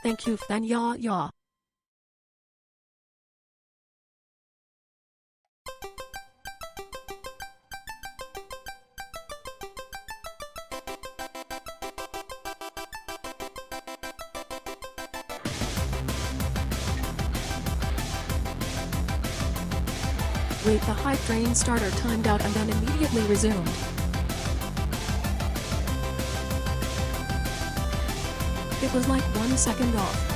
Thank you, Fan Ya Ya. Wait, the hype train starter timed out and then immediately resumed. It was like 1 second off.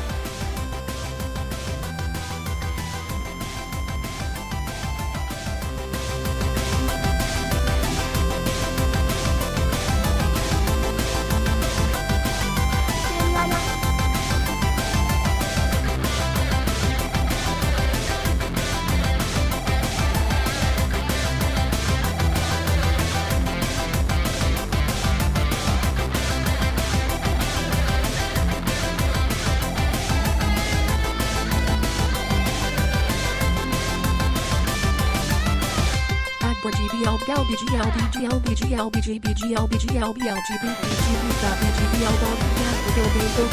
GBL gal BGL BGL BGL BG BGL BGL BL GB BGB BGBL dog BGL BGL.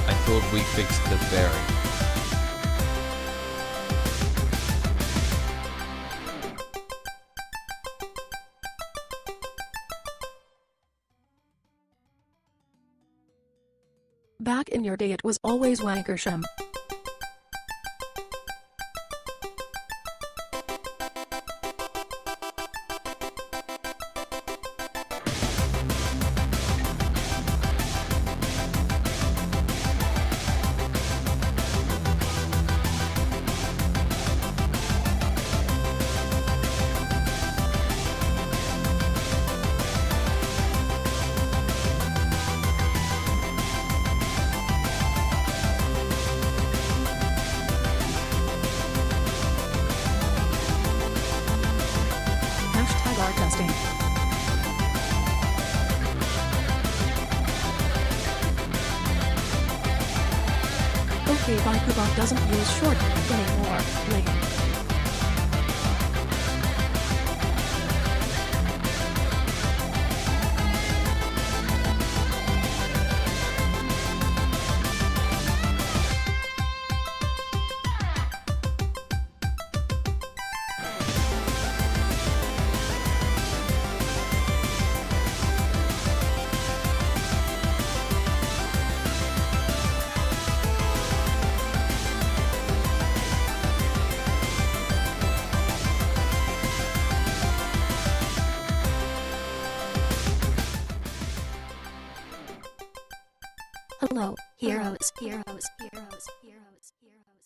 I thought we fixed the fairy. Back in your day it was always Wankersham. Testing. Okay, Bikubot doesn't use shorthand anymore. Lame. Hello, heroes, heroes, heroes, heroes, heroes, heroes.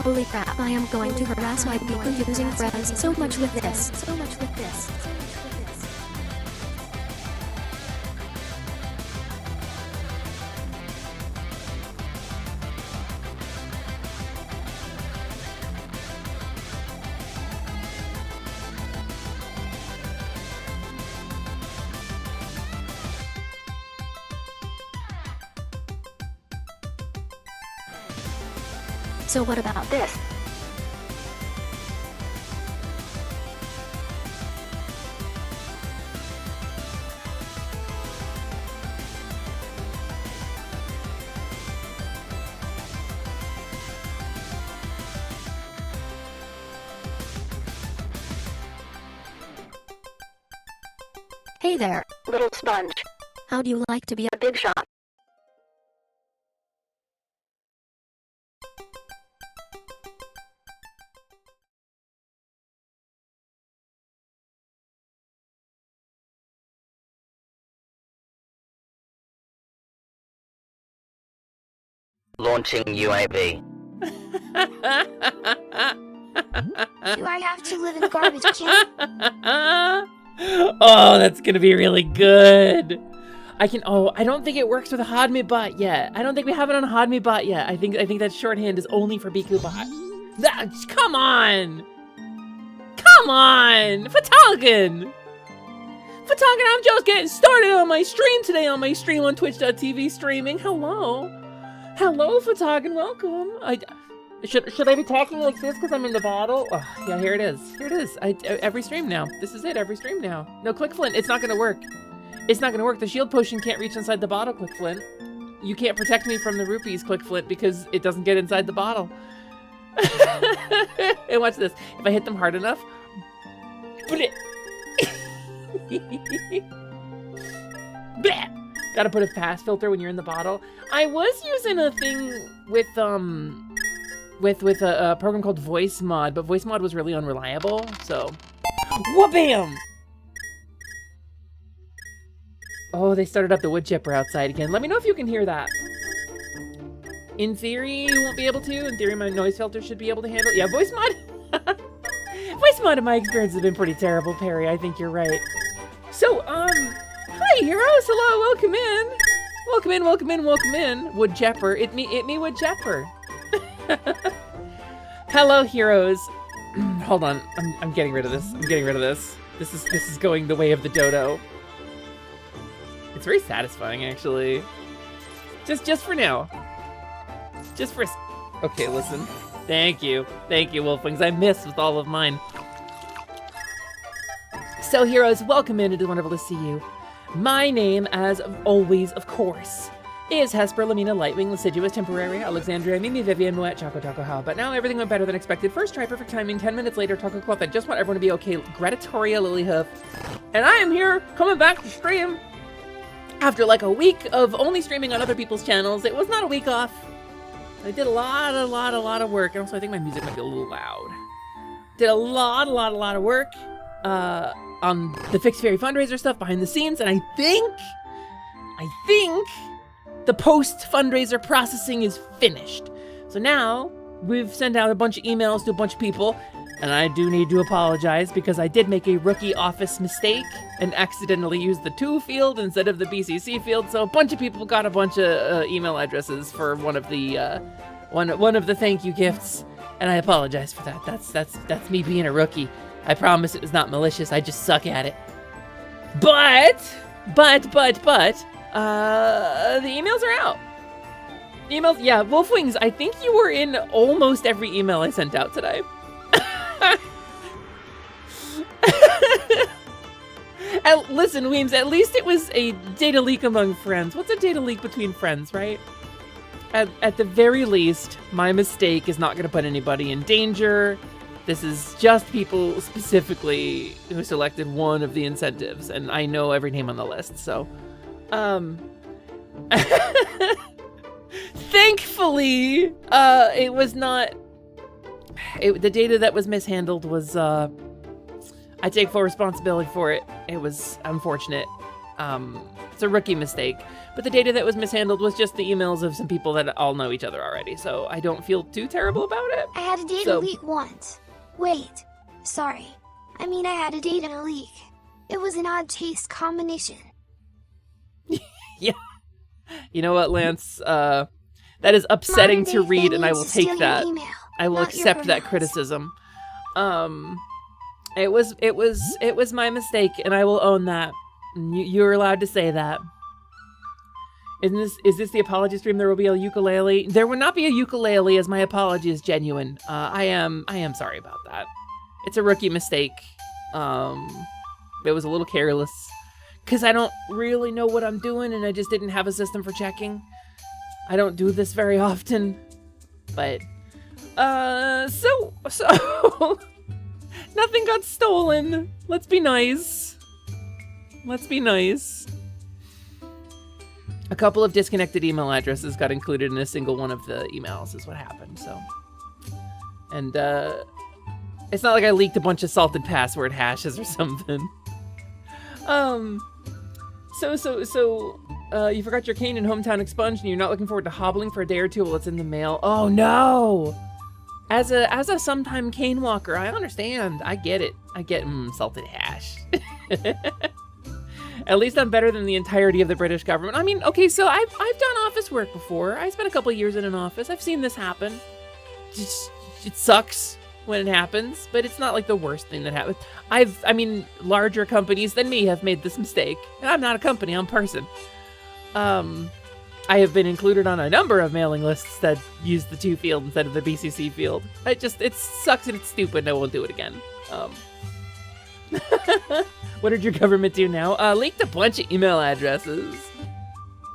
Holy crap, I am going to harass my Piku using friends so much with this, so much with this, so much with this. So what about this? Hey there, little sponge. How'd you like to be a big shot? Launching UAV. Do I have to live in a garbage can? Oh, that's gonna be really good. I don't think it works with a Hodme bot yet. I don't think we have it on a Hodme bot yet. I think that shorthand is only for Biku bot. Come on! Come on! Fatagan! Fatagan, I'm just getting started on my stream today on my stream on twitch.tv streaming. Hello. Hello, Fatagan, welcome. Should I be talking like this because I'm in the bottle? Oh, yeah, here it is. Here it is. Every stream now. This is it, every stream now. No, Clickflint, it's not gonna work. It's not gonna work. The shield potion can't reach inside the bottle, Clickflint. You can't protect me from the rupees, Clickflint, because it doesn't get inside the bottle. And watch this. If I hit them hard enough, gotta put a pass filter when you're in the bottle. I was using a thing with a program called Voice Mod, but Voice Mod was really unreliable, so wha-bam! Oh, they started up the wood chipper outside again. Let me know if you can hear that. In theory, you won't be able to. In theory, my noise filter should be able to handle it. Yeah, Voice Mod. Voice Mod in my experience has been pretty terrible, Perry. I think you're right. So, hi, heroes. Hello, welcome in. Welcome in, welcome in, welcome in. Wood chipper. It me, Wood chipper. Hello, heroes. Hold on. I'm getting rid of this. I'm getting rid of this. This is going the way of the dodo. It's very satisfying, actually. Just for now. Just for... Okay, listen. Thank you, Wolfwings. I missed with all of mine. So, heroes, welcome in. It is wonderful to see you. My name, as always, of course, is Hesper, Lamina, Lightwing, Lasiduous, Temporary, Alexandria, Mimi, Vivian, Moet, Choco, Taco, How. But now everything went better than expected. First try, perfect timing. 10 minutes later, Taco Cloth. I just want everyone to be okay. Gratitoria, Lilyhoof. And I am here, coming back to stream. After like a week of only streaming on other people's channels. It was not a week off. I did a lot of work. And also, I think my music might be a little loud. Did a lot of work on the Fix Fairy fundraiser stuff behind the scenes. And I think the post-fundraiser processing is finished. So now, we've sent out a bunch of emails to a bunch of people, and I do need to apologize because I did make a rookie office mistake and accidentally used the to field instead of the BCC field, so a bunch of people got a bunch of email addresses for one of the thank you gifts, and I apologize for that. That's me being a rookie. I promise it was not malicious, I just suck at it. But, the emails are out. Emails, yeah, Wolfwings, I think you were in almost every email I sent out today. Listen, Weems, at least it was a data leak among friends. What's a data leak between friends, right? At the very least, my mistake is not going to put anybody in danger. This is just people specifically who selected one of the incentives, and I know every name on the list, so... Thankfully, it was not... the data that was mishandled was, I take full responsibility for it. It was unfortunate. It's a rookie mistake. But the data that was mishandled was just the emails of some people that all know each other already, so I don't feel too terrible about it. I had a data leak once. Wait, sorry. I mean, I had a data leak. It was an odd taste combination. Yeah. You know what, Lance? That is upsetting to read, and I will take that. I will accept that criticism. It was my mistake, and I will own that. You're allowed to say that. Is this the apology stream? There will be a ukulele. There will not be a ukulele, as my apology is genuine. I am sorry about that. It's a rookie mistake. It was a little careless, because I don't really know what I'm doing, and I just didn't have a system for checking. I don't do this very often, but so nothing got stolen. Let's be nice. Let's be nice. A couple of disconnected email addresses got included in a single one of the emails is what happened, so. And, it's not like I leaked a bunch of salted password hashes or something. You forgot your cane and hometown expunged, and you're not looking forward to hobbling for a day or two while it's in the mail. Oh no! As a sometime cane walker, I understand. I get it. I get salted hash. At least I'm better than the entirety of the British government. I mean, okay, so I've done office work before. I spent a couple of years in an office. I've seen this happen. It sucks when it happens, but it's not like the worst thing that happened. I mean, larger companies than me have made this mistake. And I'm not a company, I'm a person. I have been included on a number of mailing lists that use the to field instead of the BCC field. It sucks and it's stupid and I won't do it again. What did your government do now? Leaked a bunch of email addresses.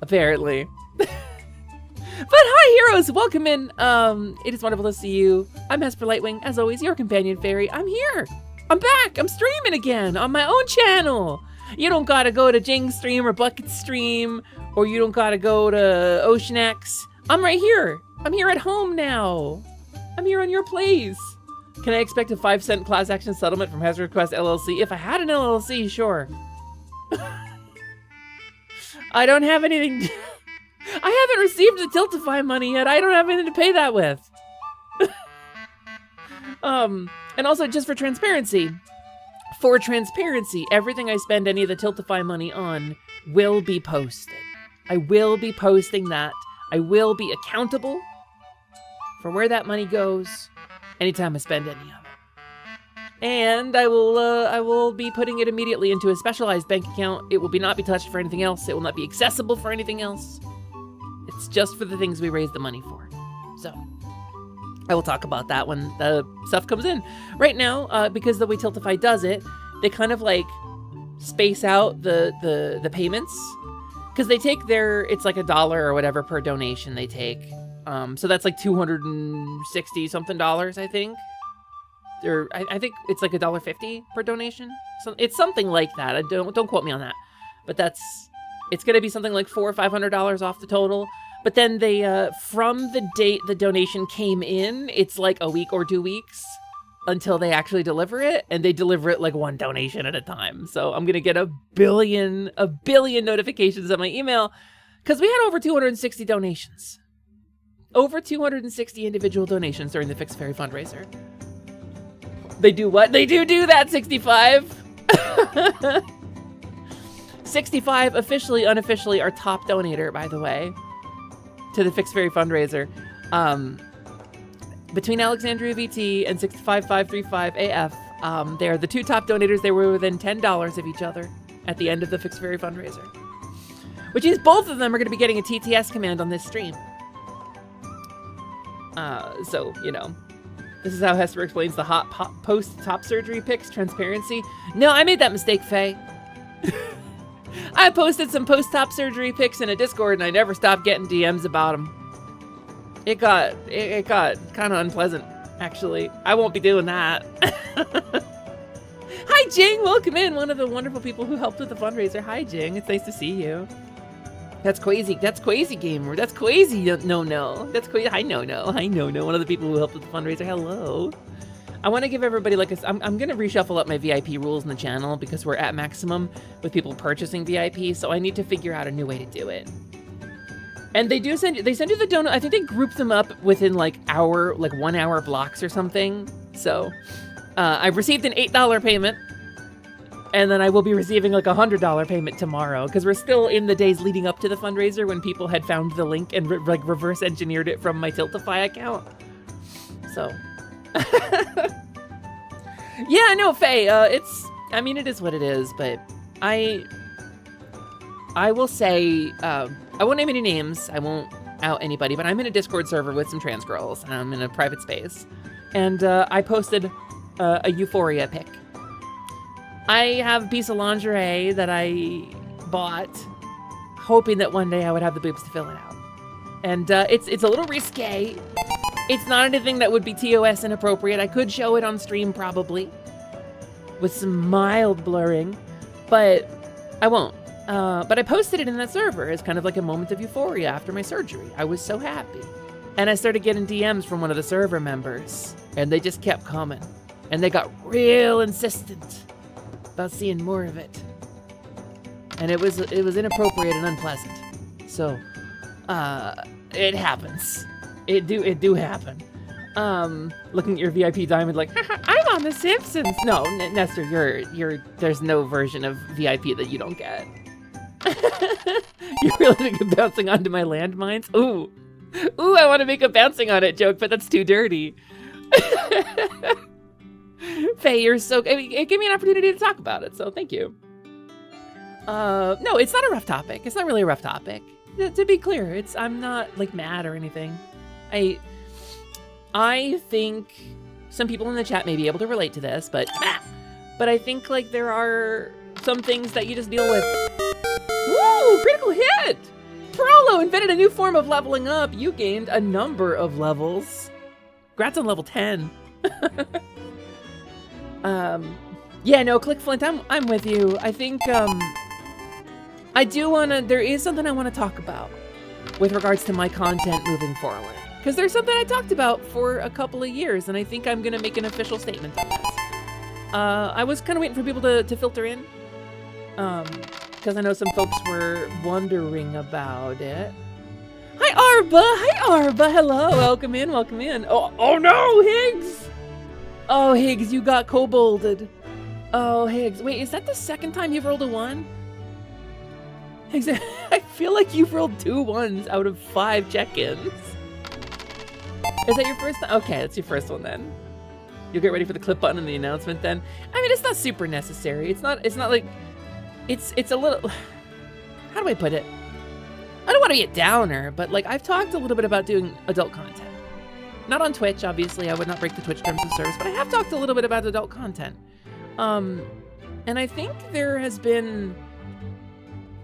Apparently. But hi, heroes! Welcome in. It is wonderful to see you. I'm Hesper Lightwing, as always, your companion fairy. I'm here. I'm back. I'm streaming again on my own channel. You don't gotta go to Jing's stream or Bucket's stream, or you don't gotta go to OceanX. I'm right here. I'm here at home now. I'm here on your place. Can I expect a 5-cent class action settlement from Hazard Quest LLC? If I had an LLC, sure. I don't have anything. I haven't received the Tiltify money yet. I don't have anything to pay that with. And also just for transparency, everything I spend any of the Tiltify money on will be posted. I will be posting that. I will be accountable for where that money goes anytime I spend any of it. And I will be putting it immediately into a specialized bank account. It will not be touched for anything else. It will not be accessible for anything else. It's just for the things we raise the money for. So I will talk about that when the stuff comes in. Right now, because the way Tiltify does it, they kind of like space out the payments. Because they take it's like $1 or whatever per donation they take. So that's like $260 something, I think. Or I think it's like $1.50 per donation. So it's something like that. Don't quote me on that. But it's going to be something like $400 or $500 off the total. But then they, from the date the donation came in, it's like a week or 2 weeks until they actually deliver it. And they deliver it like one donation at a time. So I'm going to get a billion notifications on my email because we had over 260 donations. Over 260 individual donations during the Fix Fairy fundraiser. They do what? They do that, 65. 65 officially, unofficially, our top donator, by the way, to the Fix Fairy fundraiser. Between Alexandria VT and 65535AF, they are the two top donators. They were within $10 of each other at the end of the Fix Fairy fundraiser. Which means both of them are going to be getting a TTS command on this stream. So, you know, this is how Hesper explains the hot post-top surgery pics, transparency. No, I made that mistake, Faye. I posted some post-top surgery pics in a Discord and I never stopped getting DMs about them. It got kind of unpleasant, actually. I won't be doing that. Hi, Jing. Welcome in. One of the wonderful people who helped with the fundraiser. Hi, Jing. It's nice to see you. That's crazy. That's crazy, gamer. That's crazy. No. That's crazy. Hi, no. One of the people who helped with the fundraiser. Hello. I want to give everybody I'm going to reshuffle up my VIP rules in the channel because we're at maximum with people purchasing VIP. So I need to figure out a new way to do it. And they send you the donut. I think they group them up within like 1 hour blocks or something. So I've received an $8 payment. And then I will be receiving like a $100 payment tomorrow because we're still in the days leading up to the fundraiser when people had found the link and reverse engineered it from my Tiltify account. So, yeah, no, Faye, it is what it is, but I will say, I won't name any names. I won't out anybody, but I'm in a Discord server with some trans girls and I'm in a private space. And I posted a Euphoria pic. I have a piece of lingerie that I bought, hoping that one day I would have the boobs to fill it out. And it's a little risque. It's not anything that would be TOS inappropriate. I could show it on stream probably, with some mild blurring, but I won't. But I posted it in that server as kind of like a moment of euphoria after my surgery. I was so happy. And I started getting DMs from one of the server members, and they just kept coming. And they got real insistent about seeing more of it. And it was inappropriate and unpleasant. So, it happens. It do happen. Looking at your VIP diamond like, haha, I'm on The Simpsons. No, Nestor, there's no version of VIP that you don't get. You're really good bouncing onto my landmines? Ooh, I want to make a bouncing on it joke, but that's too dirty. Faye, you're so, I mean, it gave me an opportunity to talk about it, so thank you. No, it's not a rough topic. It's not really a rough topic. To be clear, I'm not like mad or anything. I think some people in the chat may be able to relate to this, but I think like there are some things that you just deal with. Woo! Critical hit! Prolo invented a new form of leveling up. You gained a number of levels. Congrats on level 10. Yeah, no, Click Flint, I'm with you. I think, there is something I want to talk about with regards to my content moving forward. Because there's something I talked about for a couple of years, and I think I'm going to make an official statement on this. I was kind of waiting for people to filter in. Because I know some folks were wondering about it. Hi, Arba! Hello! Welcome in. Oh no, Higgs! Oh, Higgs, you got kobolded. Oh, Higgs. Wait, is that the second time you've rolled a 1? Higgs, I feel like you've rolled 2 1s out of 5 check-ins. Is that your first? Okay, that's your first one then. You'll get ready for the clip button and the announcement then. I mean, it's not super necessary. It's not like, it's a little, how do I put it? I don't want to be a downer, but like I've talked a little bit about doing adult content. Not on Twitch, obviously. I would not break the Twitch terms of service, but I have talked a little bit about adult content. And I think there has been,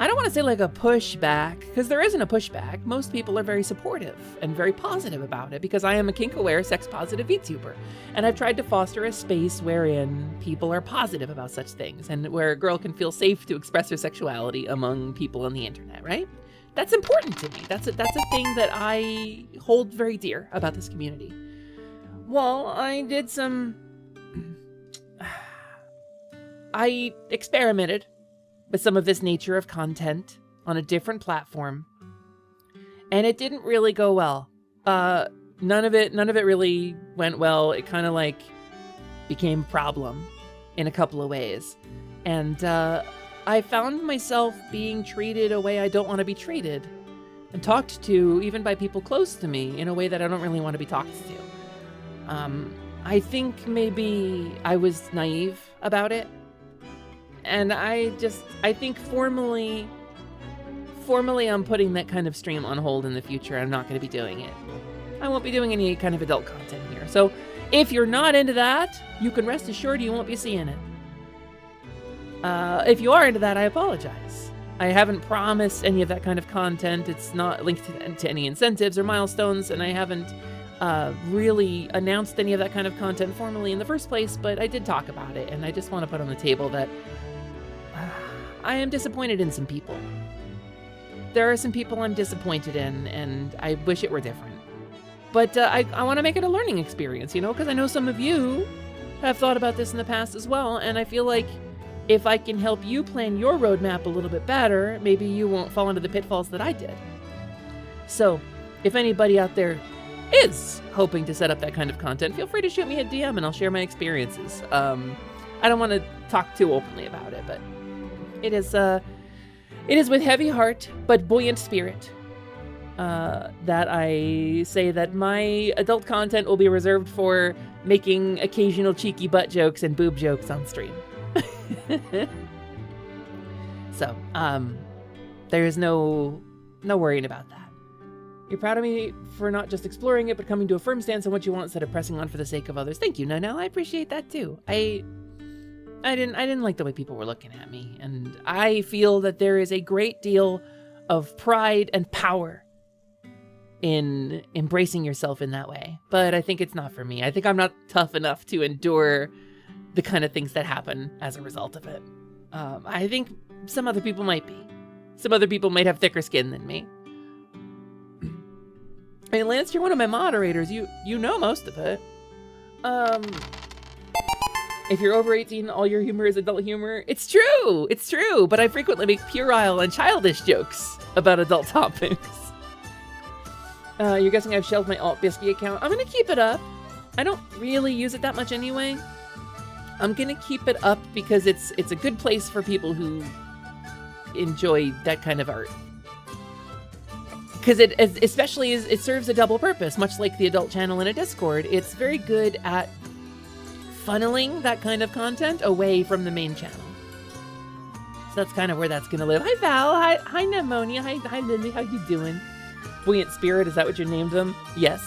I don't want to say like a pushback, because there isn't a pushback. Most people are very supportive and very positive about it, because I am a kink-aware, sex-positive VTuber. And I've tried to foster a space wherein people are positive about such things, and where a girl can feel safe to express her sexuality among people on the internet, right? That's important to me. That's a thing that I hold very dear about this community. Well, I experimented with some of this nature of content on a different platform, and it didn't really go well. None of it really went well. It kind of like became a problem in a couple of ways. And I found myself being treated a way I don't want to be treated, and talked to even by people close to me in a way that I don't really want to be talked to. I think maybe I was naive about it. And I think formally I'm putting that kind of stream on hold in the future. I'm not going to be doing it. I won't be doing any kind of adult content here. So if you're not into that, you can rest assured you won't be seeing it. If you are into that, I apologize. I haven't promised any of that kind of content. It's not linked to any incentives or milestones, and I haven't really announced any of that kind of content formally in the first place, but I did talk about it, and I just want to put on the table that I am disappointed in some people. There are some people I'm disappointed in, and I wish it were different. But I want to make it a learning experience, you know, because I know some of you have thought about this in the past as well, and I feel like if I can help you plan your roadmap a little bit better, maybe you won't fall into the pitfalls that I did. So, if anybody out there is hoping to set up that kind of content, feel free to shoot me a DM and I'll share my experiences. I don't want to talk too openly about it, but it is with heavy heart but buoyant spirit that I say that my adult content will be reserved for making occasional cheeky butt jokes and boob jokes on stream. So, there's no worrying about that. You're proud of me for not just exploring it, but coming to a firm stance on what you want instead of pressing on for the sake of others. Thank you, Nonel. I appreciate that too. I didn't like the way people were looking at me, and I feel that there is a great deal of pride and power in embracing yourself in that way. But I think it's not for me. I think I'm not tough enough to endure the kind of things that happen as a result of it. I think some other people might be. Some other people might have thicker skin than me. Hey, Lance, you're one of my moderators. You know most of it. If you're over 18, all your humor is adult humor. It's true. It's true. But I frequently make puerile and childish jokes about adult topics. You're guessing I've shelved my Alt Bisky account. I'm going to keep it up. I don't really use it that much anyway. I'm going to keep it up because it's a good place for people who enjoy that kind of art. Because it serves a double purpose, much like the adult channel in a Discord. It's very good at funneling that kind of content away from the main channel. So that's kind of where that's going to live. Hi, Val. Hi, Pneumonia. Hi, Lily. How you doing? Buoyant Spirit, is that what you named them? Yes.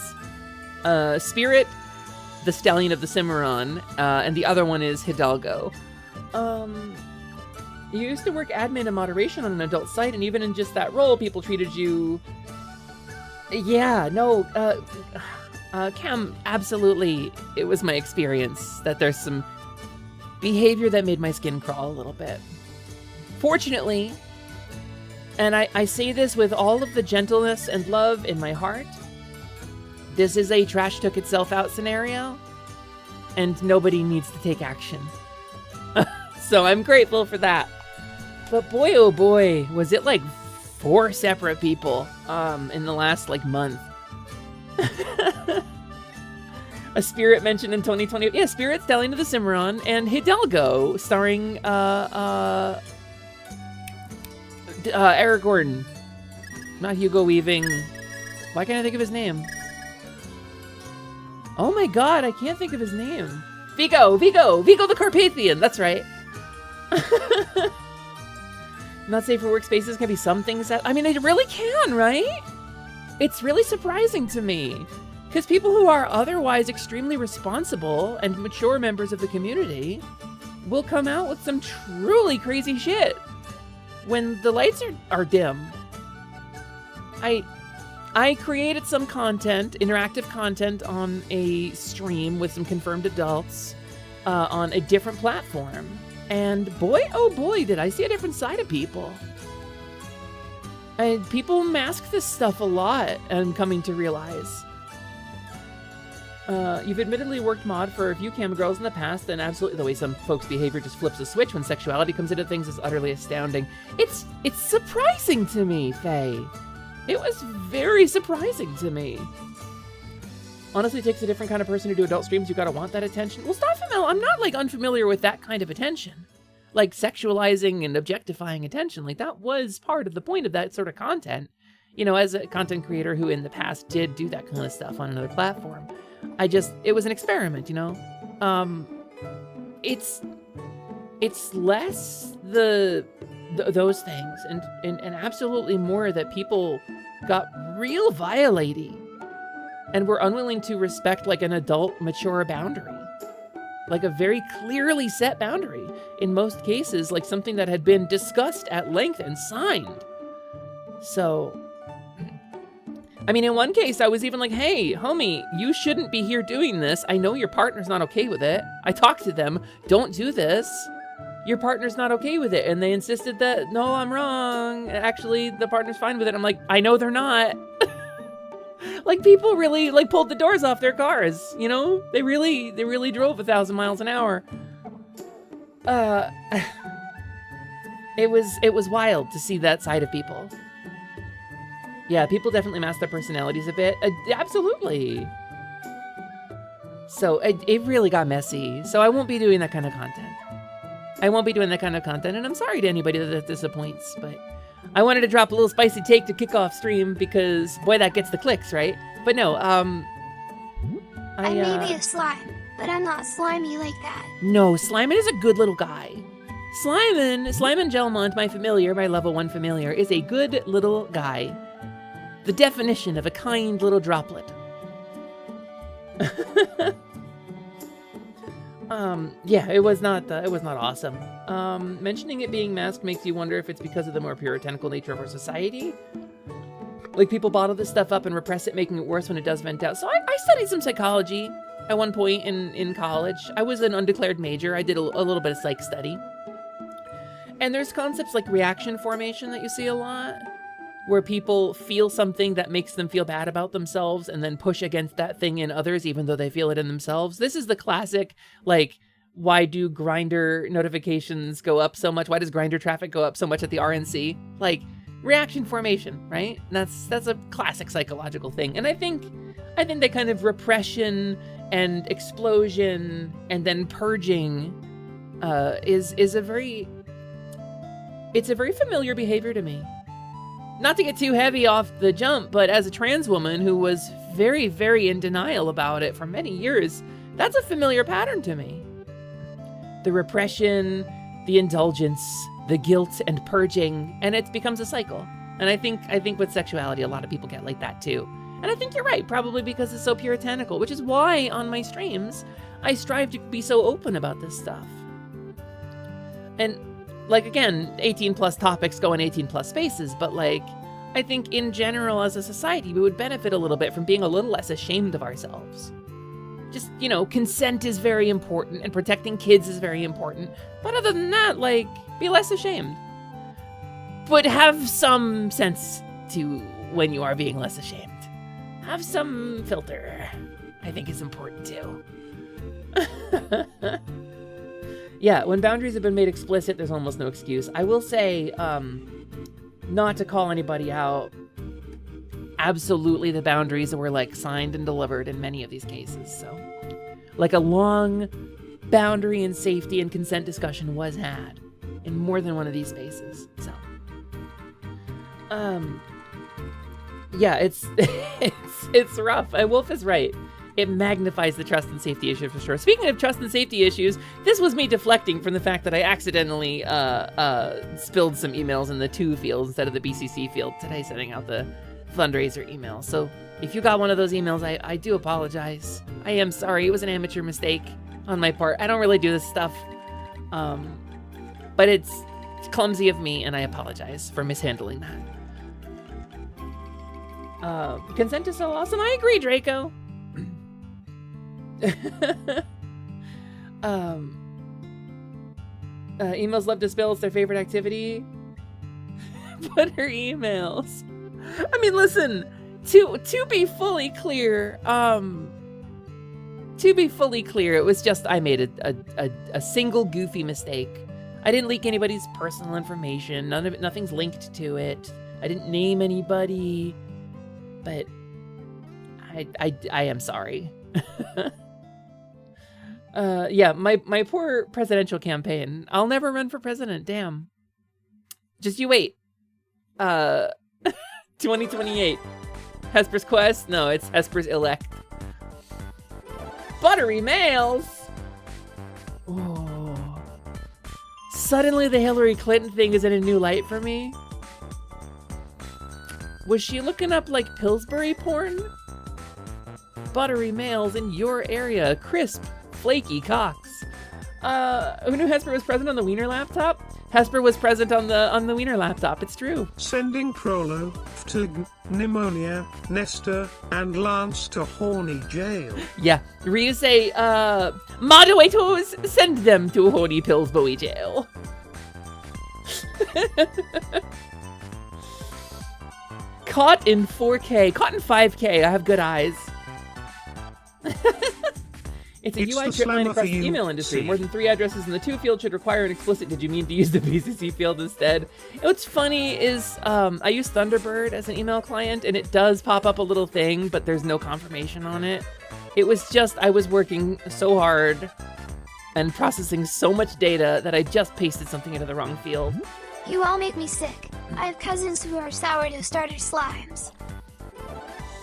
Spirit, the Stallion of the Cimarron, and the other one is Hidalgo. You used to work admin and moderation on an adult site, and even in just that role, people treated you... Yeah, no, Cam, absolutely, it was my experience that there's some behavior that made my skin crawl a little bit. Fortunately, and I say this with all of the gentleness and love in my heart, this is a trash took itself out scenario, and nobody needs to take action. So I'm grateful for that. But boy, oh boy, was it like 4 separate people in the last like month. A Spirit mentioned in 2020. Yeah, Spirit, Stallion of the Cimarron, and Hidalgo, starring Eric Gordon. Not Hugo Weaving. Why can't I think of his name? Oh my god, I can't think of his name. Vigo the Carpathian, that's right. Not safe for workspaces can be some things that, I mean, it really can, right? It's really surprising to me. Because people who are otherwise extremely responsible and mature members of the community will come out with some truly crazy shit when the lights are dim. I created some content, interactive content, on a stream with some confirmed adults on a different platform. And boy, oh boy, did I see a different side of people. And people mask this stuff a lot, I'm coming to realize. You've admittedly worked mod for a few cam girls in the past, and absolutely the way some folks' behavior just flips a switch when sexuality comes into things is utterly astounding. It's surprising to me, Faye. It was very surprising to me. Honestly, it takes a different kind of person to do adult streams. You gotta want that attention. Well, stop, I'm not like unfamiliar with that kind of attention. Like sexualizing and objectifying attention. Like that was part of the point of that sort of content. You know, as a content creator who in the past did do that kind of stuff on another platform. It was an experiment, you know? It's less those things and absolutely more that people got real violating and were unwilling to respect like an adult mature boundary, like a very clearly set boundary in most cases, like something that had been discussed at length and signed. So I mean, in one case I was even like, hey homie, you shouldn't be here doing this. I know your partner's not okay with it. I talked to them, don't do this. Your partner's not okay with it. And they insisted that, no, I'm wrong. Actually, the partner's fine with it. I'm like, I know they're not. Like, people really, like, pulled the doors off their cars, you know? They really drove 1,000 miles an hour. It was wild to see that side of people. Yeah, people definitely mask their personalities a bit. Absolutely. So, it really got messy. So I won't be doing that kind of content. And I'm sorry to anybody that disappoints, but I wanted to drop a little spicy take to kick off stream because, boy, that gets the clicks, right? But no, I may be a slime, but I'm not slimy like that. No, Slimin is a good little guy. Slimin Gelmont, my level 1 familiar, is a good little guy. The definition of a kind little droplet. Yeah, it was not awesome. Mentioning it being masked makes you wonder if it's because of the more puritanical nature of our society. Like, people bottle this stuff up and repress it, making it worse when it does vent out. So I studied some psychology at one point in college. I was an undeclared major. I did a little bit of psych study. And there's concepts like reaction formation that you see a lot, where people feel something that makes them feel bad about themselves and then push against that thing in others, even though they feel it in themselves. This is the classic, like, why do Grindr notifications go up so much? Why does Grindr traffic go up so much at the RNC? Like, reaction formation, right? That's a classic psychological thing. And I think that kind of repression and explosion and then purging is a very familiar behavior to me. Not to get too heavy off the jump, but as a trans woman who was very, very in denial about it for many years, that's a familiar pattern to me. The repression, the indulgence, the guilt and purging, and it becomes a cycle. And I think with sexuality, a lot of people get like that too. And I think you're right, probably because it's so puritanical, which is why on my streams, I strive to be so open about this stuff. And like, again, 18 plus topics go in 18 plus spaces, but like, I think in general as a society, we would benefit a little bit from being a little less ashamed of ourselves. Just, you know, consent is very important and protecting kids is very important. But other than that, like, be less ashamed. But have some sense to when you are being less ashamed. Have some filter, I think is important too. Yeah, when boundaries have been made explicit, there's almost no excuse. I will say, not to call anybody out, absolutely the boundaries were like signed and delivered in many of these cases. So like a long boundary and safety and consent discussion was had in more than one of these spaces. So, yeah, it's rough. Wolf is right. It magnifies the trust and safety issue for sure. Speaking of trust and safety issues, this was me deflecting from the fact that I accidentally spilled some emails in the to field instead of the BCC field today, sending out the fundraiser email. So if you got one of those emails, I do apologize. I am sorry. It was an amateur mistake on my part. I don't really do this stuff. But it's clumsy of me, and I apologize for mishandling that. Consent is so awesome. I agree, Draco. Emails love to spill. It's their favorite activity. Put her emails. I mean, listen, to be fully clear, it was just I made a single goofy mistake. I didn't leak anybody's personal information. Nothing's linked to it. I didn't name anybody, but I am sorry. Yeah, my poor presidential campaign. I'll never run for president. Damn. Just you wait. 2028. Hesper's Quest? No, it's Hesper's Elect. Buttery mails. Oh. Suddenly the Hillary Clinton thing is in a new light for me. Was she looking up like Pillsbury porn? Buttery males in your area. Crisp, flaky cocks. Who knew Hesper was present on the Wiener laptop? Hesper was present on the Wiener laptop. It's true. Sending Prolo, Ftug, Pneumonia, Nestor, and Lance to horny jail. Yeah. Ryu say, moderators, send them to horny Pillsbury jail. Caught in 4K. Caught in 5K. I have good eyes. It's a UI trip line across the email industry. More than 3 addresses in the to field should require an explicit did you mean to use the BCC field instead. What's funny is I use Thunderbird as an email client, and it does pop up a little thing, but there's no confirmation on it. It was just I was working so hard and processing so much data that I just pasted something into the wrong field. You all make me sick. I have cousins who are sourdough starter slimes.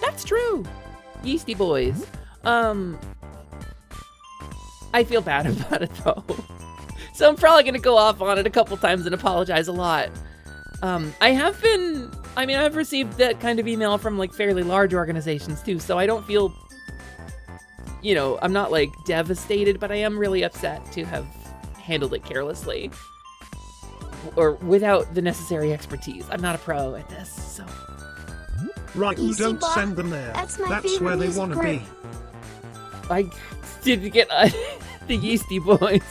That's true. Yeasty boys. I feel bad about it though. So I'm probably gonna go off on it a couple times and apologize a lot. I've received that kind of email from like fairly large organizations too, so I don't feel, I'm not like devastated, but I am really upset to have handled it carelessly or without the necessary expertise. I'm not a pro at this, so. Right, Easy don't Bob. send them there. That's my That's favorite where they music want to group. be. I did get the Yeasty Boys.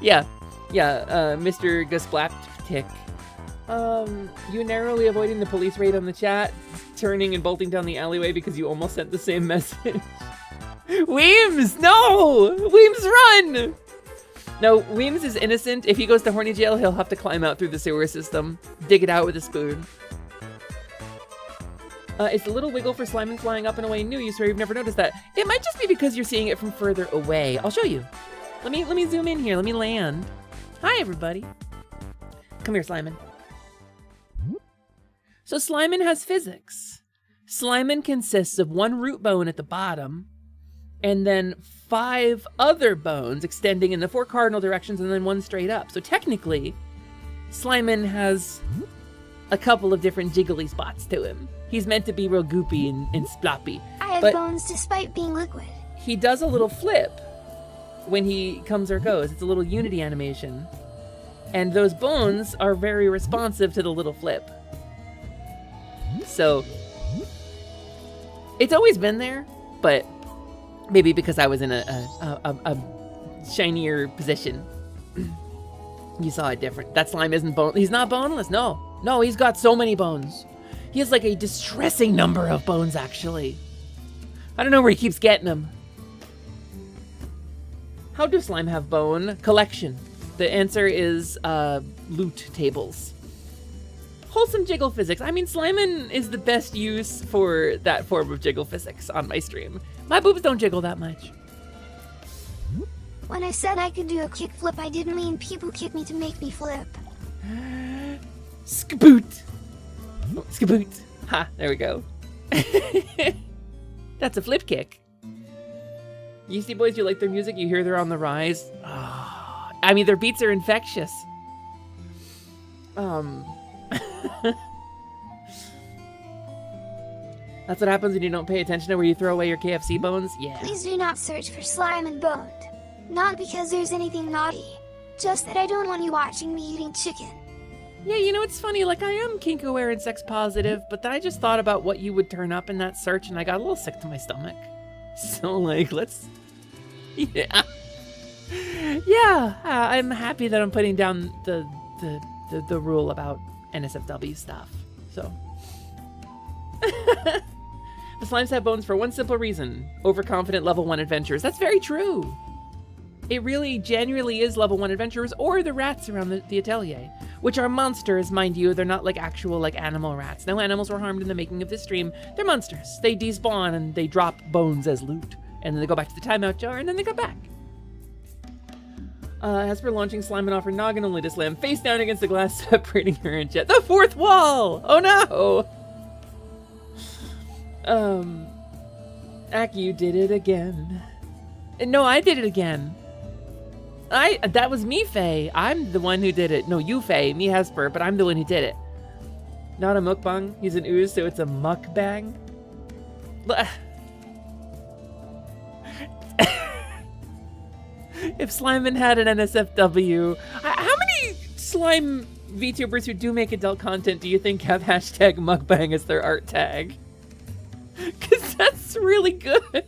Yeah, Mr. Gusplaptic. You narrowly avoiding the police raid on the chat, turning and bolting down the alleyway because you almost sent the same message. Weems, no! Weems, run! No, Weems is innocent. If he goes to horny jail, he'll have to climb out through the sewer system, dig it out with a spoon. It's a little wiggle for Slimin flying up and away new. You swear you've never noticed that. It might just be because you're seeing it from further away. I'll show you. Let me zoom in here. Let me land. Hi, everybody. Come here, Slimin. So Slimin has physics. Slimin consists of one root bone at the bottom, and then 5 other bones extending in the 4 cardinal directions, and then 1 straight up. So technically, Slimin has a couple of different jiggly spots to him. He's meant to be real goopy and sploppy. I have but bones despite being liquid. he does a little flip when he comes or goes. It's a little Unity animation. And those bones are very responsive to the little flip. So, it's always been there, but maybe because I was in a shinier position, you saw it different. That slime isn't bone. He's not boneless. No, he's got so many bones. He has like a distressing number of bones, actually. I don't know where he keeps getting them. How do slime have bone? Collection. The answer is loot tables. Wholesome jiggle physics. I mean, Slimin is the best use for that form of jiggle physics on my stream. My boobs don't jiggle that much. When I said I could do a kickflip, I didn't mean people kick me to make me flip. Skaboot! Oh, skaboot! Ha, there we go. That's a flip kick. Yeasty Boys, you like their music? You hear they're on the rise? Oh, I mean, their beats are infectious. That's what happens when you don't pay attention to where you throw away your KFC bones? Yeah. Please do not search for slime and boned. Not because there's anything naughty. Just that I don't want you watching me eating chicken. Yeah, you know, it's funny, like, I am kink aware and sex positive, but then I just thought about what you would turn up in that search, and I got a little sick to my stomach. So, like, let's... Yeah. Yeah, I'm happy that I'm putting down the rule about NSFW stuff, so... The slimes have bones for one simple reason. Overconfident level 1 adventurers. That's very true. It really genuinely is level 1 adventurers or the rats around the atelier, which are monsters, mind you. They're not like actual like animal rats. No animals were harmed in the making of this stream. They're monsters. They despawn and they drop bones as loot. And then they go back to the timeout jar and then they come back. As for launching Slimin off her noggin, only to slam face down against the glass, separating her and Jet. The 4th wall! Oh no! Ak, you did it again. No, I did it again. That was me, Faye. I'm the one who did it. No, you, Faye. Me, Hesper, but I'm the one who did it. Not a mukbang. He's an ooze, so it's a mukbang. If Slimin had an NSFW, how many slime VTubers who do make adult content do you think have hashtag mukbang as their art tag? Because that's really good.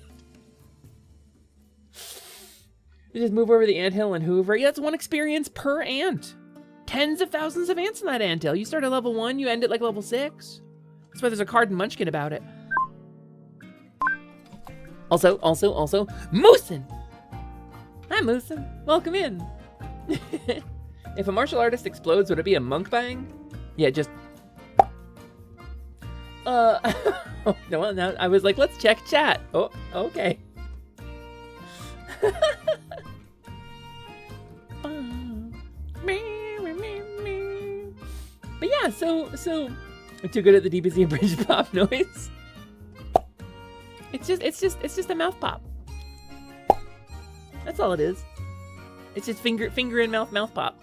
You just move over the anthill and hoover. Yeah, that's 1 experience per ant. Tens of thousands of ants in that anthill. You start at level 1, you end at like level 6. That's why there's a card in Munchkin about it. Also, Moosin! Hi, Moosin. Welcome in. If a martial artist explodes, would it be a mukbang? Yeah, just... Oh, no, now I was like, let's check chat. Oh, okay. But yeah, so I'm too good at the DBZ abridged pop noise. It's just a mouth pop. That's all it is. It's just finger and mouth pop.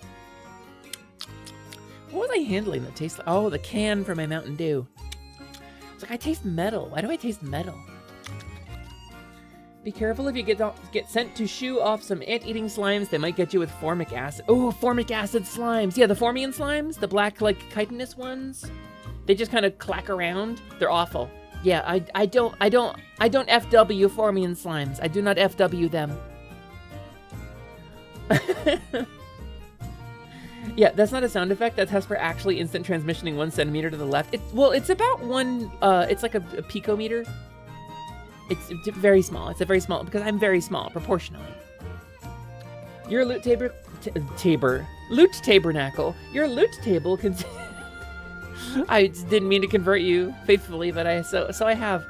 What was I handling that tastes like? Oh, the can for my Mountain Dew. It's like, I taste metal. Why do I taste metal? Be careful if you get sent to shoo off some ant-eating slimes. They might get you with formic acid. Oh, formic acid slimes. Yeah, the Formian slimes, the black, like, chitinous ones. They just kind of clack around. They're awful. Yeah, I don't FW Formian slimes. I do not FW them. Yeah, that's not a sound effect. That's Hesper actually instant transmissioning 1 centimeter to the left. It's about one, it's like a picometer. It's very small. It's a very small, because I'm very small, proportionally. Your loot loot tabernacle. Your loot table can... I didn't mean to convert you faithfully, but so I have.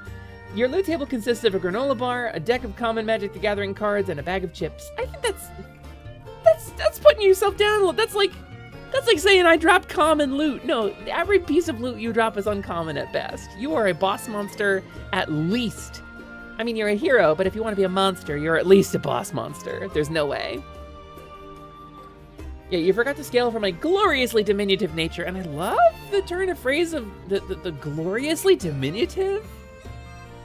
Your loot table consists of a granola bar, a deck of common Magic the Gathering cards, and a bag of chips. I think that's putting yourself down a little. That's like saying I dropped common loot. No, every piece of loot you drop is uncommon at best. You are a boss monster at least. I mean, you're a hero, but if you want to be a monster, you're at least a boss monster. There's no way. Yeah, you forgot to scale from my gloriously diminutive nature, and I love the turn of phrase of the gloriously diminutive.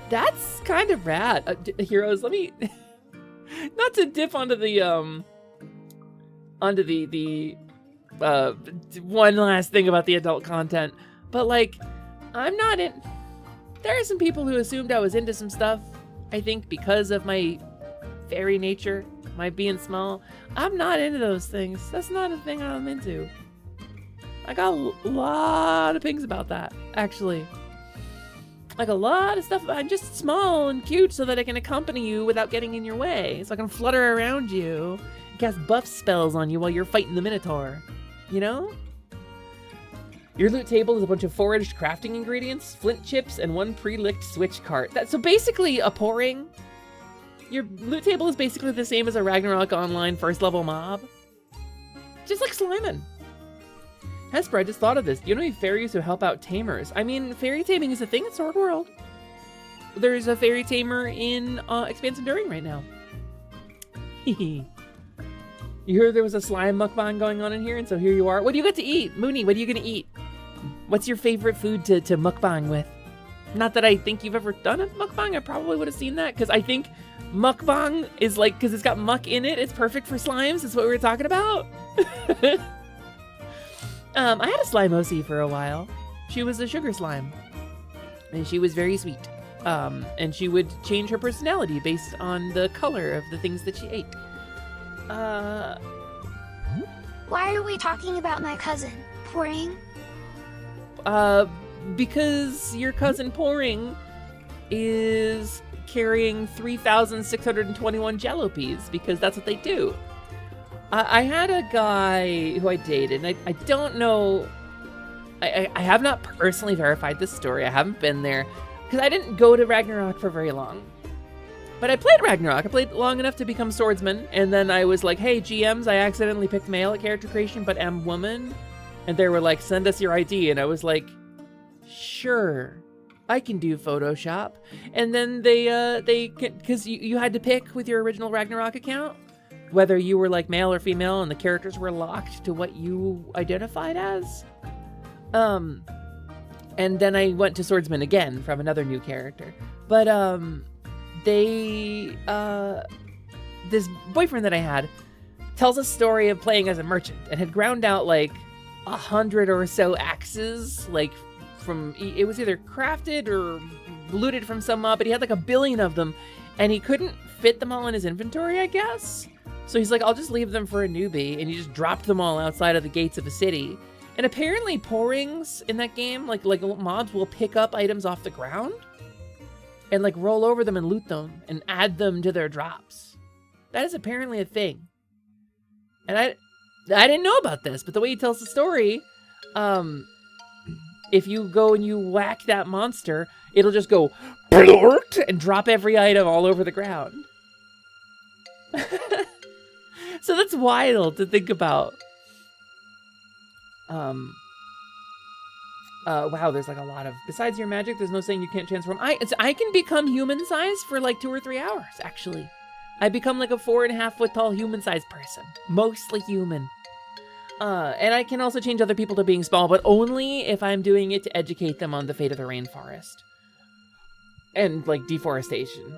That's kind of rad. Heroes, let me not to dip onto the one last thing about the adult content, but like, I'm not in. There are some people who assumed I was into some stuff. I think because of my fairy nature, my being small. I'm not into those things. That's not a thing I'm into. I got a lot of things about that, actually. Like a lot of stuff. I'm just small and cute so that I can accompany you without getting in your way. So I can flutter around you and cast buff spells on you while you're fighting the Minotaur. You know? Your loot table is a bunch of foraged crafting ingredients, flint chips, and one pre-licked switch cart. So basically a pouring. Your loot table is basically the same as a Ragnarok Online first level mob. Just like Slimin'. Hesper, I just thought of this. Do you know any fairies who help out tamers? I mean, fairy taming is a thing in Sword World. There's a fairy tamer in Expanse Enduring right now. You heard there was a slime mukbang going on in here, and so here you are. What do you got to eat? Mooney, what are you gonna eat? What's your favorite food to mukbang with? Not that I think you've ever done a mukbang. I probably would have seen that, because I think mukbang is like, because it's got muck in it, it's perfect for slimes. That's what we were talking about. I had a slime OC for a while. She was a sugar slime, and she was very sweet. And she would change her personality based on the color of the things that she ate. Why are we talking about my cousin, Pouring? Because your cousin Pouring is carrying 3,621 Jalopies, because that's what they do. I had a guy who I dated, and I don't know, I have not personally verified this story. I haven't been there, because I didn't go to Ragnarok for very long. But I played Ragnarok. I played long enough to become swordsman, and then I was like, hey, GMs, I accidentally picked male at character creation, but am woman. And they were like, send us your ID. And I was like, sure, I can do Photoshop. And then because you had to pick with your original Ragnarok account whether you were like male or female, and the characters were locked to what you identified as. And then I went to swordsman again from another new character. But this boyfriend that I had tells a story of playing as a merchant and had ground out like 100 or so axes, like from, it was either crafted or looted from some mob, but he had like 1 billion of them, and he couldn't fit them all in his inventory, I guess. So he's like, I'll just leave them for a newbie, and he just dropped them all outside of the gates of a city. And apparently pourings in that game, like mobs will pick up items off the ground and like roll over them and loot them and add them to their drops. That is apparently a thing. And I didn't know about this, but the way he tells the story, if you go and you whack that monster, it'll just go and drop every item all over the ground. So that's wild to think about. Wow, there's like a lot of, besides your magic, there's no saying you can't transform. I can become human size for like 2 or 3 hours, actually. I become like a 4.5 foot tall human sized person, mostly human. And I can also change other people to being small, but only if I'm doing it to educate them on the fate of the rainforest. And like deforestation.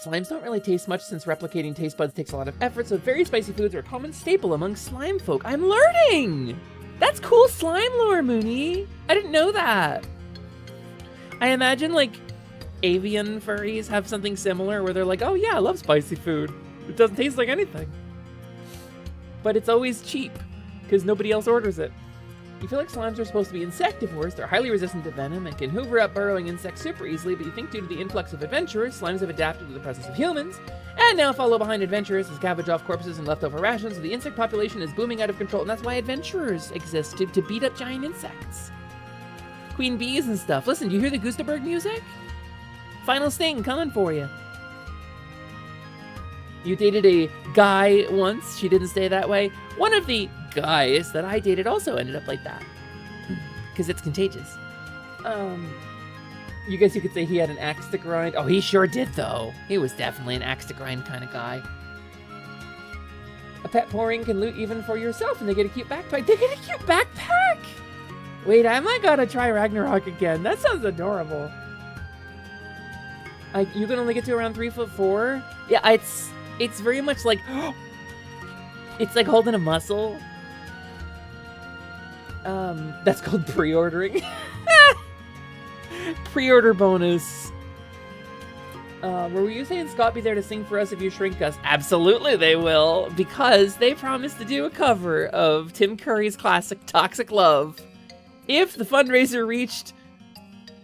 Slimes don't really taste much since replicating taste buds takes a lot of effort, so very spicy foods are a common staple among slime folk. I'm learning! That's cool slime lore, Mooney. I didn't know that. I imagine like avian furries have something similar where they're like, oh yeah, I love spicy food. It doesn't taste like anything. But it's always cheap because nobody else orders it. You feel like slimes are supposed to be insectivores. They're highly resistant to venom and can hoover up burrowing insects super easily, but you think due to the influx of adventurers, slimes have adapted to the presence of humans, and now follow behind adventurers to scavenge off corpses and leftover rations, so the insect population is booming out of control, and that's why adventurers exist, to beat up giant insects. Queen bees and stuff. Listen, do you hear the Gustaberg music? Final sting coming for you. You dated a guy once. She didn't stay that way. One of the guys that I dated also ended up like that. Because it's contagious. You guess you could say he had an axe to grind. Oh, he sure did, though. He was definitely an axe to grind kind of guy. A pet pouring can loot even for yourself, and they get a cute backpack. They get a cute backpack! Wait, I might gotta try Ragnarok again. That sounds adorable. You can only get to around 3'4". Yeah, it's very much like it's like holding a muscle. That's called pre-ordering. Pre-order bonus. Were you saying Scott be there to sing for us if you shrink us? Absolutely they will, because they promised to do a cover of Tim Curry's classic Toxic Love. If the fundraiser reached,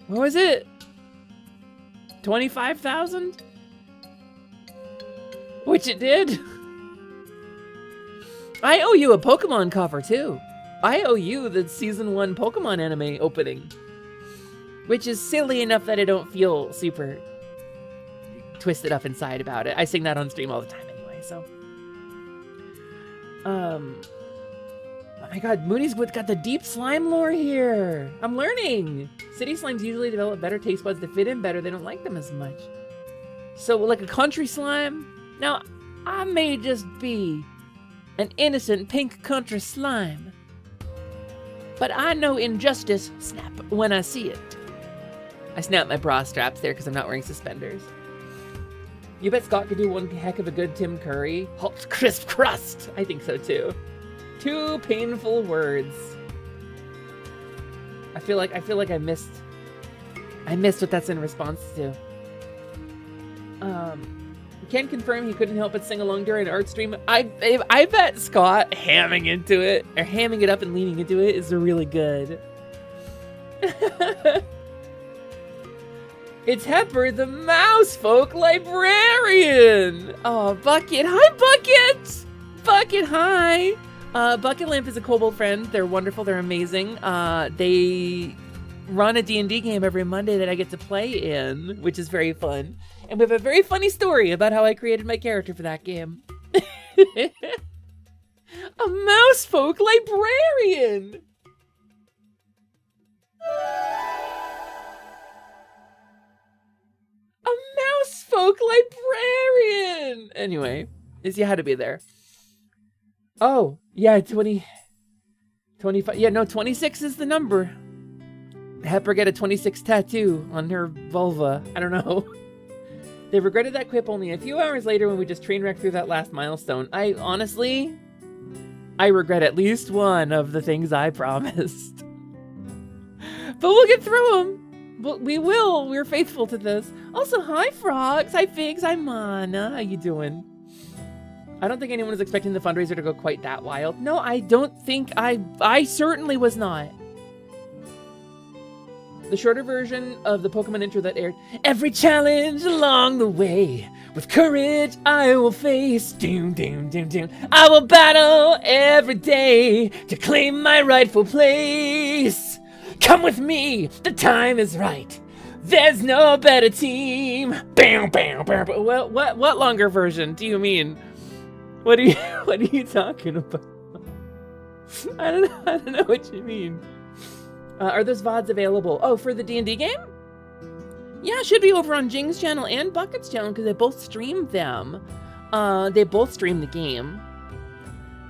what was it? 25,000? Which it did. I owe you a Pokemon cover too. I owe you the season 1 Pokemon anime opening. Which is silly enough that I don't feel super twisted up inside about it. I sing that on stream all the time anyway, so. Oh my god, Mooney's got the deep slime lore here. I'm learning. City slimes usually develop better taste buds to fit in better. They don't like them as much. So like a country slime? Now, I may just be an innocent pink country slime, but I know injustice snap when I see it. I snap my bra straps there because I'm not wearing suspenders. You bet Scott could do one heck of a good Tim Curry. Hot crisp crust. I think so too. 2 painful words. I feel like I missed what that's in response to. Can confirm he couldn't help but sing along during an art stream. I bet Scott hamming into it, or hamming it up and leaning into it, is really good. It's Hepper, the mouse folk librarian. Oh, Bucket. Hi, Bucket. Bucket, hi. Bucket Lamp is a kobold friend. They're wonderful. They're amazing. They run a D&D game every Monday that I get to play in, which is very fun. And we have a very funny story about how I created my character for that game. A mouse folk librarian. A mouse folk librarian. Anyway, Izzy had to be there. Oh, yeah, 25. Yeah, no, 26 is the number. Hepper get a 26 tattoo on her vulva. I don't know. They regretted that quip only a few hours later when we just train wrecked through that last milestone. I regret at least one of the things I promised. But we'll get through them. We will. We're faithful to this. Also, hi, Frogs. Hi, Figs. Hi, Mana. How you doing? I don't think anyone was expecting the fundraiser to go quite that wild. No, I don't think I certainly was not. The shorter version of the Pokemon intro that aired. Every challenge along the way, with courage I will face. Doom, doom, doom, doom. I will battle every day to claim my rightful place. Come with me, the time is right. There's no better team. Bam, bam, bam. Well, what longer version do you mean? What are you talking about? I don't know what you mean. Are those VODs available? Oh, for the D&D game? Yeah, it should be over on Jing's channel and Bucket's channel because they both streamed them. They both streamed the game.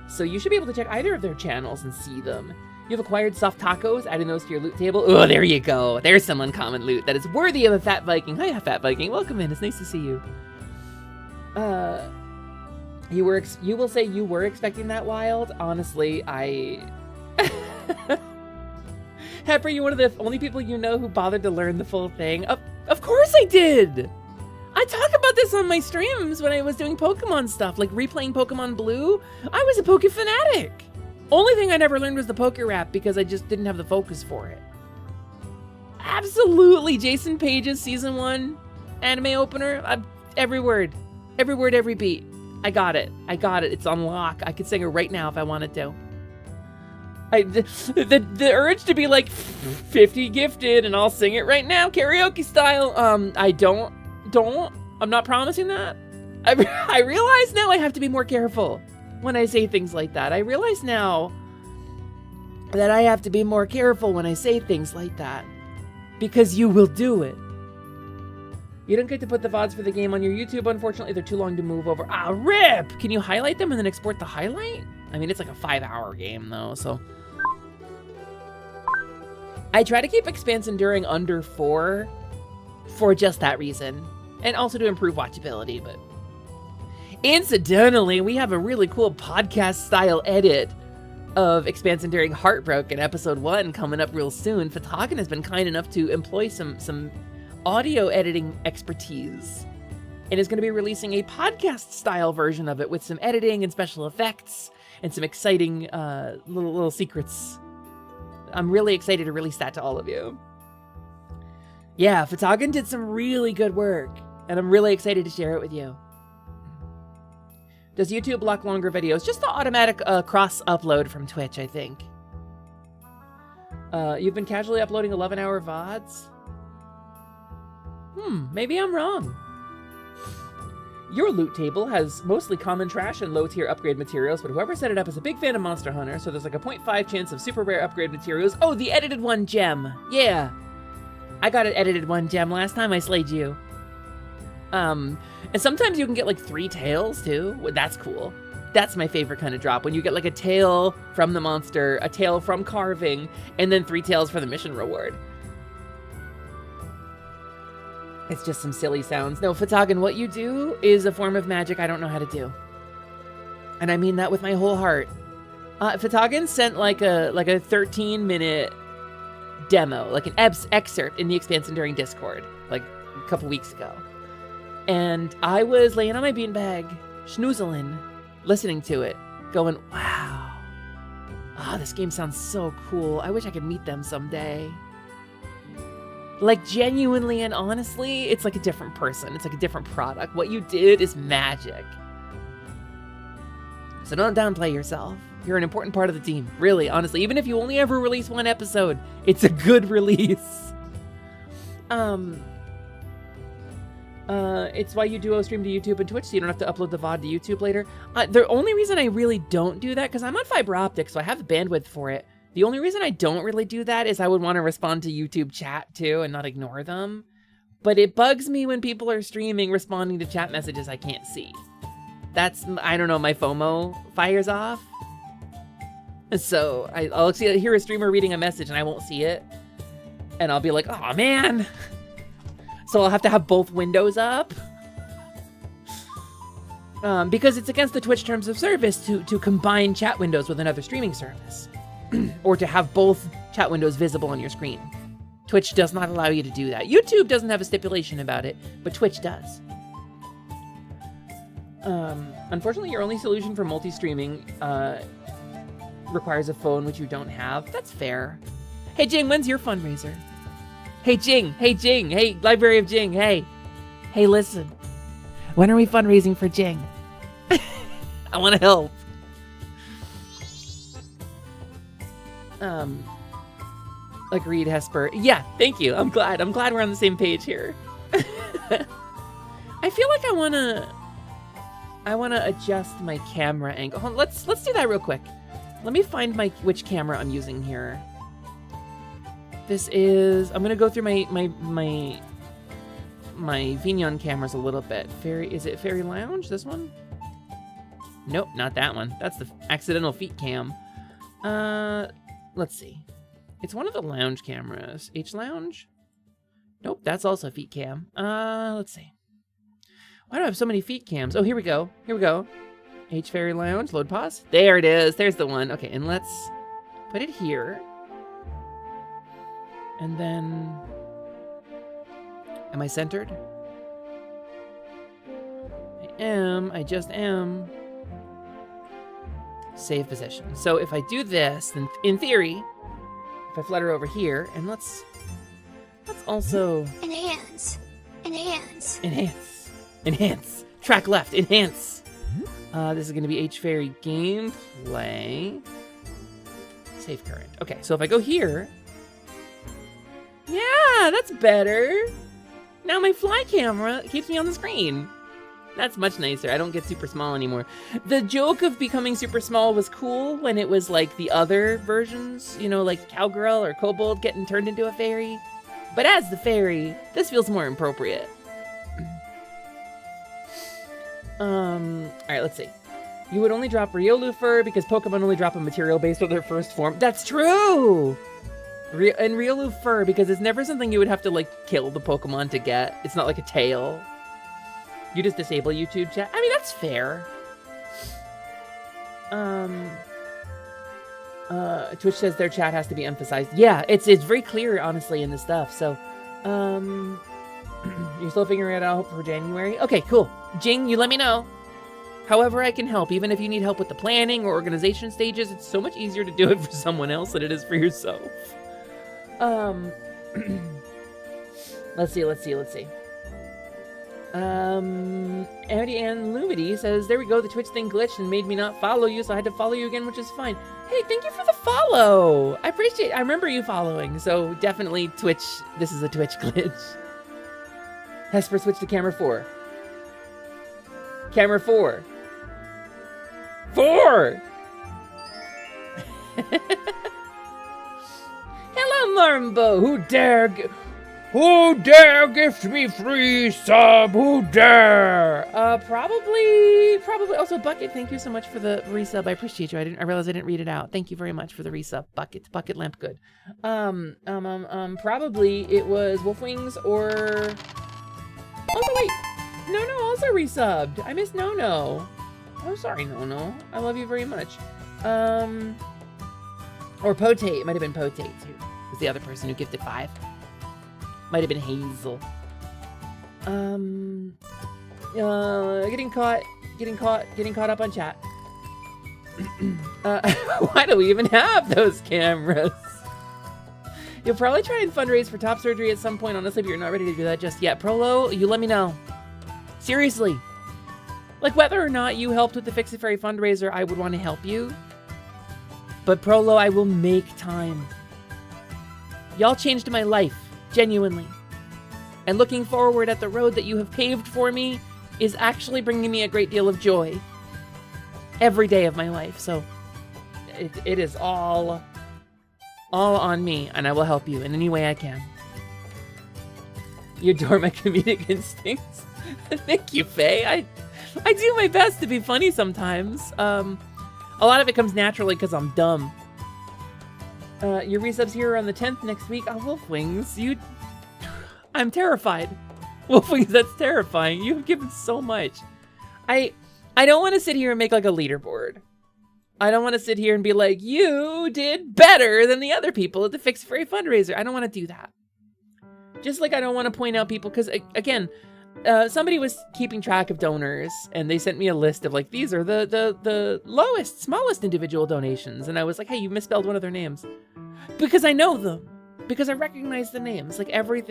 So you should be able to check either of their channels and see them. You've acquired soft tacos, adding those to your loot table. Oh, there you go. There's some uncommon loot that is worthy of a Fat Viking. Hi, Fat Viking. Welcome in. It's nice to see you. You will say you were expecting that wild. Honestly, Hepper, you're one of the only people you know who bothered to learn the full thing. Of course I did! I talk about this on my streams when I was doing Pokemon stuff, like replaying Pokemon Blue. I was a Poke fanatic. Only thing I never learned was the poker rap because I just didn't have the focus for it. Absolutely, Jason Page's season 1 anime opener. Every word, every beat. I got it. It's on lock. I could sing it right now if I wanted to. The urge to be like 50 gifted and I'll sing it right now, karaoke style. I don't. I'm not promising that. I realize now I have to be more careful when I say things like that. I realize now that I have to be more careful when I say things like that. Because you will do it. You don't get to put the VODs for the game on your YouTube, unfortunately. They're too long to move over. Ah, rip! Can you highlight them and then export the highlight? I mean, it's like a 5-hour game, though, so... I try to keep Expanse Enduring under 4 for just that reason. And also to improve watchability, but... Incidentally, we have a really cool podcast-style edit of Expanse Enduring Heartbroken Episode 1 coming up real soon. Fatagan has been kind enough to employ some audio editing expertise and is going to be releasing a podcast-style version of it with some editing and special effects and some exciting little secrets. I'm really excited to release that to all of you. Yeah, Fatagan did some really good work, and I'm really excited to share it with you. Does YouTube block longer videos? Just the automatic cross-upload from Twitch, I think. You've been casually uploading 11-hour VODs? Maybe I'm wrong. Your loot table has mostly common trash and low-tier upgrade materials, but whoever set it up is a big fan of Monster Hunter, so there's like a 0.5 chance of super rare upgrade materials. Oh, the edited 1 gem. Yeah. I got an edited 1 gem last time I slayed you. And sometimes you can get like 3 tails too. Well, that's cool. That's my favorite kind of drop. When you get like a tail from the monster, a tail from carving, and then 3 tails for the mission reward. It's just some silly sounds. No, Fatagan, what you do is a form of magic I don't know how to do. And I mean that with my whole heart. Fatagan sent like a 13-minute demo, like an excerpt in the Expanse Enduring Discord, like a couple weeks ago. And I was laying on my beanbag, schnoozling, listening to it, going, wow. This game sounds so cool. I wish I could meet them someday. Like, genuinely and honestly, it's like a different person. It's like a different product. What you did is magic. So don't downplay yourself. You're an important part of the team. Really, honestly. Even if you only ever release 1 episode, it's a good release. It's why you duo stream to YouTube and Twitch, so you don't have to upload the VOD to YouTube later. The only reason I really don't do that, because I'm on fiber optic, so I have the bandwidth for it. The only reason I don't really do that is I would want to respond to YouTube chat too and not ignore them. But it bugs me when people are streaming responding to chat messages I can't see. That's, I don't know, my FOMO fires off. So I'll hear a streamer reading a message and I won't see it. And I'll be like, oh man. So I'll have to have both windows up. Because it's against the Twitch terms of service to combine chat windows with another streaming service. Or to have both chat windows visible on your screen. Twitch does not allow you to do that. YouTube doesn't have a stipulation about it, but Twitch does. Unfortunately, your only solution for multi-streaming requires a phone, which you don't have. That's fair. Hey, Jing, when's your fundraiser? Hey, Jing. Hey, Library of Jing. Hey, listen. When are we fundraising for Jing? I want to help. Agreed, Hesper. Yeah, thank you. I'm glad we're on the same page here. I feel like I wanna adjust my camera angle. Hold on, let's do that real quick. Let me find which camera I'm using here. This is, I'm gonna go through my Vignon cameras a little bit. Is it Fairy Lounge, this one? Nope, not that one. That's the accidental feet cam. Let's see. It's one of the lounge cameras. H Lounge? Nope, that's also feet cam. Let's see. Why do I have so many feet cams? Oh, here we go. H Fairy Lounge, load pause. There it is. There's the one. Okay, and let's put it here. And then, am I centered? I just am. Save position. So if I do this, then in theory, if I flutter over here, and let's also Enhance. Enhance. enhance, track left, enhance. This is gonna be H-Fairy gameplay. Save current. Okay, so if I go here, yeah, that's better. Now my fly camera keeps me on the screen. That's much nicer. I don't get super small anymore. The joke of becoming super small was cool when it was like the other versions, you know, like Cowgirl or Kobold getting turned into a fairy. But as the fairy, this feels more appropriate. Alright, let's see. You would only drop Riolu fur because Pokemon only drop a material based on their first form. That's true! And Riolu fur because it's never something you would have to, like, kill the Pokemon to get. It's not like a tail. You just disable YouTube chat? I mean, that's fair. Twitch says their chat has to be emphasized. Yeah, it's very clear, honestly, in the stuff. So, you're still figuring it out for January? Okay, cool. Jing, you let me know. However I can help, even if you need help with the planning or organization stages, it's so much easier to do it for someone else than it is for yourself. Let's see. Amity Ann Lumity says, there we go, the Twitch thing glitched and made me not follow you, so I had to follow you again, which is fine. Hey, thank you for the follow. I appreciate it. I remember you following, so definitely Twitch, this is a Twitch glitch. Hesper switch to camera 4. Camera 4. 4! Hello, Marmbo. Who dare gift me free sub? Who dare? Probably. Also, Bucket, thank you so much for the resub. I appreciate you. I realized I didn't read it out. Thank you very much for the resub, Bucket Lamp Good. Probably it was Wolfwings or. Also, wait. No, also resubbed. I missed No. Oh, sorry, No. I love you very much. Or Potate. It might have been Potate too. Was the other person who gifted 5. Might have been Hazel. Getting caught up on chat. Why do we even have those cameras? You'll probably try and fundraise for top surgery at some point, honestly, but you're not ready to do that just yet. Prolo, you let me know. Seriously. Like, whether or not you helped with the Fix It Fairy fundraiser, I would want to help you. But Prolo, I will make time. Y'all changed my life. Genuinely. And looking forward at the road that you have paved for me is actually bringing me a great deal of joy. Every day of my life. So it is all on me, and I will help you in any way I can. You adore my comedic instincts. Thank you, Faye. I do my best to be funny sometimes. A lot of it comes naturally because I'm dumb. Your resub's here on the 10th next week. Oh, Wolfwings, I'm terrified. Wolfwings, that's terrifying. You've given so much. I don't want to sit here and make like a leaderboard. I don't want to sit here and be like, you did better than the other people at the Fix It Fairy fundraiser. I don't want to do that. Just like I don't want to point out people, because again, somebody was keeping track of donors, and they sent me a list of like, these are the lowest, smallest individual donations. And I was like, hey, you misspelled one of their names. Because I know them. Because I recognize the names. Like every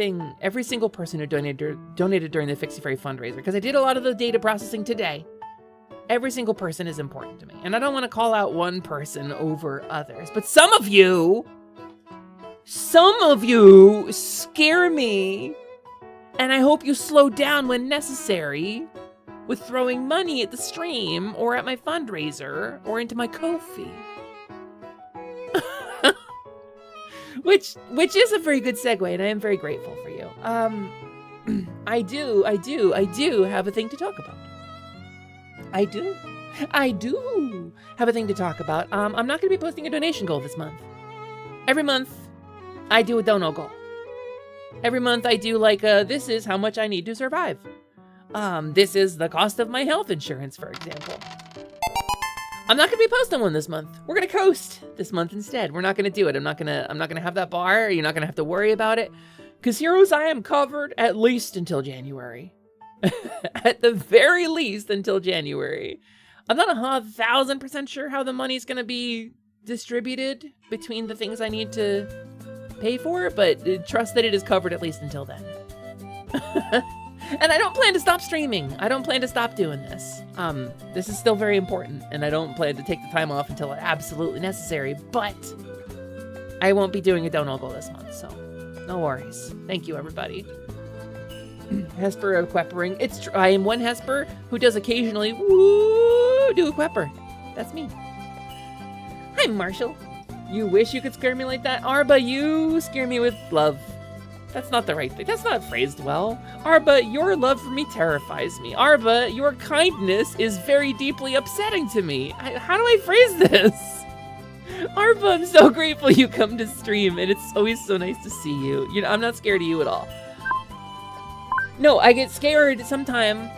single person who donated during the Fix It Fairy fundraiser. Because I did a lot of the data processing today. Every single person is important to me. And I don't want to call out one person over others. But some of you scare me. And I hope you slow down when necessary with throwing money at the stream or at my fundraiser or into my Ko-fi. Which is a very good segue, and I am very grateful for you. I do have a thing to talk about. I do have a thing to talk about. I'm not going to be posting a donation goal this month. Every month, I do a dono goal. Every month, I do like, this is how much I need to survive. This is the cost of my health insurance, for example. I'm not gonna be posting one this month. We're gonna coast this month instead. We're not gonna do it. I'm not gonna have that bar. You're not gonna have to worry about it. Cause heroes, I am covered at least until January. At the very least until January. I'm not 1,000% sure how the money's gonna be distributed between the things I need to pay for, but trust that it is covered at least until then. And I don't plan to stop streaming. I don't plan to stop doing this. This is still very important, and I don't plan to take the time off until absolutely necessary, but I won't be doing a donut goal this month, so no worries. Thank you, everybody. Hesper of Queppering. I am one Hesper who does occasionally do a Quepper. That's me. Hi, Marshall. You wish you could scare me like that? Arba, you scare me with love. That's not the right thing. That's not phrased well. Arba, your love for me terrifies me. Arba, your kindness is very deeply upsetting to me. How do I phrase this? Arba, I'm so grateful you come to stream, and it's always so nice to see you. You know, I'm not scared of you at all. No, I get scared sometime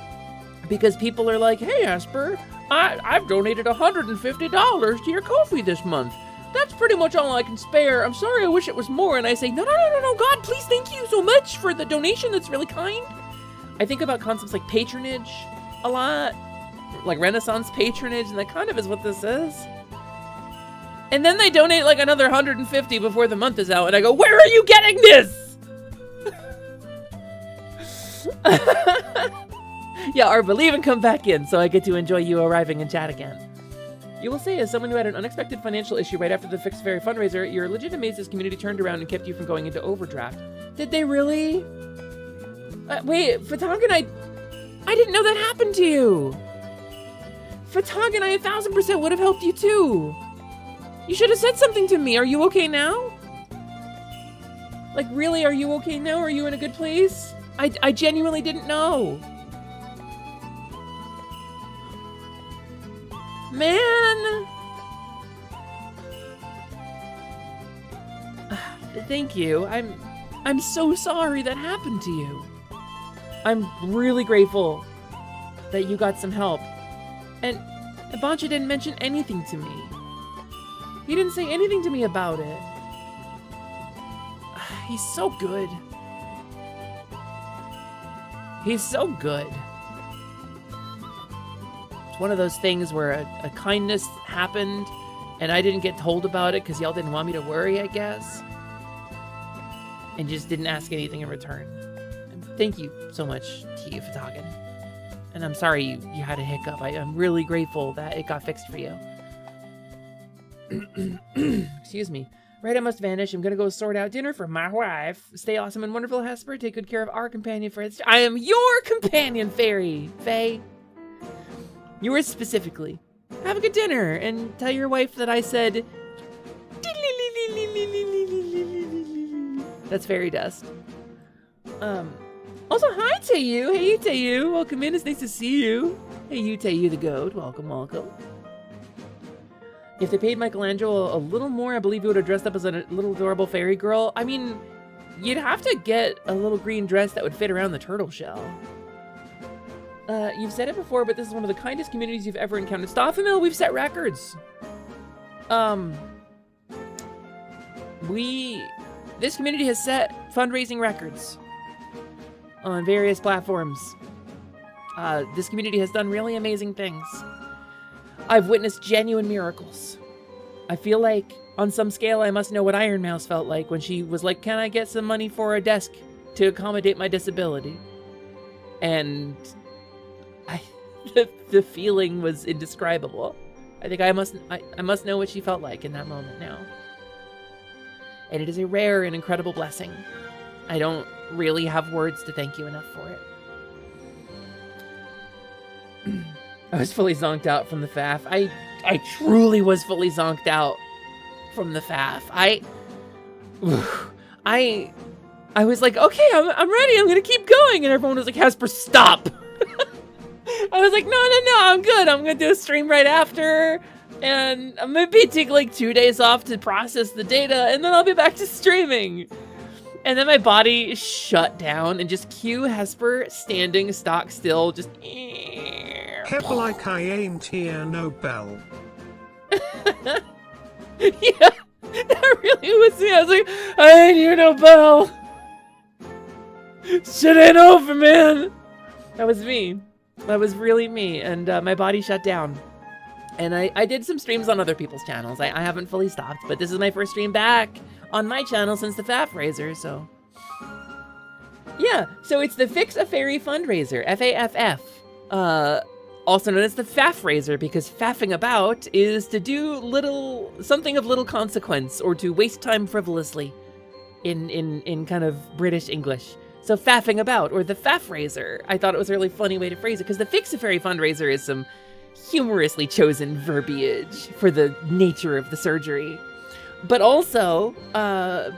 because people are like, hey, Asper, I've donated $150 to your Ko-fi this month. That's pretty much all I can spare. I'm sorry, I wish it was more. And I say, no, God, please, thank you so much for the donation. That's really kind. I think about concepts like patronage a lot, like Renaissance patronage, and that kind of is what this is. And then they donate like another 150 before the month is out, and I go, where are you getting this? Yeah, Arba, leave and come back in so I get to enjoy you arriving in chat again. You will say, as someone who had an unexpected financial issue right after the Fix Fairy fundraiser, you're legit amazed this community turned around and kept you from going into overdraft. Did they really? Wait, Fatog and I didn't know that happened to you. Fatog and I 1,000% would have helped you too. You should have said something to me. Are you okay now? Like, really, are you okay now? Are you in a good place? I genuinely didn't know. Man! Thank you. I'm so sorry that happened to you. I'm really grateful that you got some help. And Bancha didn't mention anything to me. He didn't say anything to me about it. He's so good. He's so good. It's one of those things where a kindness happened and I didn't get told about it because y'all didn't want me to worry, I guess. And just didn't ask anything in return. And thank you so much to you, Fatagan. And I'm sorry you had a hiccup. I'm really grateful that it got fixed for you. Excuse me. Right, I must vanish. I'm gonna go sort out dinner for my wife. Stay awesome and wonderful, Hesper. Take good care of our companion friends. I am your companion fairy, Faye. Yours specifically. Have a good dinner and tell your wife that I said. That's fairy dust. Also, hi Tayu. Hey, Tayu. Welcome in. It's nice to see you. Hey, you Tayu the goat. Welcome, welcome. If they paid Michelangelo a little more, I believe he would have dressed up as a little adorable fairy girl. I mean, you'd have to get a little green dress that would fit around the turtle shell. You've said it before, but this is one of the kindest communities you've ever encountered. Stoffamil, we've set records. This community has set fundraising records on various platforms. This community has done really amazing things. I've witnessed genuine miracles. I feel like, on some scale, I must know what Iron Mouse felt like when she was like, can I get some money for a desk to accommodate my disability? And the feeling was indescribable. I think I must know what she felt like in that moment now. And it is a rare and incredible blessing. I don't really have words to thank you enough for it. I was fully zonked out from the faff. I truly was fully zonked out from the faff. I was like, okay, I'm ready. I'm gonna keep going. And everyone was like, Hesper, stop. I was like, no, I'm good. I'm gonna do a stream right after. And I'm gonna take like 2 days off to process the data. And then I'll be back to streaming. And then my body shut down and just cue Hesper standing stock still, just... Kept like I ain't here, no bell. Yeah, that really was me. I was like, I ain't here, no bell. Shit ain't over, man. That was me. That was really me. And my body shut down. And I did some streams on other people's channels. I haven't fully stopped, but this is my first stream back on my channel since the Faff Raiser, so. Yeah, so it's the Fix a Fairy fundraiser, F-A-F-F. Also known as the Faff Raiser, because faffing about is to do something of little consequence, or to waste time frivolously in kind of British English. So faffing about, or the Faff Raiser. I thought it was a really funny way to phrase it, because the Fix a Fairy fundraiser is some humorously chosen verbiage for the nature of the surgery. But also,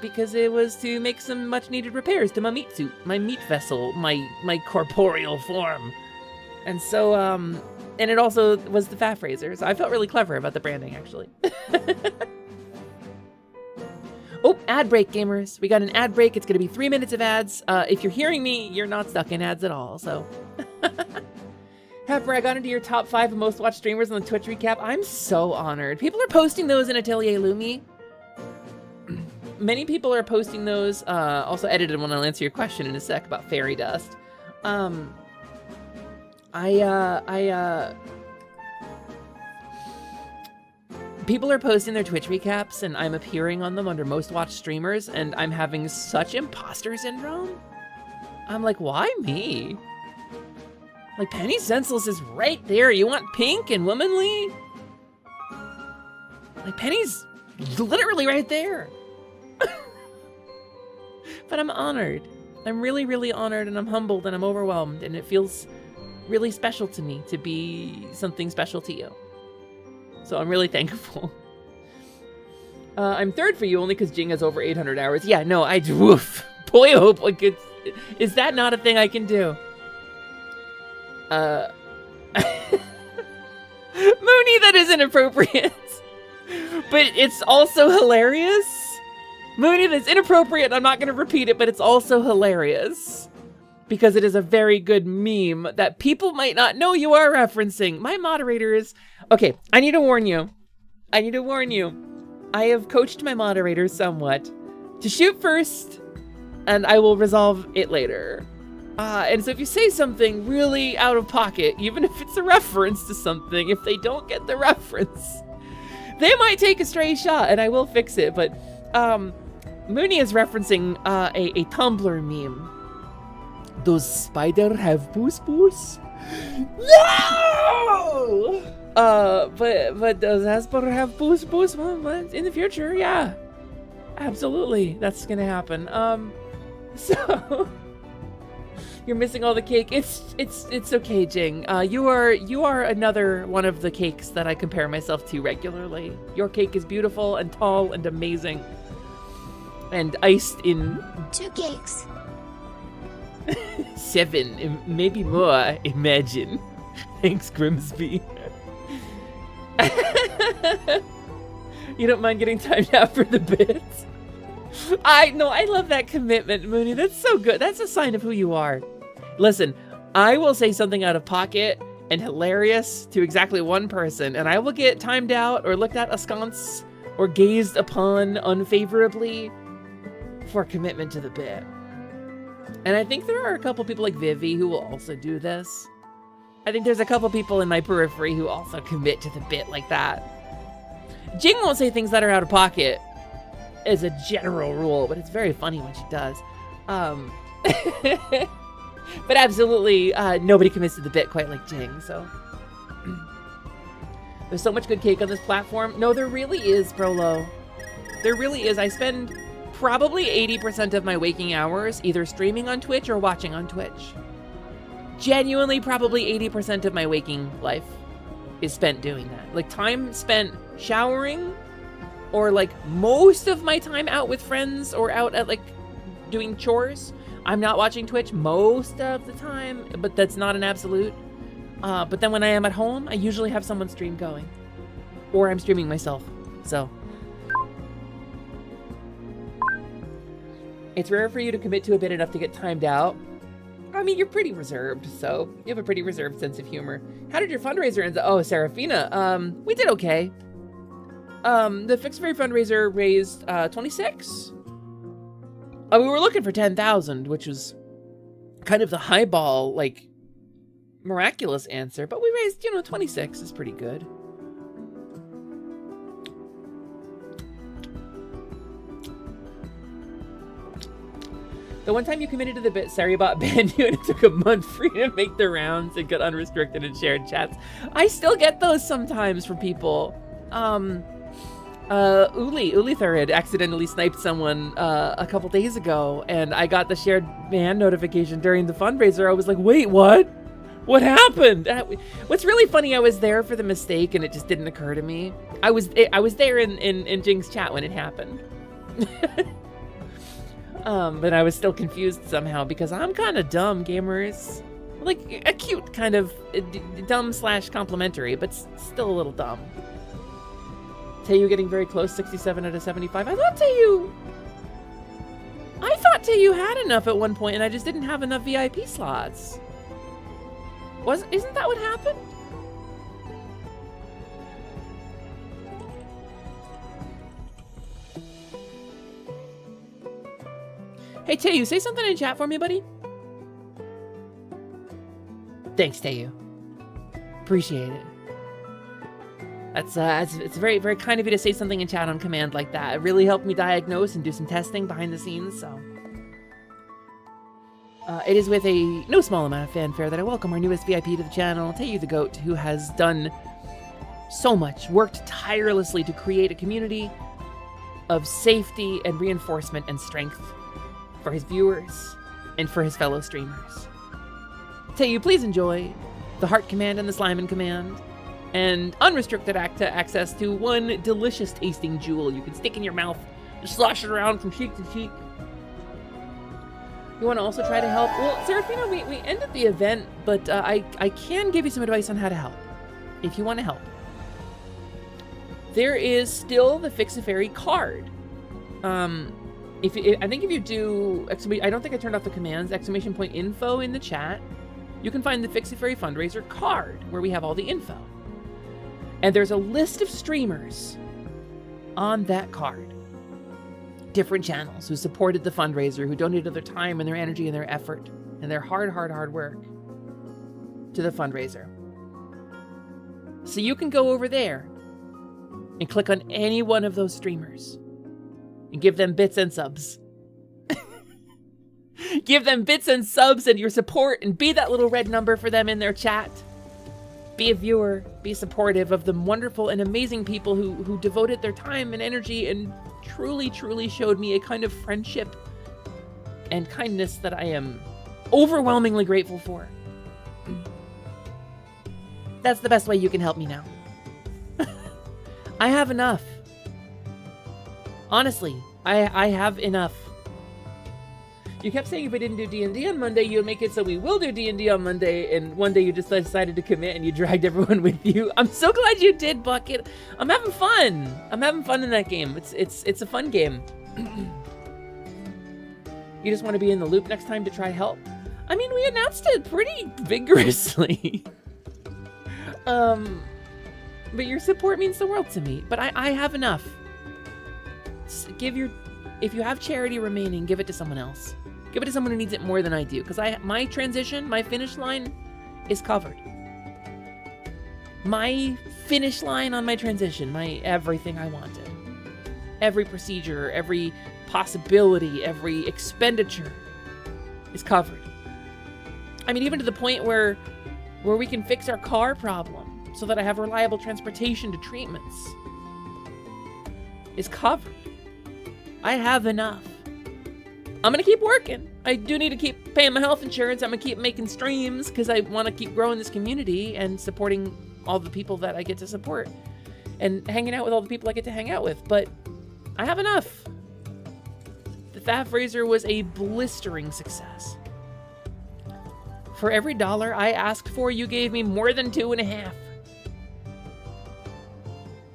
because it was to make some much needed repairs to my meat suit, my meat vessel, my corporeal form. And so, and it also was the Faff Raiser, so I felt really clever about the branding, actually. Oh, ad break, gamers. We got an ad break. It's gonna be 3 minutes of ads. If you're hearing me, you're not stuck in ads at all, so. Pepper, I got into your top 5 of most watched streamers on the Twitch recap. I'm so honored. People are posting those in Atelier Lumi. Many people are posting those. Also edited one. I'll answer your question in a sec about fairy dust. People are posting their Twitch recaps, and I'm appearing on them under most watched streamers, and I'm having such imposter syndrome. I'm like, why me? Like, Penny Senseless is right there. You want pink and womanly? Like, Penny's literally right there. But I'm honored. I'm really, really honored, and I'm humbled, and I'm overwhelmed, and it feels really special to me to be something special to you. So I'm really thankful. I'm third for you only because Jing has over 800 hours. Yeah, no, woof. Boy, I hope, like, is that not a thing I can do? Mooney, that is inappropriate. But it's also hilarious. Mooney, that's inappropriate. I'm not going to repeat it, but it's also hilarious. Because it is a very good meme that people might not know you are referencing. My moderators... Okay, I need to warn you. I have coached my moderators somewhat to shoot first, and I will resolve it later. And so if you say something really out of pocket, even if it's a reference to something, if they don't get the reference, they might take a stray shot, and I will fix it. But Mooney is referencing a Tumblr meme. Does spider have pus? No! But does Asper have pus? Well, in the future, yeah. Absolutely, that's gonna happen. So... You're missing all the cake. It's okay, Jing. You are another one of the cakes that I compare myself to regularly. Your cake is beautiful and tall and amazing. And iced in 2 cakes. 7, maybe more, imagine. Thanks, Grimsby. You don't mind getting timed out for the bits? I love that commitment, Mooney. That's so good. That's a sign of who you are. Listen, I will say something out of pocket and hilarious to exactly one person, and I will get timed out or looked at askance or gazed upon unfavorably for commitment to the bit. And I think there are a couple people like Vivi who will also do this. I think there's a couple people in my periphery who also commit to the bit like that. Jing won't say things that are out of pocket as a general rule, but it's very funny when she does. But absolutely, nobody commits to the bit quite like Jing, so. There's so much good cake on this platform. No, there really is, Brolo. There really is. I spend probably 80% of my waking hours either streaming on Twitch or watching on Twitch. Genuinely, probably 80% of my waking life is spent doing that. Like, time spent showering, or like most of my time out with friends or out at like doing chores. I'm not watching Twitch most of the time, but that's not an absolute. But then when I am at home, I usually have someone stream going, or I'm streaming myself. So it's rare for you to commit to a bit enough to get timed out. I mean, you're pretty reserved, so you have a pretty reserved sense of humor. How did your fundraiser end? Oh, Serafina, we did okay. The Fix Fairy fundraiser raised 26. We were looking for 10,000, which was kind of the highball, like, miraculous answer, but we raised, 26 is pretty good. The one time you committed to the bit, Saribot banned you and it took a month for you to make the rounds and got unrestricted and shared chats. I still get those sometimes from people. Ulitharid accidentally sniped someone a couple days ago, and I got the shared ban notification during the fundraiser. I was like, wait, what? What happened? What's really funny, I was there for the mistake and it just didn't occur to me. I was there in Jing's chat when it happened. But I was still confused somehow because I'm kind of dumb, gamers. Like, a cute kind of dumb / complimentary, but still a little dumb. Tayu getting very close, 67 out of 75. I thought Tayu had enough at one point and I just didn't have enough VIP slots. Isn't that what happened? Hey, Tayu, say something in chat for me, buddy. Thanks, Tayu. Appreciate it. It's very, very kind of you to say something in chat on command like that. It really helped me diagnose and do some testing behind the scenes, so. It is with a no small amount of fanfare that I welcome our newest VIP to the channel, Tayu the Goat, who has done so much, worked tirelessly to create a community of safety and reinforcement and strength for his viewers and for his fellow streamers. Tayu, please enjoy the Heart Command and the Slimin Command, and unrestricted access to one delicious tasting jewel you can stick in your mouth and slosh it around from cheek to cheek. You want to also try to help? Well, Serafina, we ended the event, but I can give you some advice on how to help, if you want to help. There is still the Fix-A-Fairy card. I think if you do, I don't think I turned off the commands, ! info in the chat, you can find the Fix-A-Fairy fundraiser card where we have all the info. And there's a list of streamers on that card. Different channels who supported the fundraiser, who donated their time and their energy and their effort and their hard work to the fundraiser. So you can go over there and click on any one of those streamers and give them bits and subs. Give them bits and subs and your support and be that little red number for them in their chat. Be a viewer, be supportive of the wonderful and amazing people who devoted their time and energy and truly, truly showed me a kind of friendship and kindness that I am overwhelmingly grateful for. That's the best way you can help me now. I have enough. Honestly, I have enough. You kept saying if we didn't do D&D on Monday, you would make it so we will do D&D on Monday, and one day you just decided to commit and you dragged everyone with you. I'm so glad you did, Bucket. I'm having fun. I'm having fun in that game. It's a fun game. You just want to be in the loop next time to try help? I mean, we announced it pretty vigorously. But your support means the world to me. But I have enough. If you have charity remaining, give it to someone else. Give it to someone who needs it more than I do. Because my transition, my finish line is covered. My finish line on my transition, my everything I wanted. Every procedure, every possibility, every expenditure is covered. I mean, even to the point where we can fix our car problem so that I have reliable transportation to treatments is covered. I have enough. I'm gonna keep working. I do need to keep paying my health insurance. I'm gonna keep making streams because I want to keep growing this community and supporting all the people that I get to support and hanging out with all the people I get to hang out with. But I have enough. The fundraiser was a blistering success. For every $1 I asked for, you gave me more than 2.5.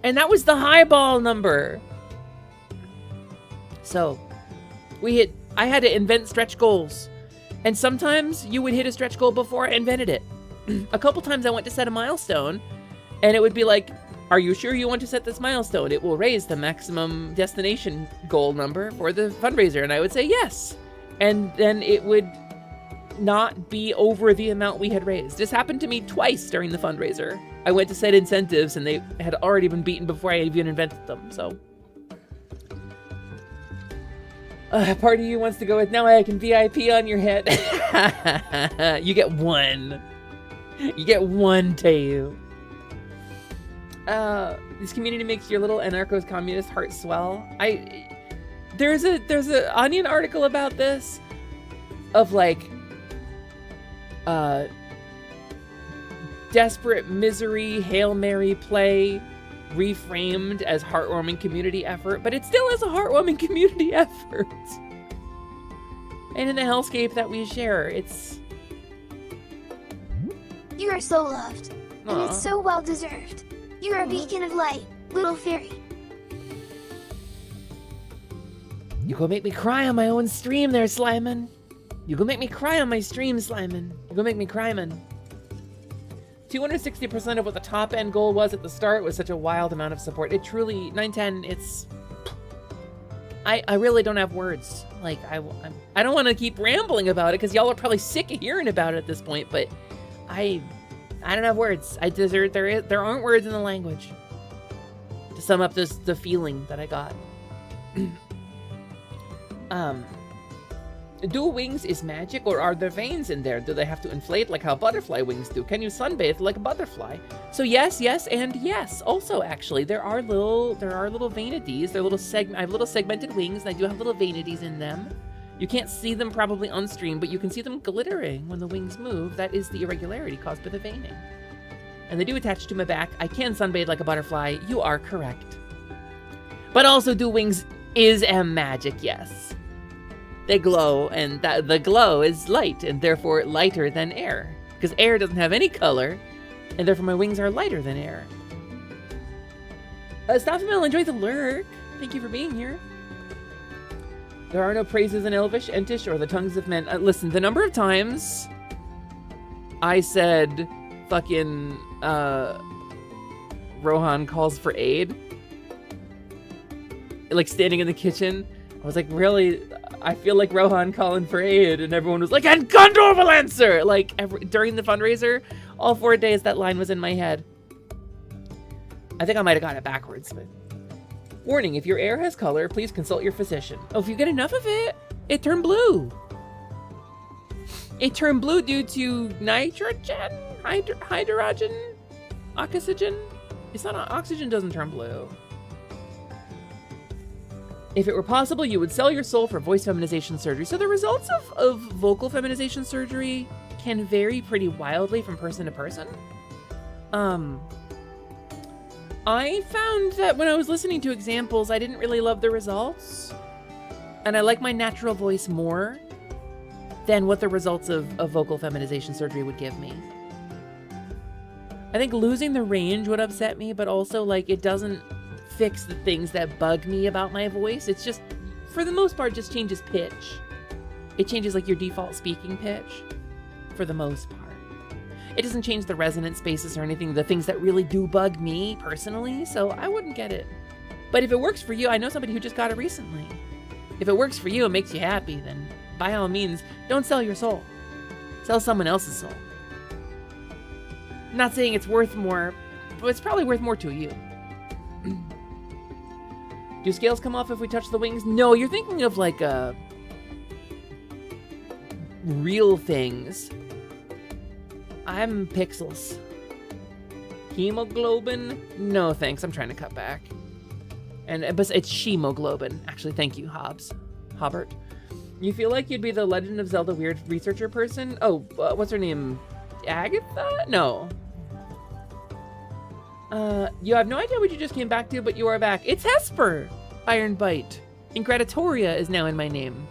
And that was the highball number. So, I had to invent stretch goals. And sometimes you would hit a stretch goal before I invented it. A couple times I went to set a milestone, and it would be like, are you sure you want to set this milestone? It will raise the maximum destination goal number for the fundraiser. And I would say yes. And then it would not be over the amount we had raised. This happened to me twice during the fundraiser. I went to set incentives, and they had already been beaten before I even invented them, so... Part of you wants to go with, now I can VIP on your head. You get one. You get one, Teo. This community makes your little anarcho-communist heart swell. There's a Onion article about this, of like, desperate misery, Hail Mary play, reframed as heartwarming community effort, but it still is a heartwarming community effort. And in the hellscape that we share, it's... You are so loved, and Aw. it's so well deserved. You are a beacon of light, little fairy. You go make me cry on my own stream there, Slimin. You go make me cry on my stream, Slimin. You go make me cry, man. 260% of what the top end goal was at the start was such a wild amount of support. It truly, 910, it's... I really don't have words. Like, I don't want to keep rambling about it because y'all are probably sick of hearing about it at this point, but I don't have words. There aren't words in the language to sum up the feeling that I got. Dual wings is magic, or are there veins in there? Do they have to inflate like how butterfly wings do? Can you sunbathe like a butterfly? So yes, and yes. Also, actually, there are little vanities. They're I have little segmented wings, and I do have little vanities in them. You can't see them probably on stream, but you can see them glittering when the wings move. That is the irregularity caused by the veining. And they do attach to my back. I can sunbathe like a butterfly. You are correct. But also, dual wings is a magic, yes. They glow, and the glow is light, and therefore lighter than air. Because air doesn't have any color, and therefore my wings are lighter than air. Staffamel, enjoy the lurk. Thank you for being here. There are no praises in Elvish, Entish, or the tongues of men. Listen, the number of times I said fucking Rohan calls for aid, like standing in the kitchen, I was like, really? I feel like Rohan calling for aid, and everyone was like, and Gondor will answer! Like, during the fundraiser, all 4 days that line was in my head. I think I might have got it backwards, but... Warning, if your air has color, please consult your physician. Oh, if you get enough of it, it turned blue. It turned blue due to nitrogen? Hydrogen? Oxygen? It's not, oxygen doesn't turn blue. If it were possible, you would sell your soul for voice feminization surgery. So the results of vocal feminization surgery can vary pretty wildly from person to person. I found that when I was listening to examples, I didn't really love the results. And I like my natural voice more than what the results of vocal feminization surgery would give me. I think losing the range would upset me, but also, like, it doesn't fix the things that bug me about my voice. It's just, for the most part, just changes pitch. It changes like your default speaking pitch for the most part. It doesn't change the resonant spaces or anything, the things that really do bug me personally, so I wouldn't get it. But if it works for you, I know somebody who just got it recently. If it works for you and makes you happy, then by all means, don't sell your soul. Sell someone else's soul. I'm not saying it's worth more, but it's probably worth more to you. Do scales come off if we touch the wings? No, you're thinking of like real things. I'm pixels. Hemoglobin? No thanks, I'm trying to cut back. But it's shemoglobin. Actually, thank you, Hobbert. You feel like you'd be the Legend of Zelda weird researcher person? Oh, what's her name? Agatha? No. You have no idea what you just came back to, but you are back. It's Hesper! Iron Bite. Ingratitoria is now in my name.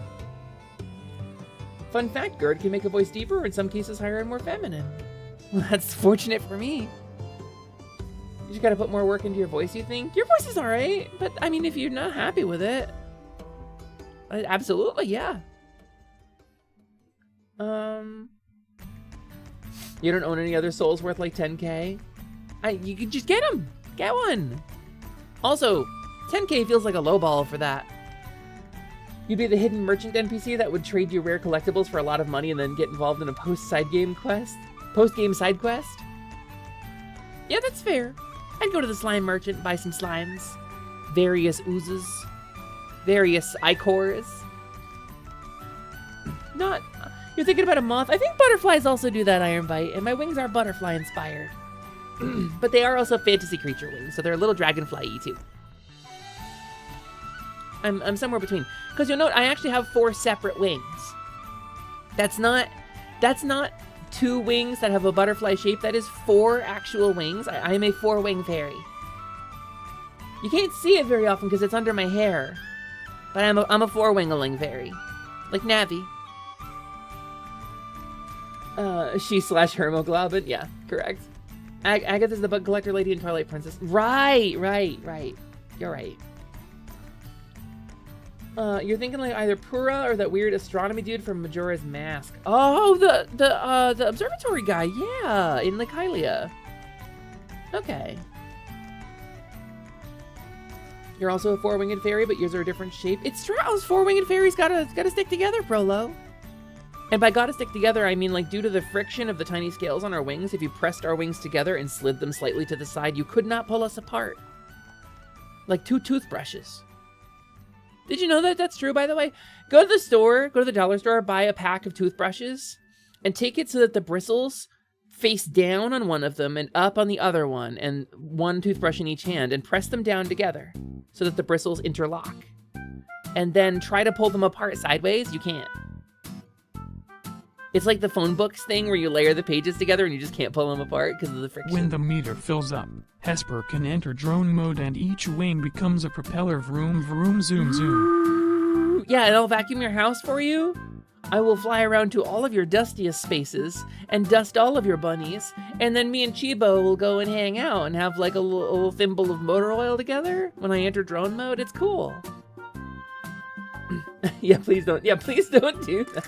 Fun fact, Gerd can make a voice deeper or in some cases higher and more feminine. Well, that's fortunate for me. You just gotta put more work into your voice, you think? Your voice is alright, but I mean, if you're not happy with it, absolutely, yeah. You don't own any other souls worth like 10K? You could just get them. Get one. Also, 10K feels like a low ball for that. You'd be the hidden merchant NPC that would trade you rare collectibles for a lot of money and then get involved in a post-game side quest? Yeah, that's fair. I'd go to the slime merchant and buy some slimes. Various oozes. Various ichors. not... You're thinking about a moth. I think butterflies also do that, Iron Bite, and my wings are butterfly inspired. But they are also fantasy creature wings, so they're a little dragonfly-y too. I'm somewhere between. Because you'll note I actually have 4 separate wings. That's not 2 wings that have a butterfly shape. That is 4 actual wings. I am a 4-wing fairy. You can't see it very often because it's under my hair. But I'm a 4-wingaling fairy. Like Navi. She/Hermoglobin. Yeah, correct. Agatha's the bug collector lady in Twilight Princess. Right. You're right. You're thinking like either Pura or that weird astronomy dude from Majora's Mask. Oh, the observatory guy. Yeah, in Lake Hylia. Okay. You're also a 4-winged fairy, but yours are a different shape. It's true. Those 4-winged fairies gotta stick together, Prolo. And by gotta stick together, I mean like due to the friction of the tiny scales on our wings, if you pressed our wings together and slid them slightly to the side, you could not pull us apart. Like 2 toothbrushes. Did you know that that's true, by the way? Go to the store, go to the dollar store, buy a pack of toothbrushes, and take it so that the bristles face down on one of them and up on the other one, and 1 toothbrush in each hand, and press them down together so that the bristles interlock. And then try to pull them apart sideways. You can't. It's like the phone books thing where you layer the pages together and you just can't pull them apart because of the friction. When the meter fills up, Hesper can enter drone mode and each wing becomes a propeller. Vroom, vroom, zoom, zoom. Yeah, and I'll vacuum your house for you. I will fly around to all of your dustiest spaces and dust all of your bunnies. And then me and Chibo will go and hang out and have like a little thimble of motor oil together when I enter drone mode. It's cool. Yeah, please don't do that.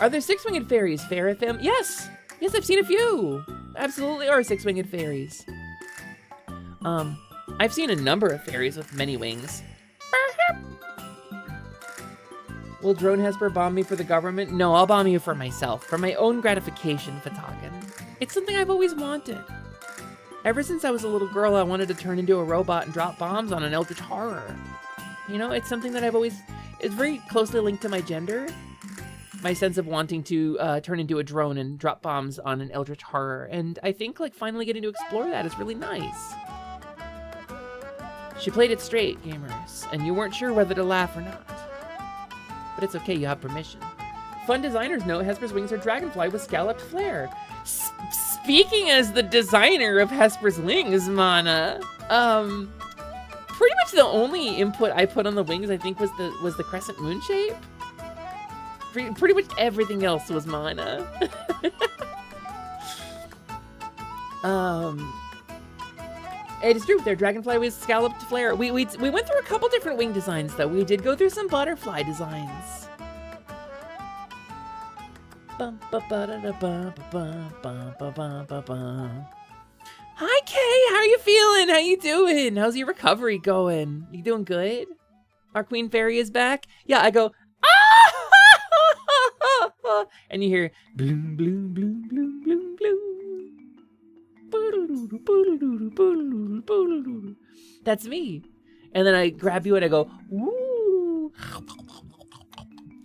Are there 6-winged fairies, Ferrithim? Yes, I've seen a few. Absolutely are 6-winged fairies. I've seen a number of fairies with many wings. Will Drone Hesper bomb me for the government? No, I'll bomb you for myself, for my own gratification, Fatagan. It's something I've always wanted. Ever since I was a little girl, I wanted to turn into a robot and drop bombs on an eldritch horror. You know, it's something that it's very closely linked to my gender. My sense of wanting to turn into a drone and drop bombs on an eldritch horror. And I think like finally getting to explore that is really nice. She played it straight, gamers, and you weren't sure whether to laugh or not. But it's okay, you have permission. Fun designers note Hesper's wings are dragonfly with scalloped flare. Speaking as the designer of Hesper's wings, Mana, pretty much the only input I put on the wings, I think, was the crescent moon shape. Pretty much everything else was Mana. It is true, they're dragonfly with scalloped flare. We went through a couple different wing designs, though. We did go through some butterfly designs. Hi, Kay. How are you feeling? How you doing? How's your recovery going? You doing good? Our queen fairy is back. Yeah, I go, ah! And you hear bloom, bloom, bloom, bloom, bloom, bloom. That's me. And then I grab you and I go, woo.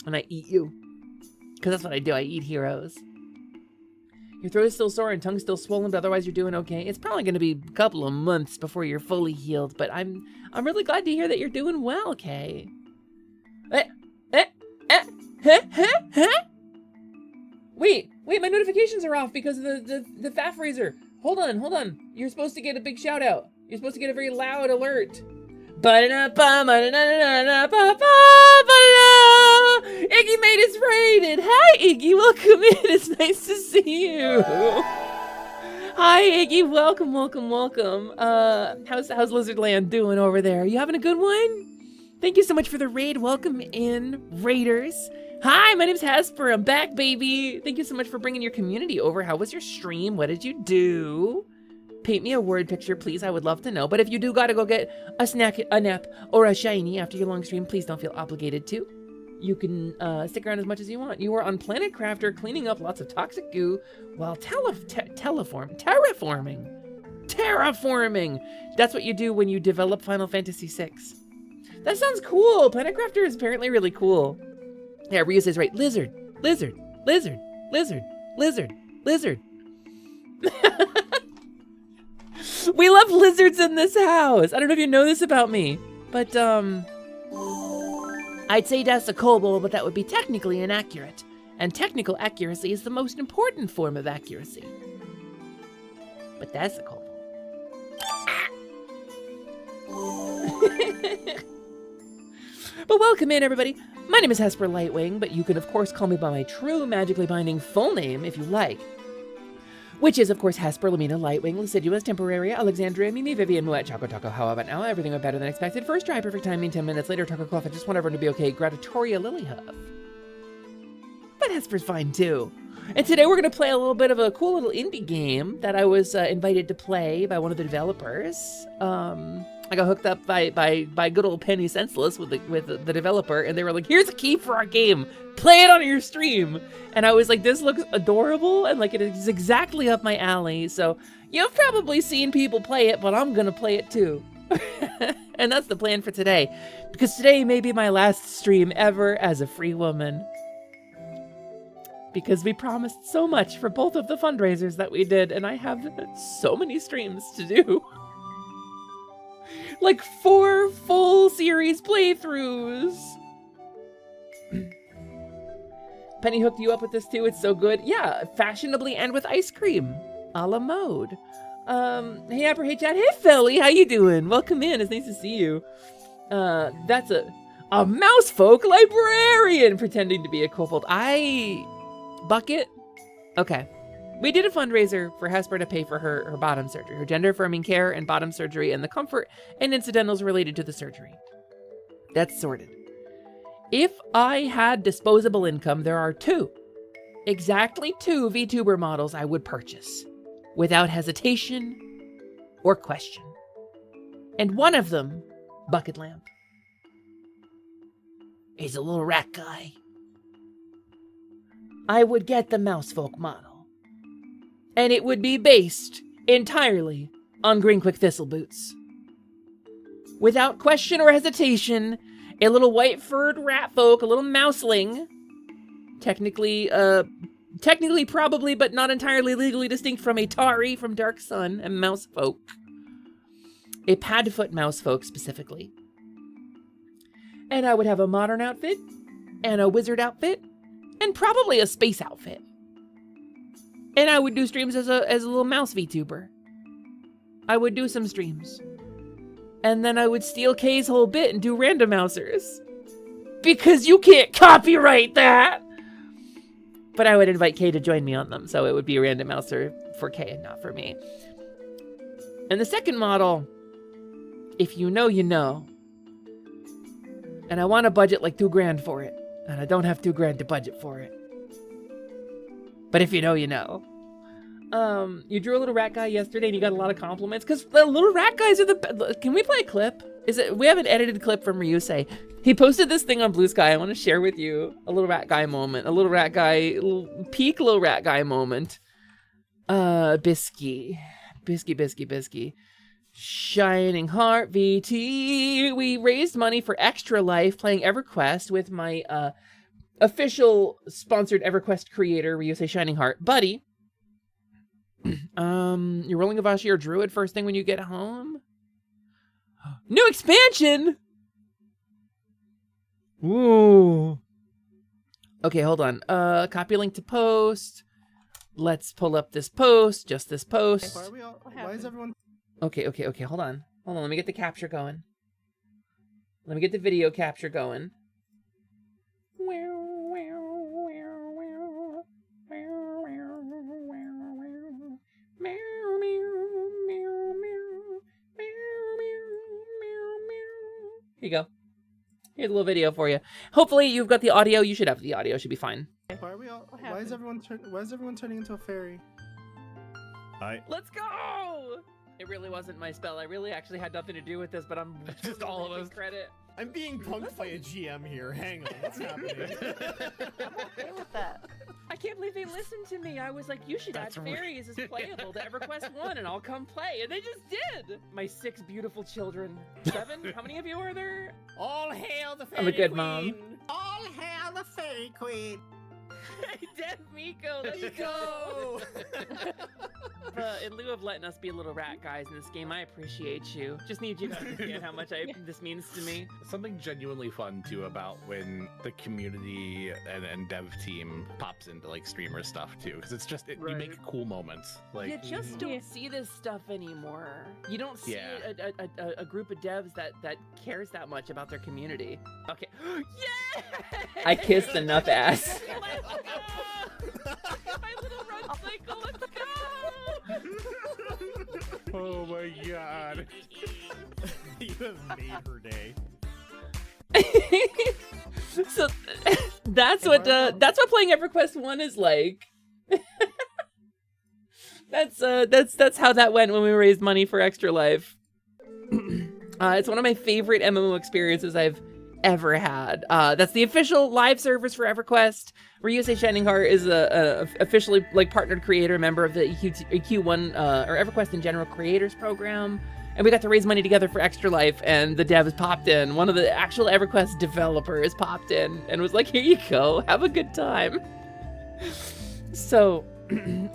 And I eat you. Because that's what I do. I eat heroes. Your throat is still sore and tongue's still swollen, but otherwise you're doing okay. It's probably going to be a couple of months before you're fully healed, but I'm really glad to hear that you're doing well, Kay. Wait, my notifications are off because of the fat freezer. Hold on. You're supposed to get a big shout out. You're supposed to get a very loud alert. Iggy made his rated. Hi, Iggy. Welcome in. It's nice to see you. Hi, Iggy. Welcome. How's Lizardland doing over there? Are you having a good one? Thank you so much for the raid. Welcome in, raiders. Hi, my name's Hesper. I'm back, baby. Thank you so much for bringing your community over. How was your stream? What did you do? Paint me a word picture, please. I would love to know. But if you do gotta go get a snack, a nap, or a shiny after your long stream, please don't feel obligated to. You can stick around as much as you want. You are on Planet Crafter cleaning up lots of toxic goo while terraforming. That's what you do when you develop Final Fantasy VI. That sounds cool. Planet Crafter is apparently really cool. Yeah, Ryu says right. Lizard, lizard, lizard, lizard, lizard, lizard. We love lizards in this house. I don't know if you know this about me, but I'd say that's a kobold, but that would be technically inaccurate. And technical accuracy is the most important form of accuracy. But that's a kobold. But welcome in, everybody. My name is Hesper Lightwing, but you can of course call me by my true magically binding full name if you like. Which is, of course, Hesper, Lamina, Lightwing, Luciduous, Temporaria, Alexandria, Mimi, Vivian, Moet, Choco Taco. How about now? Everything went better than expected. First try, perfect timing, 10 minutes later, Taco Cloth. I just want everyone to be okay. Gratitoria Lilyhuff. But Hesper's fine, too. And today we're going to play a little bit of a cool little indie game that I was invited to play by one of the developers. I got hooked up by good old Penny Senseless with the developer, and they were like, here's a key for our game. Play it on your stream. And I was like, this looks adorable, and like it is exactly up my alley. So you've probably seen people play it, but I'm gonna play it too. And that's the plan for today, because today may be my last stream ever as a free woman. Because we promised so much for both of the fundraisers that we did, and I have so many streams to do. Like 4 full series playthroughs. Penny hooked you up with this too. It's so good. Yeah, fashionably and with ice cream. A la mode. Hey Apper, hey Chad, hey Philly, how you doing? Welcome in, it's nice to see you. That's a mouse folk librarian pretending to be a kobold. Bucket? Okay. We did a fundraiser for Hesper to pay for her bottom surgery, her gender affirming care and bottom surgery, and the comfort and incidentals related to the surgery. That's sorted. If I had disposable income, there are exactly two VTuber models I would purchase without hesitation or question. And one of them, Bucket Lamp. He's a little rat guy. I would get the Mousefolk model. And it would be based entirely on Green Quick Thistle Boots. Without question or hesitation, a little white-furred rat folk, a little mouseling, technically probably, but not entirely legally distinct from a Tari from Dark Sun, and mouse folk. A padfoot mouse folk specifically. And I would have a modern outfit, and a wizard outfit, and probably a space outfit. And I would do streams as a little mouse VTuber. I would do some streams. And then I would steal Kay's whole bit and do random mousers. Because you can't copyright that! But I would invite Kay to join me on them, so it would be a random mouser for Kay and not for me. And the second model, if you know, you know. And I want to budget like $2,000 for it. And I don't have $2,000 to budget for it. But if you know, you know. You drew a little rat guy yesterday and you got a lot of compliments because the little rat guys are the. Can we play a clip? We have an edited clip from Ryusei. He posted this thing on Blue Sky. I want to share with you a little rat guy moment, a little rat guy, peak little rat guy moment. Bisky. Shining Heart VT. We raised money for Extra Life playing EverQuest with my official sponsored EverQuest creator, Ryusei Shining Heart. Buddy, you're rolling a Vashi or Druid first thing when you get home? New expansion! Ooh. Okay, hold on. Copy link to post. Let's pull up this post, just this post. Why is everyone... Okay, hold on. Let me get the capture going. Let me get the video capture going. Here you go. Here's a little video for you. Hopefully you've got the audio. You should have the audio. Should be fine. Why is everyone turning into a fairy? Let's go! It really wasn't my spell. I really actually had nothing to do with this, but I'm just all of us credit. I'm being punked by a GM here. Hang on, what's happening? I'm okay with that. I can't believe they listened to me. I was like, you should add fairies as playable to EverQuest 1 and I'll come play. And they just did. My 6 beautiful children. 7? How many of you are there? All hail the fairy I'm a good queen. mom. All hail the fairy queen. Dead Miko, let's go! In lieu of letting us be little rat guys in this game, I appreciate you. Just need you to understand how much this means to me. Something genuinely fun too about when the community and dev team pops into like streamer stuff too, because it's just you make cool moments. Like You just don't see this stuff anymore. You don't see a group of devs that cares that much about their community. Okay. Yeah! I kissed enough ass. Let's go! My little run cycle, let's go! Oh my god. You have made her day. So that's what playing EverQuest 1 is like. That's how that went when we raised money for Extra Life. It's one of my favorite MMO experiences I've ever had. That's the official live service for EverQuest. Ryusei Shining Heart is a officially like partnered creator member of the EQ1 or EverQuest in general creators program. And we got to raise money together for Extra Life, and the devs popped in. One of the actual EverQuest developers popped in and was like, here you go, have a good time. So,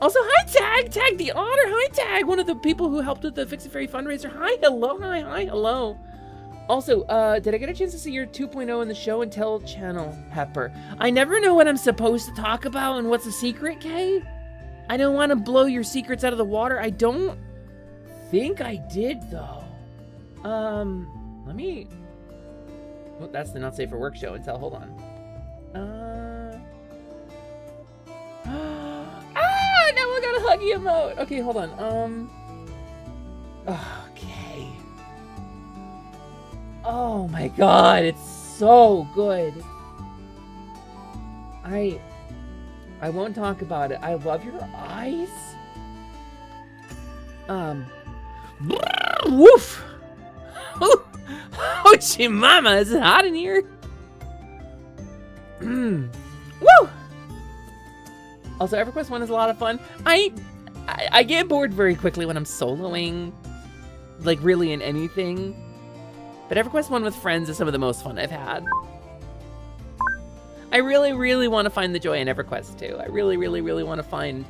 also, hi Tag! Tag the Otter! Hi Tag! One of the people who helped with the Fix It Fairy fundraiser. Hi, hello, hi, hello. Also, did I get a chance to see your 2.0 in the show and tell channel, Pepper? I never know what I'm supposed to talk about and what's a secret, Kay? I don't want to blow your secrets out of the water. I don't think I did, though. Let me... Well, that's the Not Safe for Work show and tell. Hold on. Now I got a huggy emote. Okay, hold on. Okay. Oh my god, it's so good. I won't talk about it. I love your eyes. Woof. Oh, mama, is it hot in here? Woo! Also, EverQuest 1 is a lot of fun. I get bored very quickly when I'm soloing, like really in anything. But EverQuest 1 with friends is some of the most fun I've had. I really, really want to find the joy in EverQuest 2. I really, really, really want to find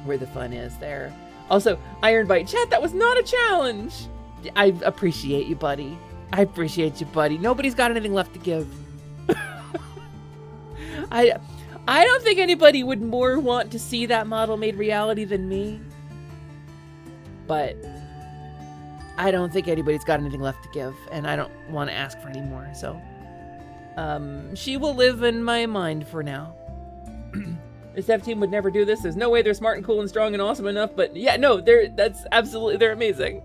where the fun is there. Also, Iron Bite Chat, that was not a challenge. I appreciate you, buddy. I appreciate you, buddy. Nobody's got anything left to give. I don't think anybody would more want to see that model made reality than me. But I don't think anybody's got anything left to give, and I don't want to ask for any more, so. She will live in my mind for now. The dev team would never do this. There's no way they're smart and cool and strong and awesome enough, but yeah, no, they're amazing.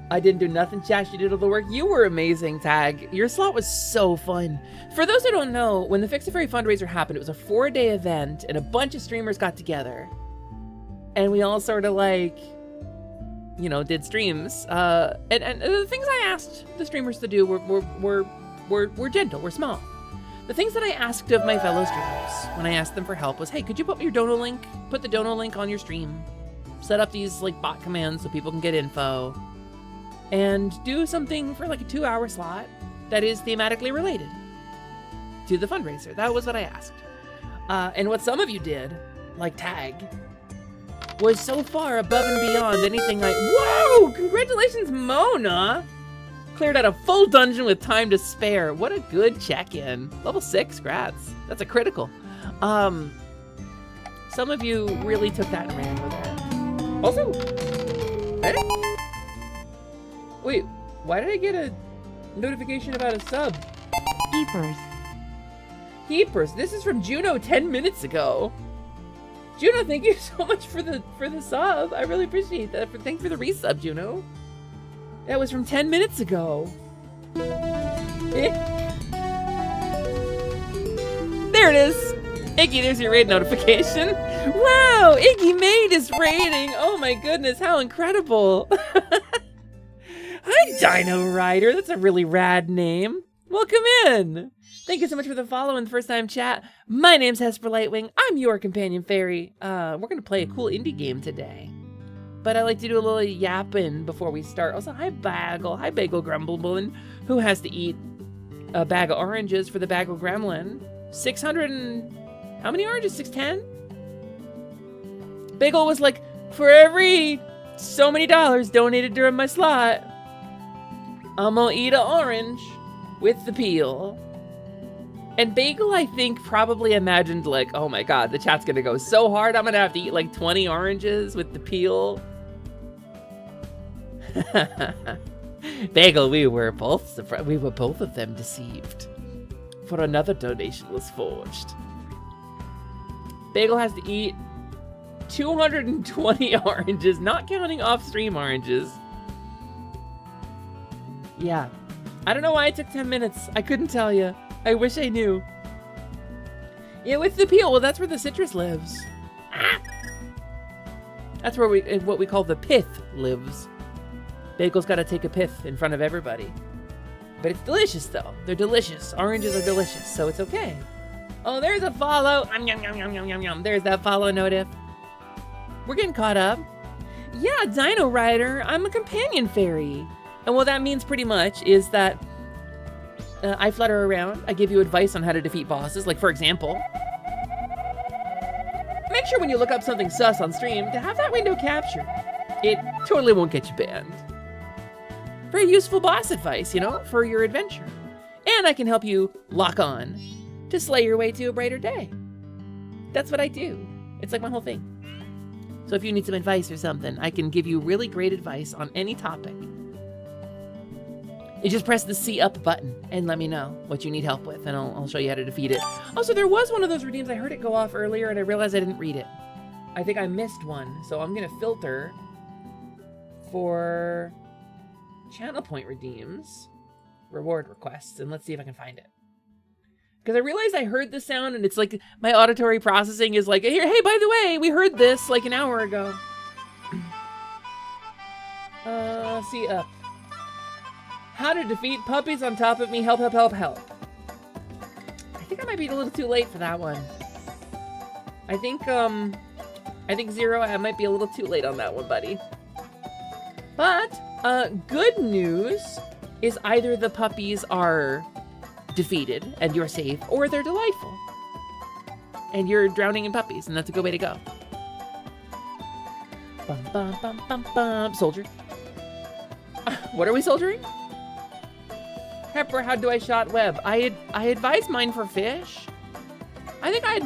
I didn't do nothing, Chash. You did all the work. You were amazing, Tag. Your slot was so fun. For those who don't know, when the Fix It Fairy fundraiser happened, it was a 4-day event, and a bunch of streamers got together. And we all sort of like, you know, did streams. And the things I asked the streamers to do were gentle, were small. The things that I asked of my fellow streamers when I asked them for help was, hey, could you put your dono link? Put the dono link on your stream. Set up these like bot commands so people can get info. And do something for like a 2-hour slot that is thematically related to the fundraiser. That was what I asked. And what some of you did, like Tag, was so far above and beyond anything like, whoa, congratulations, Mona! Cleared out a full dungeon with time to spare. What a good check-in. Level 6, grats. That's a critical. Some of you really took that and ran with it. Also, hey? Wait, why did I get a notification about a sub? Heapers. This is from Juno 10 minutes ago. Juno, thank you so much for the sub. I really appreciate that. Thanks for the resub, Juno. That was from 10 minutes ago. There it is. Iggy, there's your raid notification. Wow, Iggy made his rating. Oh my goodness, how incredible. Hi, Dino Rider. That's a really rad name. Welcome in. Thank you so much for the follow and the first time chat. My name's Hesper Lightwing. I'm your companion fairy. We're gonna play a cool indie game today. But I like to do a little yapping before we start. Also, hi Bagel. Hi Bagel Grumblebun, who has to eat a bag of oranges for the Bagel Gremlin. 600 and... how many oranges? 610? Bagel was like, for every so many dollars donated during my slot, I'm gonna eat an orange with the peel. And Bagel, I think, probably imagined like, oh my god, the chat's gonna go so hard, I'm gonna have to eat like 20 oranges with the peel. Bagel, we were both of them deceived. For another donation was forged. Bagel has to eat 220 oranges, not counting off-stream oranges. Yeah. I don't know why it took 10 minutes. I couldn't tell you. I wish I knew. Yeah, with the peel, well, that's where the citrus lives. Ah! That's where what we call the pith lives. Bagel's got to take a pith in front of everybody. But it's delicious, though. They're delicious. Oranges are delicious, so it's okay. Oh, there's a follow. Yum, yum, yum, yum, yum, yum. There's that follow notif. We're getting caught up. Yeah, Dino Rider. I'm a companion fairy. And what that means pretty much is that I flutter around. I give you advice on how to defeat bosses. Like, for example, make sure when you look up something sus on stream to have that window captured. It totally won't get you banned. Very useful boss advice, you know, for your adventure. And I can help you lock on to slay your way to a brighter day. That's what I do. It's like my whole thing. So if you need some advice or something, I can give you really great advice on any topic. You just press the C up button and let me know what you need help with, and I'll show you how to defeat it. Also, there was one of those redeems. I heard it go off earlier, and I realized I didn't read it. I think I missed one, so I'm going to filter for channel point redeems, reward requests, and let's see if I can find it. Because I realized I heard the sound, and it's like my auditory processing is like, hey, by the way, we heard this like an hour ago. C up. How to defeat puppies on top of me. Help, help, help, help. I think I might be a little too late for that one. I think Zero, I might be a little too late on that one, buddy. But, good news is either the puppies are defeated and you're safe, or they're delightful. And you're drowning in puppies, and that's a good way to go. Bum, bum, bum, bum, bum. Soldier. What are we soldiering? Pepper, how do I shot web? I advise mine for fish. I think I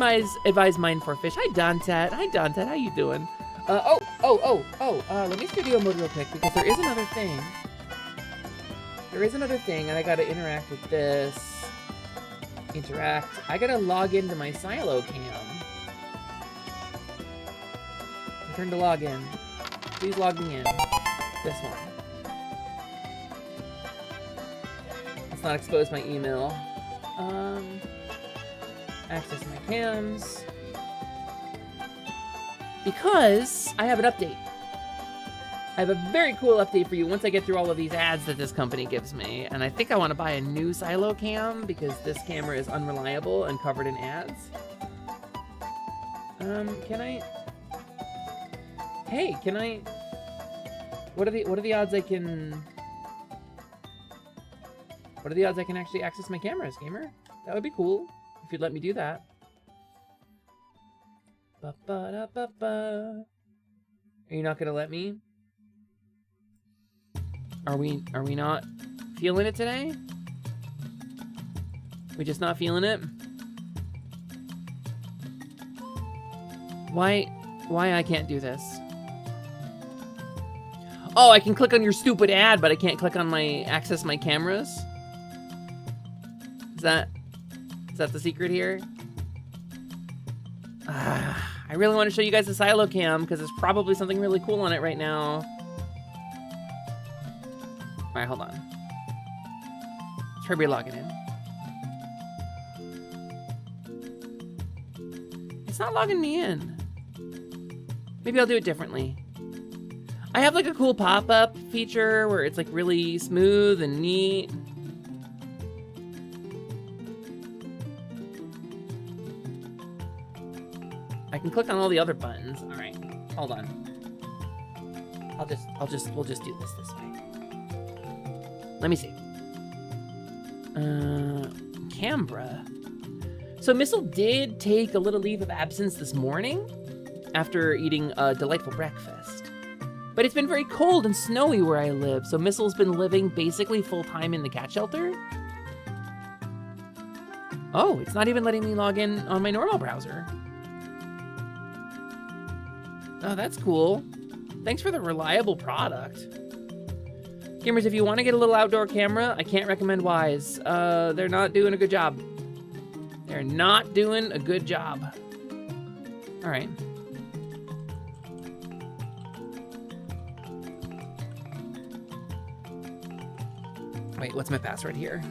advise mine for fish. Hi, Dantet. Hi, Dantet. How you doing? Let me studio mode real quick because there is another thing. There is another thing, and I gotta interact with this. Interact. I gotta log into my silo cam. Return to login. Please log me in. This one. Let's not expose my email. Access my cams. Because I have an update. I have a very cool update for you once I get through all of these ads that this company gives me. And I think I want to buy a new silo cam because this camera is unreliable and covered in ads. Can I... Hey, can I... What are the odds I can... What are the odds I can actually access my cameras, gamer? That would be cool if you'd let me do that. Ba-ba-da-ba-ba. Are you not gonna let me? Are we not feeling it today? We just not feeling it? Why I can't do this? Oh, I can click on your stupid ad, but I can't click on my access my cameras? Is that the secret here? I really want to show you guys the silo cam because there's probably something really cool on it right now. All right, hold on. Try re-logging in. It's not logging me in. Maybe I'll do it differently. I have like a cool pop-up feature where it's like really smooth and neat. can click on all the other buttons. All right, hold on. We'll just do this way. Let me see. Canberra. So Missile did take a little leave of absence this morning after eating a delightful breakfast. But it's been very cold and snowy where I live, so Missile's been living basically full-time in the cat shelter. Oh, it's not even letting me log in on my normal browser. Oh, that's cool. Thanks for the reliable product. Gamers, if you want to get a little outdoor camera, I can't recommend Wise. They're not doing a good job. They're not doing a good job. All right. Wait, what's my password here?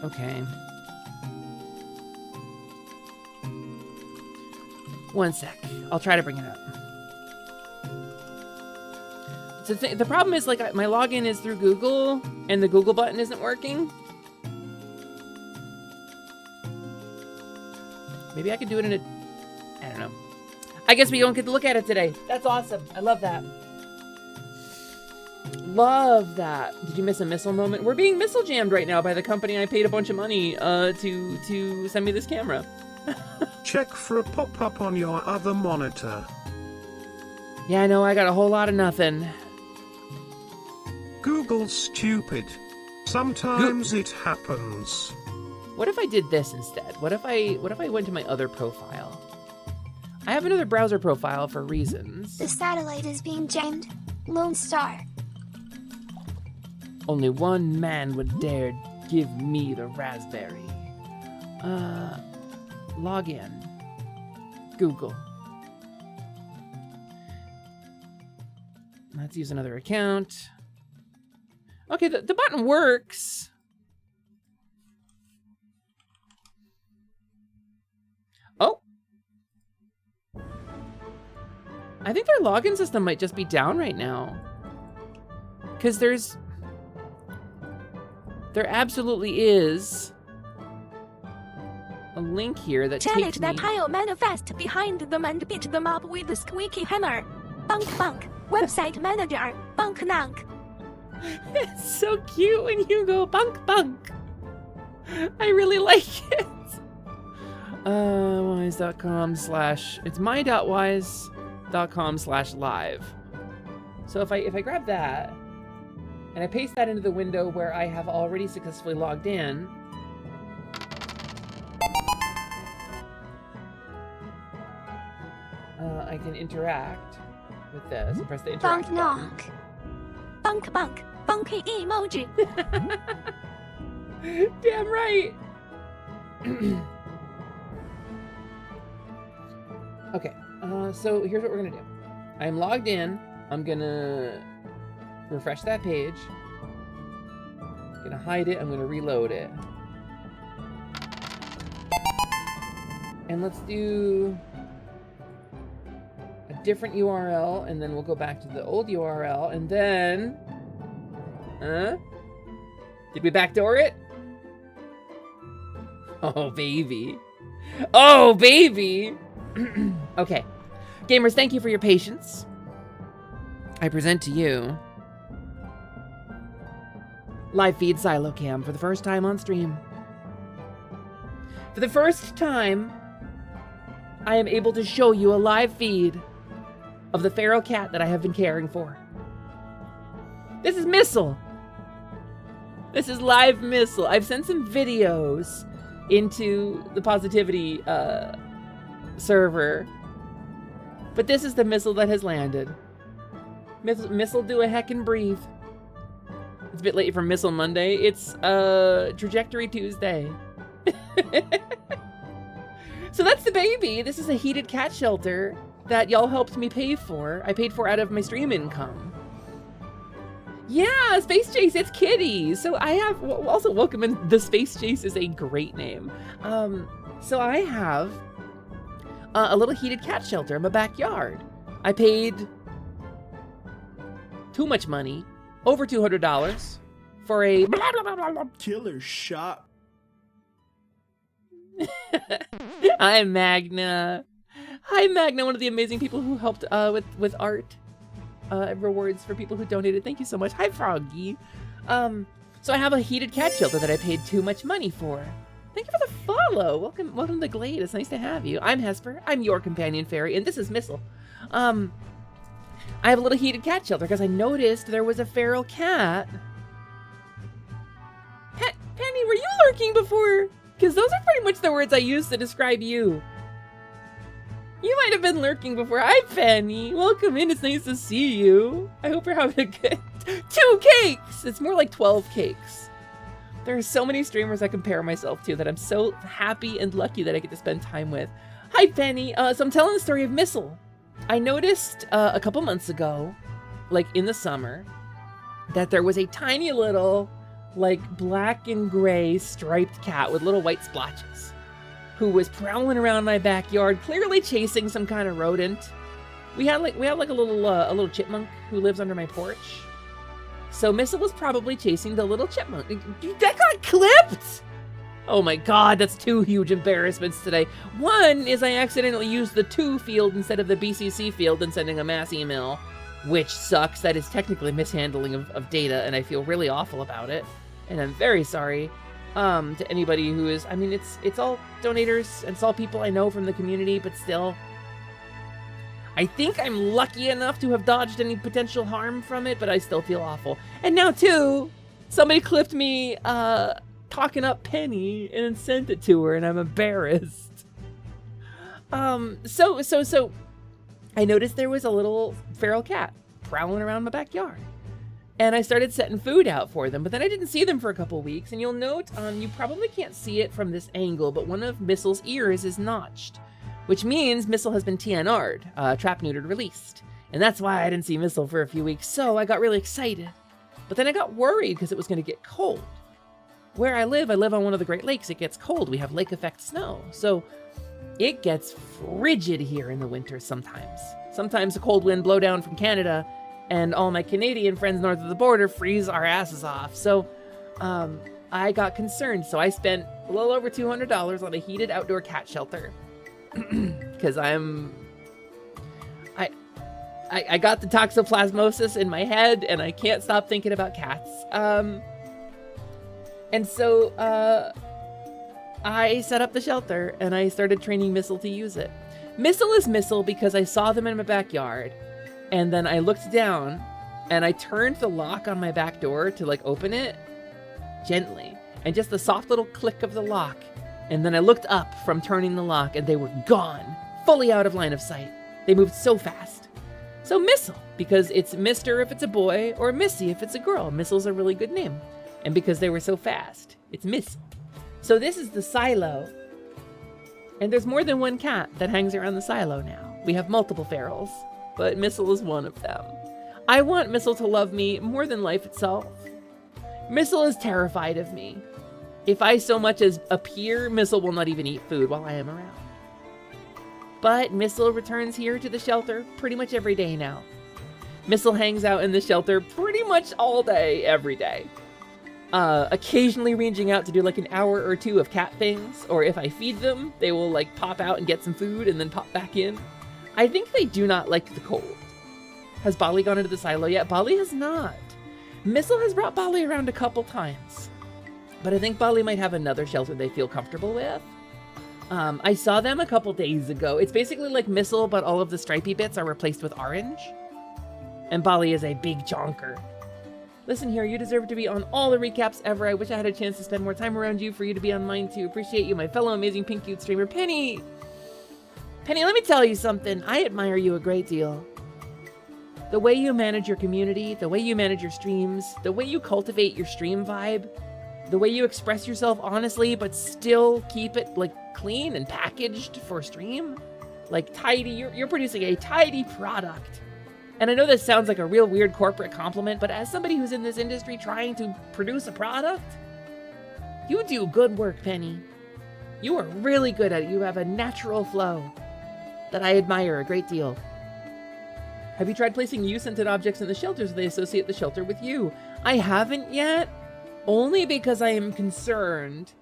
Okay. One sec. I'll try to bring it up. So the problem is, like, my login is through Google, and the Google button isn't working. Maybe I could do it in a... I don't know. I guess we don't get to look at it today. That's awesome. I love that. Love that. Did you miss a missile moment? We're being missile jammed right now by the company I paid a bunch of money to send me this camera. Check for a pop-up on your other monitor. Yeah, I know. I got a whole lot of nothing. Google's stupid. Sometimes it happens. What if I did this instead? What if I went to my other profile? I have another browser profile for reasons. The satellite is being jammed. Lone Star. Only one man would dare give me the raspberry. Log in. Google. Let's use another account. Okay, the button works. Oh. I think their login system might just be down right now. Because there absolutely is a link here that Challenge takes that me... I'll manifest behind them and beat them up with a squeaky hammer. Bunk bunk. Website manager. Bunk nunk. It's so cute when you go bunk bunk. I really like it. Wise.com/ it's my.wise.com/live. So if I grab that and I paste that into the window where I have already successfully logged in, I can interact with this and press the interact Bunk button. knock. Bunk bunk. Bunky emoji. Damn right. Okay, so here's what we're gonna do. I'm logged in. I'm gonna refresh that page. I'm gonna hide it. I'm gonna reload it. And let's do a different URL, and then we'll go back to the old URL, and then... Did we backdoor it? Oh, baby. Oh, baby! Okay. Gamers, thank you for your patience. I present to you live feed Silocam for the first time on stream. For the first time, I am able to show you a live feed of the feral cat that I have been caring for. This is Missile. This is live Missile. I've sent some videos into the Positivity server, but this is the Missile that has landed. Missile do a heckin' breathe. It's a bit late for Missile Monday. It's Trajectory Tuesday. So that's the baby. This is a heated cat shelter that y'all helped me pay for. I paid for out of my stream income. Yeah, Space Chase, it's Kitty. So I have, also welcome in, the Space Chase is a great name. So I have a little heated cat shelter in my backyard. I paid too much money, over $200 for a Killer shot. Hi, Magna. Hi, Magna, one of the amazing people who helped with art rewards for people who donated. Thank you so much. Hi, Froggy. So I have a heated cat shelter that I paid too much money for. Thank you for the follow. Welcome to the Glade. It's nice to have you. I'm Hesper. I'm your companion fairy, and this is Missile. I have a little heated cat shelter because I noticed there was a feral cat. Penny, were you lurking before? Because those are pretty much the words I use to describe you. You might have been lurking before. Hi, Penny. Welcome in. It's nice to see you. I hope you're having a good... 2 cakes! It's more like 12 cakes. There are so many streamers I compare myself to that I'm so happy and lucky that I get to spend time with. Hi, Penny. So I'm telling the story of Missile. I noticed a couple months ago, like in the summer, that there was a tiny little, like black and gray striped cat with little white splotches who was prowling around my backyard, clearly chasing some kind of rodent. We have like a little chipmunk who lives under my porch. So Missile was probably chasing the little chipmunk. That got clipped! Oh my god, that's 2 huge embarrassments today. One is I accidentally used the to field instead of the BCC field in sending a mass email, which sucks. That is technically mishandling of data, and I feel really awful about it. And I'm very sorry to anybody who is, I mean, it's all donators, and it's all people I know from the community, but still. I think I'm lucky enough to have dodged any potential harm from it, but I still feel awful. And now, too, somebody clipped me talking up Penny and sent it to her, and I'm embarrassed. So I noticed there was a little feral cat prowling around my backyard. And I started setting food out for them, but then I didn't see them for a couple weeks. And you'll note, you probably can't see it from this angle, but one of Missile's ears is notched, which means Missile has been TNR'd, trap neutered, released. And that's why I didn't see Missile for a few weeks, so I got really excited. But then I got worried because it was going to get cold. Where I live on one of the Great Lakes. It gets cold. We have lake effect snow. So it gets frigid here in the winter sometimes. Sometimes a cold wind blow down from Canada and all my Canadian friends north of the border freeze our asses off. So I got concerned. So I spent a little over $200 on a heated outdoor cat shelter. Because I got the toxoplasmosis in my head and I can't stop thinking about cats. And so I set up the shelter and I started training Missile to use it. Missile is Missile because I saw them in my backyard and then I looked down and I turned the lock on my back door to like open it gently, and just the soft little click of the lock. And then I looked up from turning the lock and they were gone, fully out of line of sight. They moved so fast. So Missile, because it's Mr. if it's a boy or Missy if it's a girl. Missile's a really good name. And because they were so fast, it's Missile. So this is the silo. And there's more than one cat that hangs around the silo now. We have multiple ferals, but Missile is one of them. I want Missile to love me more than life itself. Missile is terrified of me. If I so much as appear, Missile will not even eat food while I am around. But Missile returns here to the shelter pretty much every day now. Missile hangs out in the shelter pretty much all day, every day. Occasionally ranging out to do like an hour or 2 of cat things, or if I feed them, they will like pop out and get some food and then pop back in. I think they do not like the cold. Has Bali gone into the silo yet? Bali has not. Missile has brought Bali around a couple times, but I think Bali might have another shelter they feel comfortable with. I saw them a couple days ago. It's basically like Missile, but all of the stripy bits are replaced with orange. And Bali is a big chonker. Listen here, you deserve to be on all the recaps ever. I wish I had a chance to spend more time around you for you to be on mine too. Appreciate you, my fellow amazing pink cute streamer, Penny. Penny, let me tell you something. I admire you a great deal. The way you manage your community, the way you manage your streams, the way you cultivate your stream vibe, the way you express yourself honestly, but still keep it like clean and packaged for stream, like tidy. You're producing a tidy product. And I know this sounds like a real weird corporate compliment, but as somebody who's in this industry trying to produce a product, you do good work, Penny. You are really good at it. You have a natural flow that I admire a great deal. Have you tried placing you-scented objects in the shelter so they associate the shelter with you? I haven't yet, only because I am concerned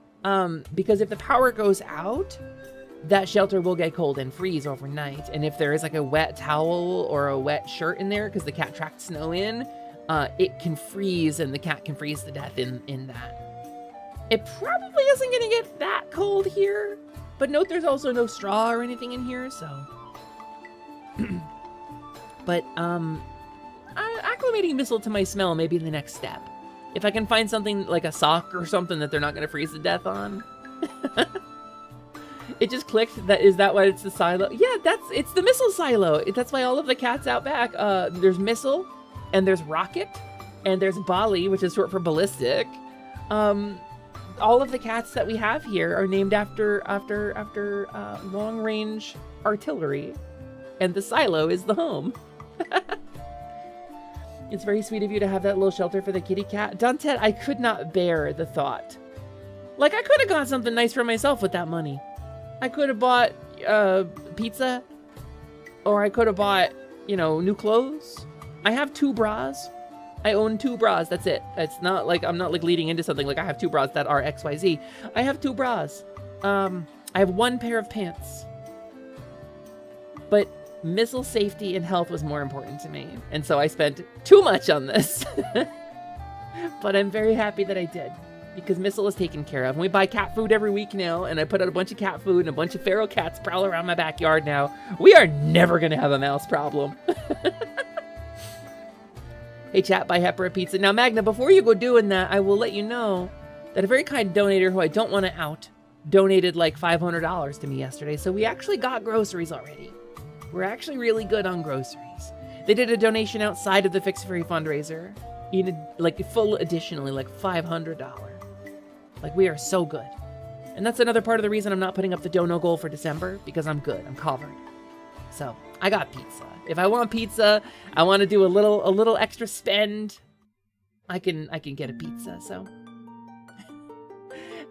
Because if the power goes out, that shelter will get cold and freeze overnight. And if there is like a wet towel or a wet shirt in there, because the cat tracked snow in, it can freeze and the cat can freeze to death in that. It probably isn't gonna get that cold here, but note there's also no straw or anything in here, so. But acclimating Missile to my smell may be the next step. If I can find something like a sock or something that they're not gonna freeze to death on. It just clicked. Is that why it's the silo? Yeah, it's the Missile silo. That's why all of the cats out back. There's Missile, and there's Rocket, and there's Bali, which is short for ballistic. All of the cats that we have here are named after long-range artillery, and the silo is the home. It's very sweet of you to have that little shelter for the kitty cat. Dantet, I could not bear the thought. Like, I could have got something nice for myself with that money. I could have bought pizza, or I could have bought, you know, new clothes. I have 2 bras. I own 2 bras, that's it. It's not like, I'm not like leading into something like I have 2 bras that are XYZ. I have 2 bras. I have 1 pair of pants. But Missile safety and health was more important to me. And so I spent too much on this. But I'm very happy that I did, because Missile is taken care of. And we buy cat food every week now, and I put out a bunch of cat food, and a bunch of feral cats prowl around my backyard now. We are never gonna have a mouse problem. Hey chat, buy Hepper a pizza. Now Magna, before you go doing that, I will let you know that a very kind donator who I don't want to out donated like $500 to me yesterday. So we actually got groceries already. We're actually really good on groceries. They did a donation outside of the Fix Free fundraiser, like full additionally, like $500. Like, we are so good. And that's another part of the reason I'm not putting up the dono goal for December, because I'm good, I'm covered. So I got pizza. If I want pizza, I want to do a little extra spend, I can get a pizza. So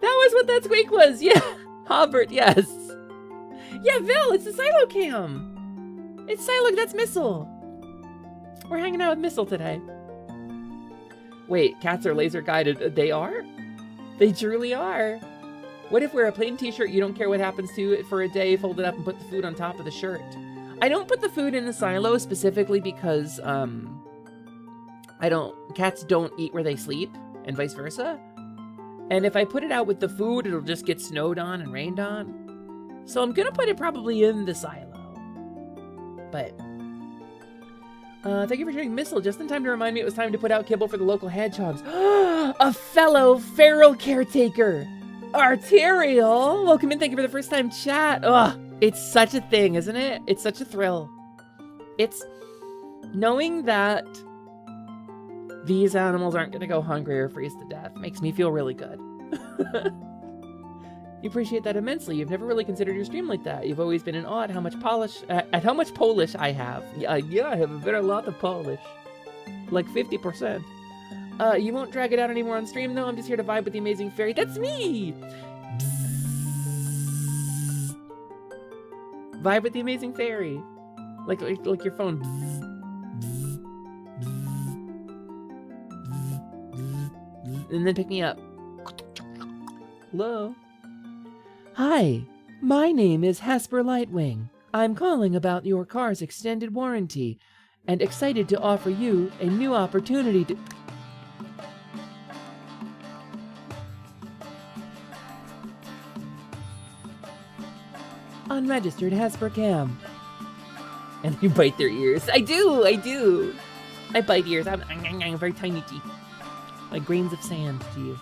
that was what that squeak was. Yeah, Hobbert, yes. Yeah, Vil, it's the Silo Cam. It's Silo, that's Missile. We're hanging out with Missile today. Wait, cats are laser guided. They are? They truly are. What if we're a plain t-shirt, you don't care what happens to it for a day, fold it up and put the food on top of the shirt? I don't put the food in the silo specifically because cats don't eat where they sleep, and vice versa. And if I put it out with the food, it'll just get snowed on and rained on. So I'm gonna put it probably in the silo. But thank you for sharing Missile just in time to remind me it was time to put out kibble for the local hedgehogs. A fellow feral caretaker, Arterial. Welcome in, thank you for the first time chat. Ugh, it's such a thing, isn't it? It's such a thrill. It's knowing that these animals aren't gonna go hungry or freeze to death makes me feel really good. You appreciate that immensely. You've never really considered your stream like that. You've always been in awe at how much Polish I have. Yeah, I have a very lot of Polish. Like 50%. You won't drag it out anymore on stream though. I'm just here to vibe with the amazing fairy. That's me! Vibe with the amazing fairy. Like your phone. And then pick me up. Hello? Hi, my name is Hesper Lightwing. I'm calling about your car's extended warranty and excited to offer you a new opportunity to... Unregistered Hesper Cam. And you bite their ears. I do. I bite ears. I'm very tiny teeth. Like grains of sand to you.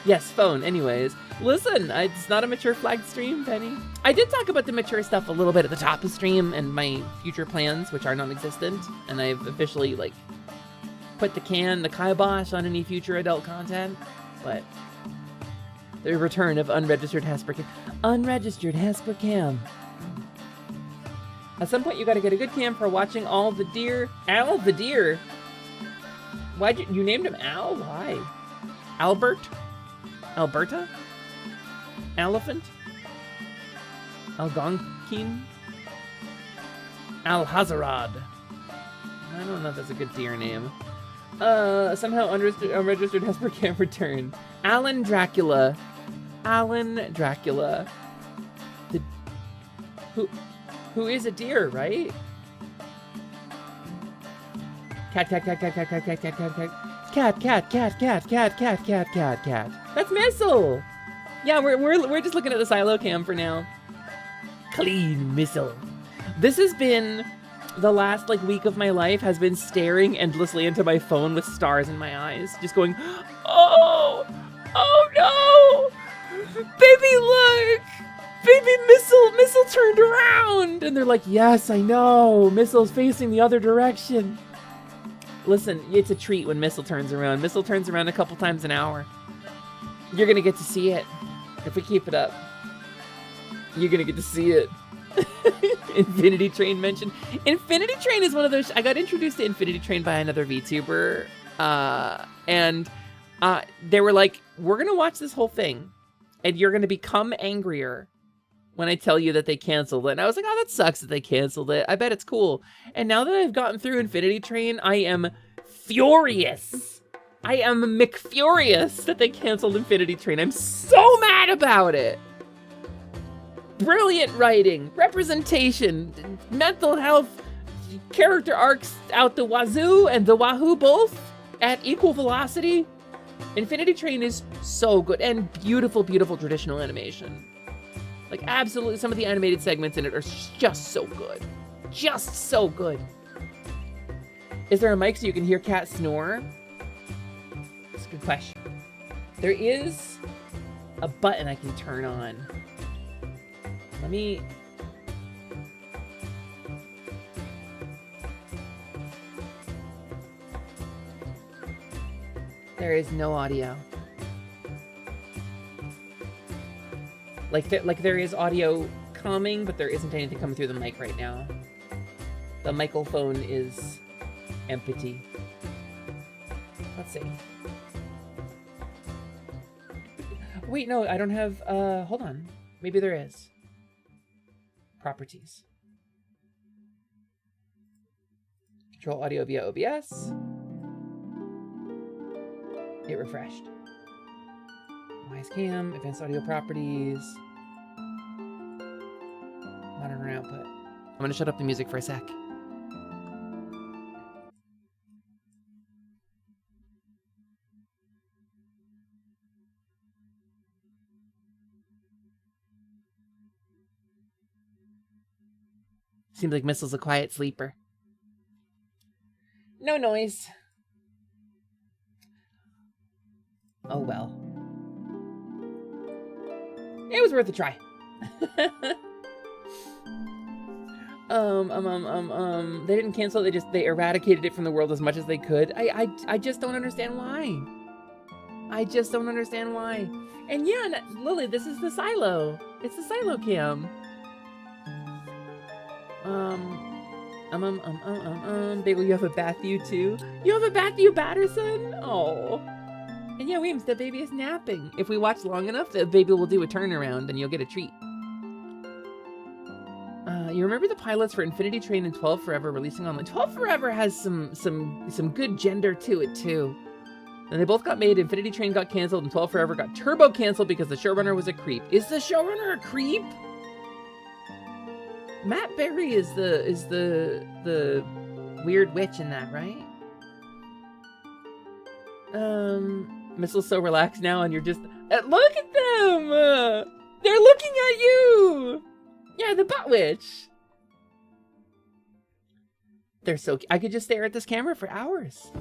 Yes, phone. Anyways, listen, it's not a mature flagged stream, Penny. I did talk about the mature stuff a little bit at the top of stream and my future plans, which are non-existent. And I've officially, like, put the kibosh on any future adult content. But the return of unregistered Hesper Cam. Unregistered Hesper Cam. At some point, you gotta get a good cam for watching all the deer. Al the deer? Why'd you named him Al? Why? Albert? Alberta? Elephant? Algonquin? Alhazarad. I don't know if that's a good deer name. Somehow unregistered Hesper can't return. Alan Dracula. Alan Dracula. Who is a deer, right? Cat. That's Missile. Yeah, we're just looking at the silo cam for now. Clean Missile. This has been the last like week of my life has been staring endlessly into my phone with stars in my eyes, just going, oh no, baby, look. Baby Missile turned around! And they're like, yes, I know. Missile's facing the other direction. Listen, it's a treat when Missile turns around. Missile turns around a couple times an hour. You're gonna get to see it. If we keep it up. You're gonna get to see it. Infinity Train mentioned. Infinity Train is one of those... I got introduced to Infinity Train by another VTuber. And they were like, we're gonna watch this whole thing. And you're gonna become angrier when I tell you that they canceled it. And I was like, oh, that sucks that they canceled it. I bet it's cool. And now that I've gotten through Infinity Train, I am furious. I am McFurious that they canceled Infinity Train. I'm so mad about it. Brilliant writing, representation, mental health, character arcs out the wazoo and the wahoo both at equal velocity. Infinity Train is so good and beautiful, beautiful traditional animation. Like absolutely, some of the animated segments in it are just so good. Just so good. Is there a mic so you can hear Cat snore? That's a good question. There is a button I can turn on. Let me... There is no audio. Like there is audio coming, but there isn't anything coming through the mic right now. The microphone is empty. Let's see. Wait, no, I don't have, hold on. Maybe there is. Properties. Control audio via OBS. It refreshed. Wise cam, advanced audio properties. Monitor output. I'm gonna shut up the music for a sec. Seems like Missile's a quiet sleeper. No noise. Oh well. It was worth a try. They didn't cancel it, they eradicated it from the world as much as they could. I just don't understand why. I just don't understand why. And yeah, Lily, this is the silo. It's the silo cam. Bagel, you have a Bathu too? You have a Bathu Batterson? Oh. And yeah, Weems, the baby is napping. If we watch long enough, the baby will do a turnaround and you'll get a treat. You remember the pilots for Infinity Train and 12 Forever releasing online? 12 Forever has some good gender to it too. And they both got made. Infinity Train got canceled and 12 Forever got turbo canceled because the showrunner was a creep. Is the showrunner a creep? Matt Berry is the weird witch in that, right? Missile's so relaxed now, and you're just look at them. They're looking at you. Yeah, the butt witch. They're so. I could just stare at this camera for hours.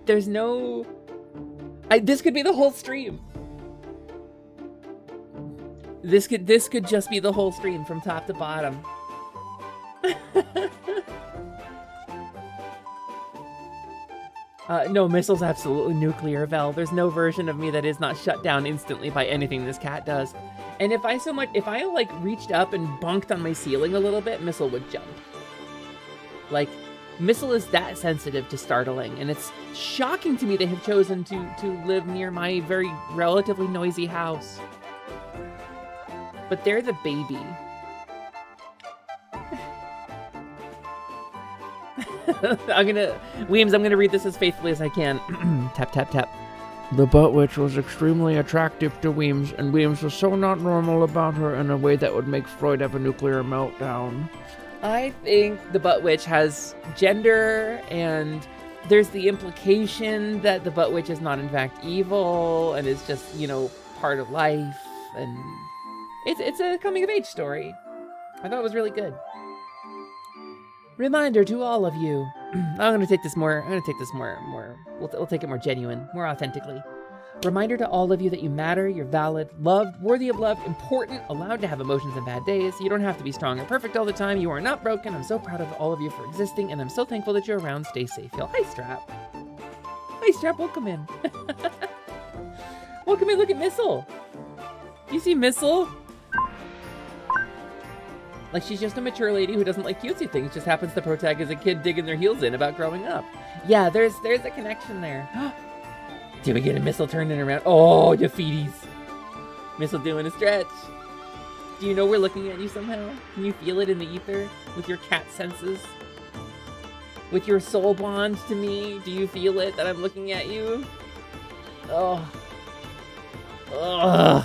There's no. This could be the whole stream. This could just be the whole stream from top to bottom. No, Missile's absolutely nuclear, Vel. There's no version of me that is not shut down instantly by anything this cat does. And if I like reached up and bonked on my ceiling a little bit, Missile would jump. Like, Missile is that sensitive to startling, and it's shocking to me they have chosen to live near my very relatively noisy house. But they're the baby. Weems, I'm gonna read this as faithfully as I can. Tap, tap, tap. The butt witch was extremely attractive to Weems, and Weems was so not normal about her in a way that would make Freud have a nuclear meltdown. I think the butt witch has gender, and there's the implication that the butt witch is not in fact evil, and is just, you know, part of life, and it's a coming of age story. I thought it was really good. Reminder to all of you. I'm gonna take this more. We'll take it more genuine, more authentically. Reminder to all of you that you matter, you're valid, loved, worthy of love, important, allowed to have emotions and bad days. You don't have to be strong or perfect all the time. You are not broken. I'm so proud of all of you for existing, and I'm so thankful that you're around. Stay safe, y'all. Hi, Strap. Hi, Strap. Welcome in. Welcome in. Look at Missile. You see Missile? Like, she's just a mature lady who doesn't like cutesy things, just happens to protag as a kid digging their heels in about growing up. Yeah, there's a connection there. Did we get a Missile turning around? Oh, you feeties. Missile doing a stretch. Do you know we're looking at you somehow? Can you feel it in the ether with your cat senses? With your soul bond to me? Do you feel it that I'm looking at you? Oh. Ugh.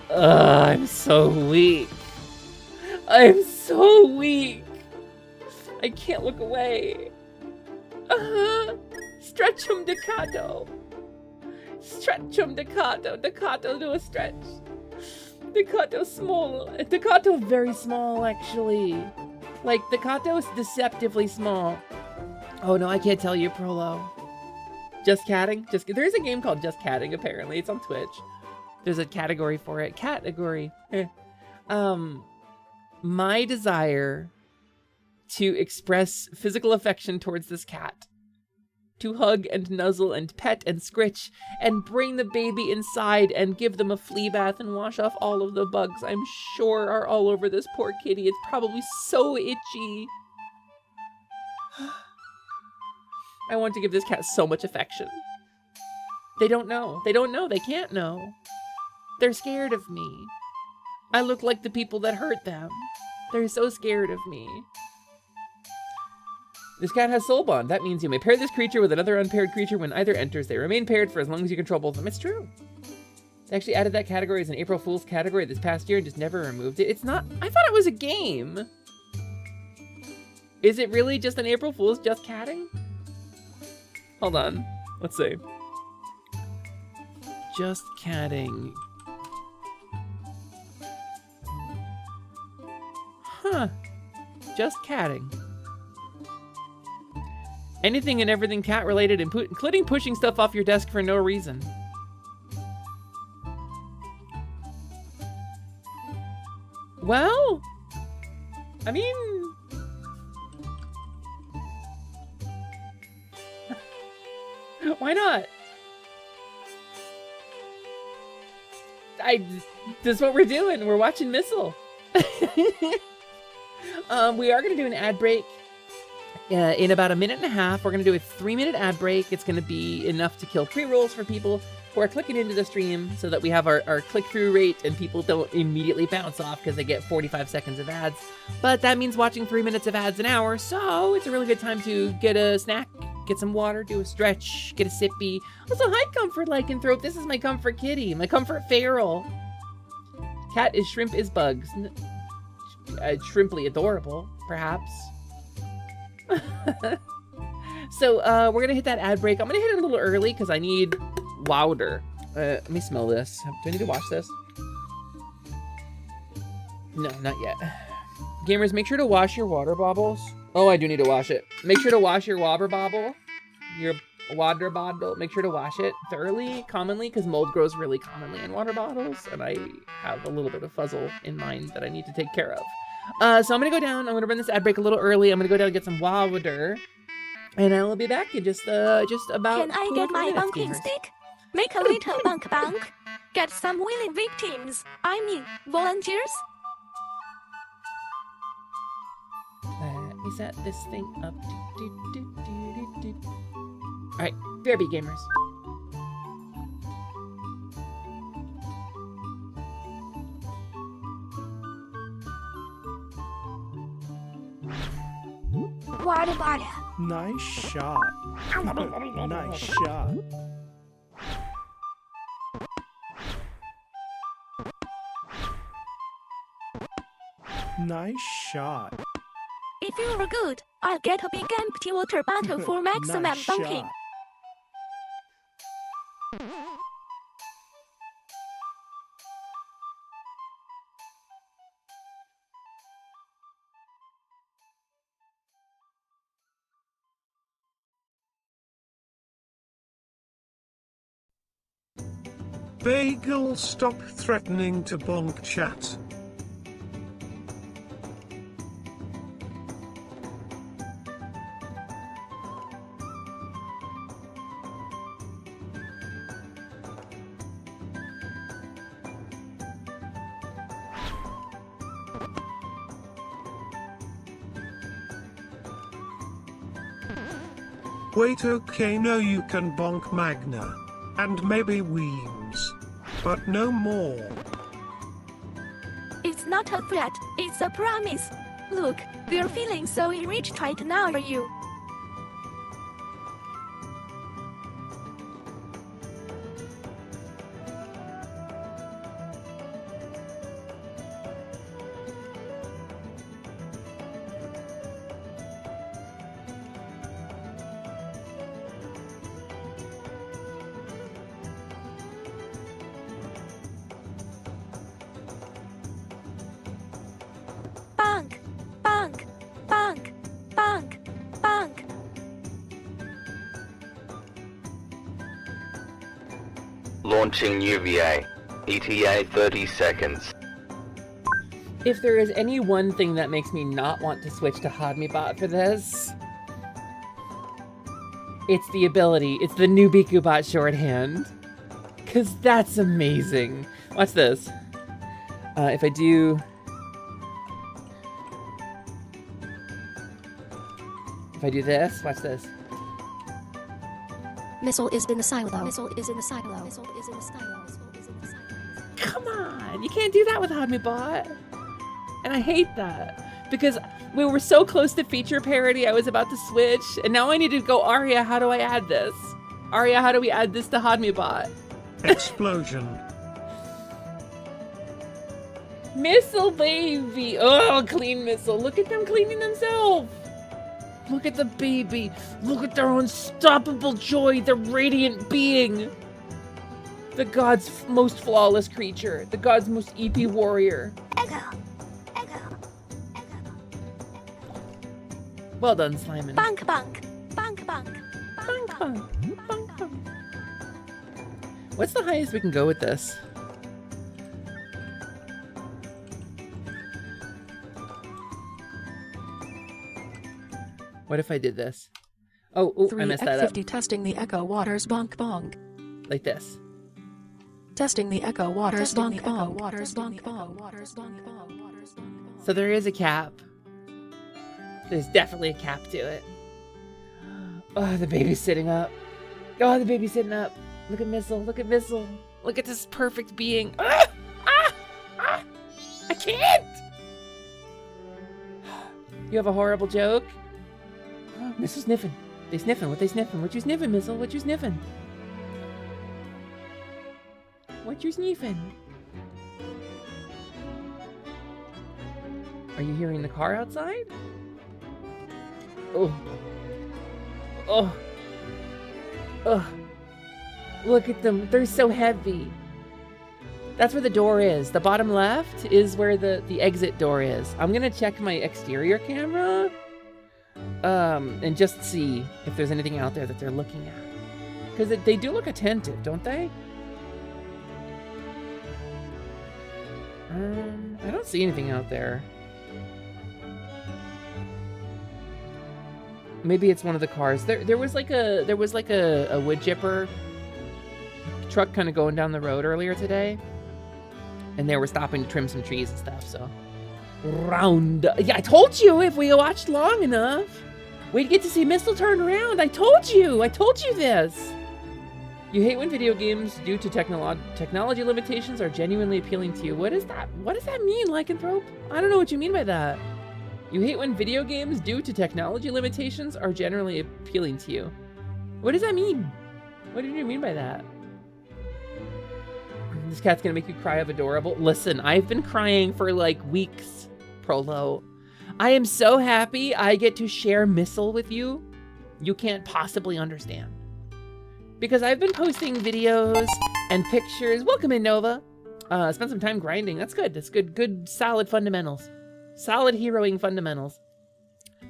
I'm so weak. I'm so weak. I can't look away. Stretchum Decato. Stretchum Decato. Decato do a stretch. Decato small. Decato very small, actually. Like, Decato is deceptively small. Oh no, I can't tell you, Prolo. Just catting? There's a game called Just Catting, apparently. It's on Twitch. There's a category for it. Category. My desire to express physical affection towards this cat. To hug and nuzzle and pet and scritch and bring the baby inside and give them a flea bath and wash off all of the bugs I'm sure are all over this poor kitty. It's probably so itchy. I want to give this cat so much affection. They don't know. They don't know. They can't know. They're scared of me. I look like the people that hurt them. They're so scared of me. This cat has soul bond. That means you may pair this creature with another unpaired creature. When either enters, they remain paired for as long as you control both of them. It's true. They actually added that category as an April Fool's category this past year and just never removed it. It's not... I thought it was a game. Is it really just an April Fool's just catting? Hold on. Let's see. Just catting. Huh. Just catting. Anything and everything cat related, including pushing stuff off your desk for no reason. Well, I mean... why not? This is what we're doing. We're watching Missile. We are going to do an ad break. In about a minute and a half, we're going to do a 3-minute ad break. It's going to be enough to kill pre-rolls for people who are clicking into the stream so that we have our click-through rate and people don't immediately bounce off because they get 45 seconds of ads. But that means watching 3 minutes of ads an hour, so it's a really good time to get a snack, get some water, do a stretch, get a sippy. Also, hi, Comfort Lycanthrope. This is my Comfort Kitty, my Comfort Feral. Cat is shrimp is bugs. Shrimply adorable, perhaps. So we're gonna hit that ad break. I'm gonna hit it a little early because I need louder. Let me smell this. Do I need to wash this? No, not yet. Gamers, make sure to wash your water bobbles. Oh, I do need to wash it. Make sure to wash your water bobble. Your water bottle. Make sure to wash it thoroughly, commonly, because mold grows really commonly in water bottles, and I have a little bit of fuzzle in mind that I need to take care of. So I'm gonna go down. I'm gonna run this ad break a little early. I'm gonna go down and get some water, and I will be back in just about. Can I get my bunking stick? Make a little bunk. Get some willing victims. I mean, volunteers. Let me set this thing up. All right, BRB gamers. Wada wada. Nice shot. Nice shot. Nice shot. If you're good, I'll get a big empty water bottle for maximum Nice bunking. shot. Bagel, stop threatening to bonk chat. Wait, okay, no, you can bonk Magna. And maybe Weems. But no more. It's not a threat, it's a promise. Look, we're feeling so enriched right now, are you? Bunk, bunk, bunk, bunk, bunk. Launching UVA. ETA 30 seconds. If there is any one thing that makes me not want to switch to HodmeBot for this, it's the ability. It's the new BikuBot shorthand. Because that's amazing. Watch this. If I do... If I do this, watch this. Missile is in the silo. Missile is in the silo. Missile is in the silo. Missile is in the silo. Come on! You can't do that with HodmeBot. And I hate that. Because we were so close to feature parity, I was about to switch. And now I need to go, Aria, how do I add this? Aria, how do we add this to HodmeBot? Explosion. Missile, baby! Oh, clean Missile. Look at them cleaning themselves. Look at the baby. Look at their unstoppable joy, their radiant being. The god's most flawless creature. The god's most EP warrior. Echo. Echo. Well done, Slimon. Bunk, bunk, bunk, bunk, bunk, Bunk, bunk, bunk. What's the highest we can go with this? What if I did this? Oh, I messed that up. 50 testing the Echo Waters bonk bonk. Like this. Testing the Echo Waters bonk bonk. Waters bonk bonk. Waters bonk bonk. Waters bonk. So there is a cap. There's definitely a cap to it. Oh, the baby's sitting up. Oh, the baby's sitting up. Look at Missile. Look at Missile. Look at this perfect being. Ah! Ah! Ah! I can't! You have a horrible joke? Oh, Missile's sniffing. They sniffing. What they sniffing? What you sniffing, Missile? What you sniffing? What you sniffing? Are you hearing the car outside? Oh. Oh. Oh. Look at them. They're so heavy. That's where the door is. The bottom left is where the exit door is. I'm gonna check my exterior camera. And just see if there's anything out there that they're looking at. Because they do look attentive, don't they? I don't see anything out there. Maybe it's one of the cars. There was like a wood chipper truck kind of going down the road earlier today, and they were stopping to trim some trees and stuff. So round, yeah, I told you if we watched long enough, we'd get to see Missile turn around. I told you this. You hate when video games, due to technology limitations, are genuinely appealing to you. What is that? What does that mean, Lycanthrope? I don't know what you mean by that. You hate when video games, due to technology limitations, are generally appealing to you. What does that mean? What did you mean by that? This cat's gonna make you cry of adorable. Listen, I've been crying for like weeks, Prolo. I am so happy I get to share Missile with you. You can't possibly understand. Because I've been posting videos and pictures. Welcome in, Nova. Spent some time grinding. That's good. That's good. Good, solid fundamentals. Solid heroing fundamentals.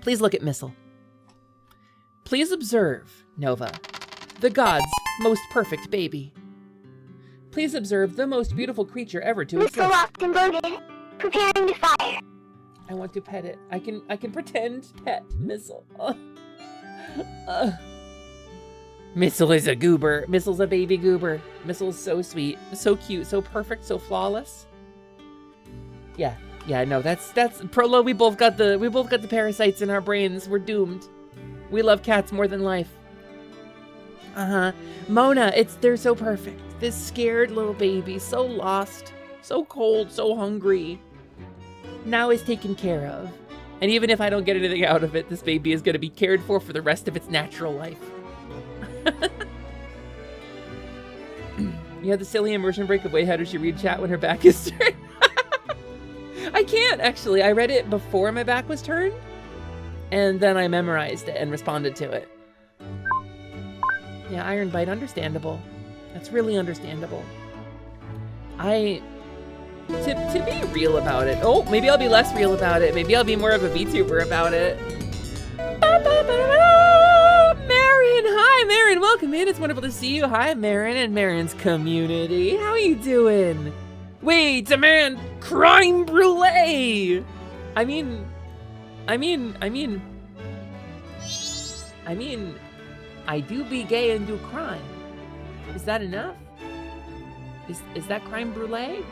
Please look at Missile. Please observe, Nova, the god's most perfect baby. Please observe the most beautiful creature ever to exist. Locked and loaded, preparing to fire. I want to pet it. I can pretend pet Missile. Missile is a goober. Missile's a baby goober. Missile's so sweet, so cute, so perfect, so flawless. Yeah, no, that's Prolo. We both got the parasites in our brains. We're doomed. We love cats more than life. Mona, they're so perfect. This scared little baby, so lost, so cold, so hungry, now is taken care of. And even if I don't get anything out of it, this baby is going to be cared for the rest of its natural life. You had the silly immersion break of, wait, how does she read chat when her back is turned? I can't, actually. I read it before my back was turned, and then I memorized it and responded to it. Yeah, Iron Bite, understandable. That's really understandable. To be real about it. Oh, maybe I'll be less real about it. Maybe I'll be more of a VTuber about it. Marin, hi Marin, welcome in. It's wonderful to see you. Hi Marin and Marin's community. How are you doing? Wait, demand crime brulee. I mean, I do be gay and do crime. Is that enough? Is that crime brulee?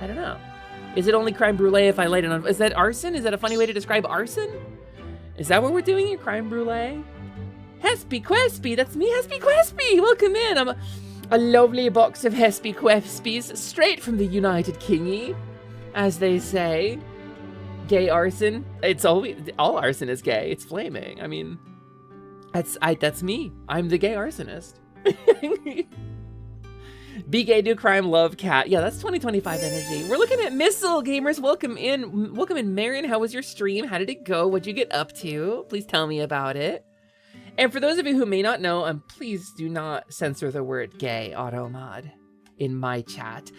I don't know. Is it only crime brulee if I light it on? Is that arson? Is that a funny way to describe arson? Is that what we're doing here? Crime brulee? Hespy Quespy, that's me, Hespy Quespy. Welcome in. I'm a lovely box of Hespy Quespies, straight from the United Kingy, as they say. Gay arson. It's all arson is gay. It's flaming. I mean, that's me. I'm the gay arsonist. Be gay, do crime, love cat. Yeah, that's 2025 energy. We're looking at Missile gamers. Welcome in. Welcome in, Marion. How was your stream? How did it go? What'd you get up to? Please tell me about it. And for those of you who may not know, please do not censor the word gay, automod, in my chat.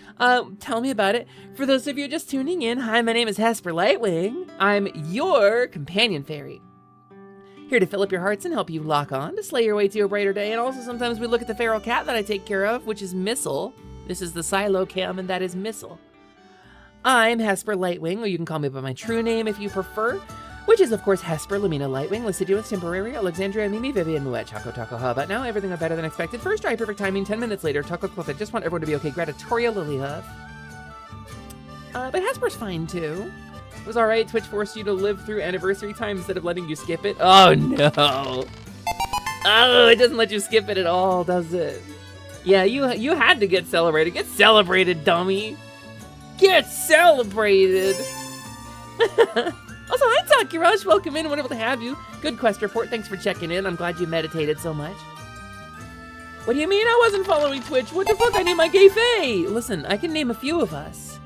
Tell me about it. For those of you just tuning in, hi, my name is Hesper Lightwing. I'm your companion fairy. Here to fill up your hearts and help you lock on to slay your way to a brighter day. And also sometimes we look at the feral cat that I take care of, which is Missile. This is the Silo Cam, and that is Missile. I'm Hesper Lightwing, or you can call me by my true name if you prefer, which is of course Hesper Lamina Lightwing, Lycidius Temporary, Alexandria Mimi Vivian Moet, Choco Taco. How about now? Everything went better than expected. First try, perfect timing, 10 minutes later, Taco Cliff. I just want everyone to be okay. Gratitoria Lilyhuff. But Hesper's fine too. It was alright. Twitch forced you to live through anniversary time instead of letting you skip it. Oh no. Oh, it doesn't let you skip it at all, does it? Yeah, you had to get celebrated. Get celebrated, dummy. Get celebrated. Also, hi Taki Rush. Welcome in. Wonderful to have you. Good quest report. Thanks for checking in. I'm glad you meditated so much. What do you mean I wasn't following Twitch? What the fuck? I named my gay fae. Listen, I can name a few of us.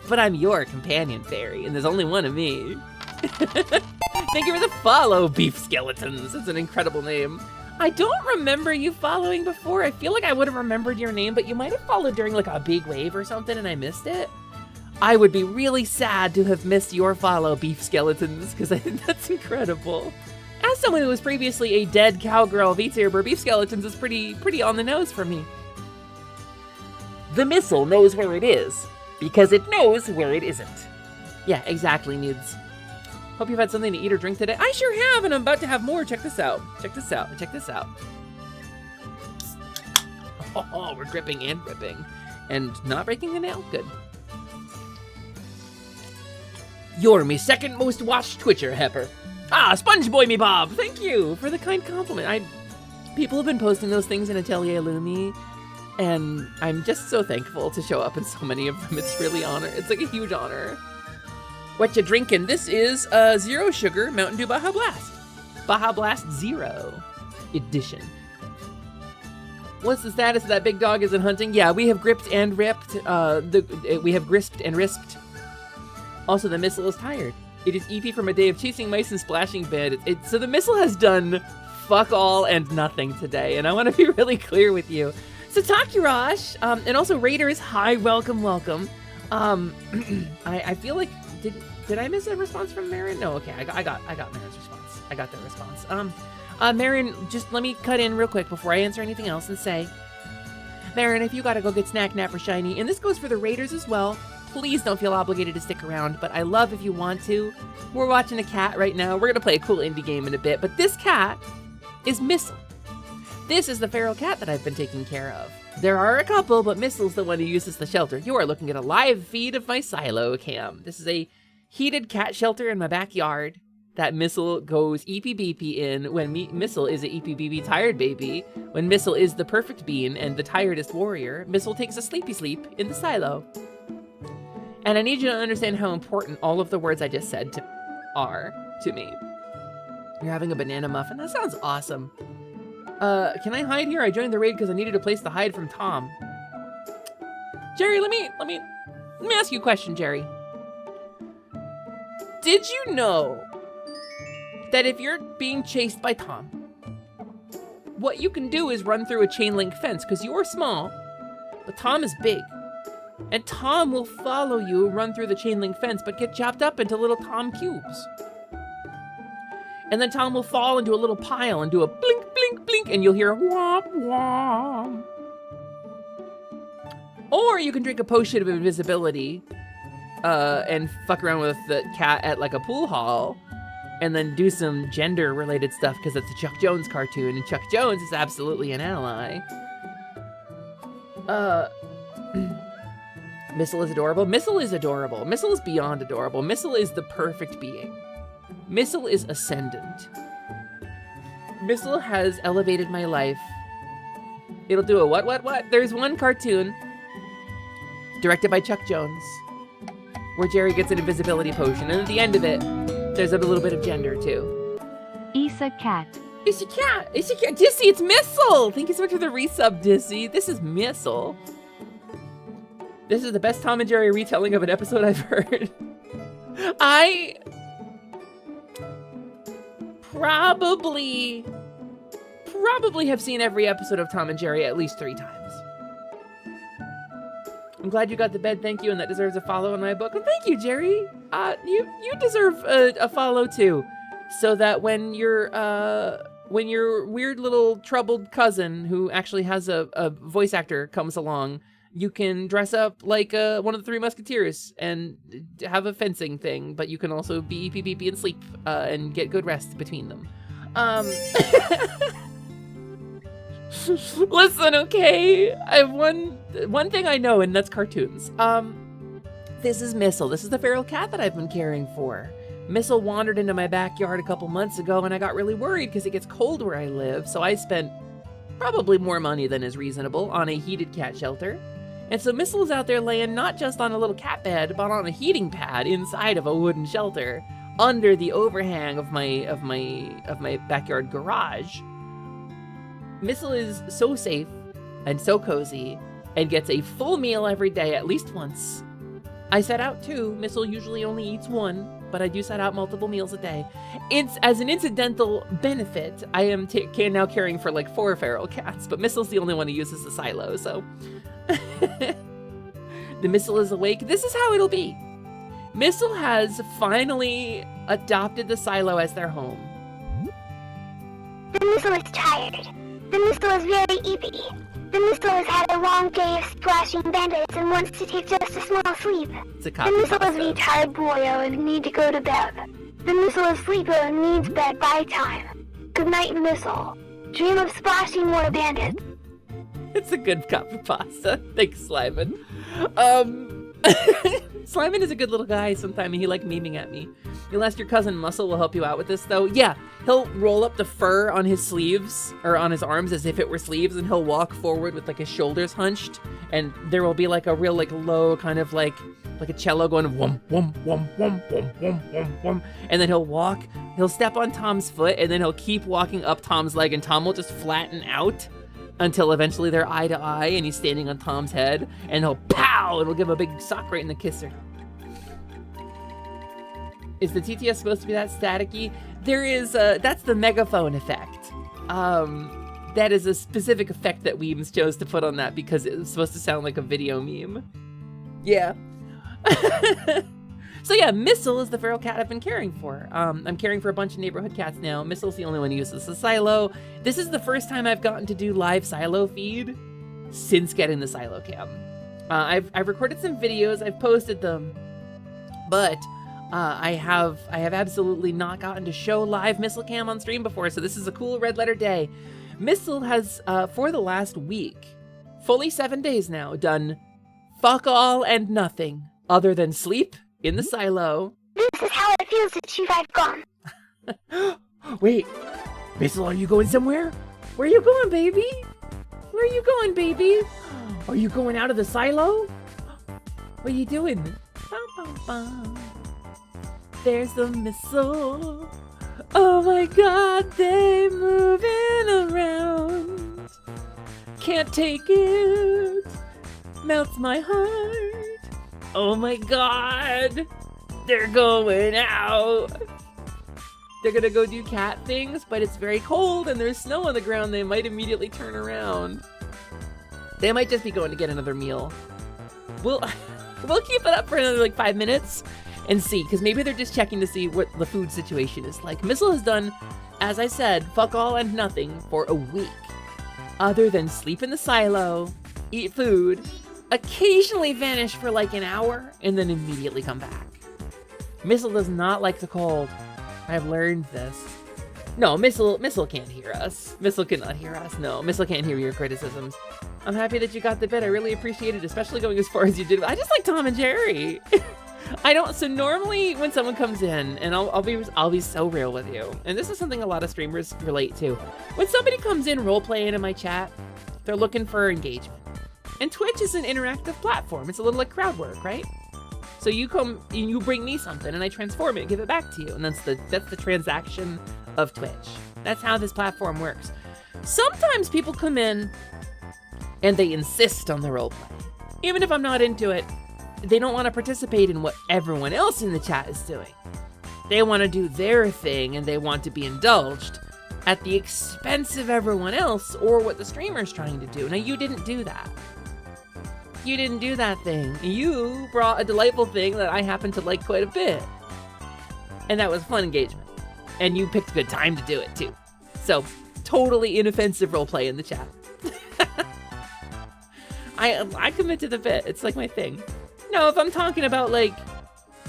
But I'm your companion fairy, and there's only one of me. Thank you for the follow, Beef Skeletons. That's an incredible name. I don't remember you following before. I feel like I would have remembered your name, but you might have followed during like a big wave or something and I missed it. I would be really sad to have missed your follow, Beef Skeletons, because I think that's incredible. As someone who was previously a dead cowgirl VTuber, Beef Skeletons is pretty on the nose for me. The Missile knows where it is, because it knows where it isn't. Yeah, exactly, Nudes. Hope you've had something to eat or drink today. I sure have, and I'm about to have more. Check this out. Check this out. Check this out. Oh, we're dripping and ripping. And not breaking a nail? Good. You're me second most watched Twitcher, Hepper. Ah, Sponge Boy me Bob. Thank you for the kind compliment. People have been posting those things in Atelier Lumi, and I'm just so thankful to show up in so many of them. It's really honor. It's like a huge honor. What you drinking? This is Zero Sugar Mountain Dew Baja Blast. Baja Blast Zero Edition. What's the status of that big dog isn't hunting? Yeah, we have gripped and ripped. We have grisped and risped. Also, the missile is tired. It is EP from a day of chasing mice and splashing bandits. So the missile has done fuck all and nothing today, and I want to be really clear with you. So Takirash, and also Raiders, hi, welcome. I feel like, did I miss a response from Marin? No, okay, I got Marin's response. I got their response. Marin, just let me cut in real quick before I answer anything else and say, Marin, if you gotta go get Snack Nap or Shiny, and this goes for the Raiders as well, please don't feel obligated to stick around, but I love if you want to. We're watching a cat right now. We're gonna play a cool indie game in a bit, but this cat is Missile. This is the feral cat that I've been taking care of. There are a couple, but Missile's the one who uses the shelter. You are looking at a live feed of my silo cam. This is a heated cat shelter in my backyard that Missile goes EP-BP in when Missile is a EP-BP tired baby. When Missile is the perfect bean and the tiredest warrior, Missile takes a sleepy sleep in the silo. And I need you to understand how important all of the words I just said are to me. You're having a banana muffin? That sounds awesome. Can I hide here? I joined the raid because I needed a place to hide from Tom. Jerry, let me ask you a question, Jerry. Did you know that if you're being chased by Tom, what you can do is run through a chain link fence because you're small, but Tom is big. And Tom will follow you, run through the chain link fence, but get chopped up into little Tom cubes. And then Tom will fall into a little pile and do a blink, blink, blink, and you'll hear a womp, womp. Or you can drink a potion of invisibility and fuck around with the cat at like a pool hall and then do some gender-related stuff because it's a Chuck Jones cartoon, and Chuck Jones is absolutely an ally. Missile is adorable. Missile is adorable. Missile is beyond adorable. Missile is the perfect being. Missile is ascendant. Missile has elevated my life. It'll do a what? There's one cartoon directed by Chuck Jones where Jerry gets an invisibility potion, and at the end of it, there's a little bit of gender too. Isa cat. Isa cat. Dissy, it's Missile. Thank you so much for the resub, Dissy. This is Missile. This is the best Tom and Jerry retelling of an episode I've heard. I probably have seen every episode of Tom and Jerry at least 3 times. I'm glad you got the bed, thank you, and that deserves a follow in my book. Well, thank you, Jerry. You deserve a follow too, so that when your weird little troubled cousin who actually has a voice actor comes along, you can dress up like one of the 3 Musketeers and have a fencing thing, but you can also be EP-BP and sleep and get good rest between them. Listen, okay? I have one thing I know, and that's cartoons. This is Missile. This is the feral cat that I've been caring for. Missile wandered into my backyard a couple months ago, and I got really worried because it gets cold where I live, so I spent probably more money than is reasonable on a heated cat shelter. And so Missile is out there laying not just on a little cat bed, but on a heating pad inside of a wooden shelter under the overhang of my backyard garage. Missile is so safe and so cozy and gets a full meal every day at least once. I set out 2. Missile usually only eats 1, but I do set out multiple meals a day. It's as an incidental benefit. I am now caring for like 4 feral cats, but Missile's the only one who uses the silo, so. The Missile is awake. This is how it'll be. Missile has finally adopted the silo as their home. The Missile is tired. The Missile is very eepy. The Missile has had a long day of splashing bandits and wants to take just a small sleep. It's a the Missile is a tired boyo and need to go to bed. The Missile is sleeper and needs bed by time. Good night, Missile. Dream of splashing more bandits. It's a good cup of pasta. Thanks, Slyman. Slimin is a good little guy sometime, and he like memeing at me. You'll ask your cousin Muscle will help you out with this, though. Yeah, he'll roll up the fur on his sleeves, or on his arms as if it were sleeves, and he'll walk forward with like his shoulders hunched, and there will be like a real like low kind of like a cello going whum, whum, whum, whum, whum, whum, whum, whum. And then he'll step on Tom's foot, and then he'll keep walking up Tom's leg, and Tom will just flatten out until eventually they're eye to eye, and he's standing on Tom's head, and he'll pow, it'll give him a big sock right in the kisser. Is the TTS supposed to be that staticky? There is, that's the megaphone effect. That is a specific effect that Weems chose to put on that because it was supposed to sound like a video meme. Yeah. So yeah, Missile is the feral cat I've been caring for. I'm caring for a bunch of neighborhood cats now. Missile's the only one who uses the silo. This is the first time I've gotten to do live silo feed since getting the silo cam. I've recorded some videos, I've posted them, but I have absolutely not gotten to show live Missile cam on stream before, so this is a cool red letter day. Missile has, for the last week, fully 7 days now, done fuck all and nothing other than sleep in the silo. This is how it feels to achieve I've gone. Wait, Missile, are you going somewhere? Where are you going, baby? Where are you going, baby? Are you going out of the silo? What are you doing? Bum, bum, bum. There's the Missile. Oh my god, they moving around. Can't take it. Melts my heart. Oh my god. They're going out. They're gonna go do cat things, but it's very cold and there's snow on the ground. They might immediately turn around. They might just be going to get another meal. We'll keep it up for another like 5 minutes and see, because maybe they're just checking to see what the food situation is like. Missile has done, as I said, fuck all and nothing for a week. Other than sleep in the silo, eat food, occasionally vanish for like an hour, and then immediately come back. Missile does not like the cold. I've learned this. No, Missile can't hear us. Missile cannot hear us. No, Missile can't hear your criticisms. I'm happy that you got the bit. I really appreciate it, especially going as far as you did. I just like Tom and Jerry. I don't. So normally when someone comes in, and I'll be so real with you, and this is something a lot of streamers relate to. When somebody comes in role playing in my chat, they're looking for engagement. And Twitch is an interactive platform. It's a little like crowd work, right? So you come and you bring me something, and I transform it and give it back to you, and that's the transaction of Twitch. That's how this platform works. Sometimes people come in and they insist on the roleplay. Even if I'm not into it, they don't want to participate in what everyone else in the chat is doing. They want to do their thing and they want to be indulged at the expense of everyone else or what the streamer's trying to do. Now, you didn't do that. You didn't do that thing. You brought a delightful thing that I happen to like quite a bit. And that was fun engagement. And you picked a good time to do it too. So, totally inoffensive roleplay in the chat. I commit to the bit. It's like my thing. No, if I'm talking about like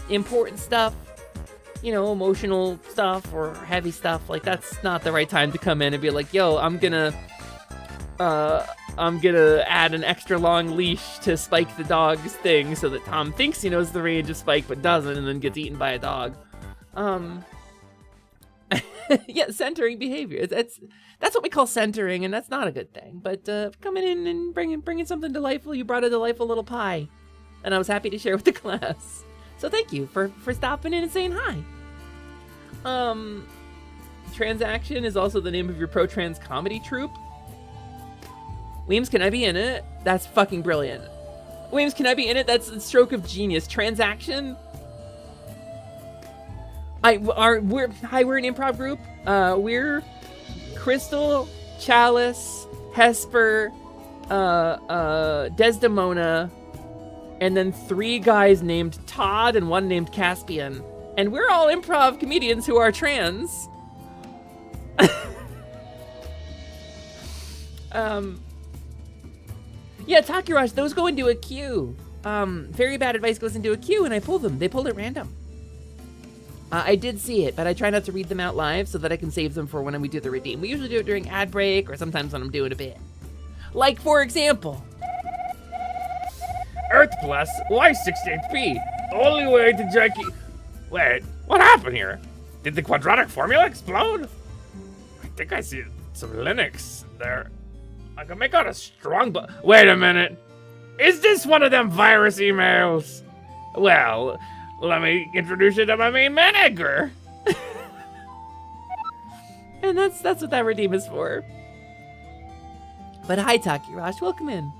important stuff, you know, emotional stuff or heavy stuff, like that's not the right time to come in and be like, yo, I'm gonna add an extra long leash to Spike the dog's thing so that Tom thinks he knows the range of Spike but doesn't and then gets eaten by a dog. Yeah, centering behavior. That's what we call centering, and that's not a good thing. But coming in and bringing something delightful, you brought a delightful little pie, and I was happy to share with the class. So thank you for stopping in and saying hi. Transaction is also the name of your pro-trans comedy troupe. Weems, can I be in it? That's fucking brilliant. Weems, can I be in it? That's a stroke of genius. Transaction? We're an improv group. We're Crystal, Chalice, Hesper, Desdemona, and then 3 guys named Todd and 1 named Caspian. And we're all improv comedians who are trans. Yeah, Takirash, those go into a queue. Very bad advice goes into a queue, and I pull them. They pulled at random. I did see it, but I try not to read them out live so that I can save them for when we do the redeem. We usually do it during ad break or sometimes when I'm doing a bit. Like, for example, Earth plus y68b. Only way to Jackie. Wait, what happened here? Did the quadratic formula explode? I think I see some Linux there. I can make out a strong Wait a minute. Is this one of them virus emails? Well, let me introduce you to my main man, Edgar. And that's what that redeem is for. But hi, Takirash, welcome in.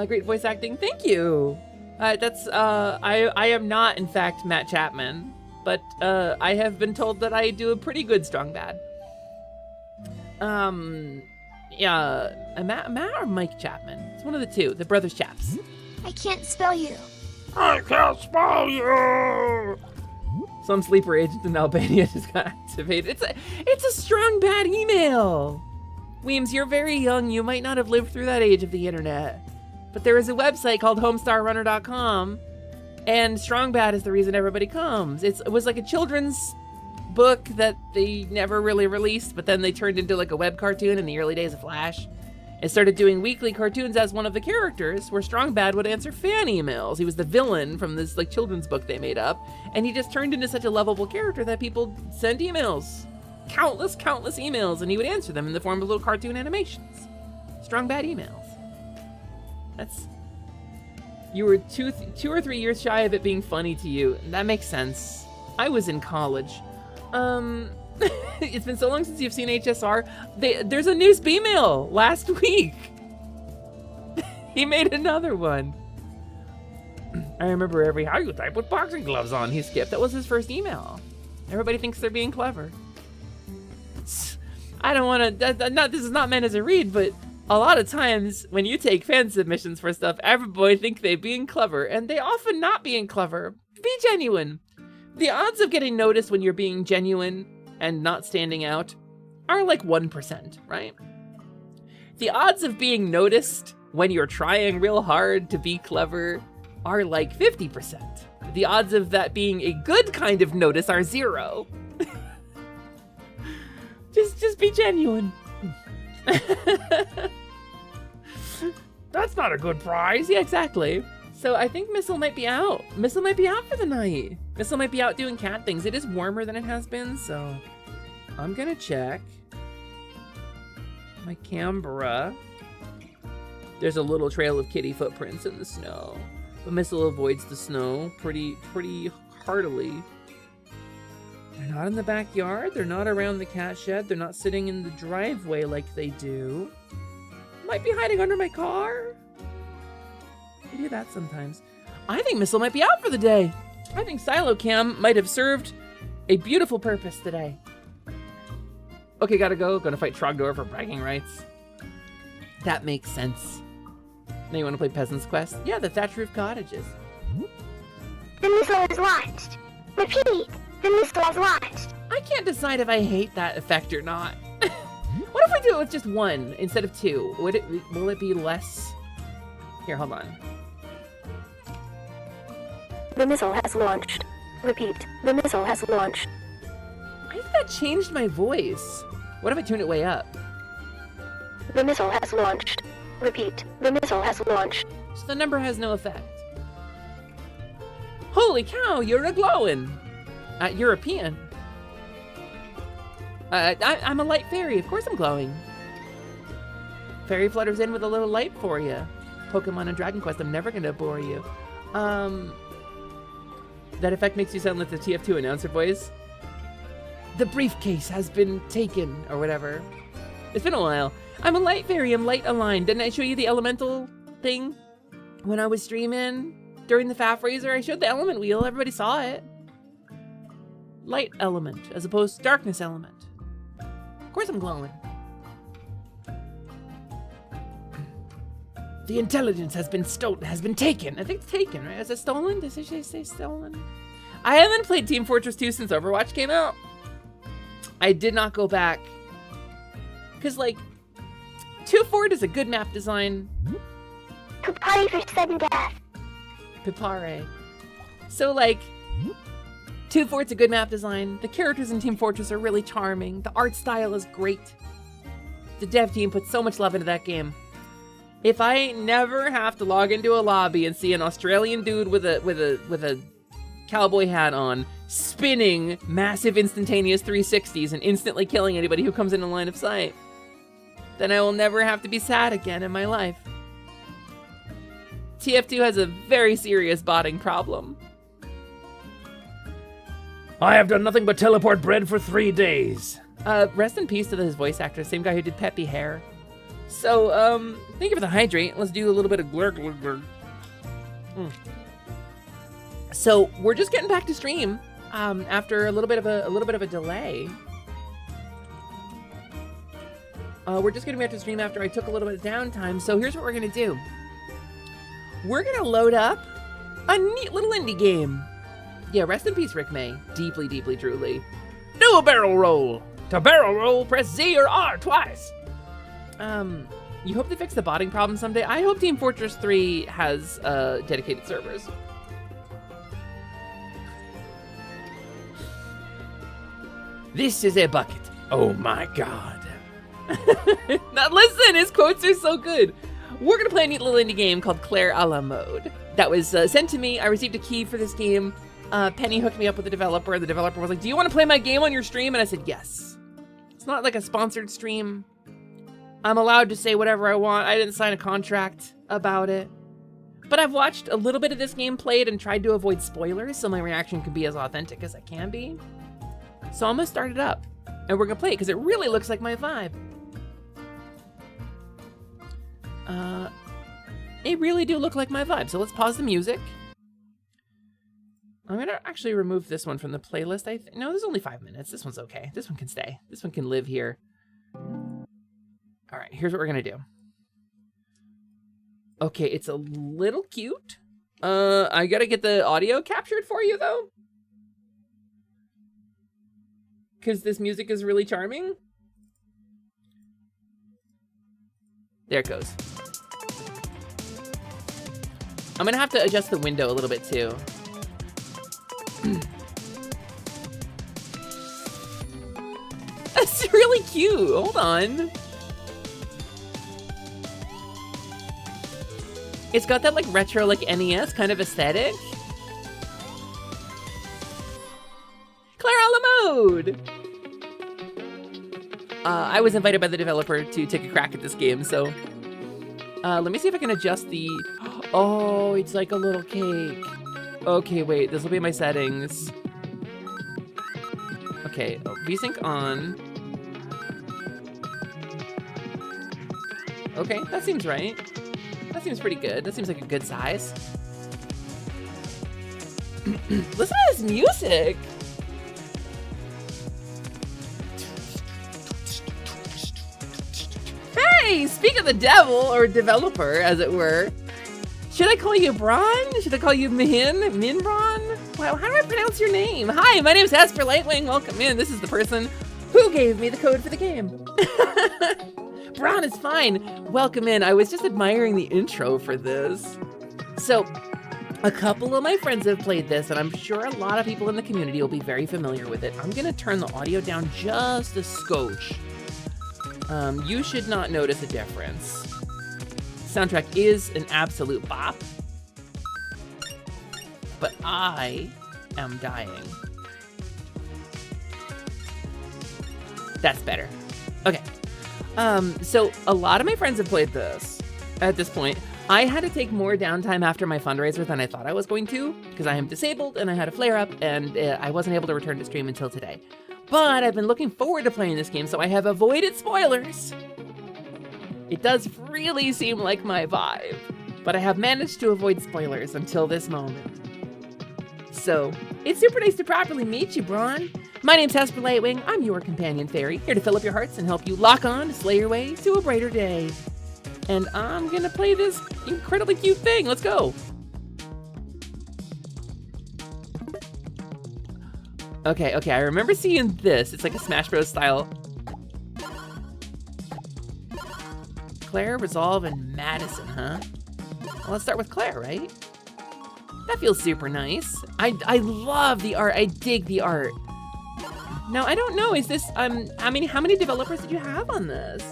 Great voice acting, thank you. I am not, in fact, Matt Chapman, but I have been told that I do a pretty good strong bad. Yeah, Matt or Mike Chapman? It's one of the two, the brothers Chaps. I can't spell you. I can't spell you! Some sleeper agent in Albania just got activated. It's a strong bad email. Weems, you're very young. You might not have lived through that age of the internet. But there is a website called homestarrunner.com, and strong bad is the reason everybody comes. It was like a children's book that they never really released, but then they turned into like a web cartoon in the early days of Flash. It started doing weekly cartoons as one of the characters, where Strong Bad would answer fan emails. He was the villain from this like children's book they made up, and he just turned into such a lovable character that people sent emails. Countless emails, and he would answer them in the form of little cartoon animations. Strong Bad emails. You were two or 3 years shy of it being funny to you. That makes sense. I was in college. It's been so long since you've seen HSR. There's a new Speemail last week. He made another one. I remember every how you type with boxing gloves on. He skipped. That was his first email. Everybody thinks they're being clever. I don't want to. This is not meant as a read, but a lot of times when you take fan submissions for stuff, everybody think they being clever, and they often not being clever. Be genuine. The odds of getting noticed when you're being genuine and not standing out are like 1%, right? The odds of being noticed when you're trying real hard to be clever are like 50%. The odds of that being a good kind of notice are 0. Just be genuine. That's not a good prize. Yeah, exactly. So I think Missile might be out. Missile might be out for the night. Missile might be out doing cat things. It is warmer than it has been, so I'm gonna check my Canberra. There's a little trail of kitty footprints in the snow, but Missile avoids the snow pretty heartily. They're not in the backyard. They're not around the cat shed. They're not sitting in the driveway like they do. Might be hiding under my car. They do that sometimes. I think Missile might be out for the day. I think Silocam might have served a beautiful purpose today. Okay, gotta go. Gonna fight Trogdor for bragging rights. That makes sense. Now you wanna play Peasant's Quest? Yeah, the thatch roof cottages. The missile is launched. Repeat, the missile is launched. I can't decide if I hate that effect or not. What if I do it with just 1 instead of 2? Will it be less? Here, hold on. The missile has launched. Repeat, the missile has launched. I think that changed my voice. What if I tune it way up? The missile has launched. Repeat, the missile has launched. So the number has no effect. Holy cow, you're a glowing. European. I'm a light fairy. Of course I'm glowing. Fairy flutters in with a little light for you. Pokemon and Dragon Quest, I'm never gonna bore you. That effect makes you sound like the TF2 announcer voice. The briefcase has been taken, or whatever. It's been a while. I'm a light fairy, I'm light aligned. Didn't I show you the elemental thing? When I was streaming during the Faf Razor, I showed the element wheel, everybody saw it. Light element, as opposed to darkness element. Of course I'm glowing. The intelligence has been taken. I think it's taken, right? Is it stolen? Did I say stolen? I haven't played Team Fortress 2 since Overwatch came out. I did not go back. Because, like, 2 Fort is a good map design. Kupari for sudden death. Pipare. So, like, 2 Fort's a good map design. The characters in Team Fortress are really charming. The art style is great. The dev team put so much love into that game. If I never have to log into a lobby and see an Australian dude with a cowboy hat on, spinning massive instantaneous 360s and instantly killing anybody who comes into line of sight, then I will never have to be sad again in my life. TF2 has a very serious botting problem. I have done nothing but teleport bread for 3 days. Rest in peace to his voice actor, same guy who did Peppy Hair. So, thank you for the hydrate. Let's do a little bit of glurg, glurg, glurg. So, we're just getting back to stream, after a little bit of a delay. We're just getting back to stream after I took a little bit of downtime. So here's what we're gonna do. We're gonna load up a neat little indie game. Yeah, rest in peace, Rick May. Deeply, deeply, truly. Do a barrel roll. To barrel roll, press Z or R twice. You hope they fix the botting problem someday? I hope Team Fortress 3 has dedicated servers. This is a bucket. Oh my god. Now listen, his quotes are so good. We're gonna play a neat little indie game called Claire a la Mode. That was sent to me. I received a key for this game. Penny hooked me up with the developer. The developer was like, do you want to play my game on your stream? And I said, yes. It's not like a sponsored stream. I'm allowed to say whatever I want. I didn't sign a contract about it. But I've watched a little bit of this game played and tried to avoid spoilers, so my reaction can be as authentic as I can be. So I'm gonna start it up, and we're gonna play it, because it really looks like my vibe. It really do look like my vibe, so let's pause the music. I'm gonna actually remove this one from the playlist. No, there's only 5 minutes. This one's okay. This one can stay. This one can live here. All right, here's what we're gonna do. Okay, it's a little cute. I gotta get the audio captured for you, though. Because this music is really charming. There it goes. I'm gonna have to adjust the window a little bit, too. That's really cute. Hold on. It's got that like retro, like NES kind of aesthetic. Claire a la Mode. I was invited by the developer to take a crack at this game, so let me see if I can adjust the. Oh, it's like a little cake. Okay, wait, this will be my settings. Okay, VSync on. Okay, that seems right. That seems pretty good. That seems like a good size. Listen to this music. Hey, speak of the devil, or developer, as it were. Should I call you Bron? Should I call you Minbron? Wow, how do I pronounce your name? Hi, my name is Esper Lightwing. Welcome in. This is the person who gave me the code for the game. Bron is fine. Welcome in. I was just admiring the intro for this. So, a couple of my friends have played this, and I'm sure a lot of people in the community will be very familiar with it. I'm gonna turn the audio down just a scotch. You should not notice a difference. Soundtrack is an absolute bop, but I am dying. That's better. Okay. So a lot of my friends have played this at this point. I had to take more downtime after my fundraiser than I thought I was going to, because I am disabled and I had a flare up, and I wasn't able to return to stream until today. But I've been looking forward to playing this game, so I have avoided spoilers. It does really seem like my vibe, but I have managed to avoid spoilers until this moment. So, it's super nice to properly meet you, Bron. My name's Esper Lightwing. I'm your companion fairy, here to fill up your hearts and help you lock on to slay your way to a brighter day. And I'm gonna play this incredibly cute thing. Let's go. Okay, I remember seeing this. It's like a Smash Bros. Style. Claire, Resolve, and Madison, huh? Well, let's start with Claire, right? That feels super nice. I love the art. I dig the art. Now, I don't know, is this, how many developers did you have on this?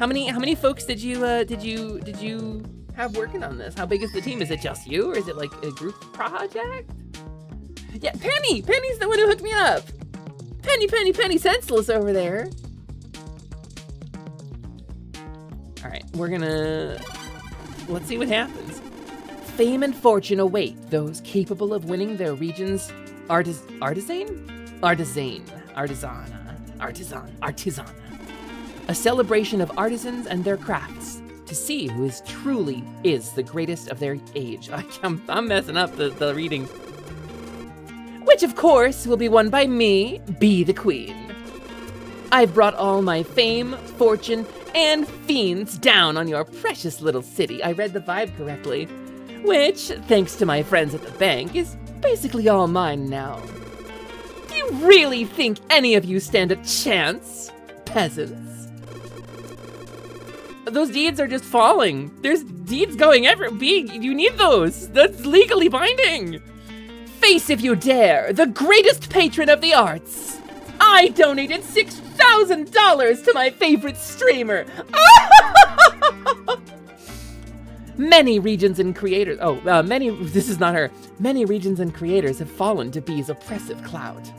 How many folks did you have working on this? How big is the team? Is it just you, or is it like a group project? Yeah, Penny's the one who hooked me up. Penny senseless over there. All right, let's see what happens. Fame and fortune await those capable of winning their region's artisan. A celebration of artisans and their crafts to see who truly is the greatest of their age. I'm messing up the reading. Which, of course, will be won by me, Be the Queen. I've brought all my fame, fortune, and fiends down on your precious little city. I read the vibe correctly. Which, thanks to my friends at the bank, is basically all mine now. Do you really think any of you stand a chance, peasants? Those deeds are just falling. There's deeds going everywhere. You need those. That's legally binding. Face if you dare, the greatest patron of the arts. I donated $6,000 to my favorite streamer. Many regions and creators. This is not her. Many regions and creators have fallen to Bee's oppressive clout.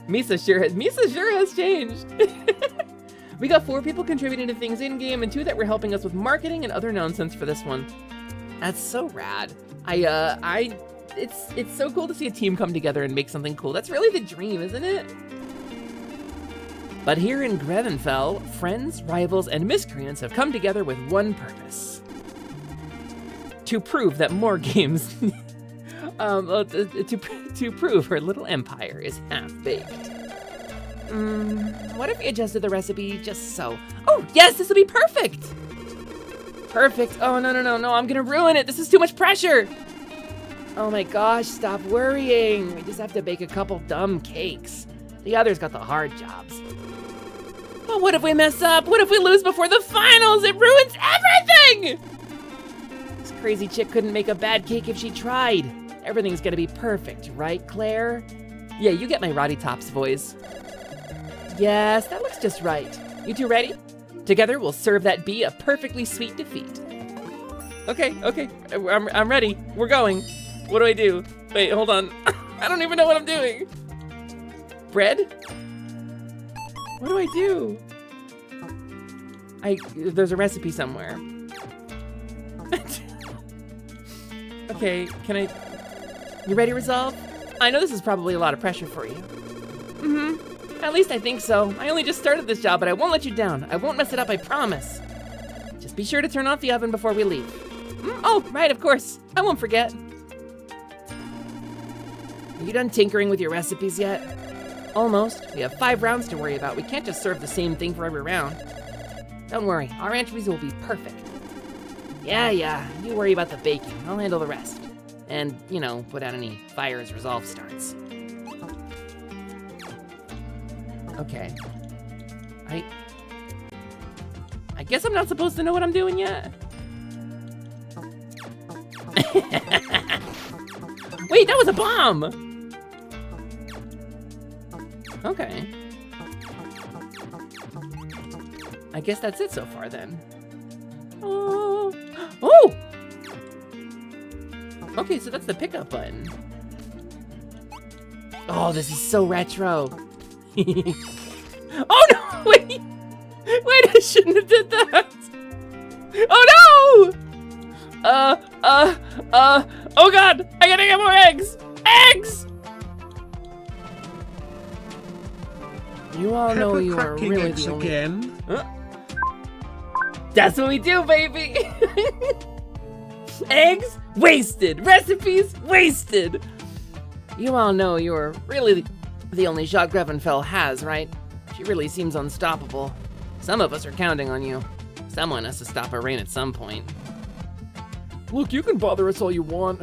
Misa sure has changed. We got 4 people contributing to things in game and 2 that were helping us with marketing and other nonsense for this one. That's so rad. It's so cool to see a team come together and make something cool. That's really the dream, isn't it? But here in Grevenfell, friends, rivals, and miscreants have come together with one purpose. To prove that more games, to prove her little empire is half-baked. What if we adjusted the recipe just so? Oh, yes, this will be perfect! Perfect. Oh, no, I'm gonna ruin it. This is too much pressure. Oh my gosh, stop worrying. We just have to bake a couple dumb cakes. The others got the hard jobs. But what if we mess up? What if we lose before the finals? It ruins everything! This crazy chick couldn't make a bad cake if she tried. Everything's gonna be perfect, right, Claire? Yeah, you get my Roddy Tops voice. Yes, that looks just right. You two ready? Together we'll serve that bee a perfectly sweet defeat. Okay, I'm ready. We're going. What do I do? Wait, hold on. I don't even know what I'm doing. Bread? What do I do? There's a recipe somewhere. Okay, you ready, Resolve? I know this is probably a lot of pressure for you. At least I think so. I only just started this job, but I won't let you down. I won't mess it up, I promise. Just be sure to turn off the oven before we leave. Oh, right, of course. I won't forget. Are you done tinkering with your recipes yet? Almost. We have 5 rounds to worry about. We can't just serve the same thing for every round. Don't worry, our anchovies will be perfect. Yeah, you worry about the baking. I'll handle the rest. And, put out any fires Resolve starts. Okay. I guess I'm not supposed to know what I'm doing yet. Wait, that was a bomb! Okay. I guess that's it so far then. Oh! Okay, so that's the pickup button. Oh, this is so retro. Oh no! Wait, I shouldn't have did that. Oh no! Oh god! I gotta get more eggs! Eggs! You all know you are really the only... again? Huh? That's what we do, baby! Eggs wasted! Recipes wasted! You all know you are really the only shot Grevenfell has, right? She really seems unstoppable. Some of us are counting on you. Someone has to stop her reign at some point. Look, you can bother us all you want.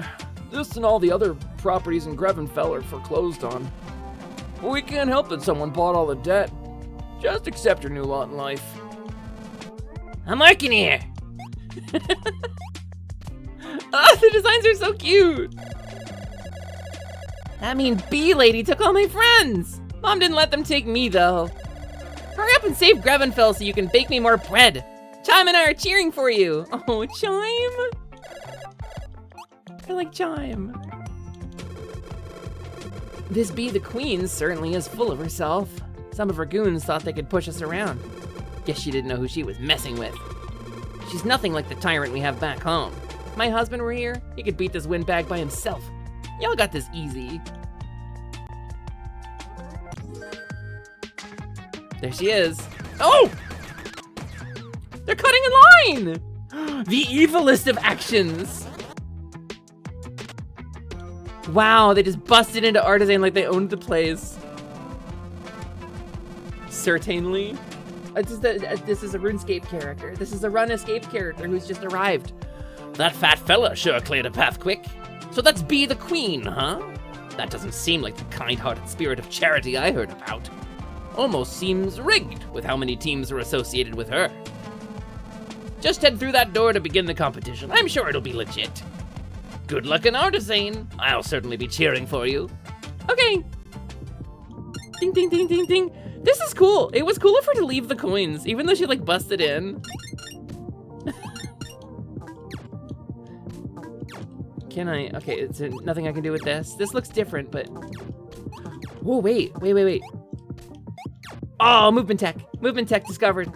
This and all the other properties in Grevenfell are foreclosed on. But we can't help that someone bought all the debt. Just accept your new lot in life. I'm working here! Oh, the designs are so cute! That mean Bee Lady took all my friends! Mom didn't let them take me, though. Hurry up and save Grevenfell so you can bake me more bread. Chime and I are cheering for you. Oh, Chime. I like Chime. This Bee the Queen certainly is full of herself. Some of her goons thought they could push us around. Guess she didn't know who she was messing with. She's nothing like the tyrant we have back home. If my husband were here, he could beat this windbag by himself. Y'all got this easy. There she is. Oh! They're cutting in line! The evilest of actions. Wow, they just busted into Artisan like they owned the place. Certainly. This is a RuneScape character. This is a Run Escape character who's just arrived. That fat fella sure cleared a path quick. So that's Bee the Queen, huh? That doesn't seem like the kind-hearted spirit of charity I heard about. Almost seems rigged with how many teams are associated with her. Just head through that door to begin the competition. I'm sure it'll be legit. Good luck in Artisan. I'll certainly be cheering for you. Okay. Ding, ding, ding, ding, ding. This is cool. It was cool of her to leave the coins, even though she like busted in. Can I? Okay, it's nothing I can do with this. This looks different, but. Whoa, wait. Oh, movement tech. Movement tech discovered.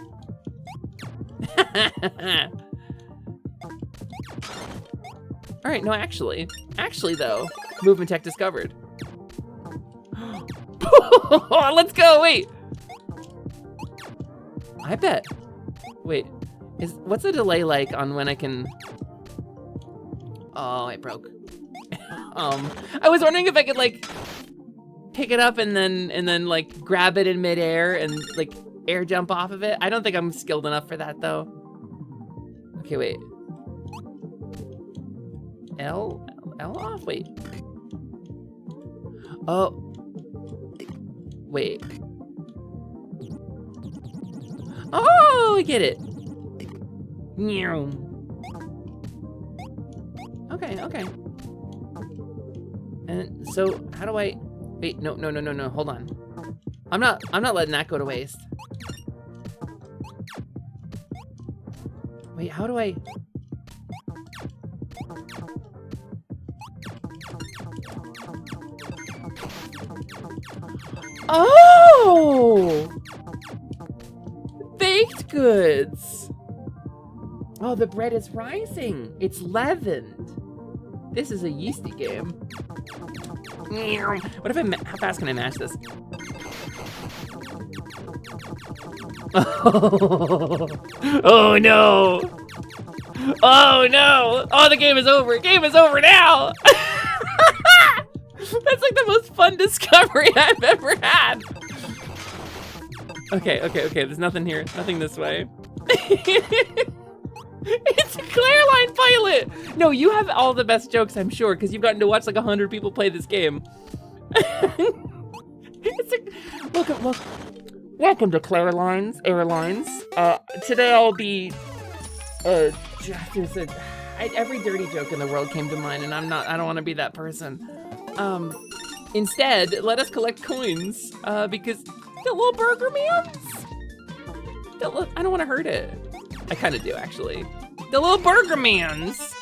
All right, no, actually though, movement tech discovered. Let's go, wait. I bet, wait, what's the delay like on when I can, oh, it broke. I was wondering if I could like pick it up and then like grab it in midair and like air jump off of it. I don't think I'm skilled enough for that though. Okay, wait. L off? Wait. Oh. Wait. Oh, I get it. Okay. And so how do I, wait, no, hold on. I'm not letting that go to waste. Wait, how do I? Oh! Baked goods. Oh, the bread is rising. It's leavened. This is a yeasty game. What if how fast can I mash this? Oh no! Oh no! Oh, the game is over. Game is over now. That's like the most fun discovery I've ever had. Okay. There's nothing here. Nothing this way. It's a Clairline pilot. No, you have all the best jokes, I'm sure, because you've gotten to watch like 100 people play this game. Welcome to Clairlines Airlines. Today I'll be every dirty joke in the world came to mind, and I don't want to be that person. Instead, let us collect coins, because the little burger mans. I don't want to hurt it. I kind of do, actually. The little burger mans.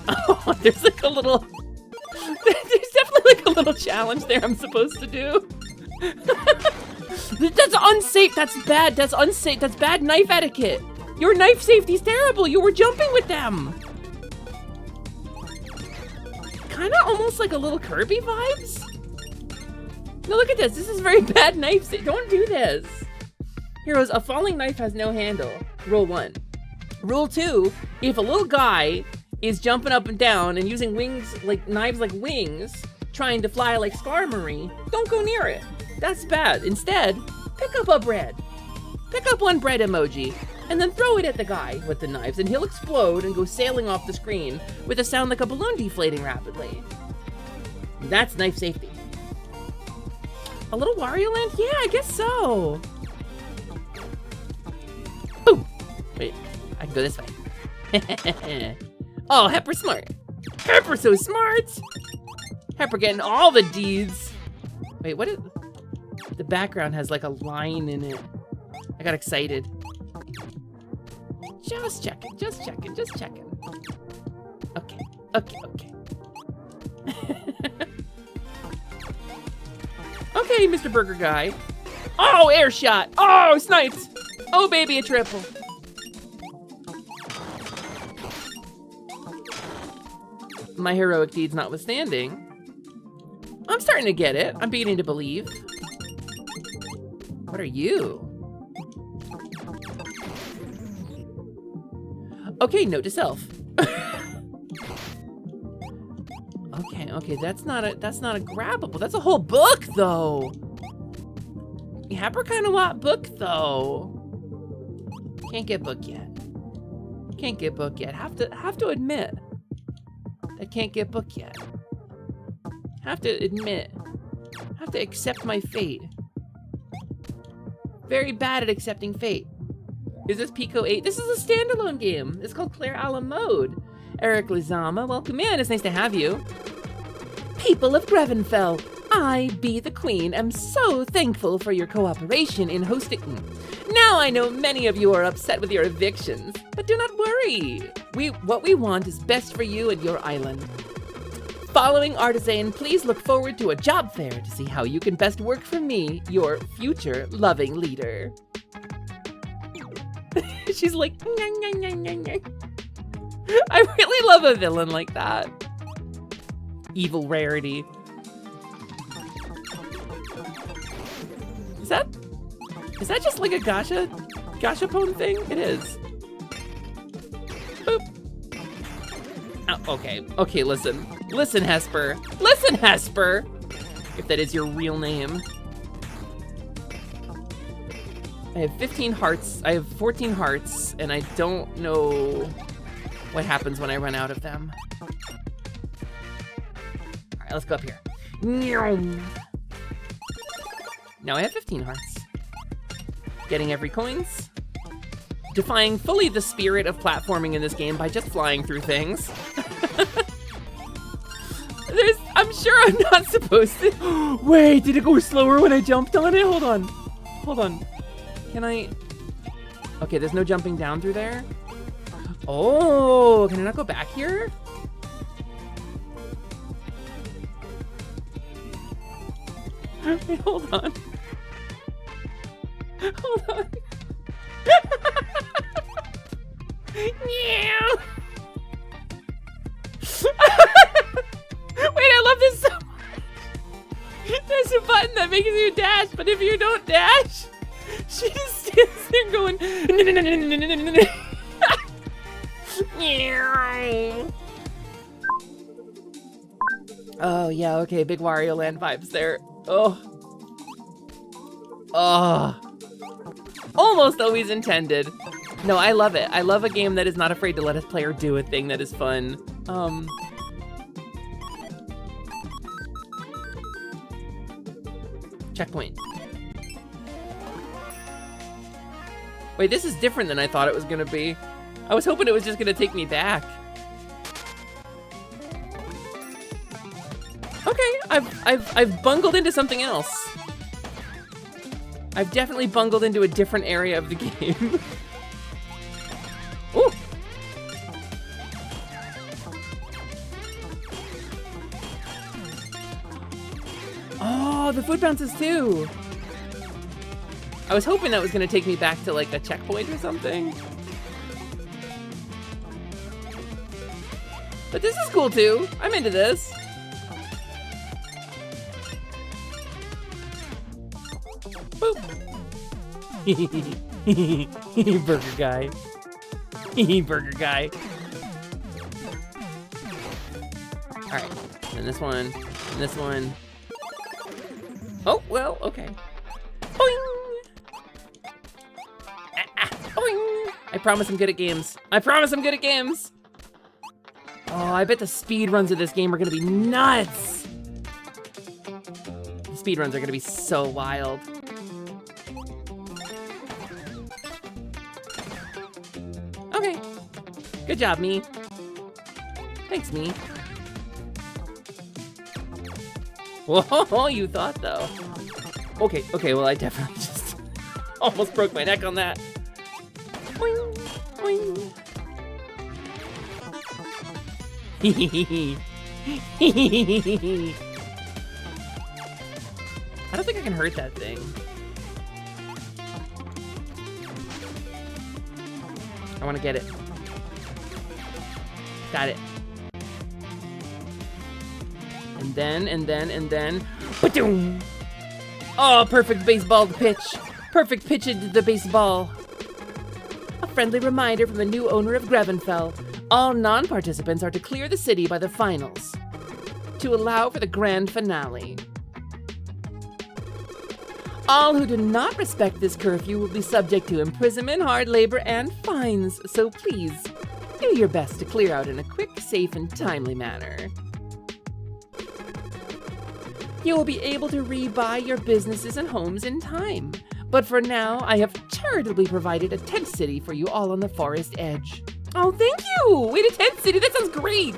Oh, there's like a little, there's definitely like a little challenge there I'm supposed to do. That's unsafe, that's bad, that's unsafe, that's bad knife etiquette. Your knife safety's terrible, you were jumping with them. Kinda almost like a little Kirby vibes. No, look at this, this is very bad knife safety, don't do this. Heroes, a falling knife has no handle. Rule 1. Rule 2, if a little guy is jumping up and down and using wings, like knives like wings, trying to fly like Skarmory, don't go near it. That's bad. Instead, pick up a bread. Pick up one bread emoji, and then throw it at the guy with the knives, and he'll explode and go sailing off the screen with a sound like a balloon deflating rapidly. That's knife safety. A little Wario Land? Yeah, I guess so. Boom. Wait, I can go this way. Oh, Hepper's smart. Hepper's so smart. Hyper getting all the deeds. Wait, what is... The background has like a line in it. I got excited. Just checking, just checking, just checking. Okay, okay, okay. Okay, Mr. Burger Guy. Oh, air shot. Oh, snipes. Oh, baby, a triple. My heroic deeds notwithstanding, I'm starting to get it. I'm beginning to believe. What are you? Okay, note to self. Okay, that's not a grabbable. That's a whole book though. Happer kind of lot book though. Can't get book yet. Can't get book yet. Have to admit. I can't get book yet. Have to admit. Have to accept my fate. Very bad at accepting fate. Is this Pico 8? This is a standalone game. It's called Claire a la Mode. Eric Lizama, welcome in. It's nice to have you. People of Grevenfell, I, be the Queen, am so thankful for your cooperation in hosting. Now I know many of you are upset with your evictions, but do not worry. What we want is best for you and your island. Following Artisan, please look forward to a job fair to see how you can best work for me, your future loving leader. She's like, nyang, nyang, nyang, nyang, nyang. I really love a villain like that. Evil Rarity. Is that just like a gashapon thing? It is. Boop. Oh, okay, listen. Listen, Hesper. Listen, Hesper! If that is your real name. I have 15 hearts. I have 14 hearts, and I don't know what happens when I run out of them. Alright, let's go up here. Now I have 15 hearts. Getting every coins. Defying fully the spirit of platforming in this game by just flying through things. I'm sure I'm not supposed to. Wait, did it go slower when I jumped on it? Hold on. Hold on. Can I? Okay, there's no jumping down through there. Oh, can I not go back here? Wait, hold on. Hold on. Yeah. Wait, I love this so much. There's a button that makes you dash, but if you don't dash, she just stands there going. Oh yeah, okay, big Wario Land vibes there. Oh. Almost always intended. No, I love it. I love a game that is not afraid to let a player do a thing that is fun. Checkpoint. Wait, this is different than I thought it was gonna be. I was hoping it was just gonna take me back. Okay, I've bungled into something else. I've definitely bungled into a different area of the game. Ooh. Oh, the food bounces too. I was hoping that was gonna take me back to like a checkpoint or something. But this is cool too. I'm into this. Boop. Burger guy. Burger guy. Alright. And this one. And this one. Oh, well, okay. Boing! Boing! I promise I'm good at games. I promise I'm good at games! Oh, I bet the speed runs of this game are gonna be nuts! The speed runs are gonna be so wild. Okay. Good job, me. Thanks, me. Whoa, you thought though. Okay, okay, well I definitely just almost broke my neck on that. Boing, boing. I don't think I can hurt that thing. I want to get it. Got it. And then, ba-doom! Oh, perfect baseball pitch. Perfect pitch into the baseball. A friendly reminder from the new owner of Grevenfell. All non-participants are to clear the city by the finals to allow for the grand finale. All who do not respect this curfew will be subject to imprisonment, hard labor, and fines, so please do your best to clear out in a quick, safe, and timely manner. You will be able to rebuy your businesses and homes in time, but for now, I have charitably provided a tent city for you all on the forest edge. Oh, thank you! Wait, a tent city, that sounds great!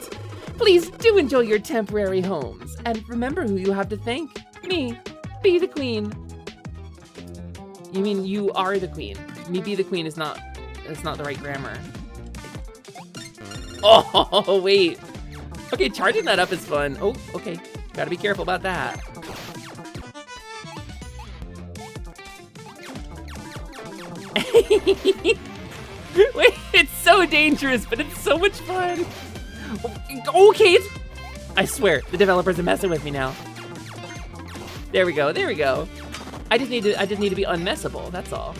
Please do enjoy your temporary homes, and remember who you have to thank. Me, be the queen. You mean you are the queen. Me be the queen is not, that's not the right grammar. Oh, wait. Okay, charging that up is fun. Oh, okay. Gotta be careful about that. Wait, it's so dangerous, but it's so much fun. Okay, I swear, the developers are messing with me now. There we go, there we go. I just need to be unmessable, that's all.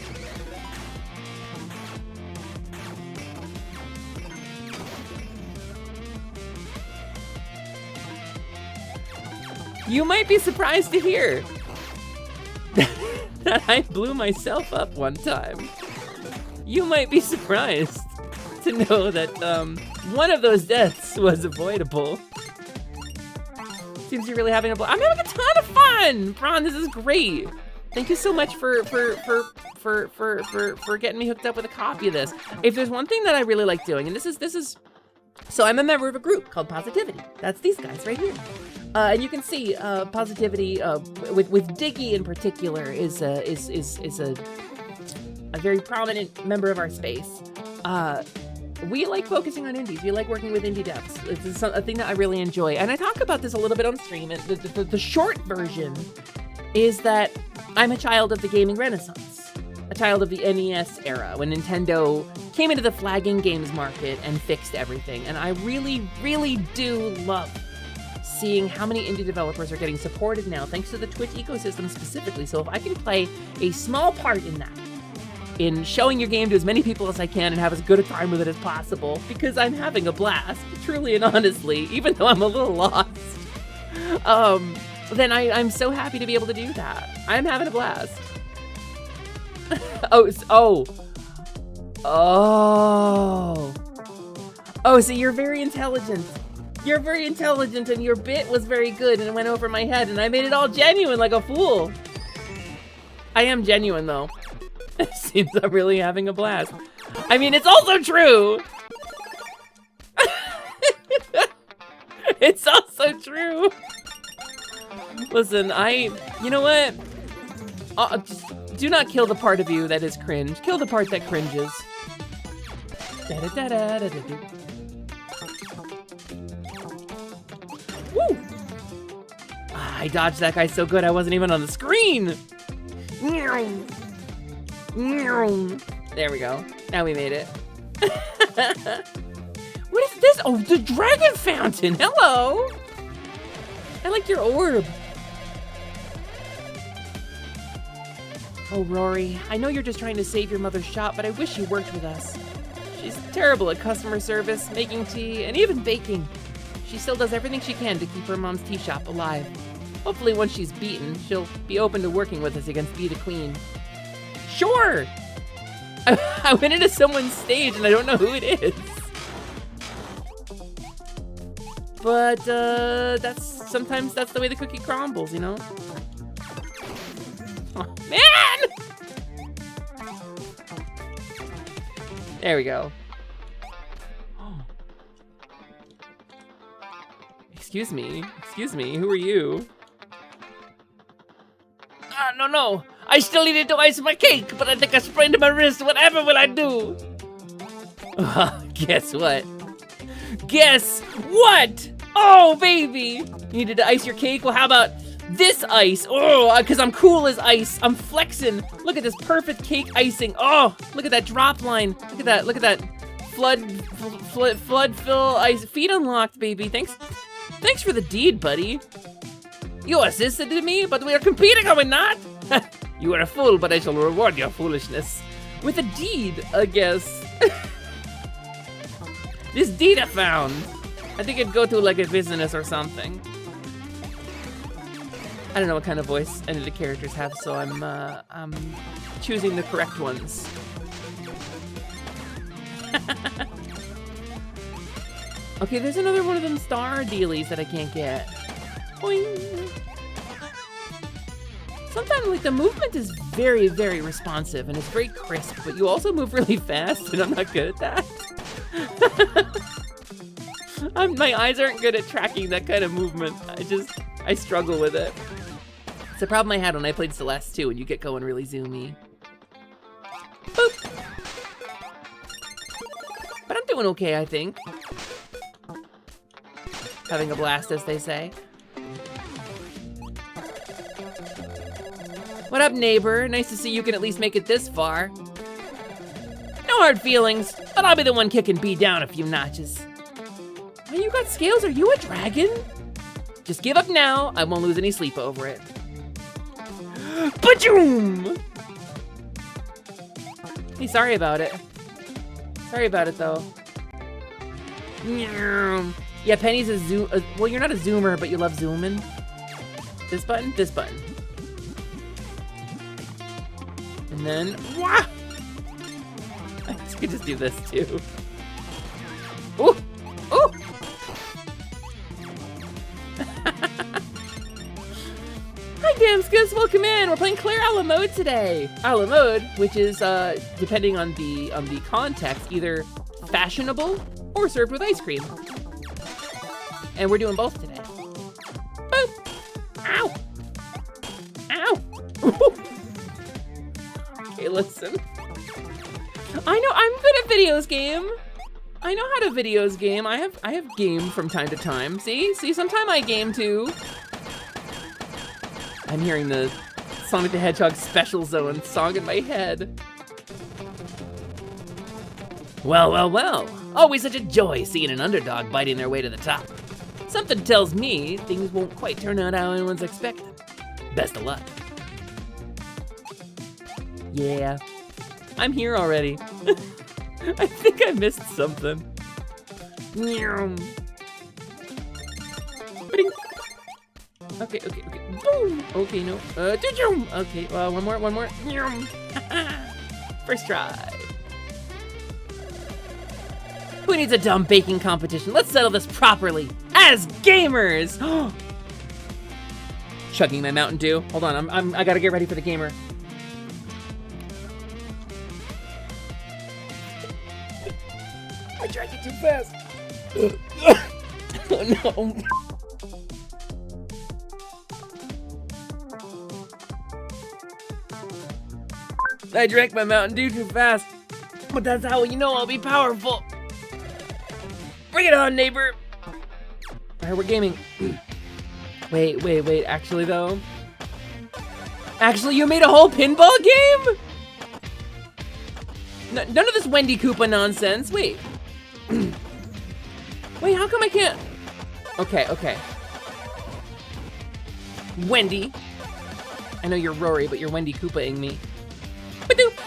You might be surprised to hear that I blew myself up one time. You might be surprised to know that one of those deaths was avoidable. Seems you're really having a blast. I'm having a ton of fun, Bron. This is great. Thank you so much for getting me hooked up with a copy of this. If there's one thing that I really like doing, and this is, so I'm a member of a group called Positivity. That's these guys right here. And you can see Positivity with Diggy in particular is a very prominent member of our space. We like focusing on indies. We like working with indie devs. It's a thing that I really enjoy. And I talk about this a little bit on stream. And the short version is that I'm a child of the gaming renaissance, a child of the NES era when Nintendo came into the flagging games market and fixed everything. And I really, really do love seeing how many indie developers are getting supported now, thanks to the Twitch ecosystem specifically. So if I can play a small part in that, in showing your game to as many people as I can and have as good a time with it as possible, because I'm having a blast, truly and honestly, even though I'm a little lost, then I'm so happy to be able to do that. I'm having a blast. Oh, so you're very intelligent. You're very intelligent and your bit was very good and it went over my head and I made it all genuine like a fool. I am genuine though. It seems I'm really having a blast. I mean, it's also true. It's also true. Listen, you know what? Do not kill the part of you that is cringe. Kill the part that cringes. Woo! I dodged that guy so good I wasn't even on the screen. There we go. Now we made it. What is this? Oh, the dragon fountain. Hello. I like your orb. Oh, Rory, I know you're just trying to save your mother's shop, but I wish you worked with us. She's terrible at customer service, making tea, and even baking. She still does everything she can to keep her mom's tea shop alive. Hopefully once she's beaten, she'll be open to working with us against Be the Queen. Sure! I went into someone's stage and I don't know who it is. But sometimes that's the way the cookie crumbles, you know? Oh, man! There we go. Excuse me, who are you? don't know. I still needed to ice my cake, but I think I sprained my wrist. Whatever will I do? Guess what? Guess what? Oh, baby. You needed to ice your cake? Well, how about this ice? Oh, because I'm cool as ice. I'm flexing. Look at this perfect cake icing. Oh, look at that drop line. Look at that. Look at that. Flood fill ice. Feet unlocked, baby. Thanks for the deed, buddy. You assisted me, but we are competing, are we not? You are a fool, but I shall reward your foolishness. With a deed, I guess. This deed I found. I think it'd go to like a business or something. I don't know what kind of voice any of the characters have, so I'm choosing the correct ones. Okay, there's another one of them star dealies that I can't get. Boing. Sometimes, like, the movement is very, very responsive and it's very crisp, but you also move really fast, and I'm not good at that. My eyes aren't good at tracking that kind of movement. I struggle with it. It's a problem I had when I played Celeste too, and you get going really zoomy. Boop. But I'm doing okay, I think. Having a blast, as they say. What up, neighbor? Nice to see you can at least make it this far. No hard feelings, but I'll be the one kicking B down a few notches. Oh, you got scales? Are you a dragon? Just give up now. I won't lose any sleep over it. Bajoom! Hey, sorry about it. Sorry about it, though. Yeah, Penny's a zoom. Well, you're not a zoomer, but you love zooming. This button, this button. And then, wah! I could just do this too. Ooh! Ooh! Hi, Gamskus, welcome in. We're playing Claire a la mode today. A la mode, which is, depending on the context, either fashionable or served with ice cream. And we're doing both today. Boop! Ow! Ow! Okay, listen. I know I'm good at videos game. I know how to videos game. I have game from time to time. See, sometime I game too. I'm hearing the Sonic the Hedgehog Special Zone song in my head. Well, well, well. Always such a joy seeing an underdog biting their way to the top. Something tells me things won't quite turn out how anyone's expecting. Best of luck. Yeah, I'm here already. I think I missed something. Okay. Boom. Okay, no. Okay, one more. First try. Who needs a dumb baking competition? Let's settle this properly, as gamers! Chugging my Mountain Dew. Hold on, I gotta get ready for the gamer. I drank it too fast. Oh no. I drank my Mountain Dew too fast. But that's how you know I'll be powerful. Bring it on, neighbor. All right, we're gaming. Wait. Actually, though. Actually, you made a whole pinball game? None of this Wendy Koopa nonsense. Wait. Wait, how come I can't? Okay. Wendy. I know you're Rory, but you're Wendy Koopa-ing me. Ba-doop.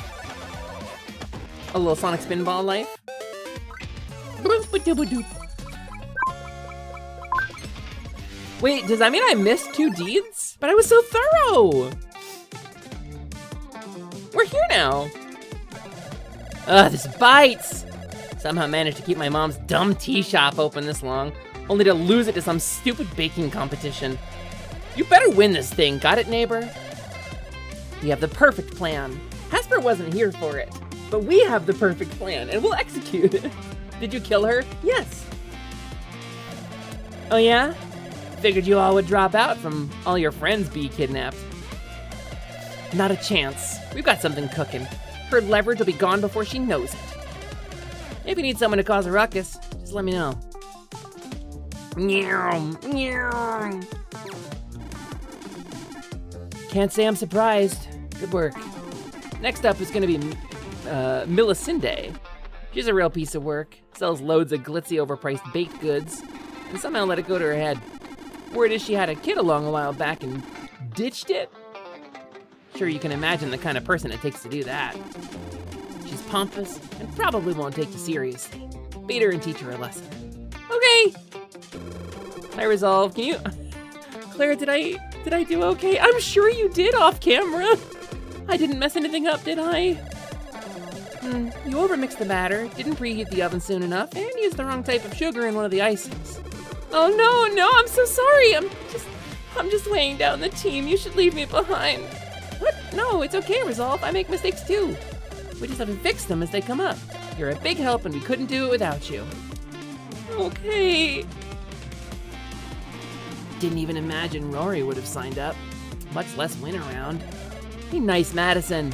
A little Sonic Spinball life. Wait, does that mean I missed 2 deeds? But I was so thorough! We're here now! Ugh, this bites! Somehow managed to keep my mom's dumb tea shop open this long, only to lose it to some stupid baking competition. You better win this thing, got it, neighbor? We have the perfect plan. Hesper wasn't here for it, but we have the perfect plan, and we'll execute it. Did you kill her? Yes. Oh yeah? Figured you all would drop out from all your friends be kidnapped. Not a chance. We've got something cooking. Her leverage will be gone before she knows it. If you need someone to cause a ruckus, just let me know. Can't say I'm surprised. Good work. Next up is gonna be Millicinde. She's a real piece of work. Sells loads of glitzy overpriced baked goods and somehow let it go to her head. Word is she had a kid along a while back and ditched it. Sure, you can imagine the kind of person it takes to do that. She's pompous and probably won't take you seriously. Beat her and teach her a lesson. Okay. I resolve. Can you... Claire, did I do okay? I'm sure you did off camera. I didn't mess anything up, did I? You overmixed the batter, didn't preheat the oven soon enough, and used the wrong type of sugar in one of the icings. Oh no, I'm so sorry. I'm just weighing down the team. You should leave me behind. What? No, it's okay, Resolve. I make mistakes too. We just have to fix them as they come up. You're a big help and we couldn't do it without you. Okay. Didn't even imagine Rory would have signed up, much less win around. Be nice, Madison.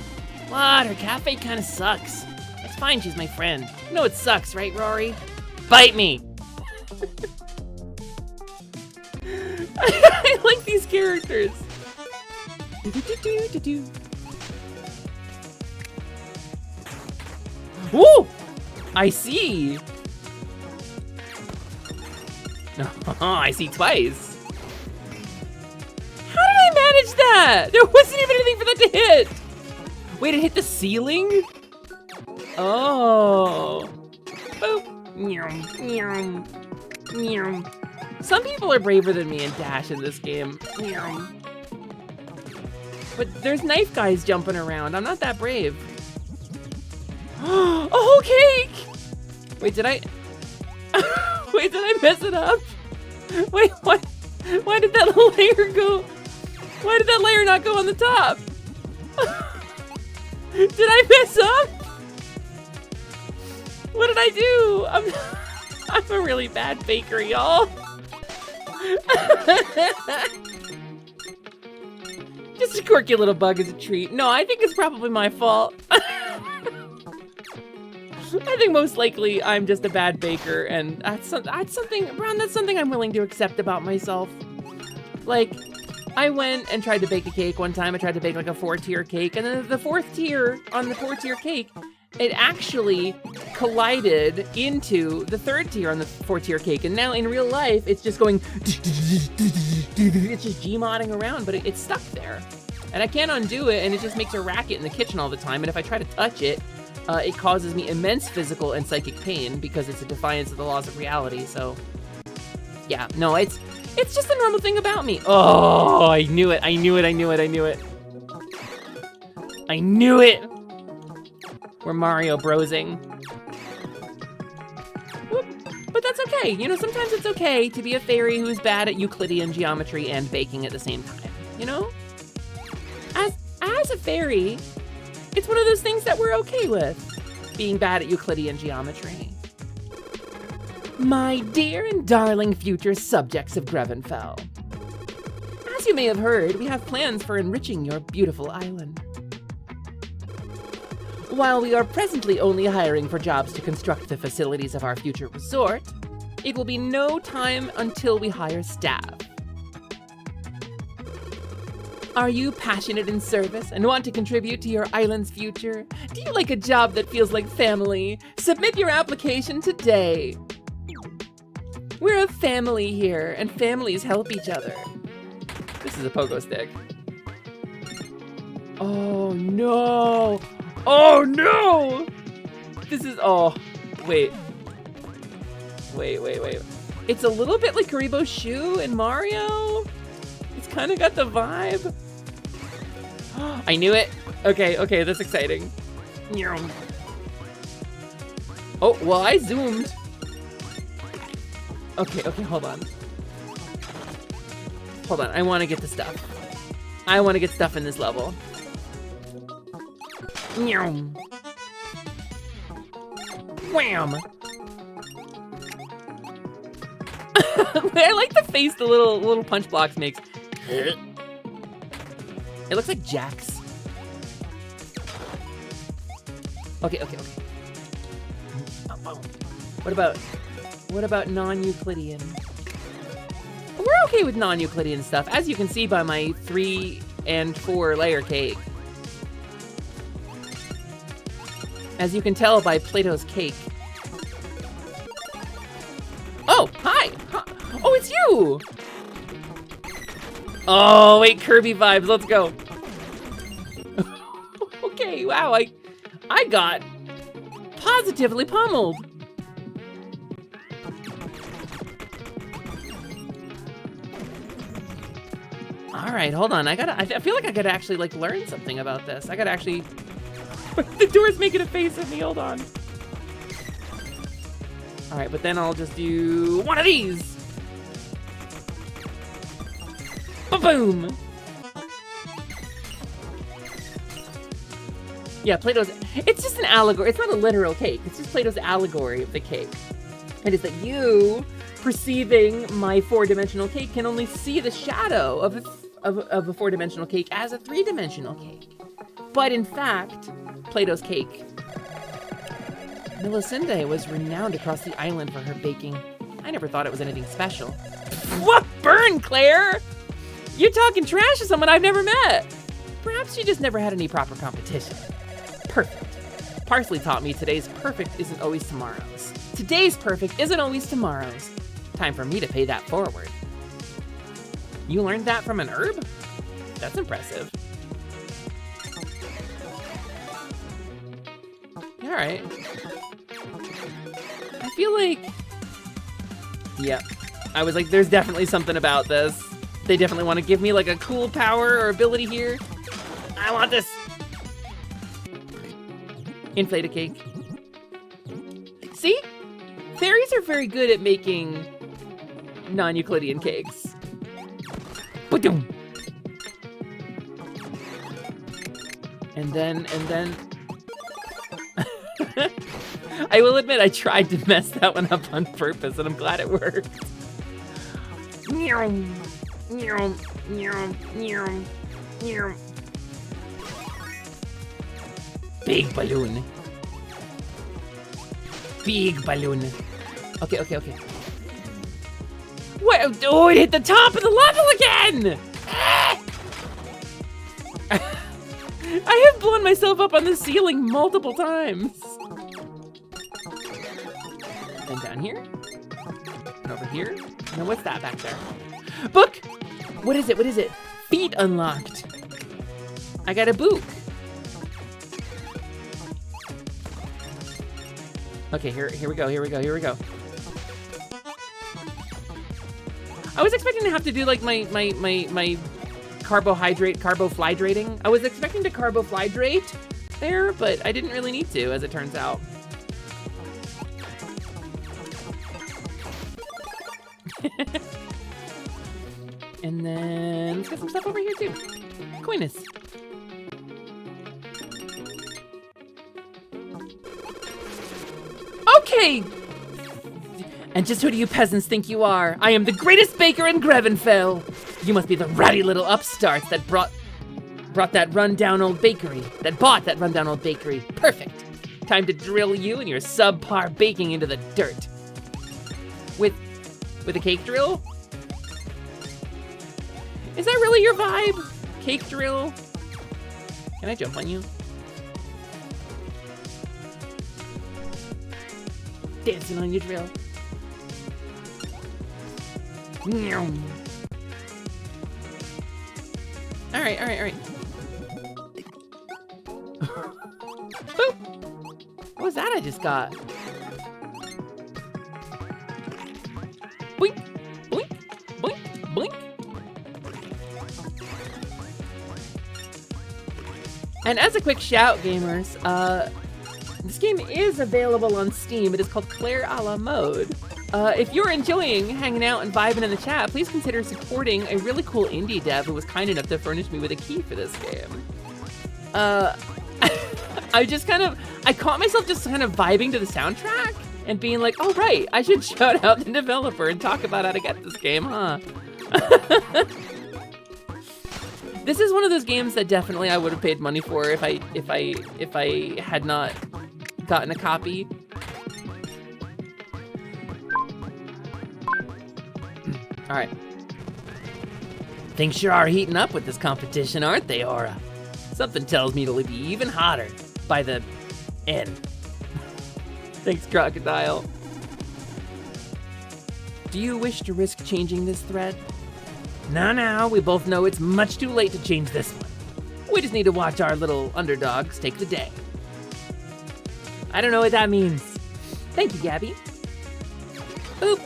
What? Her cafe kind of sucks. It's fine, she's my friend. You know it sucks, right, Rory? Bite me. I like these characters. Woo! I see. No, I see twice. How did I manage that? There wasn't even anything for that to hit. Wait, it hit the ceiling? Oh. Boop. Some people are braver than me and dash in this game. But there's knife guys jumping around. I'm not that brave. Oh, cake! Wait, did I... Wait, did I mess it up? Wait, what? Why did that little layer go? Why did that layer not go on the top? Did I mess up? What did I do? I'm a really bad baker, y'all. Just a quirky little bug as a treat. No, I think it's probably my fault. I think most likely I'm just a bad baker, and that's something I'm willing to accept about myself. Like, I went and tried to bake a cake one time. I tried to bake like a 4-tier cake, and then the 4th tier on the 4-tier cake, it actually collided into the 3rd tier on the 4-tier cake. And now in real life, it's just going, it's just Gmodding around, but it's stuck there. And I can't undo it, and it just makes a racket in the kitchen all the time. And if I try to touch it, it causes me immense physical and psychic pain because it's a defiance of the laws of reality. So yeah, no, it's just a normal thing about me. Oh, I knew it. I knew it. We're Mario brosing. Whoop. But that's okay. You know, sometimes it's okay to be a fairy who's bad at Euclidean geometry and baking at the same time, you know? As a fairy, it's one of those things that we're okay with, being bad at Euclidean geometry. My dear and darling future subjects of Grevenfell. As you may have heard, we have plans for enriching your beautiful island. While we are presently only hiring for jobs to construct the facilities of our future resort, it will be no time until we hire staff. Are you passionate in service and want to contribute to your island's future? Do you like a job that feels like family? Submit your application today. We're a family here, and families help each other. This is a pogo stick. Oh no! Oh no! This is, oh, wait. It's a little bit like Karibo's shoe in Mario. It's kind of got the vibe. I knew it. Okay, that's exciting. Oh, well, I zoomed. Okay, hold on. I want to get the stuff. I want to get stuff in this level. Wham! I like the face the little punch blocks makes. It looks like Jax. Okay. Oh. What about non-Euclidean? We're okay with non-Euclidean stuff, as you can see by my 3 and 4 layer cake. As you can tell by Plato's cake. Oh, hi! Oh, it's you! Oh, wait, Kirby vibes, let's go. Okay, wow, I got positively pummeled. All right, hold on. I feel like I gotta actually like learn something about this. I gotta actually. The door's making a face at me. Hold on. All right, but then I'll just do one of these. Ba-boom. Yeah, Plato's. It's just an allegory. It's not a literal cake. It's just Plato's allegory of the cake. It is that you, perceiving my 4-dimensional cake, can only see the shadow of a 4-dimensional cake as a 3-dimensional cake. But in fact, Plato's cake. Melisande was renowned across the island for her baking. I never thought it was anything special. What? Burn, Claire? You're talking trash to someone I've never met. Perhaps you just never had any proper competition. Perfect. Parsley taught me today's perfect isn't always tomorrow's. Today's perfect isn't always tomorrow's. Time for me to pay that forward. You learned that from an herb? That's impressive. All right. I feel like... Yeah. I was like, there's definitely something about this. They definitely want to give me like a cool power or ability here. I want this. Inflate a cake. See? Fairies are very good at making non-Euclidean cakes. Ba-doom. And then... I will admit I tried to mess that one up on purpose, and I'm glad it worked. Big balloon. Big balloon. Okay. What? Oh, it hit the top of the level again! I have blown myself up on the ceiling multiple times. And down here. And over here. Now what's that back there? Book! What is it? Feet unlocked. I got a book. Okay, here we go. I was expecting to have to do like my carboflydrating. I was expecting to carboflydrate there, but I didn't really need to, as it turns out. And then let's get some stuff over here too. Coinus. Okay! And just who do you peasants think you are? I am the greatest baker in Grevenfell! You must be the ratty little upstarts that bought that rundown old bakery. Perfect! Time to drill you and your subpar baking into the dirt. With a cake drill? Is that really your vibe? Cake drill? Can I jump on you? Dancing on your drill. All right. What was that I just got? Boink, boink, boink, boink. And as a quick shout, gamers, this game is available on Steam. It is called Claire a la Mode. If you're enjoying hanging out and vibing in the chat, please consider supporting a really cool indie dev who was kind enough to furnish me with a key for this game. I caught myself just kind of vibing to the soundtrack and being like, oh right, I should shout out the developer and talk about how to get this game, huh? This is one of those games that definitely I would have paid money for if I had not gotten a copy. All right. Things sure are heating up with this competition, aren't they, Aura? Something tells me it'll be even hotter by the end. Thanks, Crocodile. Do you wish to risk changing this thread? No, we both know it's much too late to change this one. We just need to watch our little underdogs take the day. I don't know what that means. Thank you, Gabby. Boop.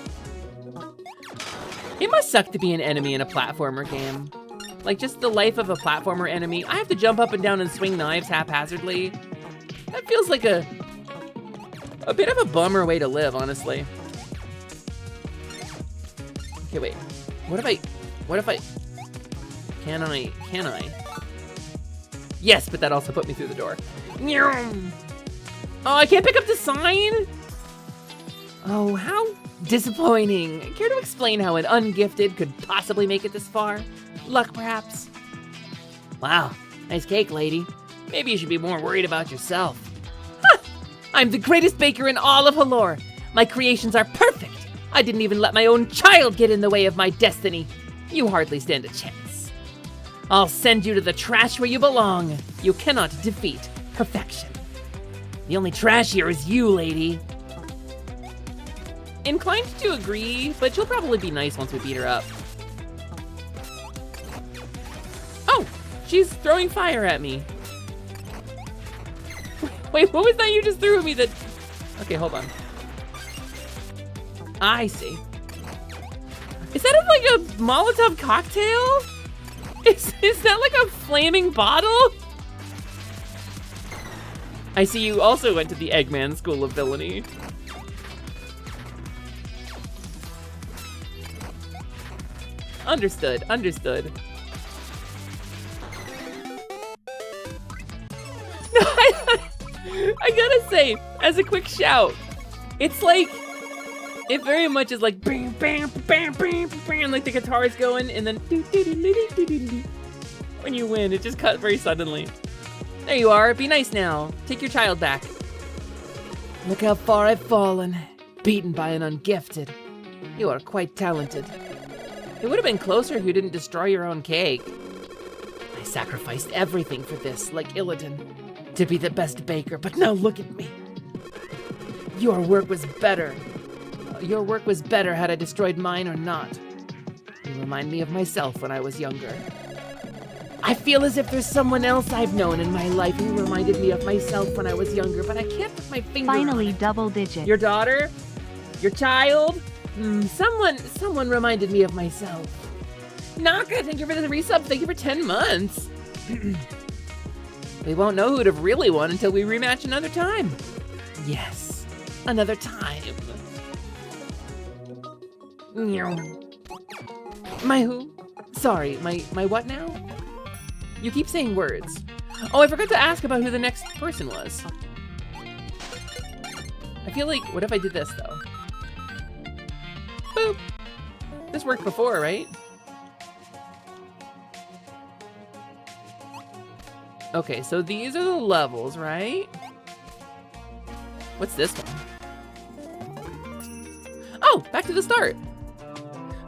It must suck to be an enemy in a platformer game. Like, just the life of a platformer enemy. I have to jump up and down and swing knives haphazardly. That feels like a bit of a bummer way to live, honestly. Okay, wait. What if I, can I? Yes, but that also put me through the door. Oh, I can't pick up the sign? Oh, how disappointing. Care to explain how an ungifted could possibly make it this far? Luck, perhaps? Wow, nice cake, lady. Maybe you should be more worried about yourself. Ha! I'm the greatest baker in all of Halor. My creations are perfect. I didn't even let my own child get in the way of my destiny. You hardly stand a chance. I'll send you to the trash where you belong. You cannot defeat perfection. The only trash here is you, lady. Inclined to agree, but she'll probably be nice once we beat her up. Oh, she's throwing fire at me. Wait, what was that you just threw at me that... Okay, hold on. I see. Is that like a Molotov cocktail? Is that like a flaming bottle? I see you also went to the Eggman School of Villainy. Understood, understood. No, I gotta say, as a quick shout, it's like, it very much is like bam, bam, bam, bam, bam, like the guitar is going, and then when you win, it just cut very suddenly. There you are, be nice now. Take your child back. Look how far I've fallen, beaten by an ungifted. You are quite talented. It would have been closer if you didn't destroy your own cake. I sacrificed everything for this, like Illidan, to be the best baker, but now look at me. Your work was better. Your work was better had I destroyed mine or not. You remind me of myself when I was younger. I feel as if there's someone else I've known in my life who reminded me of myself when I was younger, but I can't put my finger on it. Finally, double digit. Your daughter? Your child? Someone reminded me of myself. Naka, thank you for the resub. Thank you for 10 months. We won't know who'd have really won until we rematch another time. Yes, another time. My who? Sorry, my what now? You keep saying words. Oh, I forgot to ask about who the next person was. I feel like, what if I did this though? Boop. This worked before, right? Okay, so these are the levels, right? What's this one? Oh, back to the start.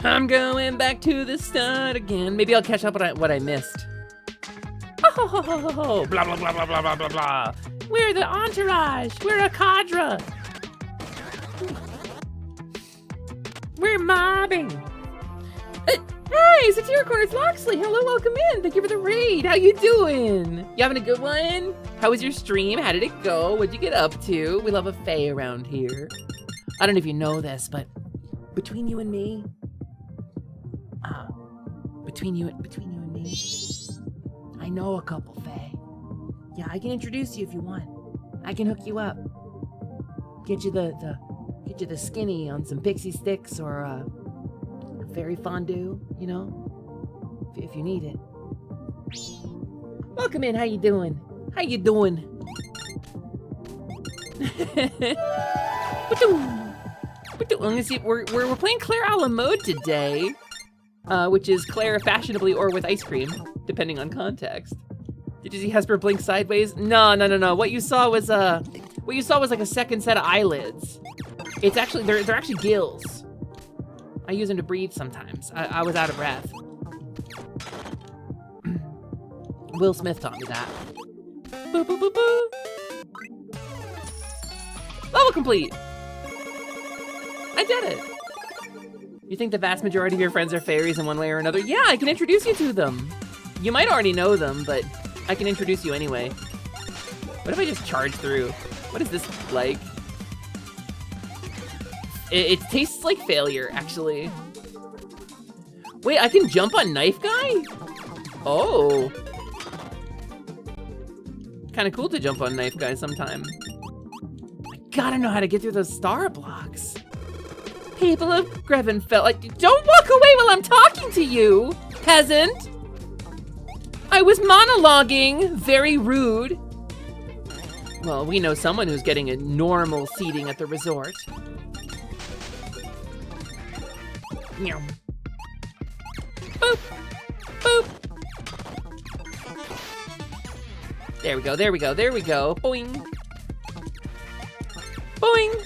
I'm going back to the start again. Maybe I'll catch up on what I missed. Oh, blah, blah, blah, blah, blah, blah, blah, blah. We're the entourage. We're a cadre. We're mobbing. Hey, Satira Corners Loxley. Hello, welcome in. Thank you for the raid. How you doing? You having a good one? How was your stream? How did it go? What'd you get up to? We love a fae around here. I don't know if you know this, but between you and me, between you and me, I know a couple fae. Yeah, I can introduce you if you want. I can hook you up. Get you the skinny on some pixie sticks or fairy fondue, you know, if you need it. Welcome in. How you doing? How you doing? I'm gonna see. We're playing Claire a la mode today, which is Claire fashionably or with ice cream, depending on context. Did you see Hesper blink sideways? No. What you saw was What you saw was like a second set of eyelids. It's actually, they're actually gills. I use them to breathe sometimes. I was out of breath. Will Smith taught me that. Boo, boo, boo, boo. Level complete. I did it. You think the vast majority of your friends are fairies in one way or another? Yeah, I can introduce you to them. You might already know them, but I can introduce you anyway. What if I just charge through? What is this like? It tastes like failure, actually. Wait, I can jump on Knife Guy? Oh. Kind of cool to jump on Knife Guy sometime. I gotta know how to get through those star blocks. People of Grevenfell, don't walk away while I'm talking to you, peasant. I was monologuing, very rude. Well, we know someone who's getting a normal seating at the resort. Meow. Boop, boop. There we go, there we go, there we go. Boing. Boing.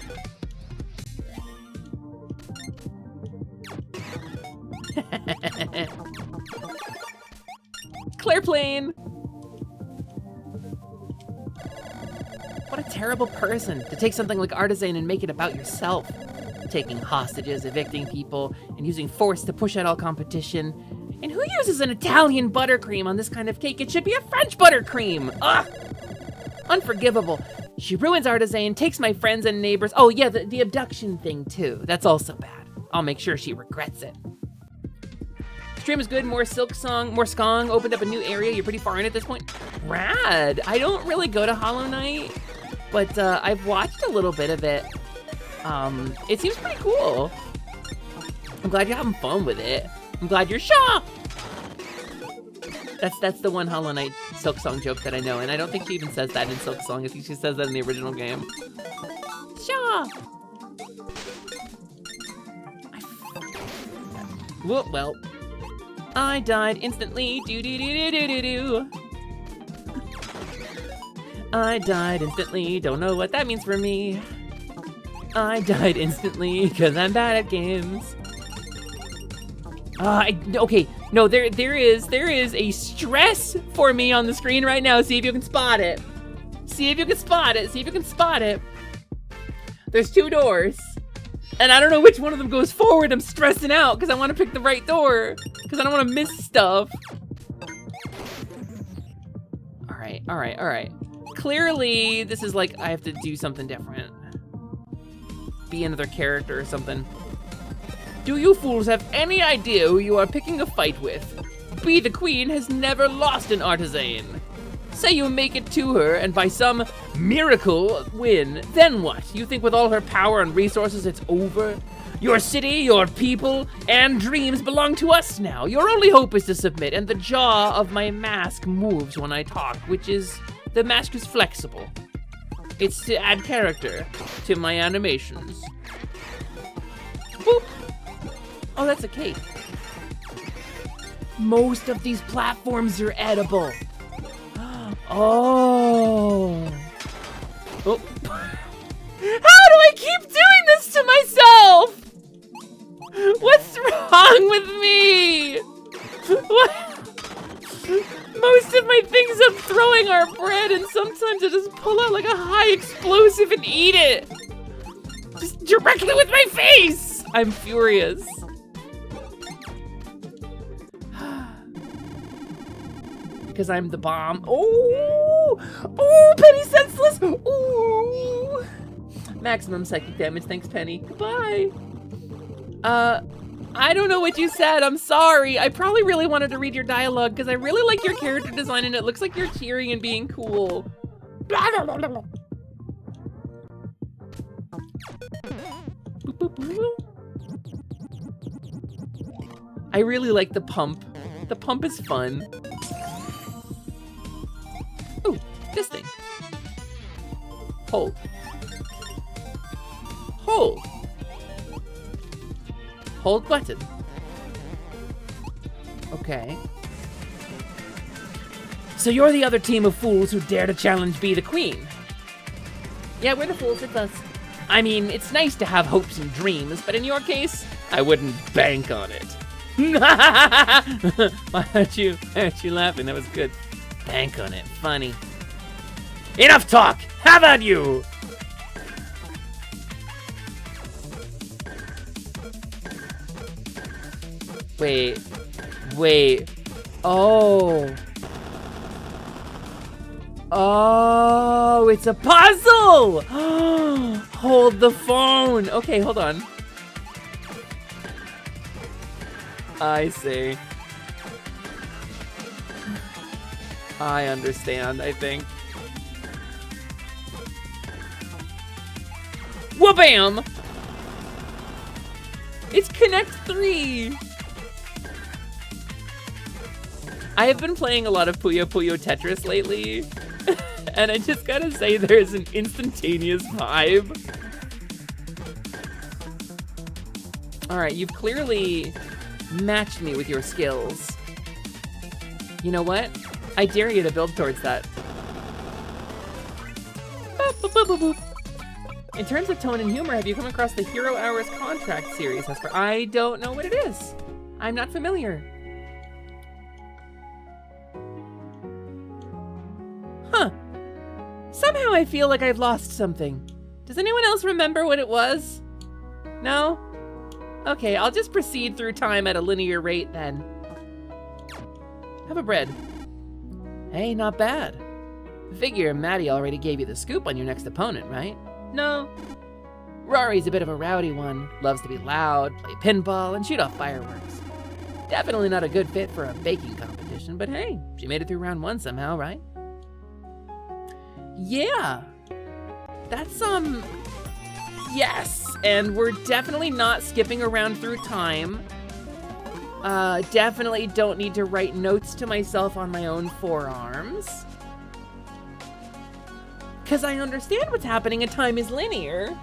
Clear plane. What a terrible person to take something like Artisan and make it about yourself. Taking hostages, evicting people, and using force to push out all competition. And who uses an Italian buttercream on this kind of cake? It should be a French buttercream. Ugh! Unforgivable. She ruins Artisan, takes my friends and neighbors. Oh yeah, the abduction thing too. That's also bad. I'll make sure she regrets it. Stream is good, more Skong, opened up a new area. You're pretty far in at this point. Rad. I don't really go to Hollow Knight, but I've watched a little bit of it. It seems pretty cool. I'm glad you're having fun with it. I'm glad you're Shaw. That's the one Hollow Knight Silksong joke that I know, and I don't think she even says that in Silksong. I think she says that in the original game. Shaw. Whoop, well. I died instantly. Do. I died instantly. Don't know what that means for me. I died instantly because I'm bad at games. Okay, no, there is a stress for me on the screen right now. See if you can spot it. See if you can spot it. See if you can spot it. There's 2 doors. And I don't know which one of them goes forward. I'm stressing out because I want to pick the right door. Because I don't want to miss stuff. Alright. Clearly, this is like I have to do something different. Be another character or something. Do you fools have any idea who you are picking a fight with? Be the Queen has never lost an Artisan. Say you make it to her and by some miracle win, then what? You think with all her power and resources it's over? Your city, your people, and dreams belong to us now. Your only hope is to submit, and the jaw of my mask moves when I talk, the mask is flexible. It's to add character to my animations. Boop. Oh, that's a cake. Most of these platforms are edible. Oh. How do I keep doing this to myself? What's wrong with me? What? Most of my things I'm throwing are bread, and sometimes I just pull out like a high explosive and eat it. Just directly with my face. I'm furious. Because I'm the bomb. Oh, Penny senseless. Ooh. Maximum psychic damage. Thanks, Penny. Goodbye. I don't know what you said. I'm sorry. I probably really wanted to read your dialogue because I really like your character design and it looks like you're cheering and being cool. I really like the pump. The pump is fun. Ooh, this thing. Hold. Hold. Hold button. Okay. So you're the other team of fools who dare to challenge Be the Queen. Yeah, we're the fools, it's us. I mean, it's nice to have hopes and dreams, but in your case, I wouldn't bank on it. Why aren't you laughing? That was good. Bank on it, funny. Enough talk! How about you? Wait. Oh. Oh, it's a puzzle! Hold the phone. Okay, hold on. I see. I understand, I think. Wha-bam! It's Connect 3! I have been playing a lot of Puyo Puyo Tetris lately, and I just gotta say there's an instantaneous vibe. Alright, you've clearly matched me with your skills. You know what? I dare you to build towards that. Boop, boop, boop, boop, boop. In terms of tone and humor, have you come across the Hero Hours Contract series, Hesper? I don't know what it is. I'm not familiar. Huh. Somehow I feel like I've lost something. Does anyone else remember what it was? No? Okay, I'll just proceed through time at a linear rate then. Have a bread. Hey, not bad. Figure Maddie already gave you the scoop on your next opponent, right? No. Rory's a bit of a rowdy one. Loves to be loud, play pinball, and shoot off fireworks. Definitely not a good fit for a baking competition, but hey, she made it through round 1 somehow, right? Yeah. That's, yes. And we're definitely not skipping around through time. Definitely don't need to write notes to myself on my own forearms. Because I understand what's happening and time is linear.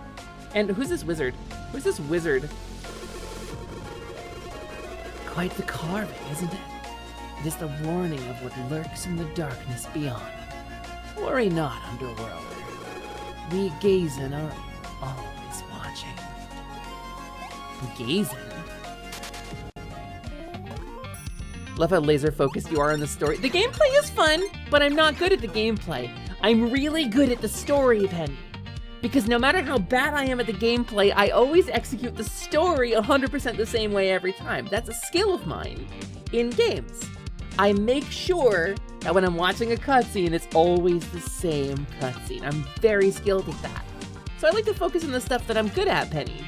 And who's this wizard? Who's this wizard? Quite the carving, isn't it? It is the warning of what lurks in the darkness beyond. Worry not, Underworlder. We Gazen are always watching. Gazen? Love how laser focused you are on the story. The gameplay is fun, but I'm not good at the gameplay. I'm really good at the story, Penny. Because no matter how bad I am at the gameplay, I always execute the story 100% the same way every time. That's a skill of mine in games. I make sure that when I'm watching a cutscene, it's always the same cutscene. I'm very skilled at that. So I like to focus on the stuff that I'm good at, Penny.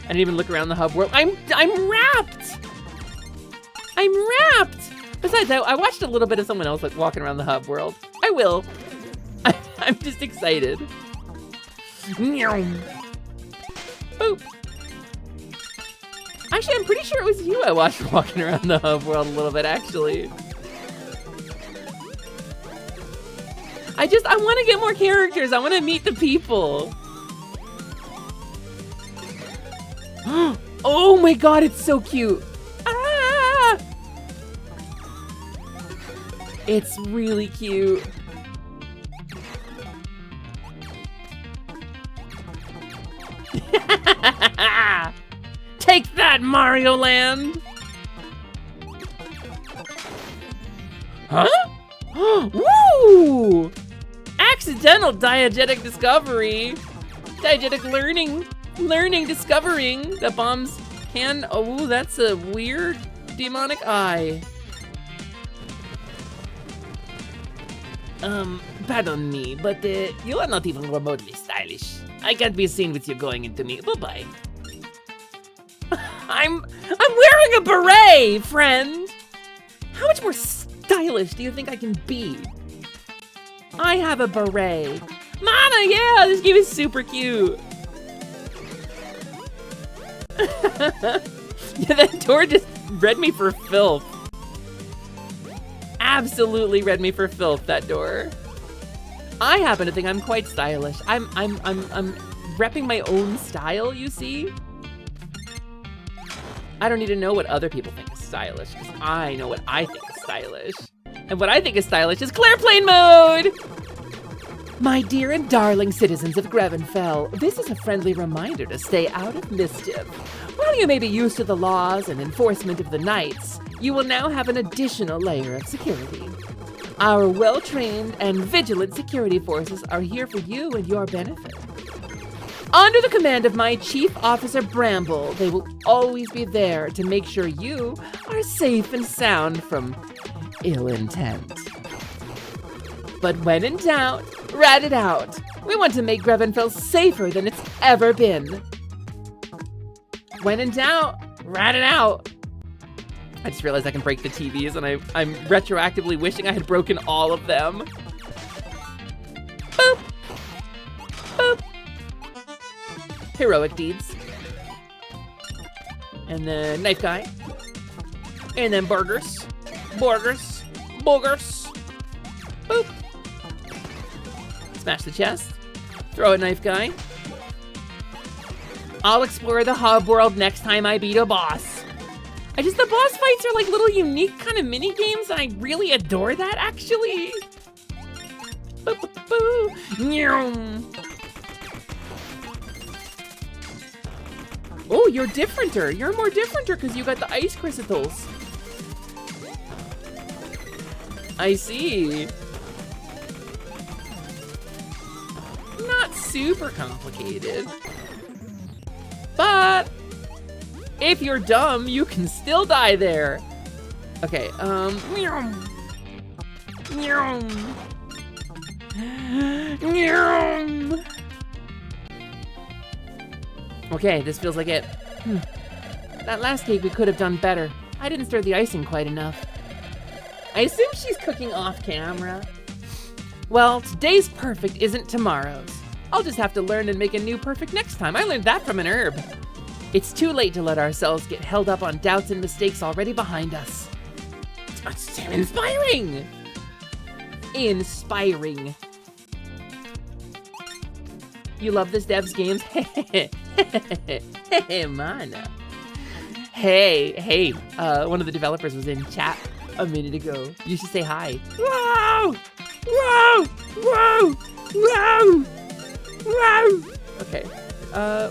I didn't even look around the hub world. I'm wrapped! I'm wrapped! Besides, I watched a little bit of someone else like walking around the hub world. I will. I'm just excited. Boop. Actually, I'm pretty sure it was you I watched walking around the hub world a little bit, actually. I want to get more characters. I want to meet the people. Oh my god, it's so cute. Ah! It's really cute. Take that, Mario Land! Huh? Woo! Accidental diegetic discovery. Diegetic learning, discovering that bombs can, oh, that's a weird demonic eye. Pardon me, but you are not even remotely stylish. I can't be seen with you going into me. Bye-bye. I'm wearing a beret, friend. How much more stylish do you think I can be? I have a beret. Mana, yeah, this game is super cute. Yeah, that door just read me for filth. Absolutely read me for filth, that door. I happen to think I'm quite stylish. I'm repping my own style, you see? I don't need to know what other people think is stylish, because I know what I think is stylish. And what I think is stylish is clear plane mode! My dear and darling citizens of Grevenfell, this is a friendly reminder to stay out of mischief. While you may be used to the laws and enforcement of the knights, you will now have an additional layer of security. Our well-trained and vigilant security forces are here for you and your benefit. Under the command of my Chief Officer Bramble, they will always be there to make sure you are safe and sound from ill intent. But when in doubt, rat it out. We want to make Grevenfell safer than it's ever been. When in doubt, rat it out. I just realized I can break the TVs, and I'm retroactively wishing I had broken all of them. Boop. Boop. Heroic deeds. And then knife guy. And then burgers. Burgers. Boogers. Boop. Smash the chest. Throw a knife guy. I'll explore the hub world next time I beat a boss. The boss fights are like little unique kind of mini games, and I really adore that actually. Oh, you're differenter. You're more differenter because you got the ice crystals. I see. Not super complicated. But if you're dumb, you can still die there. Okay, Okay, this feels like it. That last cake we could have done better. I didn't stir the icing quite enough. I assume she's cooking off camera. Well, today's perfect isn't tomorrow's. I'll just have to learn and make a new perfect next time. I learned that from an herb. It's too late to let ourselves get held up on doubts and mistakes already behind us. It's inspiring! Inspiring. You love this dev's games? Mana. Hey, one of the developers was in chat a minute ago. You should say hi. Whoa! Whoa! Whoa! Whoa! Whoa! Okay,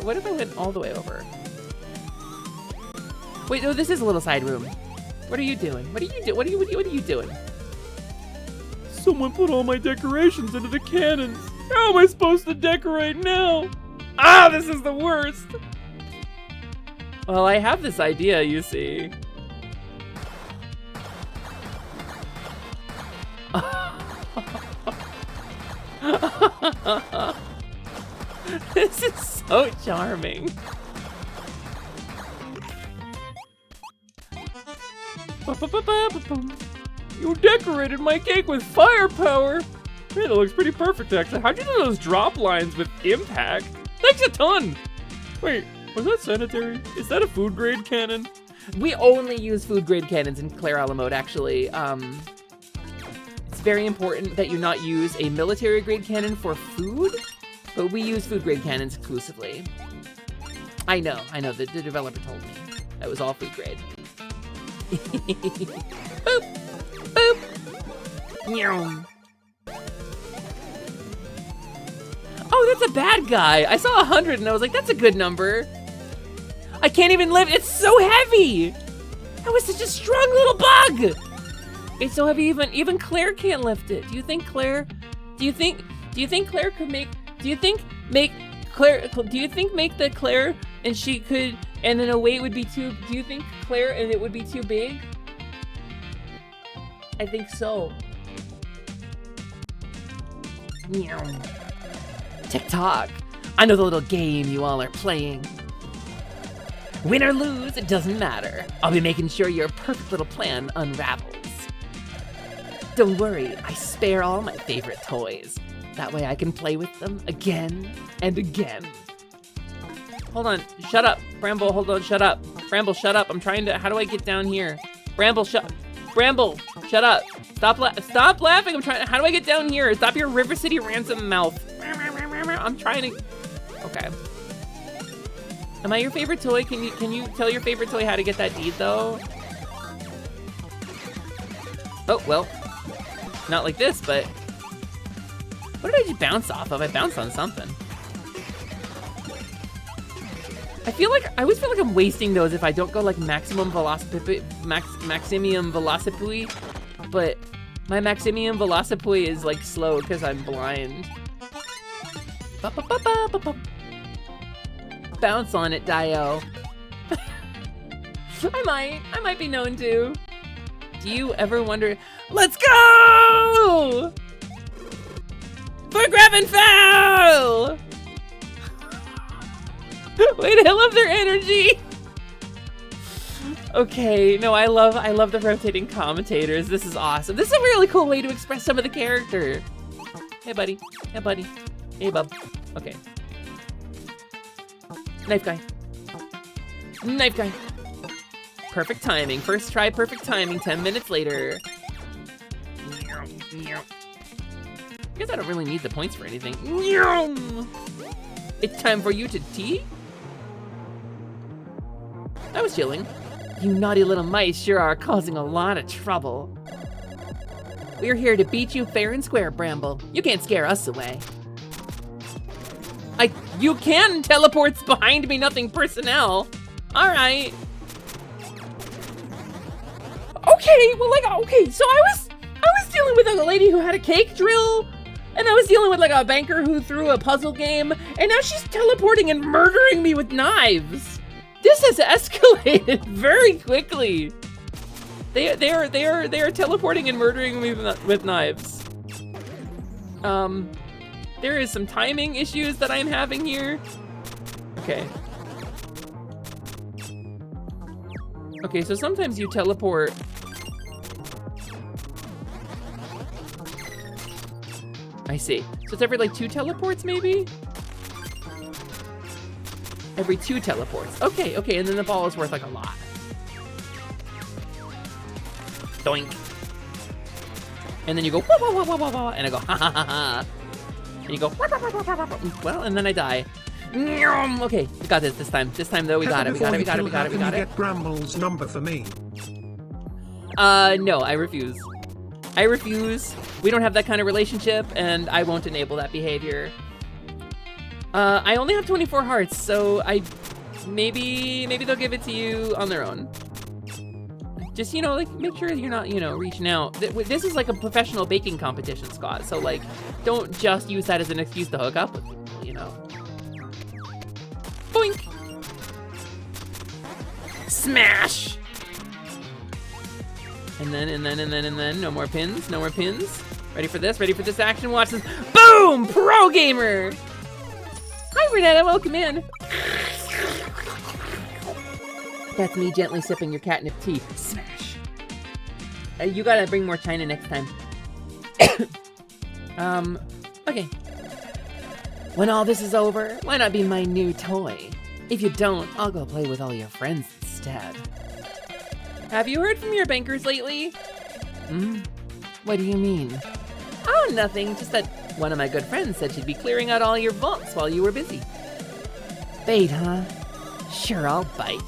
what if I went all the way over? Wait, no, this is a little side room. What are you doing? What are you doing? What are you doing? Someone put all my decorations into the cannons. How am I supposed to decorate now? Ah, this is the worst. Well, I have this idea, you see. This is so charming. You decorated my cake with firepower. Man, that looks pretty perfect, actually. How'd you do those drop lines with impact? Thanks a ton. Wait, was that sanitary? Is that a food grade cannon? We only use food grade cannons in Claire a la mode, actually. It's very important that you not use a military grade cannon for food, but we use food grade cannons exclusively. I know, the developer told me. That was all food grade. Boop, boop. Meow. Oh, that's a bad guy. I saw 100 and I was like, that's a good number. I can't even lift. It's so heavy. That was such a strong little bug. It's so heavy even Claire can't lift it. Do you think Claire could make, do you think make the Claire and she could, and then a weight would be too, do you think Claire and it would be too big? I think so. Meow. TikTok. I know the little game you all are playing. Win or lose, it doesn't matter. I'll be making sure your perfect little plan unravels. Don't worry, I spare all my favorite toys. That way I can play with them again and again. Hold on, shut up. Bramble, hold on, shut up. Bramble, shut up. I'm trying to, how do I get down here? Bramble, shut up. Stop laughing. I'm trying, how do I get down here? Stop your River City ransom mouth. I'm trying to, okay. Am I your favorite toy? Can you tell your favorite toy how to get that deed though? Oh, well, not like this, but What did I just bounce off of? I bounced on something. I always feel like I'm wasting those if I don't go like maximum velocipede, maximum velocipede, but my maximum velocipede is like slow because I'm blind. Bounce on it, Dio. I might be known to. Do you ever wonder? Let's go! For grab and foul! Wait, I love their energy. Okay, no, I love the rotating commentators. This is awesome. This is a really cool way to express some of the character. Hey, buddy. Hey, buddy. Hey, bub. Okay. Knife guy. Knife guy. Perfect timing. First try, perfect timing. 10 minutes later. I guess I don't really need the points for anything. It's time for you to tea? I was chilling. You naughty little mice sure are causing a lot of trouble. We're here to beat you fair and square, Bramble. You can't scare us away. You can teleports behind me, nothing personnel. All right. Okay, well, okay, so I was dealing with a lady who had a cake drill, and I was dealing with like a banker who threw a puzzle game, and now she's teleporting and murdering me with knives. This has escalated very quickly. They are teleporting and murdering me with knives. There is some timing issues that I'm having here. Okay. Okay, so sometimes you teleport. I see. So it's every like 2 teleports maybe? Every 2 teleports. Okay, okay, and then the ball is worth like a lot. Doink. And then you go, wah, wah, wah, wah, wah, wah, and I go, ha ha ha ha. And you go, wah, wah, wah, wah, wah, wah. Well, and then I die. Okay, we got this time. This time though, we got it, we got it, we got it, we got it, we got it. Get Bramble's number for me. No, I refuse. I refuse. We don't have that kind of relationship, and I won't enable that behavior. I only have 24 hearts, so maybe they'll give it to you on their own. Just, you know, like, make sure you're not, you know, reaching out. This is like a professional baking competition, Scott, so, like, don't just use that as an excuse to hook up with people, you know. Boink! Smash! And then, no more pins, no more pins. Ready for this action, watch this. Boom! Pro gamer! Hi, Renetta, welcome in. That's me gently sipping your catnip tea. Smash. You gotta bring more china next time. Okay. When all this is over, why not be my new toy? If you don't, I'll go play with all your friends instead. Have you heard from your bankers lately? What do you mean? Oh, nothing, just that one of my good friends said she'd be clearing out all your vaults while you were busy. Bait, huh? Sure, I'll bite.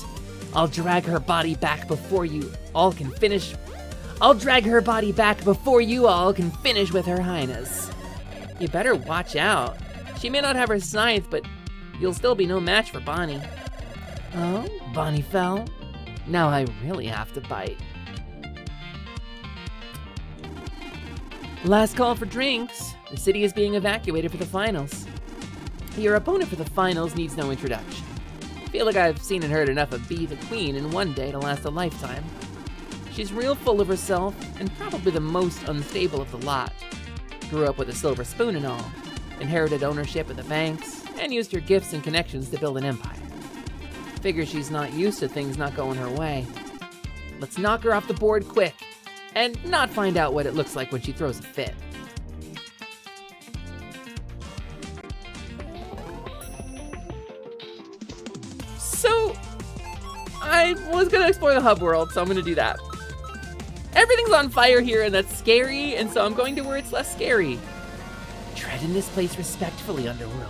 I'll drag her body back before you all can finish. I'll drag her body back before you all can finish with her highness. You better watch out. She may not have her scythe, but you'll still be no match for Bonnie. Oh, Bonnie fell? Now I really have to bite. Last call for drinks. The city is being evacuated for the finals. Your opponent for the finals needs no introduction. I feel like I've seen and heard enough of Bee the Queen in one day to last a lifetime. She's real full of herself, and probably the most unstable of the lot. Grew up with a silver spoon and all, inherited ownership of the banks, and used her gifts and connections to build an empire. Figure she's not used to things not going her way. Let's knock her off the board quick, and not find out what it looks like when she throws a fit. So, I was gonna explore the hub world, so I'm gonna do that. Everything's on fire here, and that's scary, and so I'm going to where it's less scary. Tread in this place respectfully, Underworlder.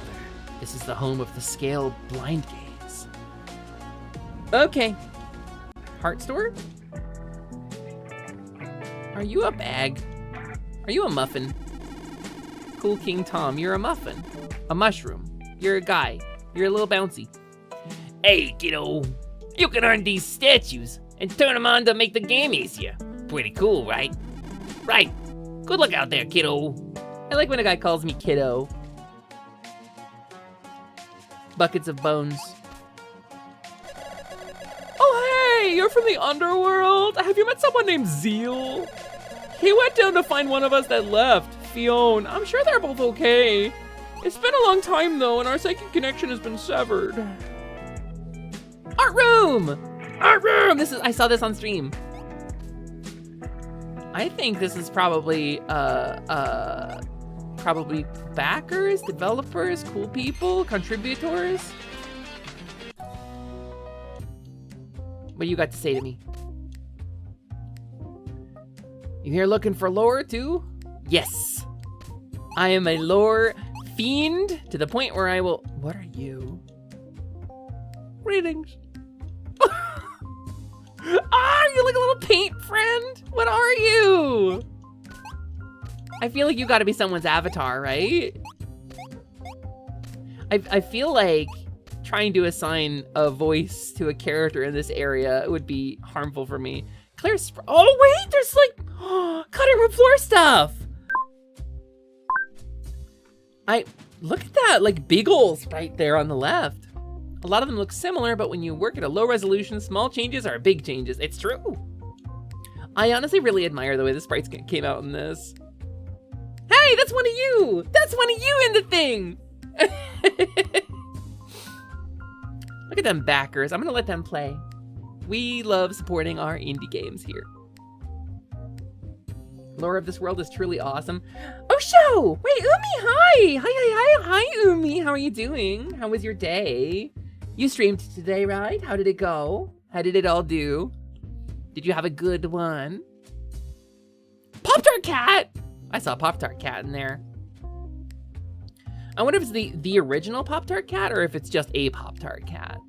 This is the home of the Scale Blind Gaze. Okay. Heart store? Are you a bag? Are you a muffin? cool King Tom. You're a muffin. A mushroom. You're a guy. You're a little bouncy. Hey, kiddo. You can earn these statues and turn them on to make the game easier. Pretty cool, right? Right. Good luck out there, kiddo. I like when a guy calls me kiddo. Buckets of bones. Oh, hey, you're from the underworld. Have you met someone named Zeal? He went down to find one of us that left, Fionn. I'm sure they're both okay. It's been a long time though, and our psychic connection has been severed. Art room! Art room! I saw this on stream. I think this is probably backers, developers, cool people, contributors. What do you got to say to me? You here looking for lore too? Yes. I am a lore fiend to the point where I will... What are you? Greetings. You like a little paint friend? What are you? I feel like you gotta be someone's avatar, right? I feel like trying to assign a voice to a character in this area would be harmful for me. Claire's... Oh wait, there's like cutting room floor stuff. Look at that, like Biggles right there on the left. A lot of them look similar, but when you work at a low resolution, small changes are big changes. It's true. I honestly really admire the way the sprites came out in this. Hey, that's one of you! That's one of you in the thing! Look at them backers. I'm gonna let them play. We love supporting our indie games here. Lore of this world is truly awesome. Oh, show! Wait, Umi, hi! Hi, Umi. How are you doing? How was your day? You streamed today, right? How did it go? How did it all do? Did you have a good one? Pop-Tart Cat! I saw Pop-Tart Cat in there. I wonder if it's the original Pop-Tart Cat or if it's just a Pop-Tart Cat.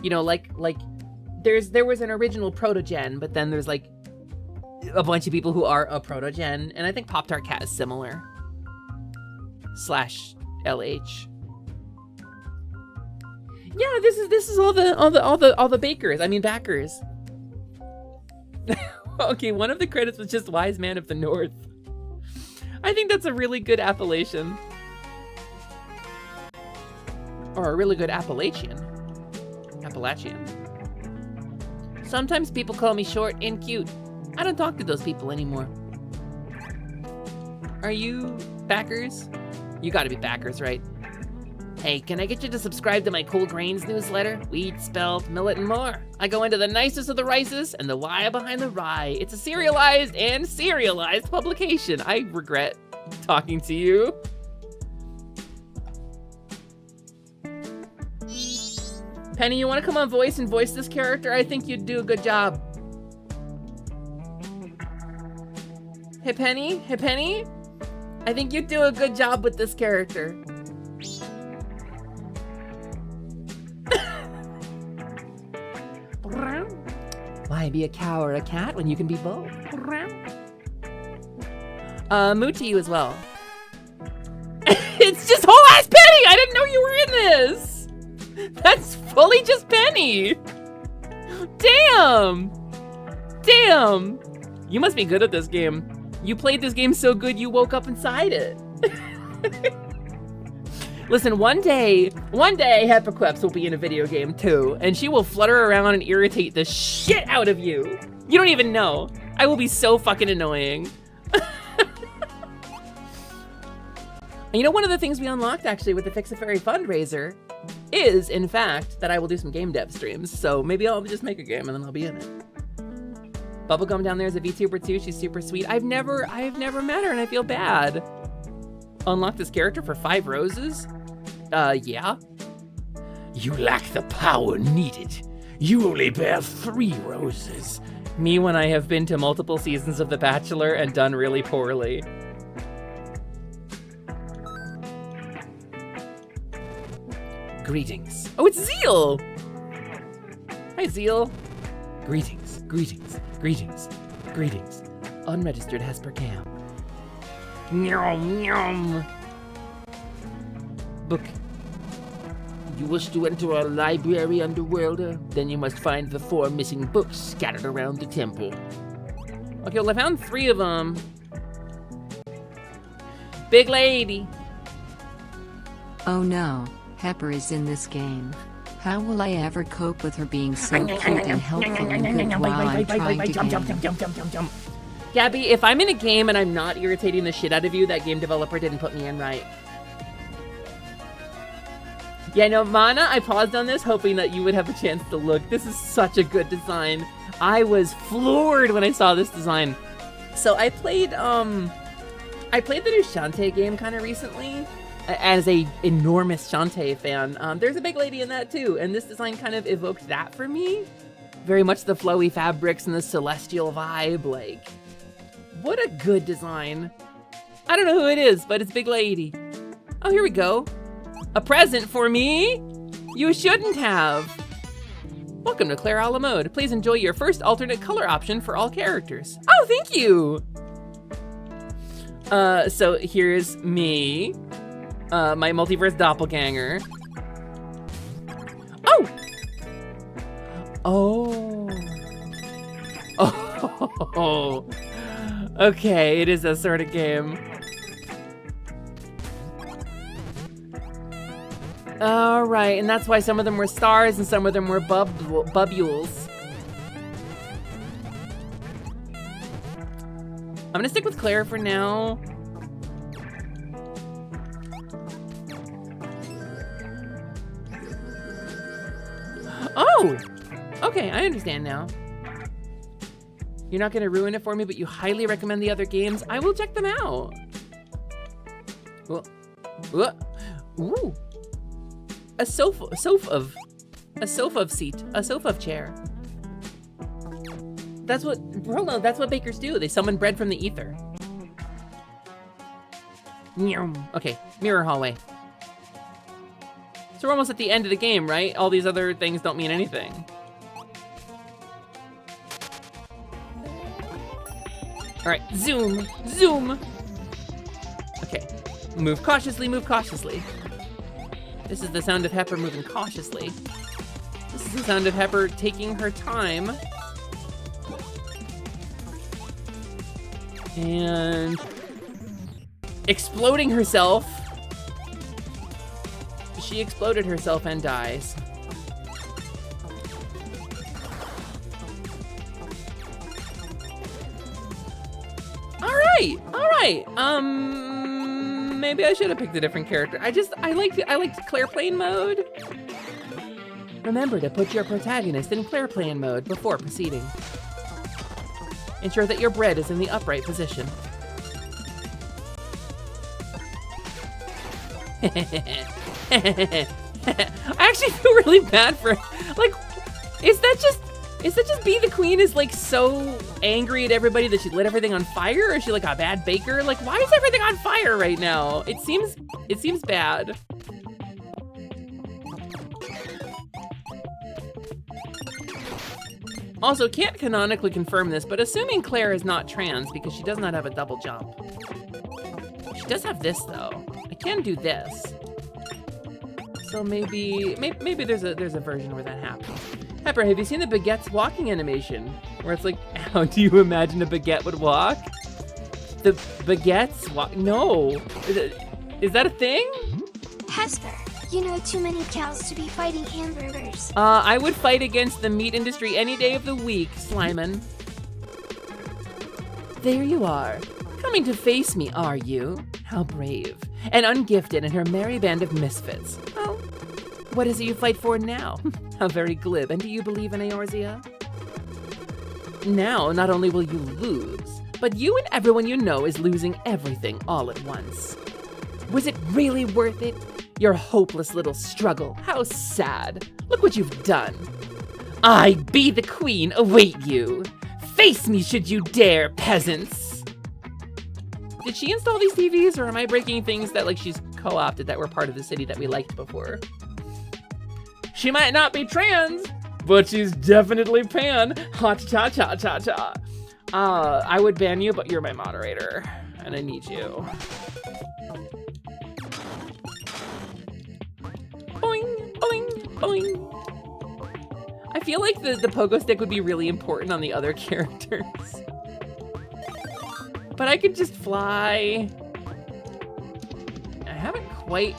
You know, like there was an original proto-gen, but then there's like a bunch of people who are a proto-gen, and I think Pop-Tart Cat is similar. /LH. Yeah, this is all the bakers. I mean backers. Okay, one of the credits was just Wise Man of the North. I think that's a really good appellation. Or a really good Appalachian. Sometimes people call me short and cute. I don't talk to those people anymore. Are you backers? You gotta be backers, right? Hey, can I get you to subscribe to my Cool Grains newsletter? Wheat, spelt, millet, and more. I go into the nicest of the rices and the why behind the rye. It's a serialized and serialized publication. I regret talking to you. Penny, you want to come on Voice and voice this character? I think you'd do a good job. Hey, Penny? Hey, Penny? I think you'd do a good job with this character. Why be a cow or a cat when you can be both? Moo to you as well. It's just whole ass Penny! I didn't know you were in this! That's fully just Penny! Damn! Damn! You must be good at this game. You played this game so good you woke up inside it. Listen, one day, Hepaqueps will be in a video game too, and she will flutter around and irritate the shit out of you. You don't even know. I will be so fucking annoying. And you know, one of the things we unlocked actually with the Fix-A-Fairy fundraiser is, in fact, that I will do some game dev streams. So maybe I'll just make a game and then I'll be in it. Bubblegum down there is a VTuber too. She's super sweet. I've never met her and I feel bad. Unlock this character for 5 roses? Yeah. You lack the power needed. You only bear 3 roses. Me when I have been to multiple seasons of The Bachelor and done really poorly. Greetings. Oh, it's Zeal! Hi, Zeal. Greetings, greetings, greetings, greetings. Unregistered Hesper Cam. Nyum, nyum. Book. You wish to enter our library, Underworlder? Then you must find the 4 missing books scattered around the temple. Okay, well, I found 3 of them. Big lady. Oh no, Pepper is in this game. How will I ever cope with her being so cute and helpful and good while I'm trying to game? Gabby, if I'm in a game and I'm not irritating the shit out of you, that game developer didn't put me in right. Yeah, no, Mana, I paused on this hoping that you would have a chance to look. This is such a good design. I was floored when I saw this design. So I played the new Shantae game kind of recently. As a enormous Shantae fan, there's a big lady in that too, and this design kind of evoked that for me. Very much the flowy fabrics and the celestial vibe, like, what a good design. I don't know who it is, but it's Big Lady. Oh, here we go. A present for me? You shouldn't have. Welcome to Claire a la Mode. Please enjoy your first alternate color option for all characters. Oh, thank you. So here's me. My multiverse doppelganger. Oh! Oh. Oh. Okay, it is that sort of game. Alright, and that's why some of them were stars and some of them were bubules. I'm gonna stick with Claire for now. Oh! Okay, I understand now. You're not gonna ruin it for me, but you highly recommend the other games. I will check them out. Ooh. A sofa chair. That's what bakers do. They summon bread from the ether. Okay, mirror hallway. So we're almost at the end of the game, right? All these other things don't mean anything. All right, zoom, zoom. Okay, move cautiously, move cautiously. This is the sound of Pepper moving cautiously. This is the sound of Pepper taking her time. And exploding herself. She exploded herself and dies. All right. Maybe I should have picked a different character. I liked Claire playing mode. Remember to put your protagonist in Claire playing mode before proceeding. Ensure that your bread is in the upright position. I actually feel really bad for, like, is that just Be the Queen is like so angry at everybody that she lit everything on fire? Or is she like a bad baker? Like, why is everything on fire right now? It seems bad. Also, can't canonically confirm this, but assuming Claire is not trans because she does not have a double jump. She does have this though. I can do this. So maybe there's a version where that happens. Pepper, have you seen the baguette's walking animation? Where it's like, how do you imagine a baguette would walk? The baguettes walk? No. Is that a thing? Hesper, you know too many cows to be fighting hamburgers. I would fight against the meat industry any day of the week, Slyman. There you are. Coming to face me, are you? How brave. And ungifted in her merry band of misfits. Well, what is it you fight for now? How very glib. And do you believe in Eorzea? Now, not only will you lose, but you and everyone you know is losing everything all at once. Was it really worth it? Your hopeless little struggle. How sad. Look what you've done. I, Be the Queen, await you. Face me should you dare, peasants. Did she install these TVs, or am I breaking things that like she's co-opted that were part of the city that we liked before? She might not be trans, but she's definitely pan. Ha cha cha cha cha cha. I would ban you, but you're my moderator. And I need you. Boing, boing, boing. I feel like the pogo stick would be really important on the other characters. But I could just fly. I haven't quite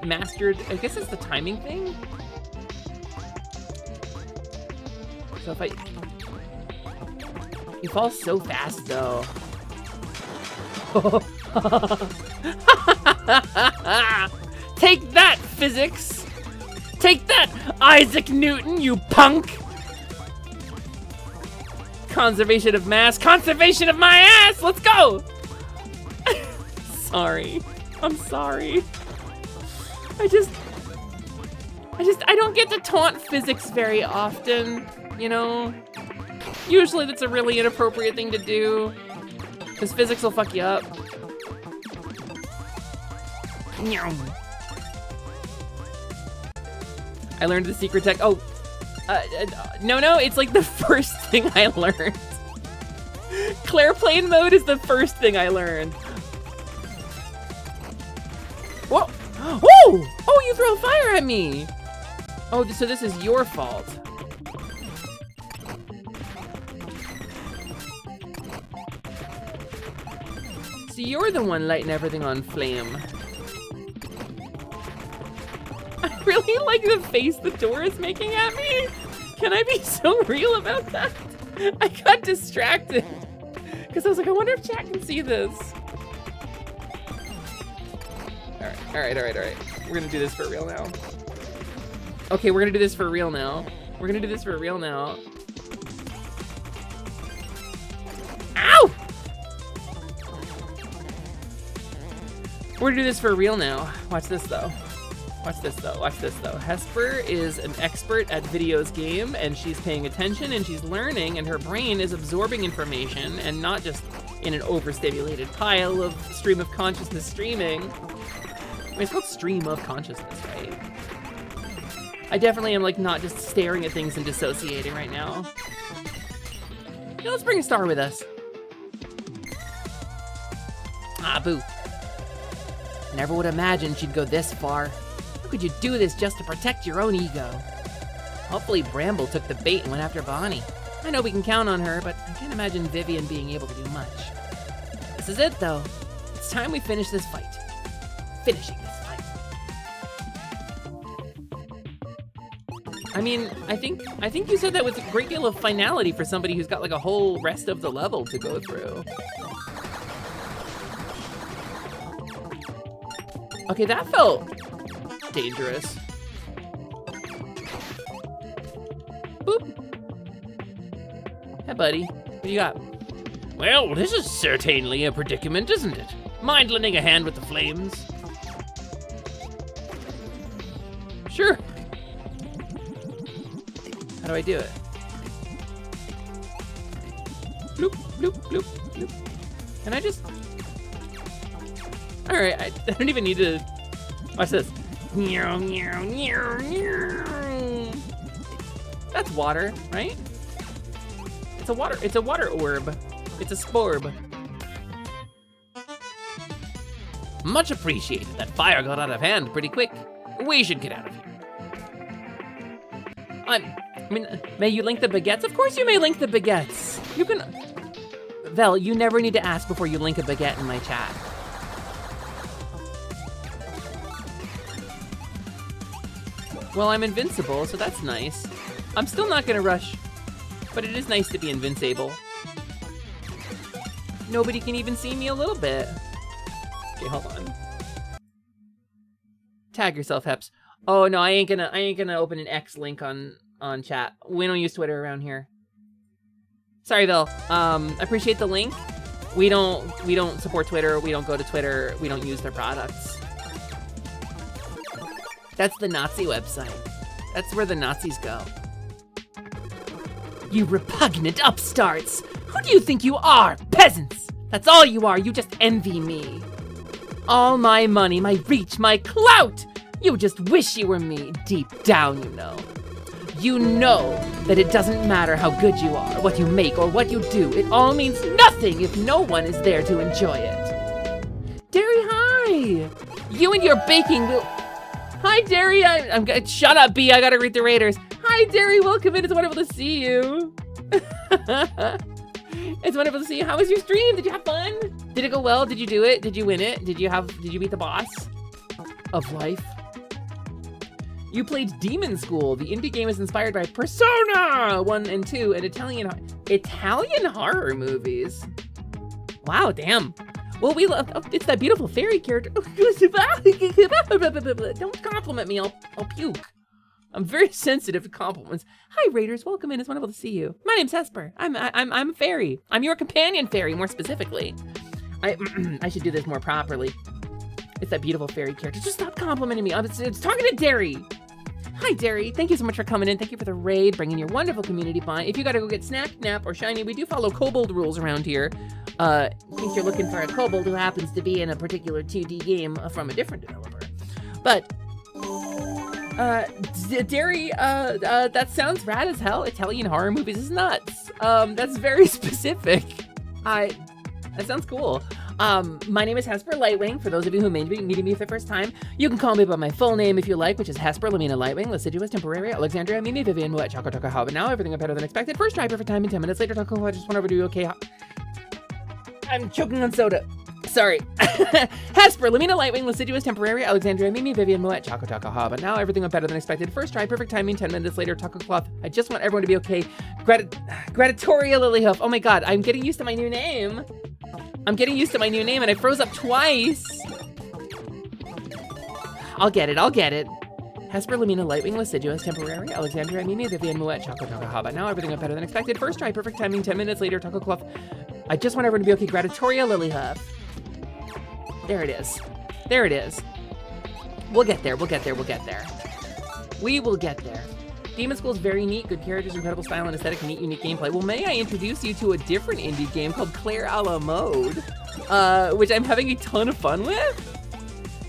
mastered, I guess it's the timing thing. So if he falls so fast though. Take that, physics! Take that, Isaac Newton, you punk! Conservation of mass, conservation of my ass! Let's go! Sorry. I'm sorry. I don't get to taunt physics very often, you know? Usually that's a really inappropriate thing to do, because physics will fuck you up. I learned the secret tech. Oh, no, it's like the first thing I learned. Claire plane mode is the first thing I learned. Whoa! Whoa! Oh, you throw fire at me! Oh, so this is your fault. So you're the one lighting everything on flame. I really like the face the door is making at me. Can I be so real about that? I got distracted. Because I was like, I wonder if chat can see this. All right. We're gonna do this for real now. Okay, we're gonna do this for real now. Ow! We're gonna do this for real now. Watch this though. Hesper is an expert at videos game, and she's paying attention and she's learning, and her brain is absorbing information and not just in an overstimulated pile of stream of consciousness streaming. I mean, it's called stream of consciousness, right? I definitely am like not just staring at things and dissociating right now. Yeah, let's bring a star with us. Ah, boo. Never would imagine she'd go this far. How could you do this just to protect your own ego? Hopefully Bramble took the bait and went after Bonnie. I know we can count on her, but I can't imagine Vivian being able to do much. This is it, though. It's time we finish this fight. Finishing this fight. I mean, I think you said that with a great deal of finality for somebody who's got like a whole rest of the level to go through. Okay, that felt dangerous. Boop. Hey, buddy. What do you got? Well, this is certainly a predicament, isn't it? Mind lending a hand with the flames? Sure. How do I do it? Bloop, bloop, bloop, bloop. Can I just... Alright, I don't even need to... Watch this. That's water, right? It's a water orb. It's a sporb. Much appreciated. That fire got out of hand pretty quick. We should get out of here. I mean, may you link the baguettes? Of course you may link the baguettes. You can... Vel, you never need to ask before you link a baguette in my chat. Well, I'm invincible, so that's nice. I'm still not gonna rush, but it is nice to be invincible. Nobody can even see me a little bit. Okay, hold on. Tag yourself, Heps. Oh no, I ain't gonna open an X link on chat. We don't use Twitter around here. Sorry, Vel. Appreciate the link. We don't support Twitter. We don't go to Twitter. We don't use their products. That's the Nazi website. That's where the Nazis go. You repugnant upstarts! Who do you think you are? Peasants! That's all you are. You just envy me. All my money, my reach, my clout! You just wish you were me, deep down, you know. You know that it doesn't matter how good you are, what you make, or what you do. It all means nothing if no one is there to enjoy it. Derry, hi! You and your baking will... Hi, Derry, I'm shut up, B, I gotta greet the Raiders. Hi, Derry, welcome in, it's wonderful to see you. It's wonderful to see you. How was your stream? Did you have fun? Did it go well? Did you do it? Did you win it? Did you beat the boss of life? You played Demon School. The indie game is inspired by Persona 1 and 2 and Italian horror movies. Wow, damn. Well, we love, it's that beautiful fairy character. Don't compliment me, I'll puke. I'm very sensitive to compliments. Hi, Raiders, welcome in, it's wonderful to see you. My name's Hesper, I'm a fairy. I'm your companion fairy, more specifically. I should do this more properly. It's that beautiful fairy character. Just stop complimenting me, it's talking to Derry. Hi, Derry. Thank you so much for coming in. Thank you for the raid, bringing your wonderful community bond. If you gotta go get snack, nap, or shiny, we do follow kobold rules around here. In case you're looking for a kobold who happens to be in a particular 2D game from a different developer. But, Derry, that sounds rad as hell. Italian horror movies is nuts. That's very specific. That sounds cool. My name is Hesper Lightwing. For those of you who may be meeting me for the first time, you can call me by my full name if you like, which is Hesper Lamina Lightwing, Lascivious Temporary, Alexandria, Mimi, Vivian, Moet, Choco, Toka, Hava. Now everything went better than expected. First try, perfect time, and 10 minutes later, Taco, I just went over to you, okay? I'm choking on soda. Sorry. Hesper, Lamina Lightwing, Lascivious Temporary, Alexandria, Mimi, Vivian, Moet, Choco, Toka, Hava. Now everything went better than expected. First try, perfect timing, 10 minutes later, Taco Cloth. I just want everyone to be okay. Gratitoria Lilyhoof. Oh my god, I'm getting used to my new name. I'm getting used to my new name and I froze up twice. I'll get it. Hesper, Lamina, Lightwing, Lascivious, Temporary, Alexandria, Mimi, Vivian, Moet, Choco, Toka, Hava. Now everything went better than expected. First try, perfect timing, 10 minutes later, Taco Cloth. I just want everyone to be okay. Gratitoria Lilyhoof. There it is. We'll get there. We will get there. Demon School is very neat, good characters, incredible style and aesthetic, neat, unique gameplay. Well, may I introduce you to a different indie game called Claire a la Mode, which I'm having a ton of fun with.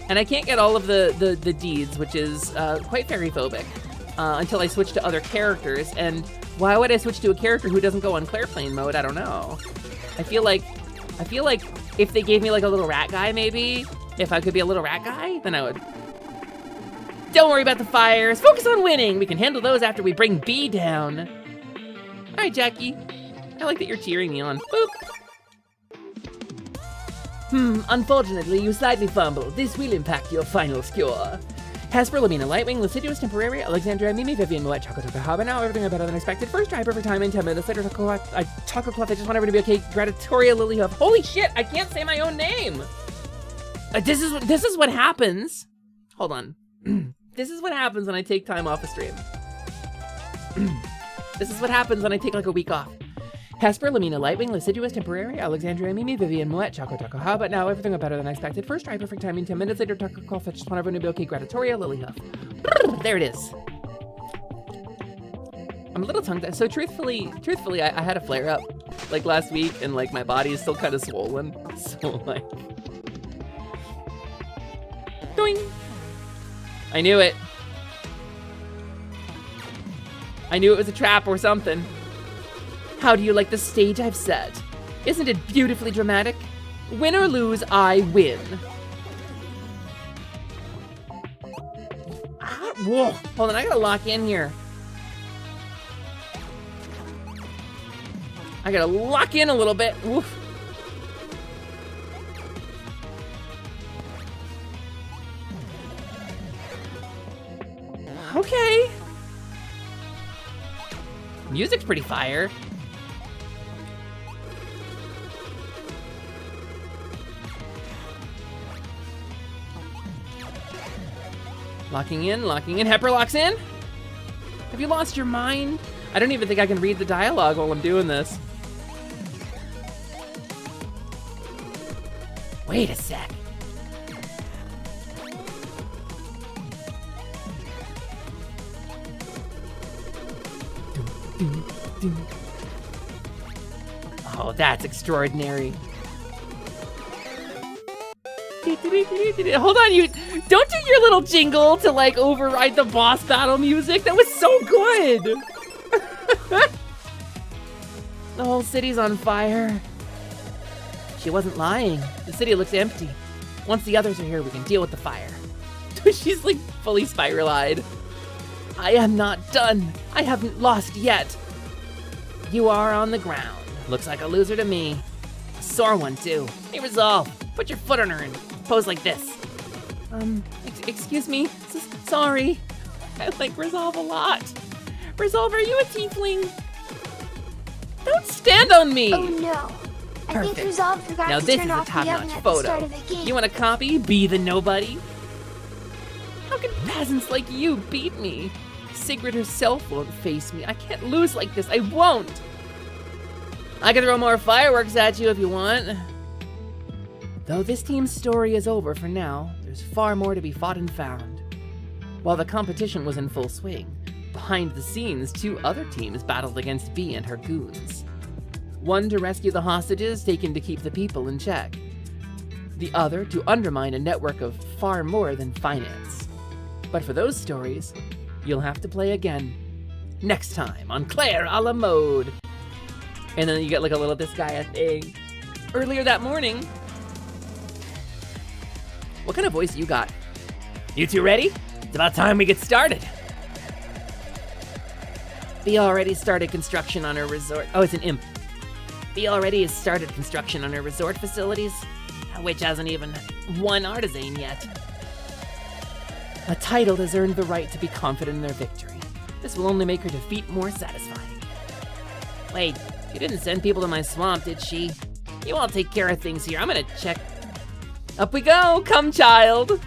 And I can't get all of the deeds, which is quite fairy-phobic, until I switch to other characters. And why would I switch to a character who doesn't go on Claire Plane mode? I don't know. I feel like if they gave me like a little rat guy, maybe, if I could be a little rat guy, then I would. Don't worry about the fires. Focus on winning. We can handle those after we bring B down. All right, Jackie. I like that you're cheering me on. Boop. Unfortunately, you slightly fumbled. This will impact your final score. Hesper, Lamina, Lightwing, Lascivious Temporary, Alexandria, Mimi, Vivian, Moet, Choco, Toka, Hava. Now everything went better than expected. First try, perfect time, in 10 minutes later, Taco Cloth. I just want everyone to be okay. Gratitoria Lilyhoof. Holy shit, I can't say my own name. This is what happens. Hold on. This is what happens when I take time off a stream. This is what happens when I take like a week off. Hesper, Lamina, Lightwing, Lascivious Temporary, Alexandria, Mimi, Vivian, Moet, Choco, Toka, Hava. Now everything went better than expected. First try, perfect timing, 10 minutes later, Taco Cloth. I just want everyone to be okay. Gratitoria Lilyhoof. There it is. I'm a little tongue-tied. So truthfully, I had a flare-up like last week, and like my body is still kind of swollen. So like, doing. I knew it. I knew it was a trap or something. How do you like the stage I've set? Isn't it beautifully dramatic? Win or lose, I win. Whoa, hold on, I gotta lock in here. I gotta lock in a little bit. Woof. Okay. Music's pretty fire. Locking in. Hepper locks in. Have you lost your mind? I don't even think I can read the dialogue while I'm doing this. Wait a sec. Oh, that's extraordinary. Hold on, you don't do your little jingle to like override the boss battle music. That was so good. The whole city's on fire. She wasn't lying. The city looks empty. Once the others are here, we can deal with the fire. She's like fully spiral-eyed. I am not done. I haven't lost yet. You are on the ground. Looks like a loser to me. A sore one, too. Hey, Resolve, put your foot on her and pose like this. Excuse me? Sorry. I like Resolve a lot. Resolve, are you a tiefling? Don't stand on me! Oh no. I think Resolve forgot Now to this turn is a off the oven top-notch at the start photo. of the game. You want a copy? Be the nobody? How can peasants like you beat me? Sigrid herself won't face me. I can't lose like this. I won't. I can throw more fireworks at you if you want. Though this team's story is over for now, there's far more to be fought and found. While the competition was in full swing, behind the scenes, 2 other teams battled against Bee and her goons. One to rescue the hostages taken to keep the people in check. The other to undermine a network of far more than finance. But for those stories, you'll have to play again. Next time on Claire a la mode. And then you get like a little Disgaea thing. Earlier that morning. What kind of voice you got? You two ready? It's about time we get started. Bee already started construction on her resort. Oh, it's an imp. Bee already has started construction on her resort facilities, which hasn't even one artisan yet. A title has earned the right to be confident in their victory. This will only make her defeat more satisfying. Wait, she didn't send people to my swamp, did she? You all take care of things here. I'm gonna check. Up we go, come child.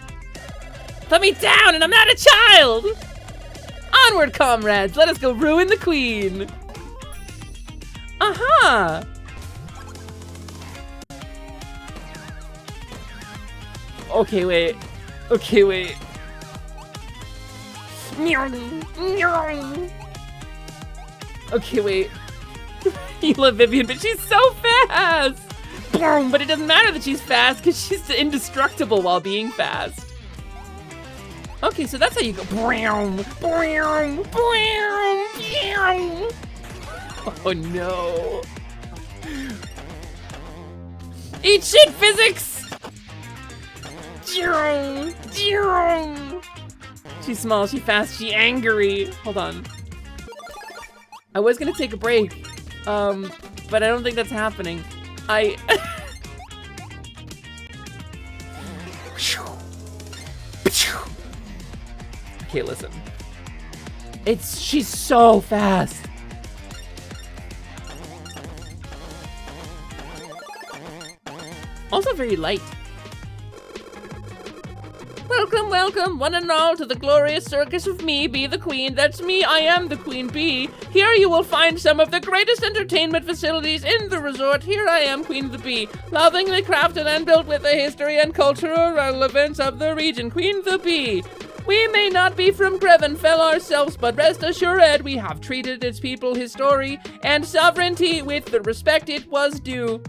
Put me down and I'm not a child. Onward, comrades, let us go ruin the queen. Aha! Okay, wait. Okay, wait. Okay, wait. You love Vivian, but she's so fast! But it doesn't matter that she's fast, because she's indestructible while being fast. Okay, so that's how you go. Oh no. Eat shit, physics! She's small, she's fast, she's angry. Hold on. I was gonna take a break, but I don't think that's happening. Okay, listen. She's so fast. Also very light. Welcome, welcome, one and all, to the glorious circus of me, Bee the Queen. That's me, I am the Queen Bee. Here you will find some of the greatest entertainment facilities in the resort. Here I am, Queen the Bee, lovingly crafted and built with the history and cultural relevance of the region. Queen the Bee. We may not be from Grevenfell ourselves, but rest assured we have treated its people, his story, and sovereignty with the respect it was due.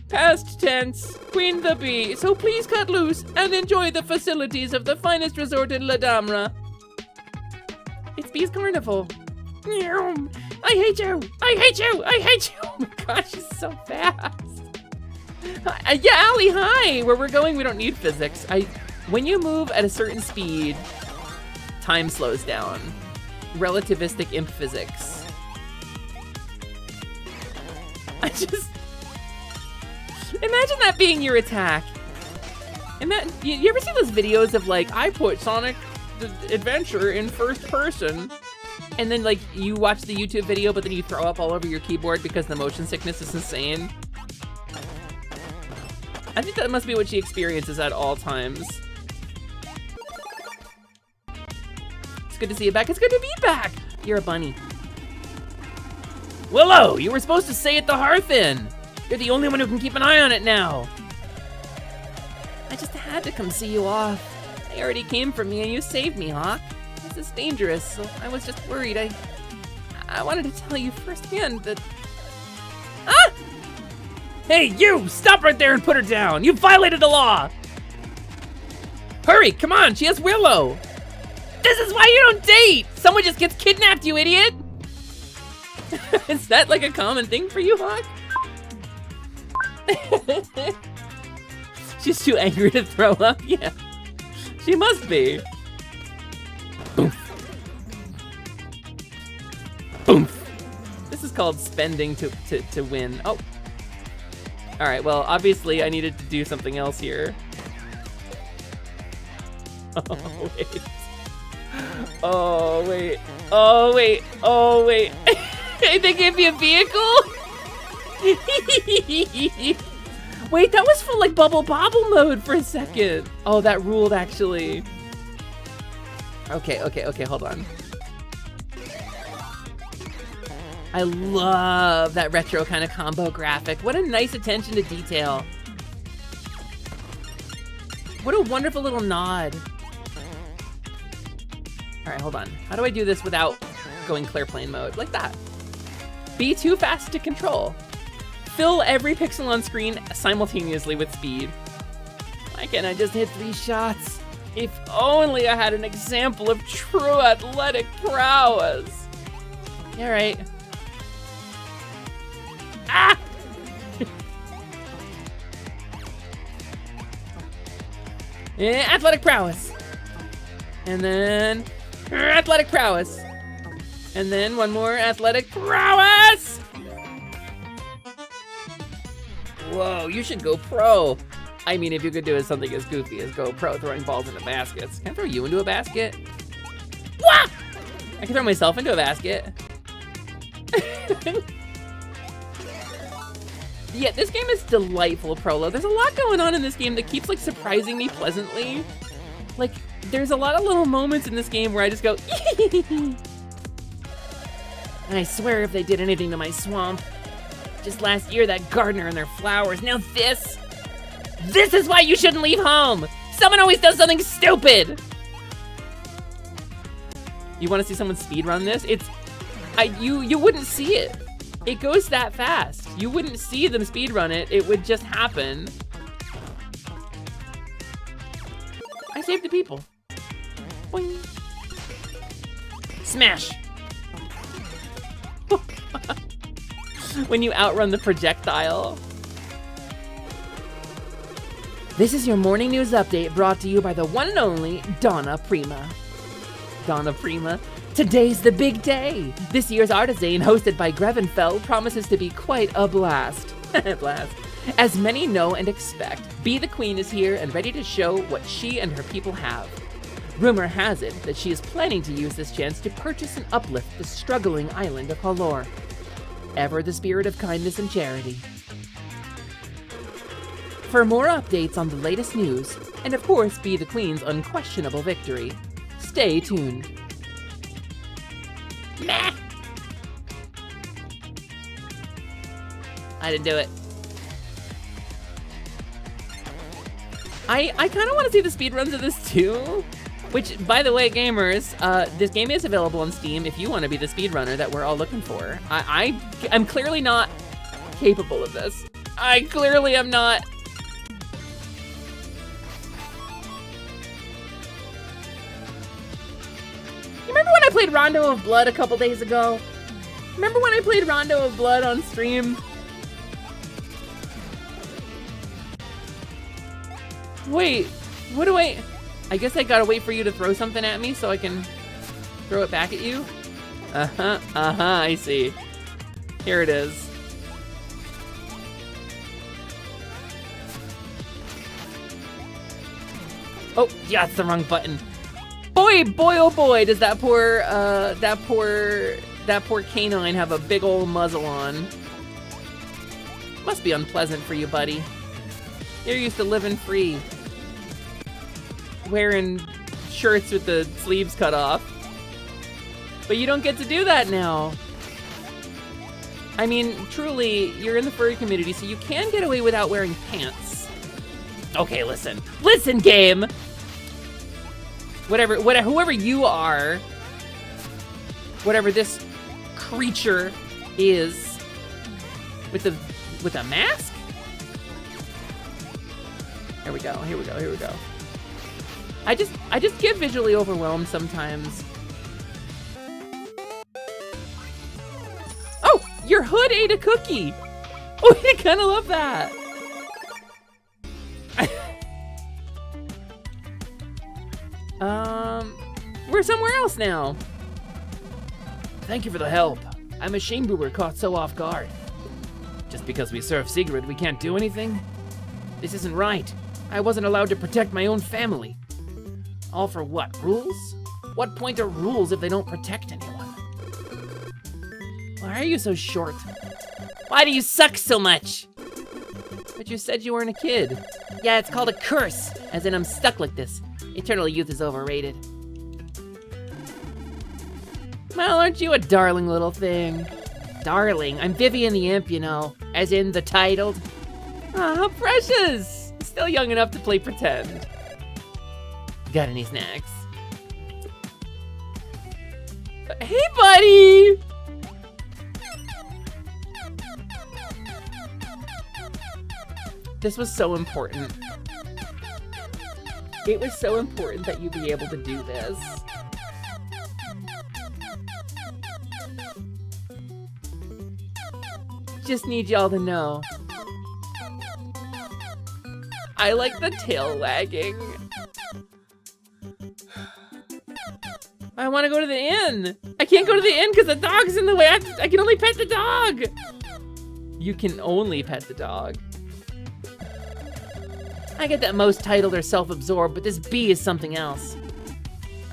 Past tense, Queen the Bee, so please cut loose and enjoy the facilities of the finest resort in La Damra. It's Bee's Carnival. I hate you! I hate you! I hate you! Oh my gosh, she's so fast. Yeah, Allie, hi! Where we're going, we don't need physics. When you move at a certain speed, time slows down. Relativistic imp physics. Imagine that being your attack. You ever see those videos of like, I put Sonic Adventure in first person, and then like you watch the YouTube video, but then you throw up all over your keyboard because the motion sickness is insane? I think that must be what she experiences at all times. It's good to see you back. It's good to be back. You're a bunny. Willow, you were supposed to stay at the Hearth Inn. You're the only one who can keep an eye on it now. I just had to come see you off. They already came for me and you saved me, Hawk. This is dangerous, so I was just worried. I wanted to tell you firsthand that... Ah! Hey, you! Stop right there and put her down! You violated the law! Hurry, come on, she has Willow! This is why you don't date! Someone just gets kidnapped, you idiot! Is that like a common thing for you, Hawk? She's too angry to throw up? Yeah. She must be. Boom. Boom. This is called spending to win. Oh. Alright, well, obviously I needed to do something else here. Oh, wait. Oh, wait. Oh, wait. Oh, wait. They gave me a vehicle? Wait, that was for like bubble bobble mode for a second. Oh, that ruled actually. Okay, hold on. I love that retro kind of combo graphic. What a nice attention to detail. What a wonderful little nod. All right, hold on. How do I do this without going clear plane mode? Like that. Be too fast to control. Fill every pixel on screen simultaneously with speed. Why can't I just hit 3 shots? If only I had an example of true athletic prowess. All right. Ah! Athletic prowess. And then athletic prowess. And then one more athletic prowess. Whoa, you should go pro. I mean, if you could do something as goofy as go pro throwing balls into baskets. Can I throw you into a basket? Wah! I can throw myself into a basket. Yeah, this game is delightful, Prolo. There's a lot going on in this game that keeps like surprising me pleasantly. Like, there's a lot of little moments in this game where I just go, and I swear if they did anything to my swamp. Just last year, that gardener and their flowers. Now this is why you shouldn't leave home. Someone always does something stupid. You want to see someone speedrun this? You wouldn't see it. It goes that fast. You wouldn't see them speedrun it. It would just happen. I saved the people. Boing. Smash. When you outrun the projectile. This is your morning news update brought to you by the one and only Donna Prima. Donna Prima. Today's the big day. This year's Artisane, hosted by Grevenfeld, promises to be quite a blast. Blast. As many know and expect, Be the Queen is here and ready to show what she and her people have. Rumor has it that she is planning to use this chance to purchase and uplift the struggling island of Halor. Ever the spirit of kindness and charity. For more updates on the latest news, and of course Be the Queen's unquestionable victory, stay tuned. Meh! I didn't do it. I kind of want to see the speedruns of this too. Which, by the way, gamers, this game is available on Steam if you want to be the speedrunner that we're all looking for. I'm clearly not capable of this. I clearly am not. You remember when I played Rondo of Blood a couple days ago? Remember when I played Rondo of Blood on stream? Wait, what do I guess I gotta wait for you to throw something at me so I can throw it back at you? I see. Here it is. Oh, yeah, it's the wrong button. Boy, oh boy, does that poor canine have a big old muzzle on. Must be unpleasant for you, buddy. You're used to living free. Wearing shirts with the sleeves cut off. But you don't get to do that now. I mean, truly, you're in the furry community, so you can get away without wearing pants. Okay, listen. Listen, game! Whoever you are, whatever this creature is, with a mask? Here we go. I just get visually overwhelmed sometimes. Oh, your hood ate a cookie. Oh, I kind of love that. We're somewhere else now. Thank you for the help. I'm ashamed we were caught so off guard. Just because we serve Sigrid, we can't do anything? This isn't right. I wasn't allowed to protect my own family. All for what, rules? What point are rules if they don't protect anyone? Why are you so short? Why do you suck so much? But you said you weren't a kid. Yeah, it's called a curse, as in I'm stuck like this. Eternal youth is overrated. Well, aren't you a darling little thing? Darling, I'm Vivian the Imp, you know, as in the titled. Ah, how precious! Still young enough to play pretend. Got any snacks? Hey, buddy! This was so important. It was so important that you be able to do this. Just need y'all to know. I like the tail wagging. I want to go to the inn. I can't go to the inn because the dog's in the way. I can only pet the dog. You can only pet the dog. I get that most titled are self-absorbed, but this bee is something else.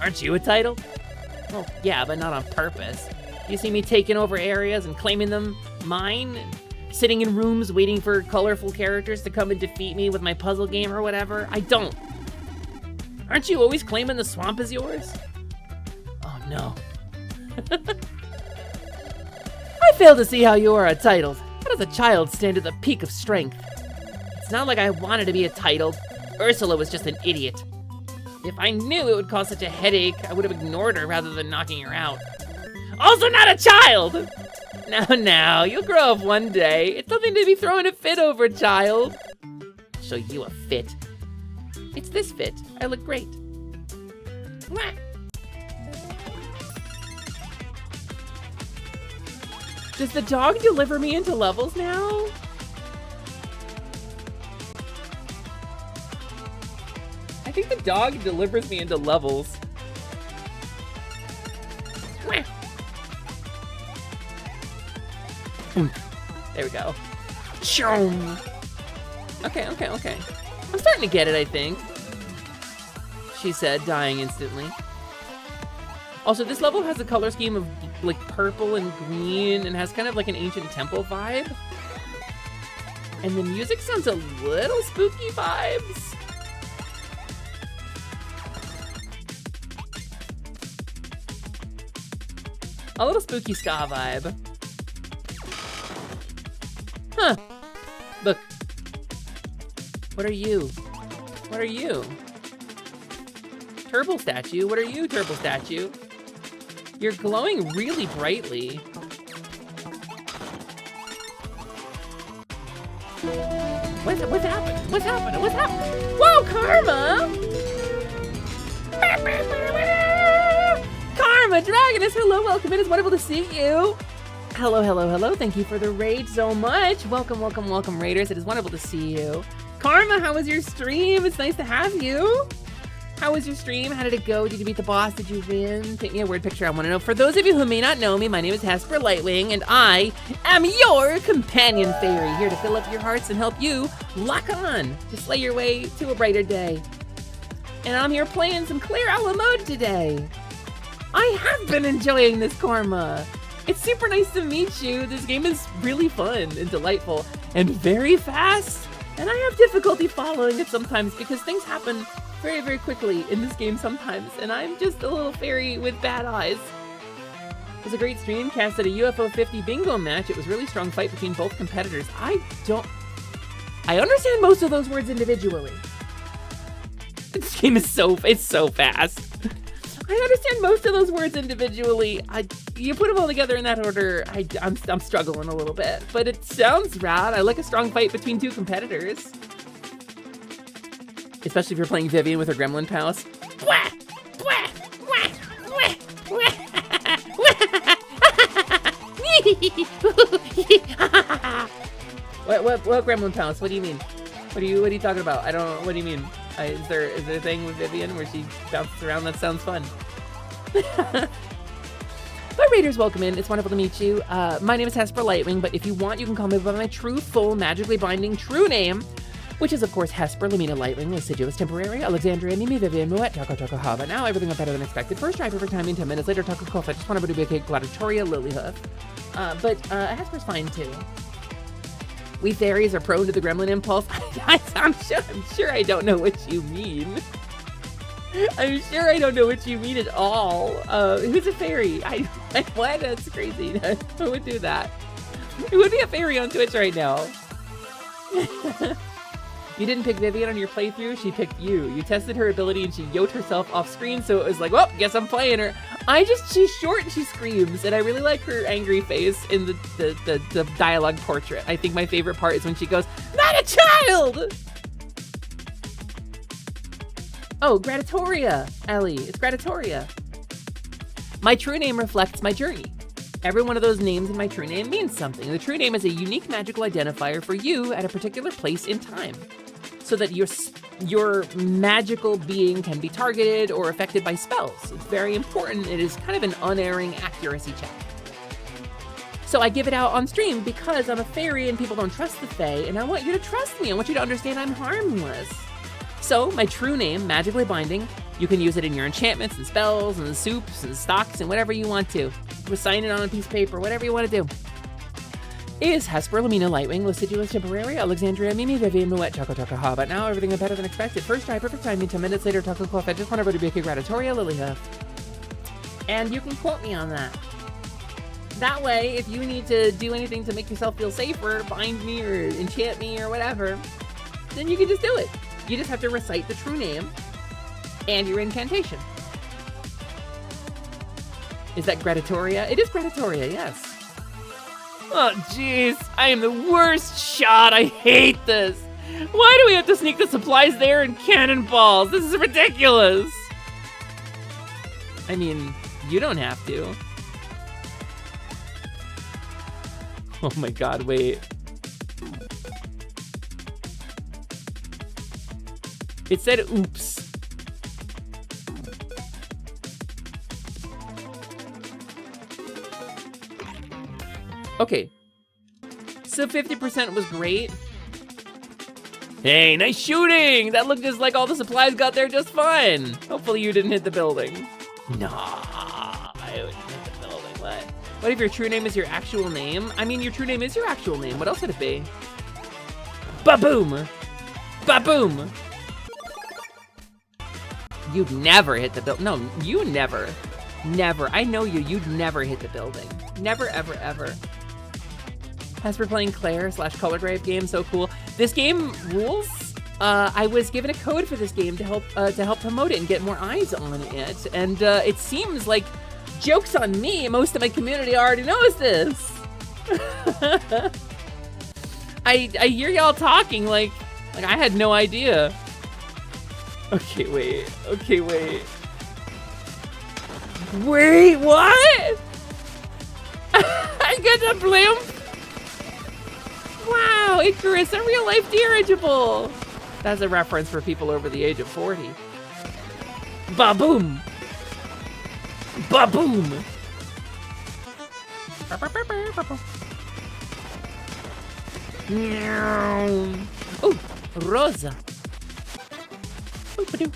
Aren't you a titled? Well, yeah, but not on purpose. You see me taking over areas and claiming them mine? Sitting in rooms waiting for colorful characters to come and defeat me with my puzzle game or whatever? I don't. Aren't you always claiming the swamp is yours? Oh no. I fail to see how you are a titled. How does a child stand at the peak of strength? It's not like I wanted to be a titled. Ursula was just an idiot. If I knew it would cause such a headache, I would have ignored her rather than knocking her out. Also not a child! Now, you'll grow up one day. It's nothing to be throwing a fit over, child. I'll show you a fit. It's this fit. I look great. Mwah. Does the dog deliver me into levels now? I think the dog delivers me into levels. Mwah. There we go. Okay. I'm starting to get it, I think. She said, dying instantly. Also, this level has a color scheme of like purple and green and has kind of like an ancient temple vibe. And the music sounds a little spooky vibes. A little spooky ska vibe. Huh. Look. What are you? What are you? Turbo statue? What are you, turbo statue? You're glowing really brightly. What's happening? What's happening? What's happening? Whoa, Karma! Karma, Dragoness, hello, welcome. It is wonderful to see you. Hello. Thank you for the raid so much. Welcome, raiders. It is wonderful to see you. Karma, how was your stream? It's nice to have you. How was your stream? How did it go? Did you beat the boss? Did you win? Take me a word picture. I want to know. For those of you who may not know me, my name is Hesper Lightwing, and I am your companion fairy, here to fill up your hearts and help you lock on to slay your way to a brighter day. And I'm here playing some Clear Owl mode today. I have been enjoying this, Karma. It's super nice to meet you. This game is really fun and delightful and very fast. And I have difficulty following it sometimes because things happen very, very quickly in this game sometimes. And I'm just a little fairy with bad eyes. It was a great stream, cast at a UFO 50 bingo match. It was a really strong fight between both competitors. I understand most of those words individually. This game is so fast. I understand most of those words individually. You put them all together in that order, I'm struggling a little bit. But it sounds rad. I like a strong fight between two competitors. Especially if you're playing Vivian with her gremlin pals. What gremlin pals? What do you mean? What are you talking about? I don't know. What do you mean? Is there a thing with Vivian where she bounces around? That sounds fun. But Raiders, welcome in. It's wonderful to meet you. My name is Hesper Lightwing, but if you want, you can call me by my true, full, magically binding true name, which is, of course, Hesper Lamina Lightwing, Assiduous Temporary, Alexandria, Mimi, Vivian, Moet, Taco, Taco, Haba. Now everything went better than expected. First try, perfect timing, 10 minutes later, Taco, Kofa. Just want to be a cake, Gladiatoria, Lilyhoof. But Hesper's fine, too. We fairies are prone to the gremlin impulse. I'm sure I don't know what you mean. I'm sure I don't know what you mean at all. Who's a fairy? What? That's crazy. Who would do that? Who would be a fairy on Twitch right now? You didn't pick Vivian on your playthrough, she picked you. You tested her ability and she yoked herself off screen, so it was like, well, guess I'm playing her. She's short and she screams, and I really like her angry face in the dialogue portrait. I think my favorite part is when she goes, not a child! Oh, Gradatoria, Ellie. It's Gradatoria. My true name reflects my journey. Every one of those names in my true name means something. The true name is a unique magical identifier for you at a particular place in time, so that your magical being can be targeted or affected by spells. It's very important. It is kind of an unerring accuracy check. So I give it out on stream because I'm a fairy and people don't trust the fae, and I want you to trust me. I want you to understand I'm harmless. So, my true name, Magically Binding, you can use it in your enchantments and spells and soups and stocks and whatever you want to. Sign it on a piece of paper, whatever you want to do. Is Hesper, Lamina, Lightwing, Assiduous Temporary, Alexandria, Mimi, Vivian, Moet, Taco, Taco, Ha. But now everything is better than expected. First try, perfect timing, 10 minutes later, Taco, Cough. I just want everybody to be a Gradatoria, Lilyhoof. And you can quote me on that. That way, if you need to do anything to make yourself feel safer, bind me or enchant me or whatever, then you can just do it. You just have to recite the true name and your incantation. Is that Gradatoria? It is Gradatoria, yes. Oh, jeez. I am the worst shot. I hate this. Why do we have to sneak the supplies there and cannonballs? This is ridiculous. I mean, you don't have to. Oh my god, wait. It said oops. Okay. So 50% was great. Hey, nice shooting! That looked just like all the supplies got there just fine. Hopefully you didn't hit the building. Nah, I wouldn't hit the building. What if your true name is your actual name? I mean, your true name is your actual name. What else would it be? Ba-boom! Ba-boom! You'd never hit the building. No, you never. Never. I know you. You'd never hit the building. Never, ever, ever. Hesper playing Claire / Color Grave game. So cool. This game rules. I was given a code for this game to help promote it and get more eyes on it. And it seems like, joke's on me, most of my community already knows this. I hear y'all talking like I had no idea. Okay, wait. Okay, wait. Wait, what? I get a blimp? Wow, Icarus, a real-life dirigible. That's a reference for people over the age of 40. Ba-boom. Ba-boom. Oh, Rosa. Oop-a-doo.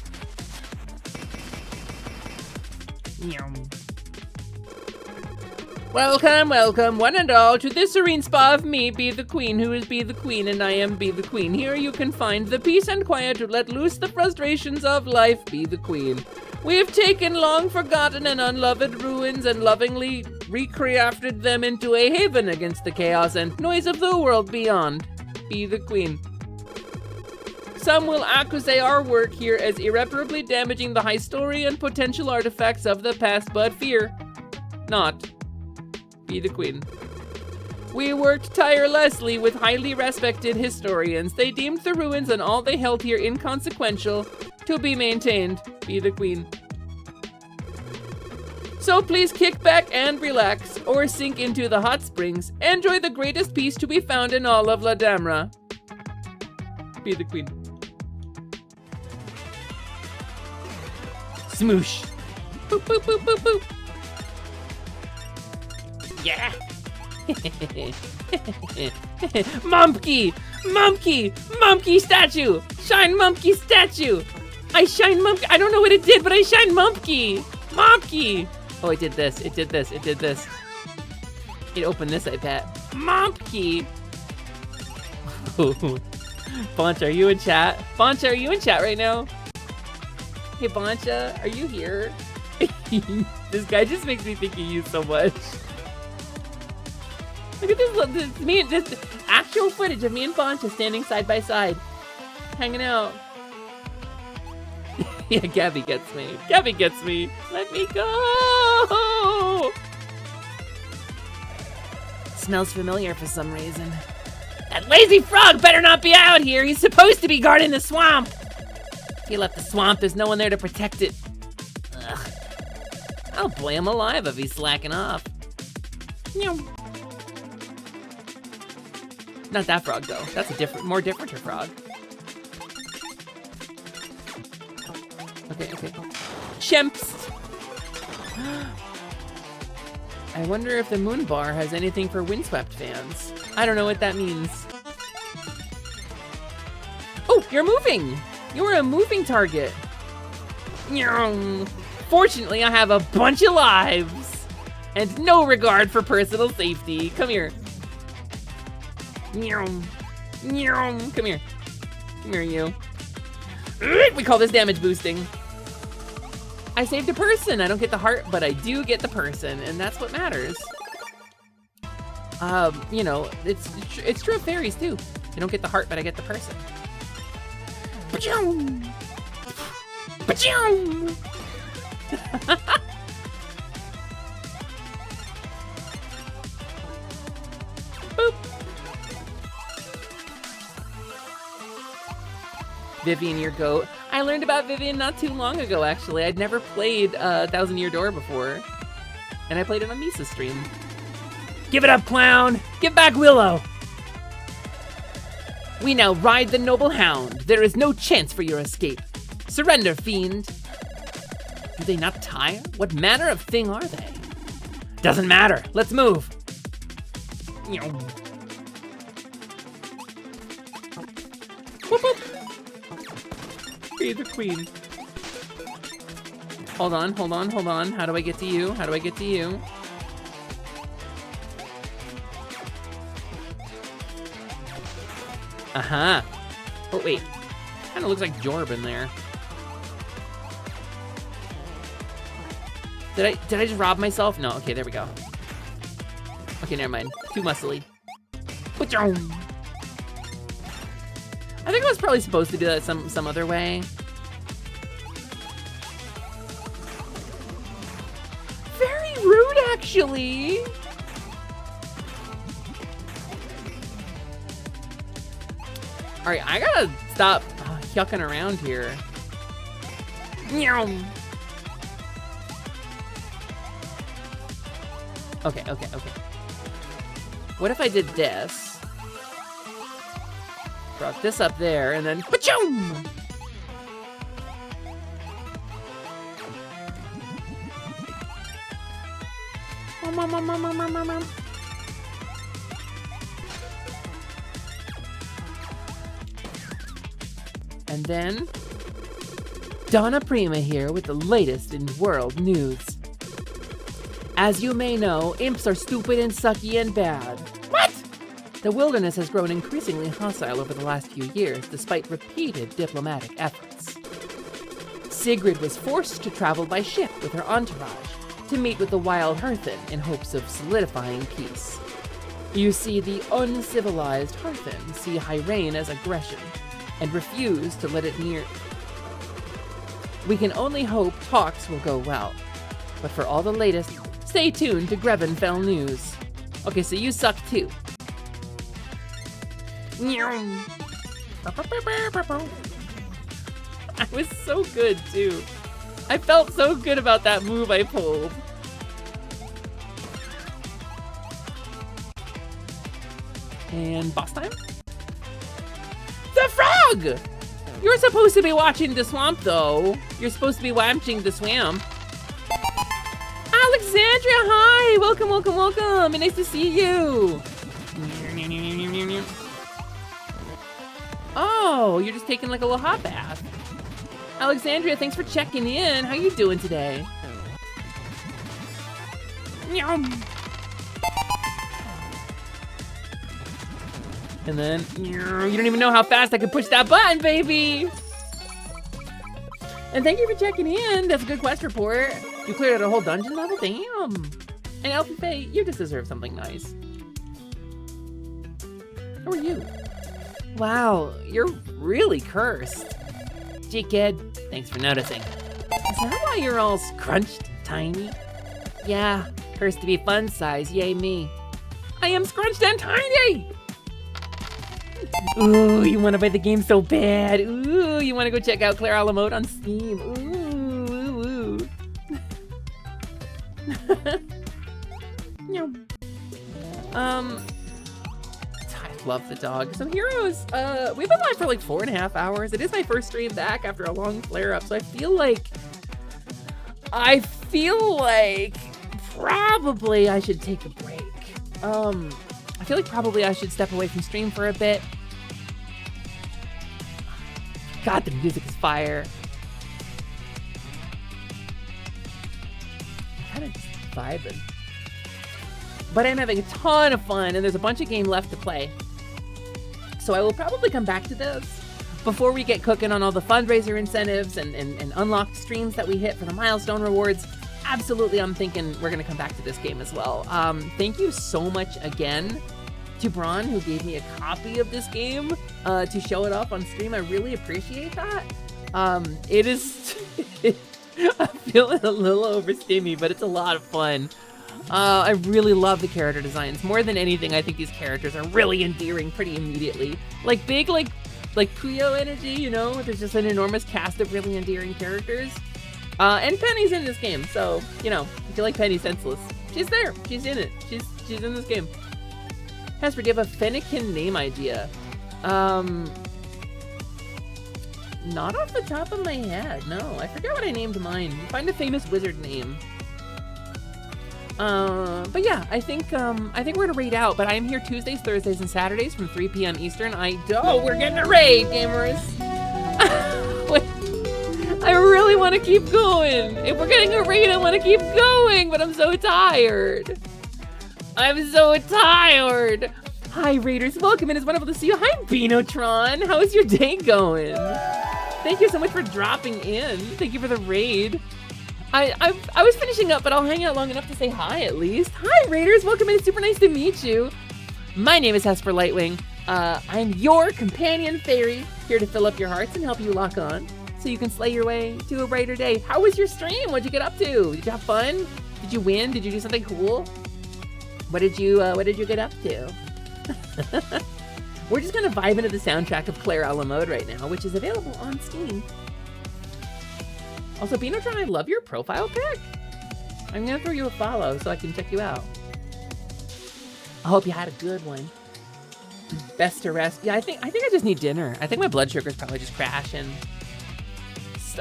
Welcome, welcome, one and all, to this serene spa of me, Be the Queen, who is Be the Queen, and I am Be the Queen. Here you can find the peace and quiet to let loose the frustrations of life, Be the Queen. We have taken long forgotten and unloved ruins and lovingly recrafted them into a haven against the chaos and noise of the world beyond. Be the Queen. Some will accuse our work here as irreparably damaging the high story and potential artifacts of the past, but fear not. Be the Queen. We worked tirelessly with highly respected historians. They deemed the ruins and all they held here inconsequential to be maintained. Be the Queen. So please kick back and relax, or sink into the hot springs. Enjoy the greatest peace to be found in all of La Damra. Be the Queen. Smoosh. Boop, boop, boop, boop, boop. Yeah. Mumpky! Mumpky! Mumpky statue! Shine Mumpky statue! I shine Mumpky. I don't know what it did, but I shine Mumpky! Mumpky! Oh, it did this. It did this. It did this. It opened this, I bet. Mumpky! Boncha, are you in chat? Boncha, are you in chat right now? Hey, Boncha, are you here? This guy just makes me think of you so much. Look at this actual footage of me and Boncha standing side by side, hanging out. Yeah, Gabby gets me. Gabby gets me. Let me go. Smells familiar for some reason. That lazy frog better not be out here. He's supposed to be guarding the swamp. If he left the swamp, there's no one there to protect it. Ugh. I'll boil him alive if he's slacking off. Not that frog, though. That's a more different frog. Okay. Chimps! I wonder if the moon bar has anything for windswept fans. I don't know what that means. Oh, you're moving! You're a moving target. Fortunately, I have a bunch of lives and no regard for personal safety. Come here. Come here. Come here, you. We call this damage boosting. I saved a person. I don't get the heart, but I do get the person, and that's what matters. You know, it's true of fairies too. You don't get the heart, but I get the person. Ba-choom! Ba-choom! Boop. Vivian, your goat. I learned about Vivian not too long ago, actually. I'd never played Thousand Year Door before. And I played it on Misa's stream. Give it up, clown! Give back Willow! We now ride the noble hound. There is no chance for your escape. Surrender, fiend. Do they not tire? What manner of thing are they? Doesn't matter. Let's move. Whoop, whoop. Be the queen. Hold on. How do I get to you? Uh-huh. Oh, wait. Kinda looks like Jorb in there. Did I just rob myself? No, okay, there we go. Okay, never mind. Too muscly. I think I was probably supposed to do that some other way. Very rude, actually. All right, I gotta stop yucking around here. Okay. What if I did this? Brought this up there, and then pa-choom! And then Donna Prima here with the latest in world news. As you may know, imps are stupid and sucky and bad. What? The wilderness has grown increasingly hostile over the last few years, despite repeated diplomatic efforts. Sigrid was forced to travel by ship with her entourage to meet with the wild Hearthen in hopes of solidifying peace. You see, the uncivilized Hearthen see Hyrane as aggression and refuse to let it near. We can only hope talks will go well, but for all the latest, stay tuned to Grevenfell News. Okay, so you suck too. I was so good too. I felt so good about that move I pulled. And boss time? The frog! You're supposed to be watching the swamp, though. You're supposed to be watching the swamp. Alexandria, hi! Welcome, welcome, welcome! Nice to see you! Oh, you're just taking like a little hot bath. Alexandria, thanks for checking in. How you doing today? And then, you don't even know how fast I can push that button, baby! And thank you for checking in. That's a good quest report. You cleared out a whole dungeon level? Damn. And Elfie Faye, you just deserve something nice. How are you? Wow, you're really cursed. Gee, kid, thanks for noticing. Is that why you're all scrunched tiny? Yeah, cursed to be fun size, yay me. I am scrunched and tiny! Ooh, you want to buy the game so bad. Ooh, you want to go check out Claire a la Mode on Steam. Ooh, ooh. I love the dog. So Heroes, we've been live for like 4.5 hours. It is my first stream back after a long flare up, so I feel like probably I should take a break. I feel like probably I should step away from stream for a bit. God, the music is fire. Kind of just vibing. But I'm having a ton of fun, and there's a bunch of game left to play. So I will probably come back to this before we get cooking on all the fundraiser incentives and unlocked streams that we hit for the milestone rewards. Absolutely, I'm thinking we're gonna come back to this game as well. Thank you so much again to Braun, who gave me a copy of this game to show it off on stream. I really appreciate that. It is, I'm feeling a little overstimmy, but it's a lot of fun. I really love the character designs. More than anything, I think these characters are really endearing pretty immediately. Like big, like Puyo energy, you know? There's just an enormous cast of really endearing characters. And Penny's in this game, so, you know, if you like Penny Senseless, she's there. She's in it. She's in this game. Hesper, do you have a Fennekin name idea? Not off the top of my head, no. I forget what I named mine. Find a famous wizard name. But yeah, I think we're gonna raid out, but I am here Tuesdays, Thursdays, and Saturdays from 3 p.m. Eastern. Oh, we're getting a raid, gamers! I really want to keep going. If we're getting a raid, I want to keep going, but I'm so tired. I'm so tired. Hi, raiders. Welcome in. It's wonderful to see you. Hi, Binotron. How is your day going? Thank you so much for dropping in. Thank you for the raid. I was finishing up, but I'll hang out long enough to say hi at least. Hi, raiders. Welcome in. It's super nice to meet you. My name is Hesper Lightwing. I'm your companion fairy, here to fill up your hearts and help you lock on, so you can slay your way to a brighter day. How was your stream? What'd you get up to? Did you have fun? Did you win? Did you do something cool? What did you get up to? We're just gonna vibe into the soundtrack of Claire a la Mode right now, which is available on Steam. Also, Binotron, I love your profile pic. I'm gonna throw you a follow so I can check you out. I hope you had a good one. Best to rest. Yeah, I think I just need dinner. I think my blood sugar's probably just crashing.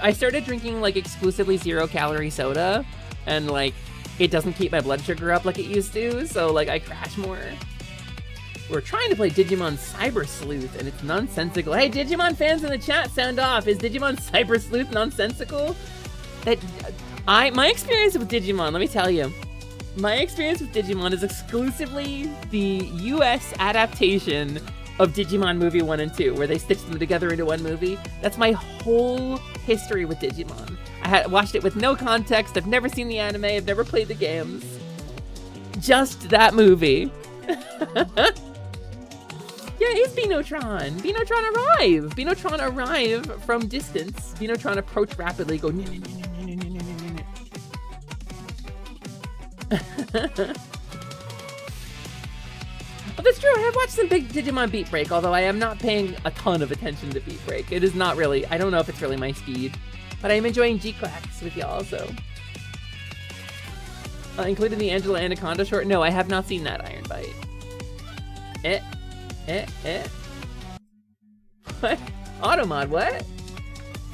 I started drinking like exclusively 0-calorie soda, and like it doesn't keep my blood sugar up like it used to, so like I crash more. We're trying to play Digimon Cyber Sleuth, and it's nonsensical. Hey, Digimon fans in the chat, sound off. Is Digimon Cyber Sleuth nonsensical? My experience with Digimon, let me tell you. My experience with Digimon is exclusively the US adaptation of Digimon movie 1 and 2, where they stitched them together into one movie. That's my whole history with Digimon. I had watched it with no context. I've never seen the anime. I've never played the games. Just that movie. Yeah, it's Binotron. Binotron arrive. Binotron arrive from distance. Binotron approach rapidly. Go. But that's true. I have watched some big Digimon Beat Break, although I am not paying a ton of attention to Beat Break. It is not really. I don't know if it's really my speed, but I am enjoying G-Clax with y'all. So, including the Angela Anaconda short. No, I have not seen that, Iron Bite. What? Automod, what?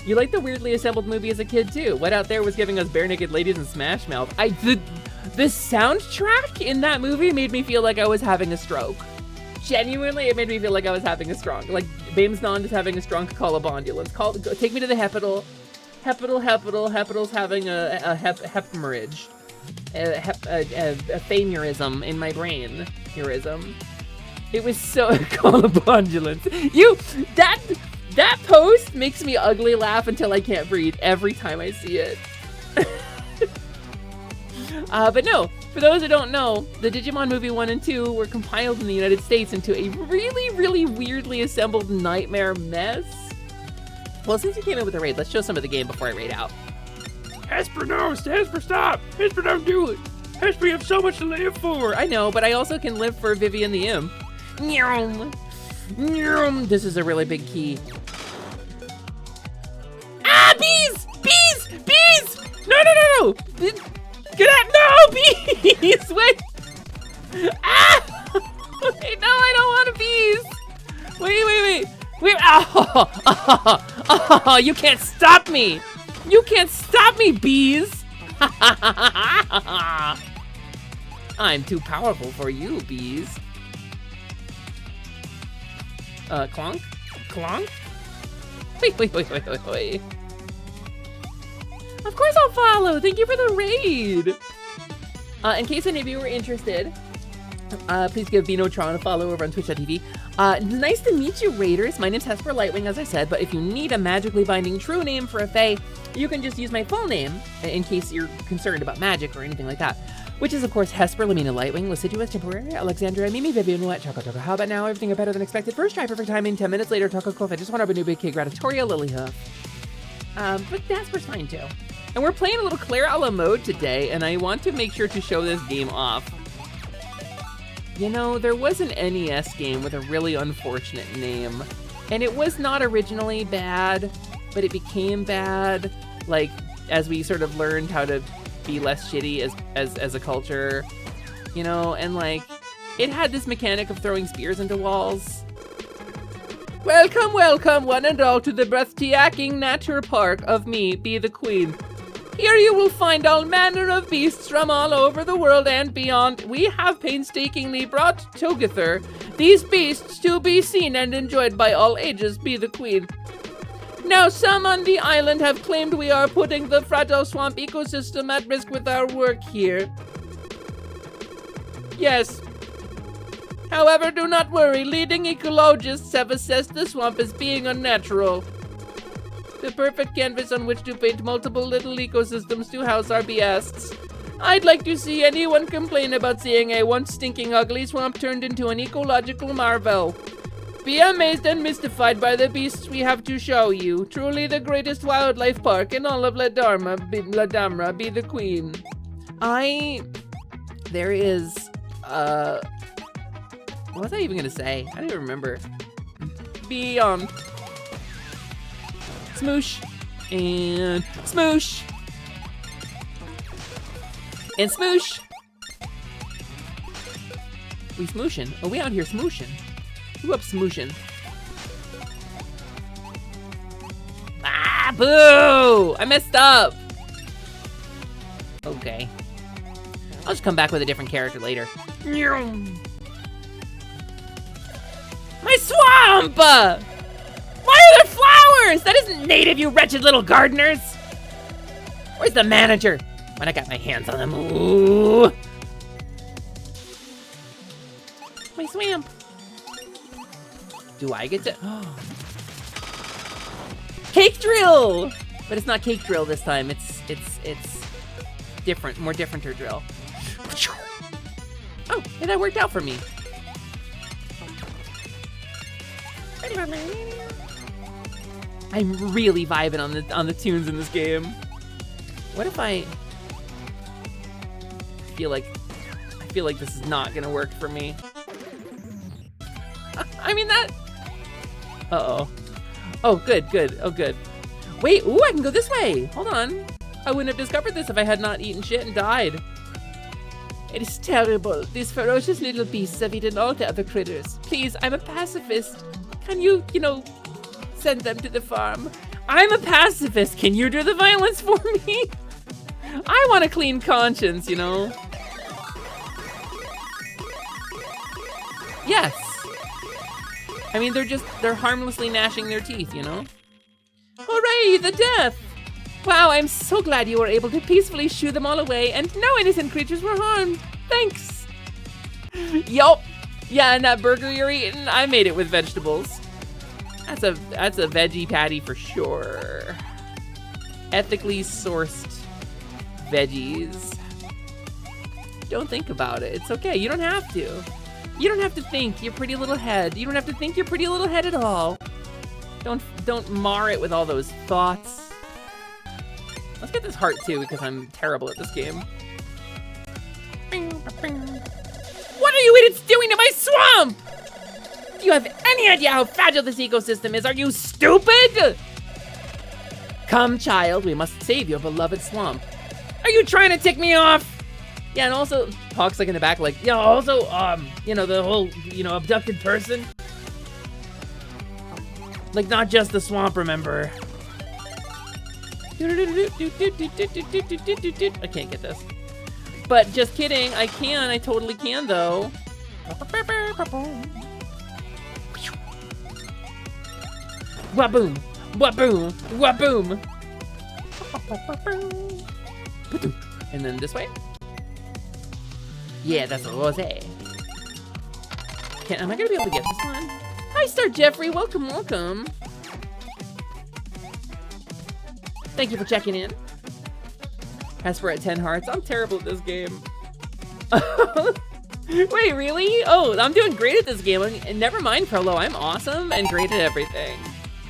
You liked the weirdly assembled movie as a kid too. What Out There was giving us bare naked ladies and Smash Mouth. The soundtrack in that movie made me feel like I was having a stroke. Genuinely, it made me feel like I was having a stroke. Like, Bames Non is having a strong call of ambulance. Take me to the Hepital. Hepital's having a hepmarriage. A phaneurysm in my brain. Heurism. It was so call of ambulance. That post makes me ugly laugh until I can't breathe every time I see it. But no, for those who don't know, the Digimon movie 1 and 2 were compiled in the United States into a really, really weirdly assembled nightmare mess. Well, since you came in with a raid, let's show some of the game before I raid out. Hesper, no! Hesper, stop! Hesper, don't do it! Hesper, you have so much to live for! I know, but I also can live for Vivian the Imp. This is a really big key. Ah, bees! Bees! Bees! No! Get out! No, bees! Wait! Ah! Wait, no, I don't want bees! Wait! Oh, you can't stop me! You can't stop me, bees! I'm too powerful for you, bees. Clonk? Clonk? Wait. Of course I'll follow! Thank you for the raid! In case any of you were interested, please give Vinotron a follow over on twitch.tv. Nice to meet you, raiders. My name's Hesper Lightwing, as I said, but if you need a magically binding true name for a fae, you can just use my full name, in case you're concerned about magic or anything like that. Which is, of course, Hesper Lamina Lightwing, Liciduous Temporary, Alexandria, Mimi, Vivian, Wet, Choco Toco. How about now? Everything are better than expected. First try, perfect timing. 10 minutes later, Taco Cloth. I just want to have a new big kid, Gratitoria, Lilyhoof. But Hesper's fine, too. And we're playing a little Claire a la mode today, and I want to make sure to show this game off. You know, there was an NES game with a really unfortunate name, and it was not originally bad, but it became bad, like, as we sort of learned how to be less shitty as a culture, you know, and like, it had this mechanic of throwing spears into walls. Welcome, one and all, to the breathtaking nature park of me, Be the Queen. Here you will find all manner of beasts from all over the world and beyond. We have painstakingly brought together these beasts to be seen and enjoyed by all ages, Be the Queen. Now, some on the island have claimed we are putting the fragile swamp ecosystem at risk with our work here. Yes. However, do not worry. Leading ecologists have assessed the swamp as being unnatural. The perfect canvas on which to paint multiple little ecosystems to house our beasts. I'd like to see anyone complain about seeing a once stinking ugly swamp turned into an ecological marvel. Be amazed and mystified by the beasts we have to show you. Truly the greatest wildlife park in all of Ladamra, Be the Queen. There is, what was I even gonna say? I don't even remember. Beyond. Smoosh. And smoosh. And smoosh. We smooshin'. Oh, we out here smooshin'. Who up smooshin'? Ah, boo! I messed up. Okay. I'll just come back with a different character later. My swamp! Why are there flowers? That isn't native, you wretched little gardeners. Where's the manager? When I got my hands on them. Ooh. My swamp. Do I get to? Cake drill! But it's not cake drill this time. It's different, more differenter drill. Oh, and that worked out for me. I'm really vibing on the tunes in this game. What if I feel like this is not gonna work for me? I mean that. Uh-oh. Oh, good. Oh, good. Wait, ooh, I can go this way. Hold on. I wouldn't have discovered this if I had not eaten shit and died. It is terrible. These ferocious little beasts have eaten all the other critters. Please, I'm a pacifist. Can you send them to the farm. I'm a pacifist. Can you do the violence for me? I want a clean conscience, you know? Yes. I mean, they're harmlessly gnashing their teeth, you know? Hooray, the death! Wow, I'm so glad you were able to peacefully shoo them all away and no innocent creatures were harmed. Thanks. Yup. Yeah, and that burger you're eating, I made it with vegetables. That's a veggie patty for sure. Ethically sourced veggies. Don't think about it. It's okay. You don't have to. You don't have to think your pretty little head. You don't have to think your pretty little head at all. Don't mar it with all those thoughts. Let's get this heart too, because I'm terrible at this game. What are you idiots doing to my swamp? Do you have any idea how fragile this ecosystem is? Are you stupid? Come, child, we must save your beloved swamp. Are you trying to tick me off? Yeah, and also, Hawk's like in the back, like, yeah, also, you know, the whole, you know, abducted person. Like, not just the swamp, remember? I can't get this. But just kidding, I can, I totally can, though. Waboom, waboom, waboom. And then this way. Yeah, that's what I was saying. Am I gonna be able to get this one? Hi, Star Jeffrey. Welcome, welcome. Thank you for checking in. Hesper at 10 hearts. I'm terrible at this game. Wait, really? Oh, I'm doing great at this game. Never mind, Prolo. I'm awesome and great at everything.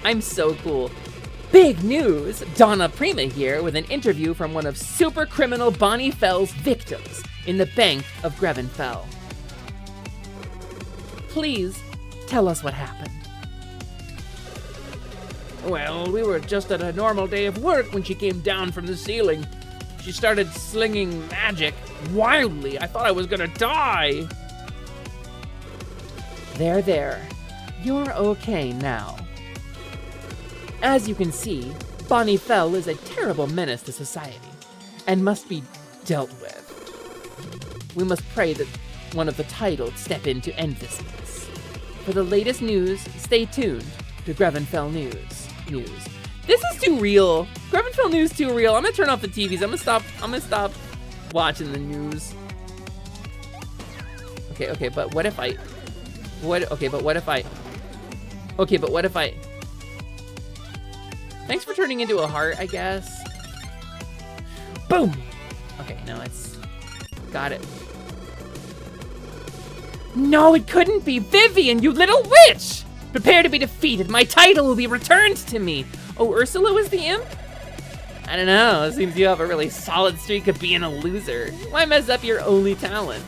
I'm so cool. Big news! Donna Prima here with an interview from one of super criminal Bonnie Fell's victims in the bank of Grevenfell. Please tell us what happened. Well, we were just at a normal day of work when she came down from the ceiling. She started slinging magic wildly. I thought I was gonna die. There. You're okay now. As you can see, Bonnie Fell is a terrible menace to society and must be dealt with. We must pray that one of the titled step in to end this mess. For the latest news, stay tuned to Grevenfell News. This is too real. Grevenfell News too real. I'm gonna turn off the TVs. I'm gonna stop watching the news. Okay, but what if I Thanks for turning into a heart, I guess. Boom! Okay, no, it's... Got it. No, it couldn't be Vivian, you little witch! Prepare to be defeated. My title will be returned to me. Oh, Ursula was the imp? I don't know. It seems you have a really solid streak of being a loser. Why mess up your only talent?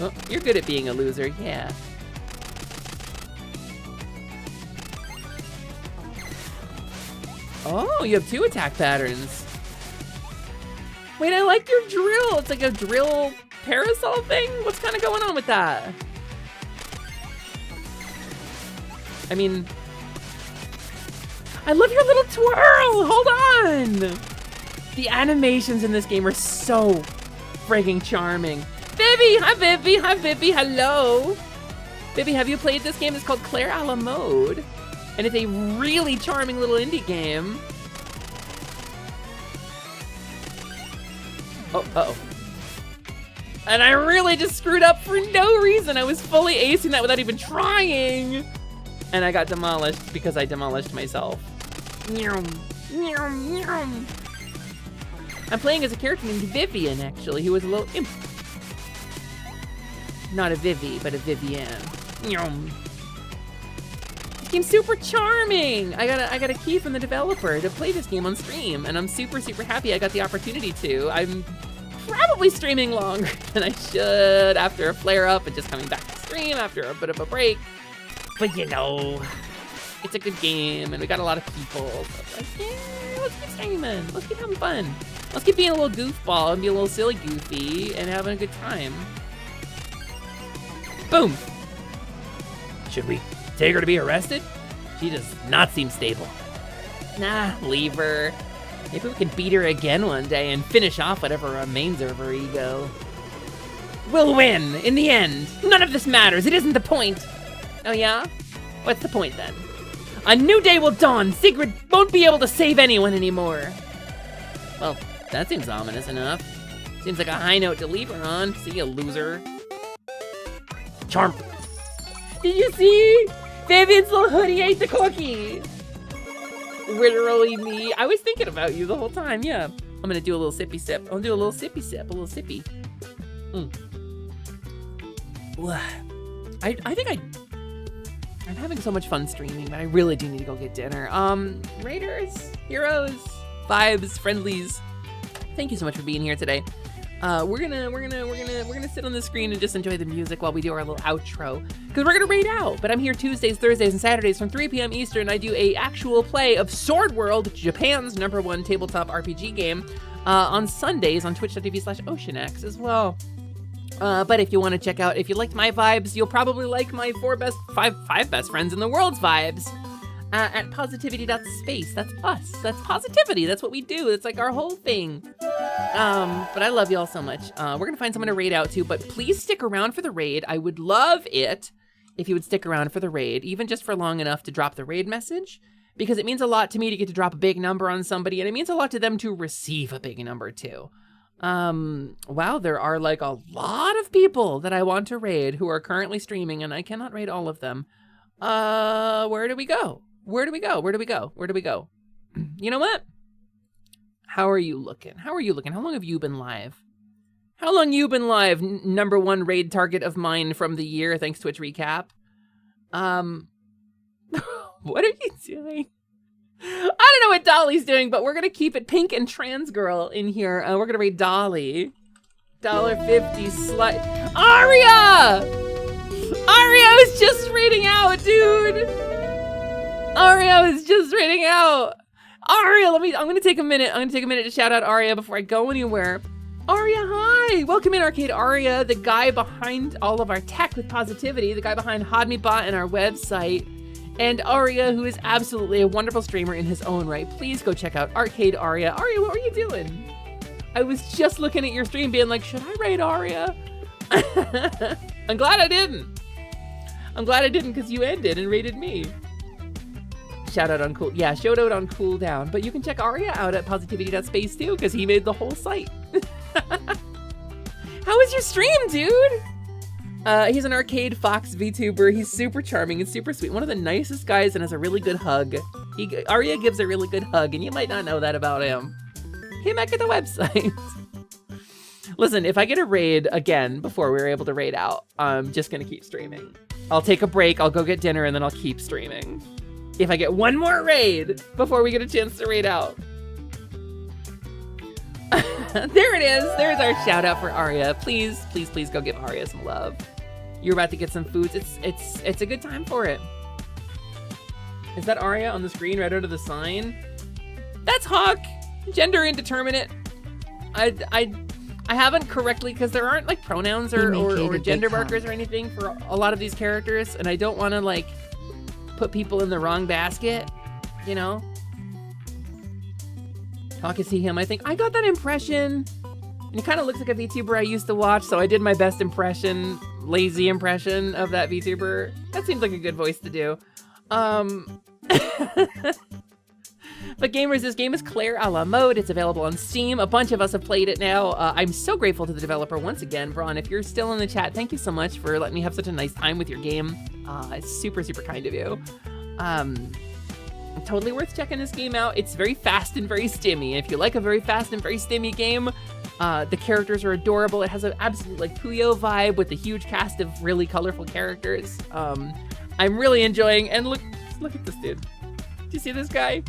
Oh, you're good at being a loser, yeah. Oh, you have 2 attack patterns. Wait, I like your drill. It's like a drill parasol thing? What's kind of going on with that? I mean, I love your little twirl. Hold on. The animations in this game are so frigging charming. Vivi, hi Vivi, hi Vivi, hello. Vivi, have you played this game? It's called Claire a la Mode. And it's a really charming little indie game. Oh, uh-oh. And I really just screwed up for no reason. I was fully acing that without even trying. And I got demolished because I demolished myself. I'm playing as a character named Vivian, actually, who was a little imp. Not a Vivi, but a Vivian. This game's super charming. I got a key from the developer to play this game on stream, and I'm super, super happy I got the opportunity to. I'm probably streaming longer than I should after a flare-up and just coming back to stream after a bit of a break. But you know, it's a good game, and we got a lot of people. So like, yeah, let's keep streaming. Let's keep having fun. Let's keep being a little goofball and be a little silly goofy and having a good time. Boom. Should we Take her to be arrested? She does not seem stable. Nah, leave her. Maybe we can beat her again one day and finish off whatever remains of her ego. We'll win, in the end. None of this matters, it isn't the point. Oh yeah? What's the point then? A new day will dawn. Sigrid won't be able to save anyone anymore. Well, that seems ominous enough. Seems like a high note to leave her on. See ya, loser. Charm. Did you see? Vivian's little hoodie ate the cookie. Literally me. I was thinking about you the whole time, yeah. I'm gonna do a little sippy sip. I'll do a little sippy sip, a little sippy. I'm having so much fun streaming, but I really do need to go get dinner. Raiders, heroes, vibes, friendlies. Thank you so much for being here today. We're gonna sit on the screen and just enjoy the music while we do our little outro, because we're gonna raid out. But I'm here Tuesdays, Thursdays, and Saturdays from 3 p.m. Eastern. I do a actual play of Sword World, Japan's #1 tabletop RPG game, on Sundays on twitch.tv/OceanX as well. But if you want to check out, if you liked my vibes, you'll probably like my five best friends in the world's vibes. At positivity.space. That's us. That's positivity. That's what we do. It's like our whole thing. But I love y'all so much. We're gonna find someone to raid out to, but please stick around for the raid. I would love it if you would stick around for the raid, even just for long enough to drop the raid message, because it means a lot to me to get to drop a big number on somebody, and it means a lot to them to receive a big number too. Wow, there are like a lot of people that I want to raid who are currently streaming, and I cannot raid all of them. Where do we go? Where do we go? Where do we go? Where do we go? You know what? How are you looking? How are you looking? How long have you been live? How long you been live? #1 raid target of mine from the year, thanks Twitch recap. What are you doing? I don't know what Dolly's doing, but we're gonna keep it pink and trans girl in here. We're gonna raid Dolly. $1.50 slight. Aria! Aria is just raiding out, dude. Aria is just raiding out. Aria, I'm gonna take a minute. I'm gonna take a minute to shout out Aria before I go anywhere. Aria, hi! Welcome in, Arcade Aria, the guy behind all of our tech with positivity, the guy behind HodMeBot and our website, and Aria, who is absolutely a wonderful streamer in his own right. Please go check out Arcade Aria. Aria, what were you doing? I was just looking at your stream being like, should I raid Aria? I'm glad I didn't. I'm glad I didn't, because you ended and raided me. Shout out on cool, yeah, shout out on cooldown. But you can check Aria out at positivity.space too, because he made the whole site. How was your stream, dude? He's an Arcade Fox VTuber. He's super charming and super sweet. One of the nicest guys and has a really good hug. Aria gives a really good hug, and you might not know that about him. Came back at the website. Listen, if I get a raid again before we were able to raid out, I'm just gonna keep streaming. I'll take a break, I'll go get dinner, and then I'll keep streaming. If I get one more raid before we get a chance to raid out. There it is. There's our shout out for Aria. Please, please, please go give Aria some love. You're about to get some foods. It's a good time for it. Is that Aria on the screen right under the sign? That's Hawk. Gender indeterminate. I haven't correctly, because there aren't like pronouns or gender markers or anything for a lot of these characters, and I don't want to like put people in the wrong basket, you know? Hawk is he, him, I think. I got that impression. And it kind of looks like a VTuber I used to watch, so I did my best impression, lazy impression of that VTuber. That seems like a good voice to do. But gamers, this game is Claire a la mode. It's available on Steam. A bunch of us have played it now. I'm so grateful to the developer once again. Braun, if you're still in the chat, thank you so much for letting me have such a nice time with your game. It's super, super kind of you. Totally worth checking this game out. It's very fast and very stimmy. If you like a very fast and very stimmy game, the characters are adorable. It has an absolute like Puyo vibe with a huge cast of really colorful characters. I'm really enjoying, and look at this dude. Do you see this guy?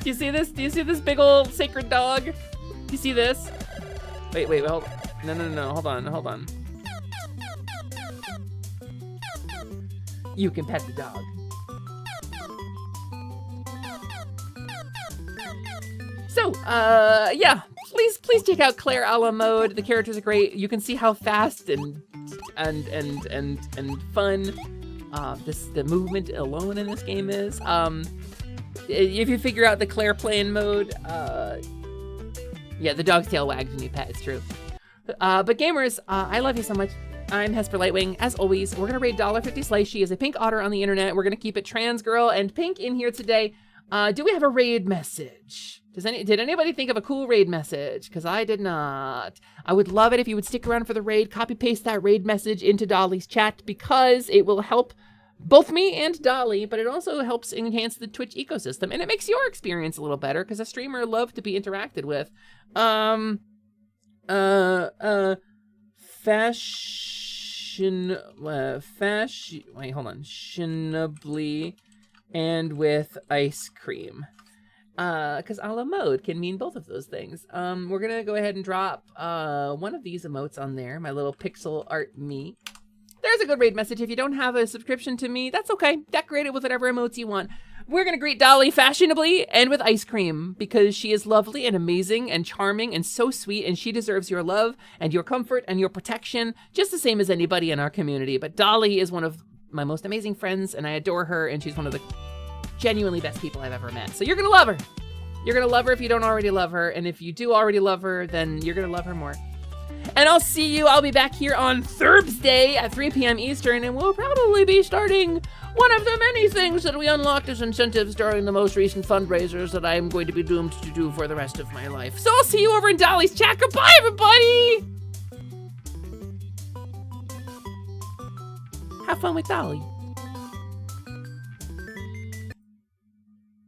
Do you see this? Do you see this big old sacred dog? Do you see this? Wait, hold on. No, hold on. You can pet the dog. So, yeah, please check out Claire a la mode. The characters are great. You can see how fast and fun the movement alone in this game is. If you figure out the Claire playing mode, yeah, the dog's tail wags when you pet, it's true. But gamers, I love you so much. I'm Hesper Lightwing. As always, we're gonna raid $50 Slice. She is a pink otter on the internet. We're gonna keep it trans girl and pink in here today. Do we have a raid message? Did anybody think of a cool raid message? Because I did not. I would love it if you would stick around for the raid, copy paste that raid message into Dolly's chat, because it will help both me and Dolly, but it also helps enhance the Twitch ecosystem, and it makes your experience a little better, because a streamer loves to be interacted with. Fashionably and with ice cream. Because a la mode can mean both of those things. We're gonna go ahead and drop one of these emotes on there, my little pixel art me. There's a good raid message. If you don't have a subscription to me, that's okay. Decorate it with whatever emotes you want. We're gonna greet Dolly fashionably and with ice cream, because she is lovely and amazing and charming and so sweet, and she deserves your love and your comfort and your protection, just the same as anybody in our community. But Dolly is one of my most amazing friends, and I adore her, and she's one of the genuinely best people I've ever met. So you're gonna love her. You're gonna love her if you don't already love her, and if you do already love her, then you're gonna love her more. And I'll be back here on Thursday at 3 p.m. Eastern, and we'll probably be starting one of the many things that we unlocked as incentives during the most recent fundraisers that I'm going to be doomed to do for the rest of my life. So I'll see you over in Dolly's chat. Goodbye, everybody! Have fun with Dolly.